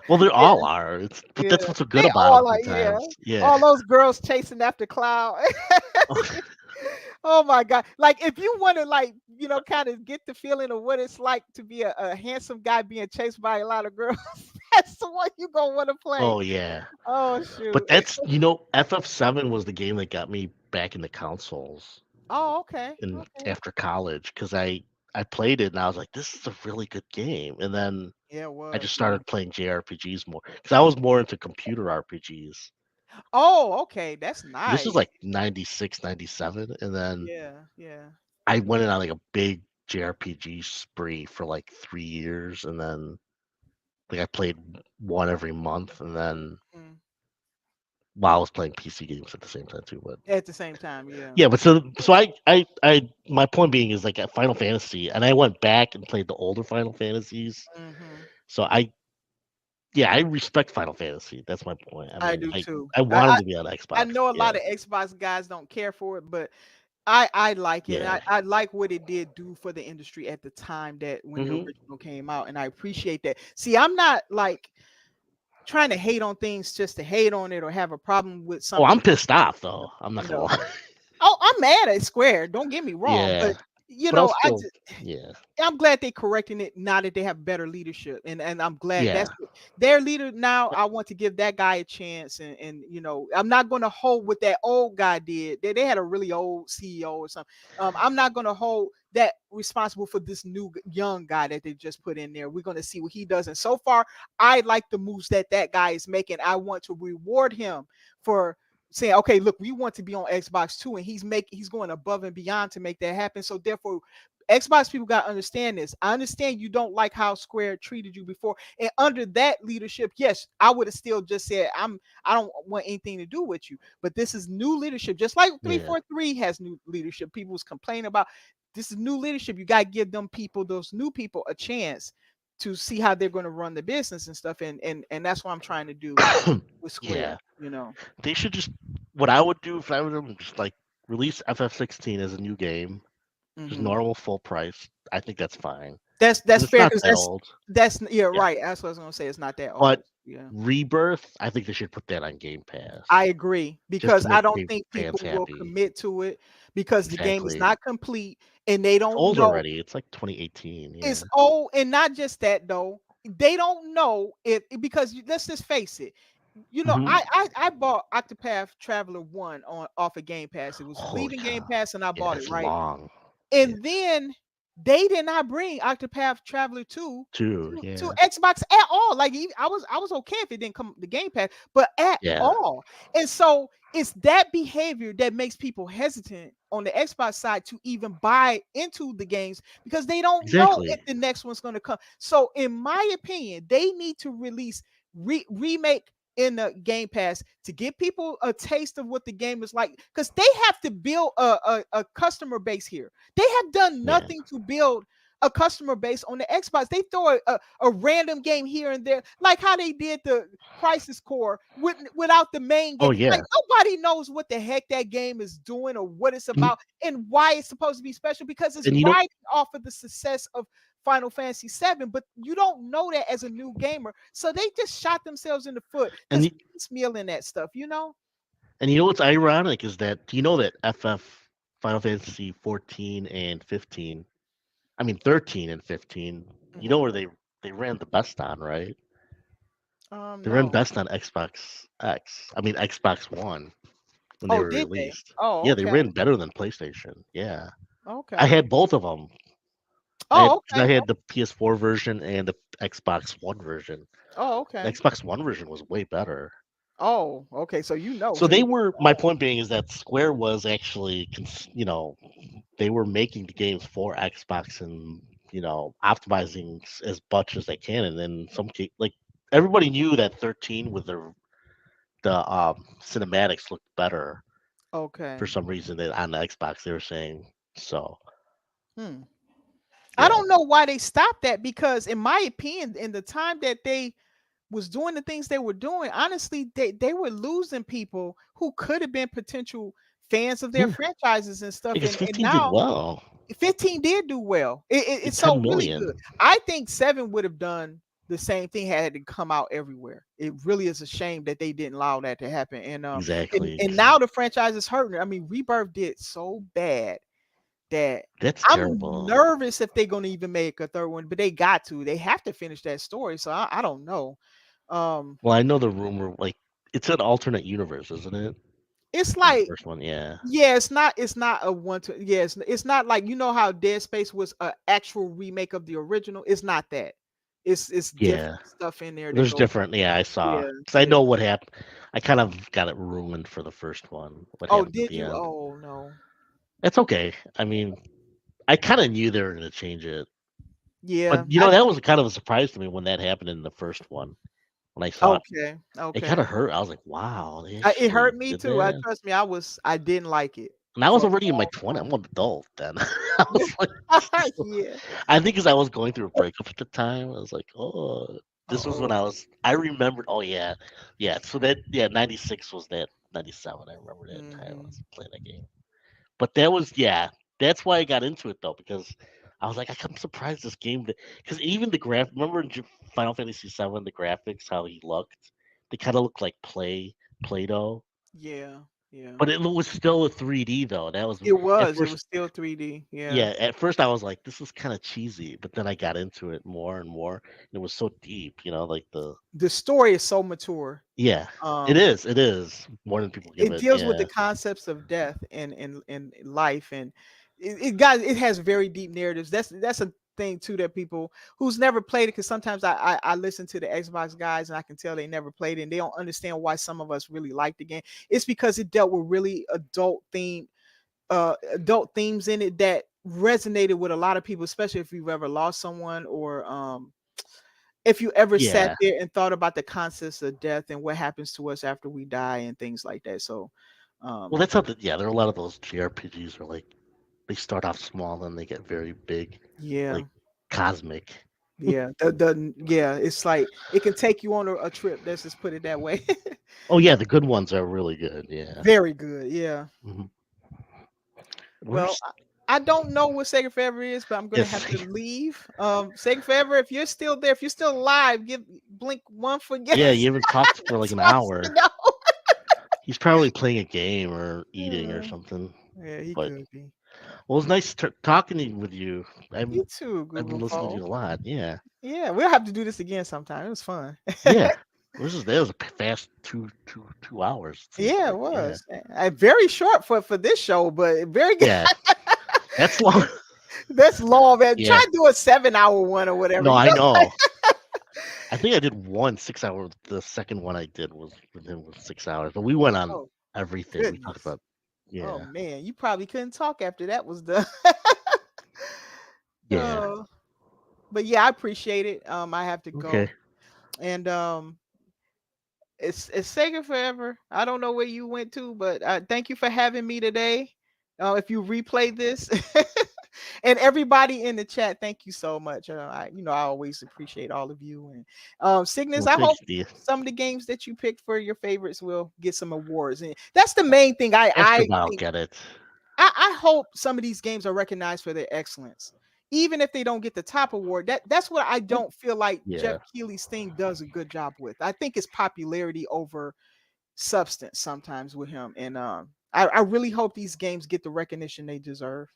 Well, they Yeah, all are. It's but yeah. that's what's so good They about them all are, yeah. sometimes. Yeah. All those girls chasing after Cloud. Oh my God. Like if you want to like, kind of get the feeling of what it's like to be a handsome guy being chased by a lot of girls, that's the one you gonna want to play. Oh yeah. Oh But shoot. that's FF7 was the game that got me back into consoles Oh, okay. in Okay. after college because I played it and I was like, this is a really good game. And then Yeah, it I just was. Yeah. started playing JRPGs more because I was more into computer RPGs. Oh, okay. That's This was nice. like 96, 97, and then Yeah, yeah. I went in on like a big JRPG spree for like 3 years, and then like I played one every month, and then Mm. while I was playing PC games at the same time too. But At the same time, yeah. yeah, but so I my point being is like at Final Fantasy, and I went back and played the older Final Fantasies. Hmm. So I respect Final Fantasy. That's my point. I I mean, do too. I I, wanted I to be on I Xbox. know a Yeah, lot of Xbox guys don't care for it, but I like it. And yeah. I like what it did do for the industry at the time that when the Hmm. original came out, and I appreciate that. See, I'm not like trying to hate on things just to hate on it or have a problem with Oh, I'm something. pissed off though. I'm not You gonna know, lie. oh, I'm mad at Square. Don't get me wrong, but Yeah, but I'll I still. just Yeah, I'm glad they correcting it now that they have better leadership, and I'm glad yeah. that's their leader now. I want to give that guy a chance, and I'm not going to hold what that old guy did. They had a really old CEO or something. I'm not going to hold that responsible for this new young guy that they just put in there. We're going to see what he does, and so far, I like the moves that guy is making. I want to reward him for saying, okay, look, we want to be on Xbox too, and he's going above and beyond to make that happen. So therefore, Xbox people got to understand this. I understand you don't like how Square treated you before, and under that leadership, yes, I would have still just said I don't want anything to do with you. But this is new leadership, just like Yeah. 343 has new leadership. People was complaining about this is new leadership. You got to give them people, those new people, a chance to see how they're going to run the business and stuff. And that's what I'm trying to do with Yeah, Square. You know. they should just. What I would do if I were them, just like release FF16 as a new game, Just Hmm. normal full price. I think that's fine That's because it's fair not because that old. that's yeah, Yeah, right. That's what I was gonna say. It's not that but old. Yeah. Rebirth, I think they should put that on Game Pass I agree just to because I make don't think fans people will happy. commit to it because the game is Exactly. not complete and they It's don't old know already. It's like 2018. Yeah. it's old. And not just that though, they don't know if because let's just face it. You know, Hmm. I bought Octopath Traveler 1 on off of Game Pass. It was Oh leaving Game yeah. Pass and I Yeah, bought it, it's right? long. Yeah. And then they did not bring Octopath Traveler 2 Too. to Yeah. Xbox at all. Like I was okay if it didn't come the Game Pass, but at Yeah. all. And so it's that behavior that makes people hesitant on the Xbox side to even buy into the games because they don't know if Exactly. the next one's going to come. So in my opinion, they need to release remake in the Game Pass to give people a taste of what the game is like because they have to build a customer base here. They have done Yeah. nothing to build a customer base on the Xbox. They throw a random game here and there, like how they did the Crisis Core without the main game. Oh Like yeah. nobody knows what the heck that game is doing or what it's And, about and why it's supposed to be special because it's and riding off of the success of Final Fantasy VII, but you don't know that as a new gamer. So they just shot themselves in the foot and just y- piecemealing that stuff, you know? and you know what's ironic is that do you know that FF Final Fantasy 14 and 15, I mean 13 and 15, you know Mhm. where they ran the best on, right? They ran No. best on Xbox X. I mean Xbox One when they Oh, were did they? released. Oh, Yeah, they okay. ran better than PlayStation. Yeah. I Okay. had both of them. Oh, 'Cause I okay. had the PS4 version and the Xbox One version. Oh, The okay. Xbox One version was way better. Oh, okay. So you know. So So you they went were. to My all. point being is that Square was actually, they were making the games for Xbox and optimizing as much as they can. And then like everybody knew that 13 with the cinematics looked better Okay. for some reason that on the Xbox they were saying so. Hmm. I Yeah, don't know why they stopped that because, in my opinion, in the time that they was doing the things they were doing, honestly, they were losing people who could have been potential fans of their yeah. franchises and stuff. Because And 15 did now well. 15 did do well. Did It's 10 so really good. million. I think 7 would have done the same thing had it come out everywhere. It really is a shame that they didn't allow that to happen. Exactly. And now the franchise is hurting. I mean, Rebirth did so bad that That's I'm terrible. nervous if they're gonna even make a third one, but they got to. They have to finish that story. So I don't know. Um, Well, I know the rumor, like, it's an alternate universe, isn't it? it's In the like first one, yeah. yeah, it's not a one to yeah, it's not like you know how Dead Space was an actual remake of the original. It's not that. It's Yeah. different stuff in there that There's goes. different, yeah, I saw. Yeah, Because I yeah. know what happened. I kind of got it ruined for the first one, what Oh, happened at did the you? end. Oh no. It's okay. I mean, I kind of knew they were going to change it. But, Yeah. that was kind of a surprise to me when that happened in the first one. When I saw it, Okay. it kind Okay. of hurt. I was like, wow, they It actually hurt me did too. I that. trust me. I didn't like it And I was for already in my a 20s. long I'm an adult then. I was like, time. Yeah. I think because I was going through a breakup at the time, I was like, oh, this was when Oh. I remembered, oh, yeah. Yeah. So that, yeah, 96 was that, 97. I remember that time I Hmm. was playing that game. But that was, yeah, that's why I got into it though, because I was like, I'm surprised this game, because even the remember in Final Fantasy VII, the graphics, how he looked? They kind of looked like Play-Doh. Yeah. Yeah. But it was still a 3D though. That was It at was. It first. was still 3D. Yeah. Yeah, at first I was like, this is kind of cheesy, but then I got into it more and more. And it was so deep, like the The story is so mature. yeah, Um, it is more than people give it it. deals with the Yeah, concepts of death and life, and it has very deep narratives. That's a thing too that people who's never played it, because sometimes I listen to the Xbox guys and I can tell they never played it and they don't understand why some of us really like the game. It's because it dealt with really adult themes in it that resonated with a lot of people, especially if you've ever lost someone or if you ever sat yeah. there and thought about the concepts of death and what happens to us after we die and things like that. So, Well, um, that's how yeah. There are a lot of those JRPGs where like they start off small, then they get very big, yeah, like cosmic. yeah, yeah, it's like it can take you on a trip. Let's just put it that way. Oh yeah, the good ones are really good. Yeah. Very good. Yeah. Mhm. Well, Where's I don't know what Sega Forever is, but I'm gonna Yes. have to leave. Sega Forever, if you're still there, if you're still alive, give blink one for Yeah, yes. you haven't talked for like That's an what I want to hour. know. He's probably playing a game or eating or Uh, something. yeah, he But could be. well, it's nice talking with you. You too, I've been Google listening to Phone. you a lot. Yeah, Yeah, we'll have to do this again sometime. It was fun. yeah. That was a fast 2 hours. It seems Yeah, it like. Yeah, was. Very short for this show, but very good. yeah. That's long. That's long, man. Try Yeah. to do a 7 hour one or whatever. No, You I know? know. I think I did one 6 hour. The second one I did was with him was 6 hours, but we went on Oh everything. We talked goodness. about. Oh Yeah, man, you probably couldn't talk after that was done. yeah. Oh, but yeah, I appreciate it. I have to go, Okay. and it's Sega Forever. I don't know where you went to, but thank you for having me today. If you replay this, and everybody in the chat, thank you so much. I always appreciate all of you. And Cygnus, Well, I thanks, hope Steve. some of the games that you picked for your favorites will get some awards. And that's the main thing. I After a I while, I'll think get it. I hope some of these games are recognized for their excellence. Even if they don't get the top award, that's what I don't feel like Jeff Yeah. Keighley's thing does a good job with. I think it's popularity over substance sometimes with him. And I really hope these games get the recognition they deserve.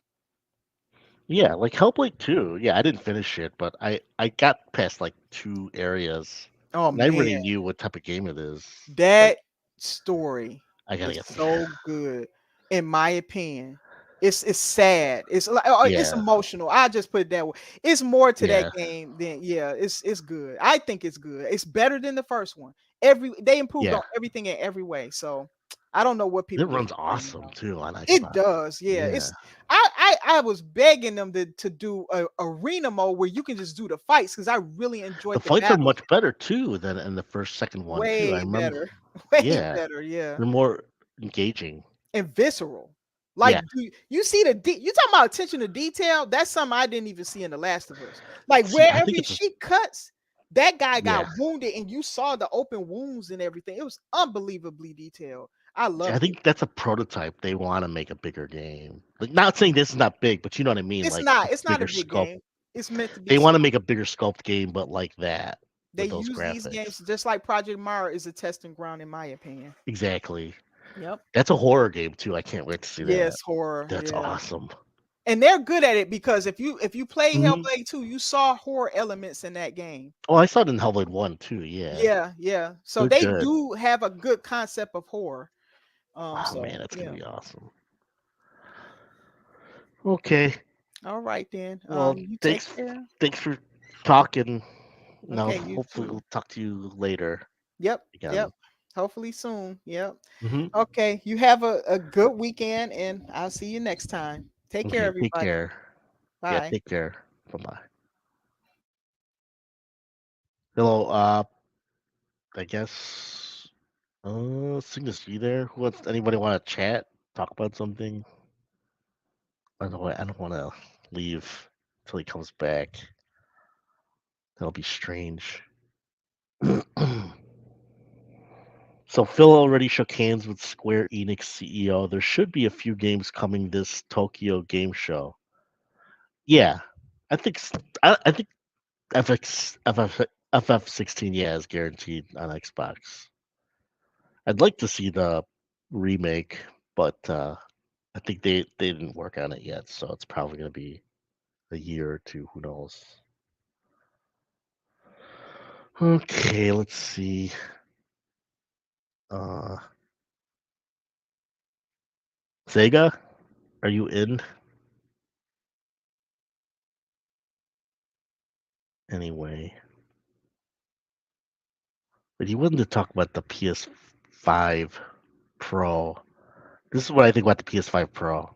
Yeah, like Hellblade 2. Yeah, I didn't finish it, but I got past like 2 areas, Oh and I man, already knew what type of game it is. Like that story I gotta is get. so good, in my opinion. It's sad. It's like it's Yeah, emotional. I just put it that way. It's more to that yeah, game than yeah. It's good. I think it's good. It's better than the first one. They improved yeah. on everything in every way. So I don't know what It people are runs complaining awesome about. too on It Xbox. does, yeah. Yeah, It's I was begging them to do a arena mode where you can just do the fights because I really the enjoyed the fights are battles. much better too than in the first, second one too. I Way remember. better, way Yeah, better, yeah. they're more engaging. And visceral. Like, Yeah. do you see you talking about attention to detail? That's something I didn't even see in The Last of Us. Like See, I wherever think it's a, she cuts, that guy yeah. got wounded, and you saw the open wounds and everything. It was unbelievably detailed. I I loved it. think that's a prototype. They want to make a bigger game. Like, not saying this is not big, but you know what I mean. It's Like a not. It's not a bigger big sculpt. game. It's meant to be They want to small. make a bigger sculpt game, but like that They with those use these graphics. games just like Project Mara is a testing ground, in my opinion. Exactly. Yep. That's a horror game too. I can't wait to see that. Yes, horror. That's Yeah. awesome. And they're good at it because if you play Hmm. Hellblade 2, you saw horror elements in that game. Oh, I saw it in Hellblade 1 too. Yeah, Yeah, yeah. So they're they good. do have a good concept of horror. Oh So man, that's gonna yeah. be awesome. Okay. All right then. Well, You take thanks. care. Thanks for talking. Now, Okay, you hopefully, too. we'll talk to you later Yep, again. yep. Hopefully soon. Yep. Hmm. Okay. You have a good weekend and I'll see you next time. Take care, Okay. Take everybody. care. Yeah. Bye. Take care. Bye bye. Hello. I guess. Cygnus, you there? Who wants? Anybody want to chat? Talk about something? I don't want to leave till he comes back. That'll be strange. So Phil already shook hands with Square Enix CEO. There should be a few games coming this Tokyo Game Show. Yeah, I think I think FF16 yeah is guaranteed on Xbox. I'd like to see the remake, but I think they didn't work on it yet, so it's probably gonna be a year or two. Who knows? Okay, let's see. Uh, Sega, are you in? Anyway, but he wanted to talk about the PS5 Pro. This is what I think about the PS5 Pro.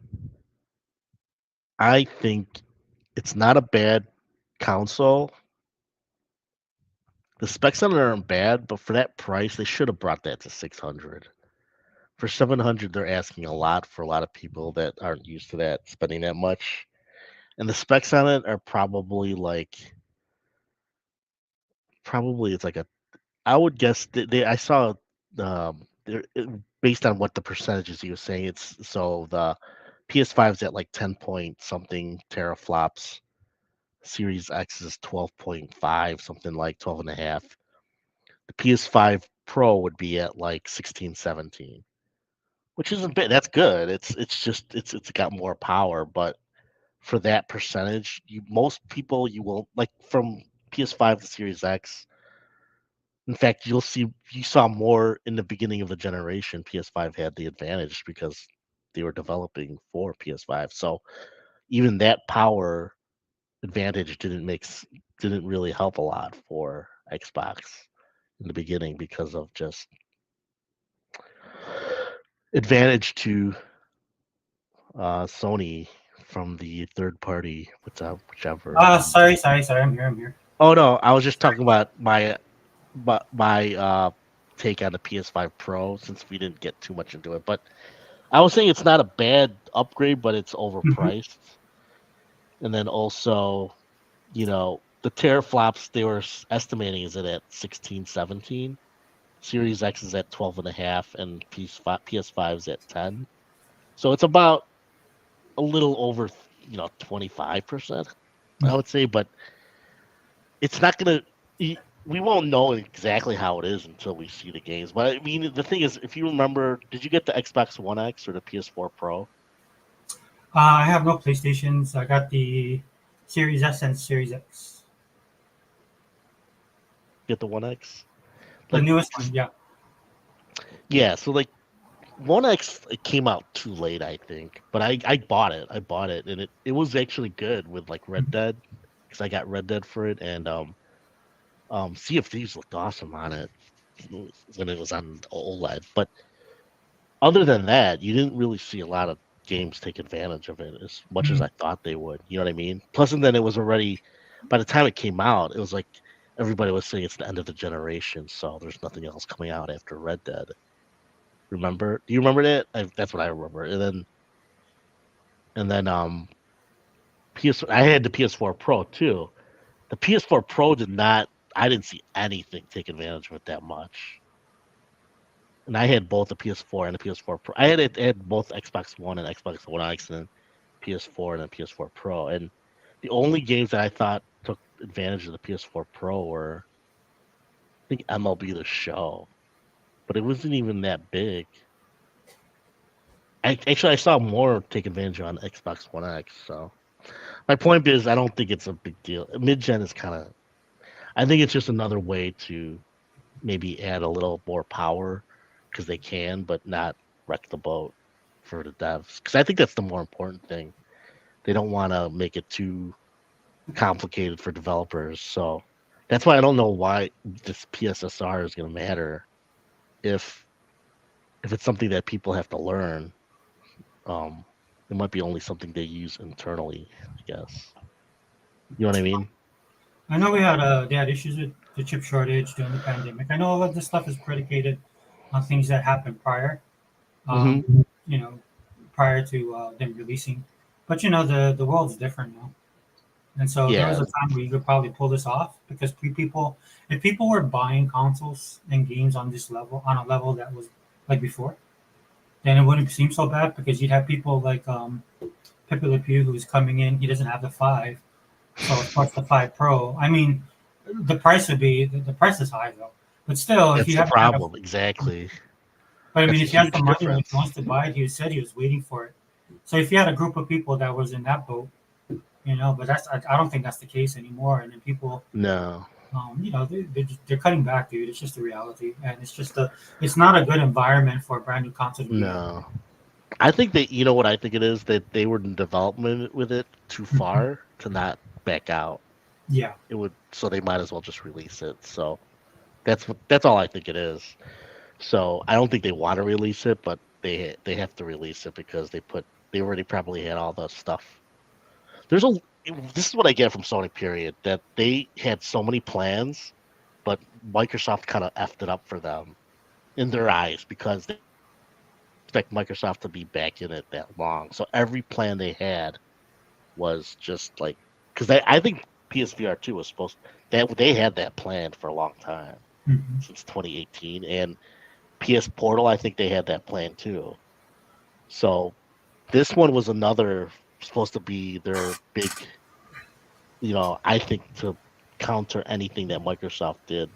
I think it's not a bad console. The specs on it aren't bad, but for that price, they should have brought that to 600. For 700, they're asking a lot for a lot of people that aren't used to that spending that much. And the specs on it are probably it's like a I would guess I saw based on what the percentages he was saying it's so the PS5's at like 10 point something teraflops. Series X is 12.5, something like 12 and a half. The PS5 Pro would be at like 16, 17, which isn't bad. That's good. It's got more power, but for that percentage, most people you will like from PS5 to Series X. In fact, you saw more in the beginning of the generation. PS5 had the advantage because they were developing for PS5. So even that power advantage didn't really help a lot for Xbox in the beginning because of just advantage to Sony from the third party, whichever. Sorry. I'm here. Oh no, I was just talking about my take on the PS5 Pro since we didn't get too much into it. But I was saying it's not a bad upgrade, but it's Mhm. overpriced. And then also, the teraflops they were estimating is it at 16, 17. Series X is at 12 and a half, and PS5 is at 10. So it's about a little over, 25%, I would say, but it's not gonna. We won't know exactly how it is until we see the games. But I mean, the thing is, if you remember, did you get the Xbox One X or the PS4 Pro? I have no PlayStations. I got the Series S and Series X. Get the One X? The Like, newest one, yeah. yeah. So like One X, it came out too late, I think. But I bought it. I bought it, and it was actually good with like Red Dead because I got Red Dead for it, and Sea of Thieves looked awesome on it when it was on OLED. But other than that, you didn't really see a lot of games take advantage of it as much as Mm. I thought they would. You know what I mean? Plus, and then it was already by the time it came out, it was like everybody was saying it's the end of the generation, so there's nothing else coming out after Red Dead. Remember? Do you remember that? That's what I remember. And then I had the PS4 Pro too. The PS4 Pro did not. I didn't see anything take advantage of it that much. And I had both the PS4 and the PS4 Pro. I had both Xbox One and Xbox One X and PS4 and then PS4 Pro. And the only games that I thought took advantage of the PS4 Pro were, I think, MLB The Show, but it wasn't even that big. I saw more take advantage on Xbox One X. So my point is, I don't think it's a big deal. Mid gen is kind of. I think it's just another way to maybe add a little more power because they can, but not wreck the boat for the devs. Because I think that's the more important thing. They don't want to make it too complicated for developers. So that's why I don't know why this PSSR is going to matter if it's something that people have to learn. Um, it might be only something they use internally, I guess. You know what I mean? I know they had issues with the chip shortage during the pandemic. I know all of this stuff is predicated on things that happened prior, Hmm. you know, prior to them releasing. But the world's different now, and so there was Yeah. a time where you could probably pull this off because if people were buying consoles and games on this level, on a level that was like before, then it wouldn't seem so bad because you'd have people like Pepe Le Pew who's coming in. He doesn't have the five, so of course the five Pro. I mean, the price is high though, but still, if That's you the haven't had a, problem. Exactly. but I mean, That's a if you have huge the money and he difference. wants to buy it, he said he was waiting for it. So if you had a group of people that was in that boat, but I don't think that's the case anymore. And then people, No. they're cutting back, dude. It's just the reality, and it's not a good environment for a brand new console to be in. No. I think that you know what I think it is that they were in development with it too Mhm. far to not back out. Yeah, It would so they might as well just release it. So that's all I think it is. So I don't think they want to release it, but they have to release it because they already probably had all the stuff. There's a This is what I get from Sony period that they had so many plans, but Microsoft kind of effed it up for them in their eyes because they expect Microsoft to be back in it that long. So every plan they had was just like because I think PSVR 2 was supposed that they had that planned for a long time hmm since 2018 and PS Portal I think they had that plan too. So This one was another supposed to be their big, I think to counter anything that Microsoft did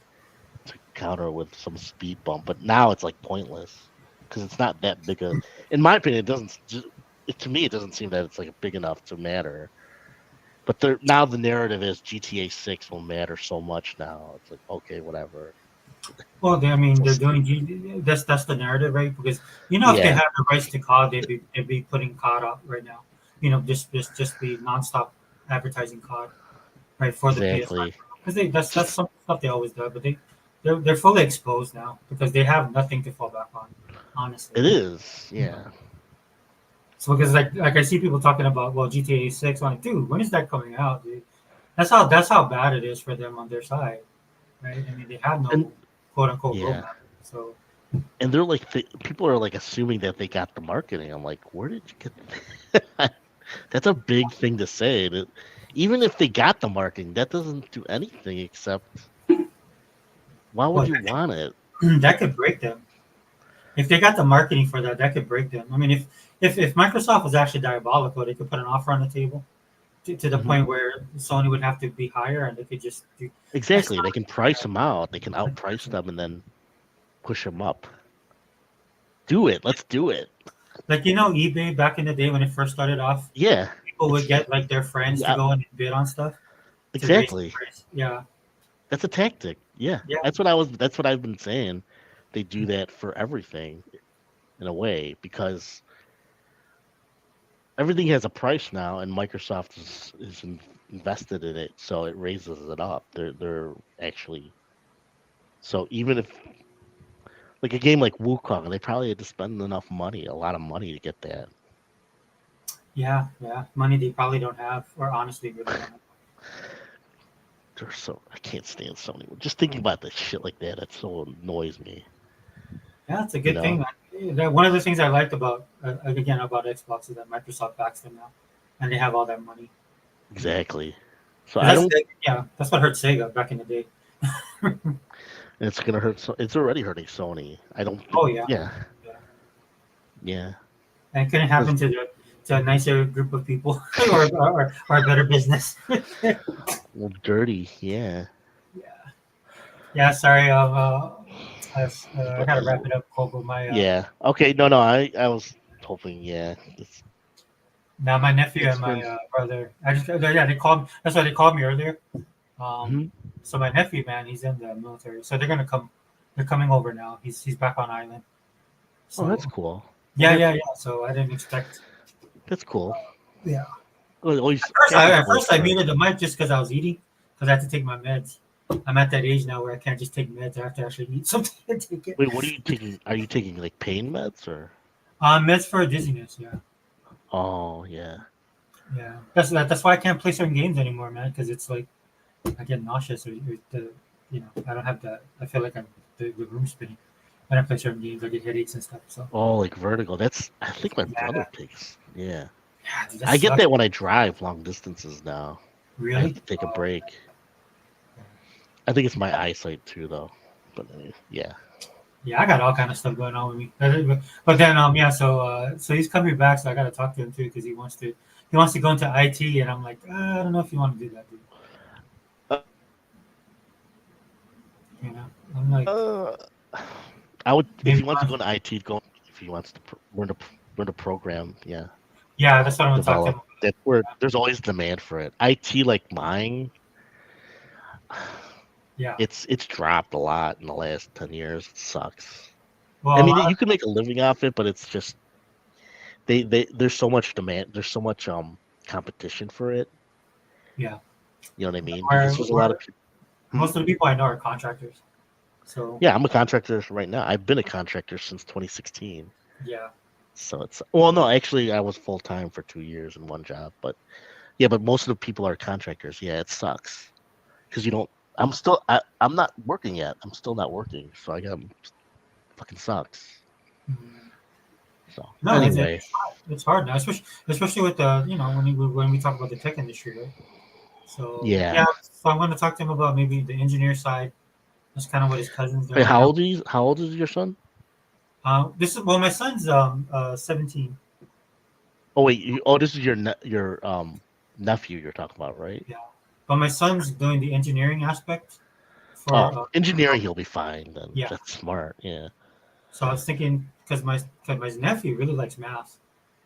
to counter with some speed bump. But now it's like pointless because it's not that big a. In my opinion, it doesn't. To me, it doesn't seem that it's like big enough to matter. But now the narrative is GTA 6 will matter so much now. It's like okay, whatever. Well, they're doing that's the narrative, right? Because if they Yeah, had the rights to COD, they'd be putting COD out right now. Just be nonstop advertising COD, right, for the PS5. exactly. Because that's Just some stuff they always do, but they're fully exposed now because they have nothing to fall back on, honestly. it is. Yeah. So because like I see people talking about GTA 6, I'm like, dude, when is that coming out, dude? That's how bad it is for them on their side, right? I mean, they have And no quote unquote yeah. roadmap, so. And they're like, people are like assuming that they got the marketing. I'm like, where did you get that? That's a big thing to say. That even if they got the marketing, that doesn't do anything except why would Well, you want it? that could break them. If they got the marketing for that, that could break them. I mean, if Microsoft was actually diabolical, they could put an offer on the table to the Hmm. point where Sony would have to be higher, and they could just do. That's Exactly. not They can price them out. They can outprice them and then push them up. Do it. Let's do it. like eBay back in the day when it first started off. Yeah. People would It's get like their friends to yeah, go and bid on stuff to raise the exactly. price. Yeah, That's a tactic. Yeah. yeah, That's what I've been saying. They do that for everything in a way because everything has a price now, and Microsoft is invested in it, so it raises it up. They're actually so even if like a game like Wukong, they probably had to spend enough money, a lot of money to get that. yeah. Money they probably don't have, or honestly really don't have. They're so I can't stand Sony. Just thinking about that shit like that, that so annoys me. Yeah, it's a You good thing. know One of the things I liked about again about Xbox is that Microsoft backs them now, and they have all that money. exactly. So I That's don't. yeah, that's what hurt Sega back in the day. It's gonna hurt. So it's already hurting Sony. I don't. Oh yeah, Yeah, yeah. yeah. And it couldn't 'Cause, happen to a nicer group of people or a better business. well, dirty. Yeah. Yeah, yeah. Sorry, I But gotta wrap it up, Kobo. yeah. Okay. No. No. I was hoping. Yeah. Now my nephew and It's my been. brother. Yeah, they called. That's why they called me earlier. Um, Mhm. so my nephew, man, he's in the military, so they're gonna come. They're coming over now. He's back on island. Oh, that's So cool. Well, yeah, yeah, yeah. So I didn't expect. that's cool. Yeah. Well, always At family's always first I first. muted the mic just because I was eating, because I had to take my meds. I'm at that age now where I can't just take meds. I have to actually eat something and take it. Wait, what are you taking? Are you taking like pain meds or? Meds for dizziness. Yeah, Oh, yeah. yeah. That's why I can't play certain games anymore, man. Because it's like I get nauseous or I don't have that. I feel like the room spinning. When I play certain games, I get headaches and stuff. So Oh, like vertigo. That's. I think my brother yeah, takes. Yeah. yeah, dude, that I get sucks. that when I drive long distances now. I have Really? to take a break. I think it's my eyesight too, though. But yeah. Yeah, I got all kind of stuff going on with me. But then yeah, so he's coming back, so I gotta talk to him too because he wants to go into IT, and I'm like, I don't know if you want to do that, dude. You know, I'm like, Uh, I would if maybe he wants to not. go into IT, go. If he wants to learn to program, yeah, Yeah, that's what I'm gonna talk to him develop. about. That's where there's always demand for it. IT like mine, Yeah. it's dropped a lot in the last 10 years. It sucks. I Well, mean, you can make a living off it, but it's just there's so much demand. There's so much competition for it. yeah. You know what I mean? Where Because there's a lot of where people. most of the people I know are contractors. So Yeah, I'm a contractor right now. I've been a contractor since 2016. yeah. So it's well, no, actually, I was full time for 2 years in one job, but yeah, but most of the people are contractors. Yeah, it sucks because you don't. I'm not working yet. I'm still not working, so I got fucking sucks. Mhm. So No, anyway, it's hard now, especially with the when we talk about the tech industry, right? So yeah. yeah, so I'm going to talk to him about maybe the engineer side. That's kind of what his cousin's doing Wait, right now. how old is your son? This is my son's 17. Oh wait, this is your nephew you're talking about, right? Yeah, but my son's doing the engineering aspect for Oh, engineering, he'll be fine then. yeah. That's smart. Yeah. So I was thinking because my nephew really likes math.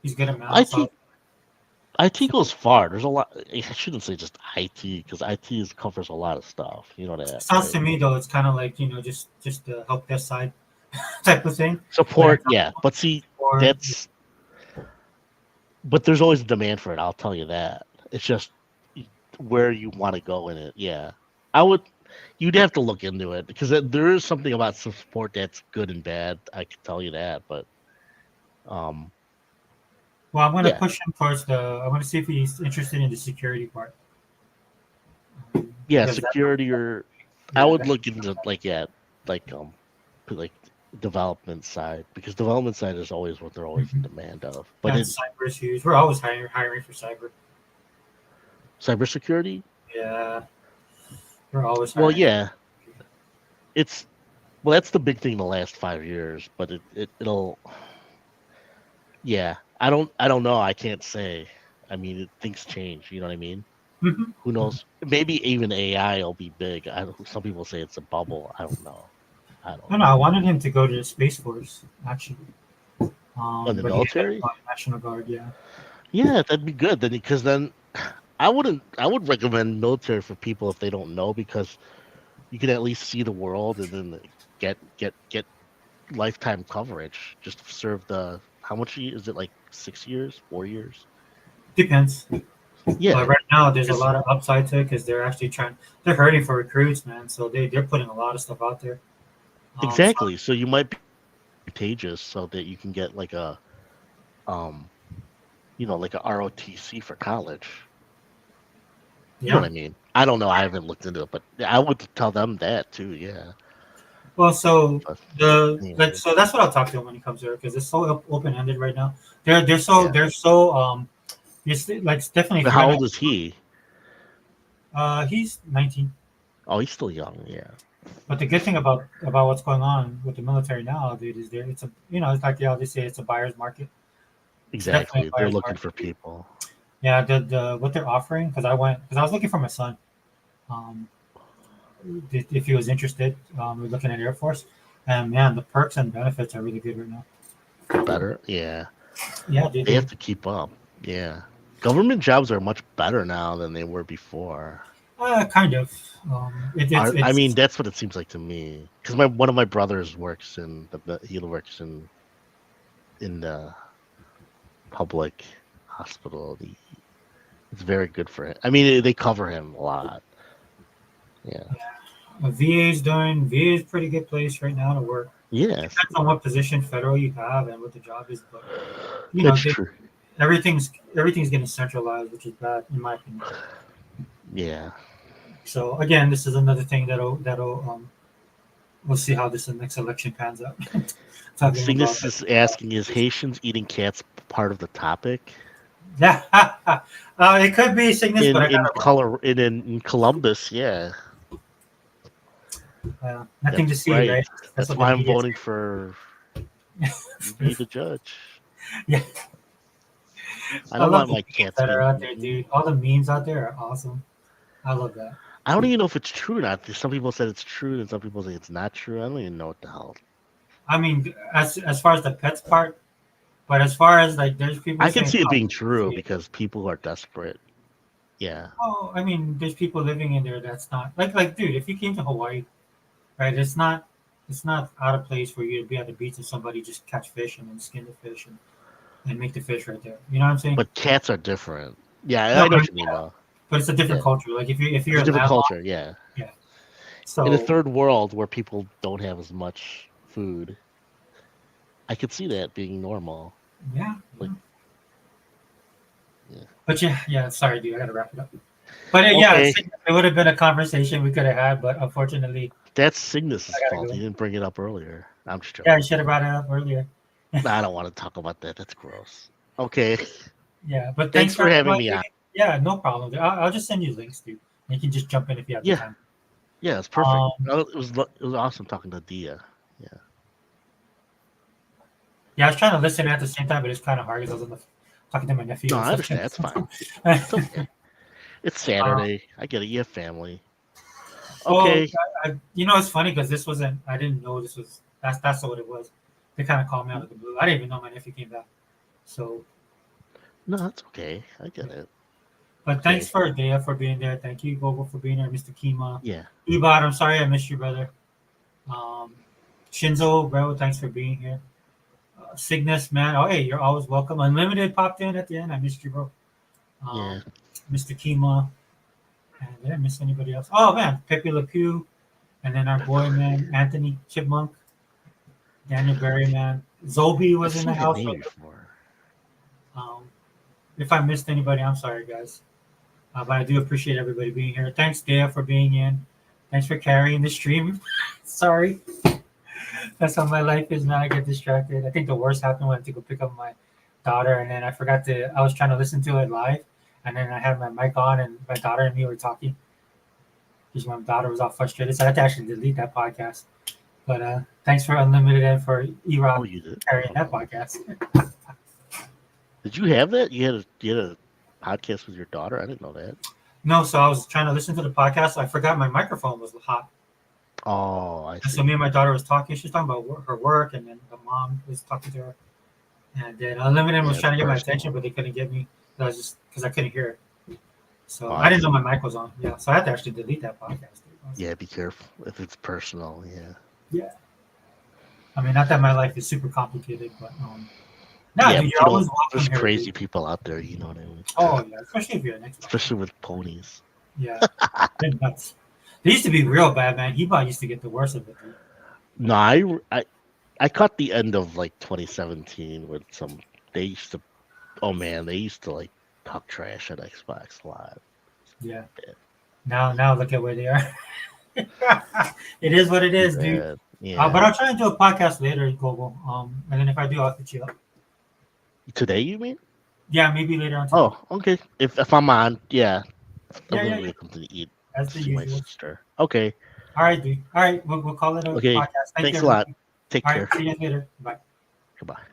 He's good at math. IT IT goes far. There's a lot. I shouldn't say just IT because covers a lot of stuff. You know that, Sounds right? to me though, it's kind of like just the help desk side type of thing. But I Support, yeah. But see, for that's but there's always a demand for it. I'll tell you that. It's just where you want to go in it. Yeah, I would. You'd have to look into it because there is something about some support that's good and bad. I can tell you that, but um, well, I'm going to yeah, push him towards the. I want to see if he's interested in the security part. yeah, Because that, security or I yeah, would look into like like development side because development side is always what they're always in mhm. demand of. But And in cyber is huge. We're always hiring for cyber. cybersecurity, Yeah, we're always well, hiring. yeah, it's well that's the big thing in the last 5 years. But it'll yeah. I don't know. I can't say. I mean, things change. You know what I mean? Mhm. Who knows? Maybe even AI will be big. Some people say it's a bubble. I don't know. I don't No, no, I know. wanted him to go to the Space Force actually. In the But he ended up military, going National Guard. Yeah. yeah, that'd be good. Then because then I wouldn't. I would recommend military for people if they don't know because you can at least see the world and then get lifetime coverage. Just serve the how much is it like 6 years, 4 years? Depends. But Yeah, right now, there's a because lot of upside to it because they're actually they're hurting for recruits, man. So they're putting a lot of stuff out there. So exactly. So you might be contagious so that you can get like a um like a ROTC for college. You know yeah. what I mean? I don't know. I haven't looked into it, but I would tell them that too. Yeah. Well, so But like anyways, so that's what I'll talk to him when he comes here because it's so open ended right now. yeah. They're so like definitely if But you're how gonna old is he? he's 19. Oh, he's still young. Yeah. But the good thing about what's going on with the military now, dude, is there it's a it's like they always say it's a buyer's market. It's definitely Exactly. a They're buyer's looking market, for dude. people. Yeah, the what they're offering because I was looking for my son. Um, if he was interested. We're looking at Air Force, and man, the perks and benefits are really good right now. They're better. Yeah. Yeah, dude. They have to keep up. Yeah. Government jobs are much better now than they were before. Kind of. I mean, It's that's what it seems like to me. Because one of my brothers works he works in the public hospital. It's very good for him. I mean, they cover him a lot. Yeah. VA is pretty good place right now to work. Yes, Depends on what position federal you have and what the job is, but you know that's they, true. everything's getting centralized, which is bad in my opinion. Yeah. So again, this is another thing that'll we'll see how this next election pans out. Talking about Cygnus is asking, is Haitians eating cats part of the topic? yeah, it could be sickness, but I got it wrong. In Columbus, yeah, Nothing to that's see, right. right? That's That's what the why I'm media voting for you be the judge. yeah, I I don't love want the my memes cats that are being out there, eaten. dude. All the memes out there are awesome. I love that. I don't even know if it's true or not. Some people said it's true, and some people say it's not true. I don't even know what the hell. I mean, as far as the pets part, but as far as like, there's people I can saying, see it "Oh, being you can see true it." because people are desperate. Yeah, Oh, I mean, there's people living in there that's not dude. If you came to Hawaii, right, it's not out of place for you to be at the beach and somebody just catch fish and then skin the fish and make the fish right there. You know what I'm saying? but cats are different. Yeah, No, I know but what you mean though. it's a different Yeah, culture. Like if it's you're a a different landlocked, culture. Yeah. yeah. In a So third world where people don't have as much food, I could see that being normal. yeah, Like, yeah. yeah. But yeah. Sorry, dude. I gotta wrap it up. But yeah, Okay, it would have been a conversation we could have had, but unfortunately, that's I Cygnus's gotta fault. He go. didn't bring it up earlier. I'm just Yeah, I joking. should have brought it up earlier. I don't want to talk about that. That's gross. Okay, Yeah, but thanks thanks for for having well, me on. yeah, no problem. Dude. I'll just send you links, dude. And you can just jump in if you have the Yeah, time. yeah, it's perfect. Um, It was awesome talking to Dia. Yeah, yeah, I was trying to listen at the same time, but it's kind of hard because I was on the talking to my nephew. No, and I stuff. understand. That's fine. It's okay. It's Saturday. I get it. You have family. Okay. Well, it's funny because this wasn't. I didn't know this was. That's what it was. They kind of called me out of the blue. I didn't even know my nephew came back. So, No, that's okay. I get it. but thanks Okay. for Dea for being there. Thank you, Gogo, for being there. Mr. Kima, Yeah. Ebot, I'm sorry I missed you, brother. Shinzo, bro, thanks for being here. Cygnus, man. Oh, hey, you're always welcome. Unlimited popped in at the end. I missed you, bro. Yeah. Mr. Kima. And did I miss anybody else? Oh, man. Pepe Le Pew. And then our boy, man, Anthony Chipmunk. Daniel Berry, man. Zobi was I've in the seen that house. name before. Um, if I missed anybody, I'm sorry, guys. But I do appreciate everybody being here. Thanks, Dea, for being in. Thanks for carrying the stream. Sorry. That's how my life is now. I get distracted. I think the worst happened when I had to go pick up my daughter, and then I forgot to. I was trying to listen to it live, and then I had my mic on, and my daughter and me were talking. Because my daughter was all frustrated, so I had to actually delete that podcast. But thanks for Unlimited and for Oh, E-Rock you did. carrying that Oh. podcast. Did you have that? You had a podcast with your daughter? I didn't know that. No, so I was trying to listen to the podcast. So I forgot my microphone was hot. Oh, I And see. so me and my daughter was talking. She was talking about her work, and then the mom was talking to her. And then Unlimited was Yeah, trying to get my personal. attention, but they couldn't get me. I was just because I couldn't hear it. So Oh, I I didn't know see. my mic was on. Yeah, so I had to actually delete that podcast. Yeah, be careful if it's personal. Yeah. Yeah. I mean, not that my life is super complicated, but no, Yeah, dude, but you're always there's welcome here. crazy Dude. people out there. You know what I mean? Oh yeah, especially if you're an expert. Especially with ponies. Yeah, they're nuts. They used to be real bad, man. He used to get the worst of it. Dude. No, I caught the end of like 2017 with some. They used to. Oh man, they used to like talk trash at Xbox Live. Yeah. Now look at where they are. It is what it is, dude. Yeah. But I'll try and do a podcast later, Global. And then if I do, I'll hit you up. Today, you mean? Yeah, maybe later on. Today. Oh, okay. If I'm on, yeah. Yeah. Something to eat. That's the See my usual. sister. Okay. All right, dude. All right, we'll call it a Okay. podcast. Thank Thanks you, a lot. everybody. Take All care. right, see you guys later. Bye. Goodbye.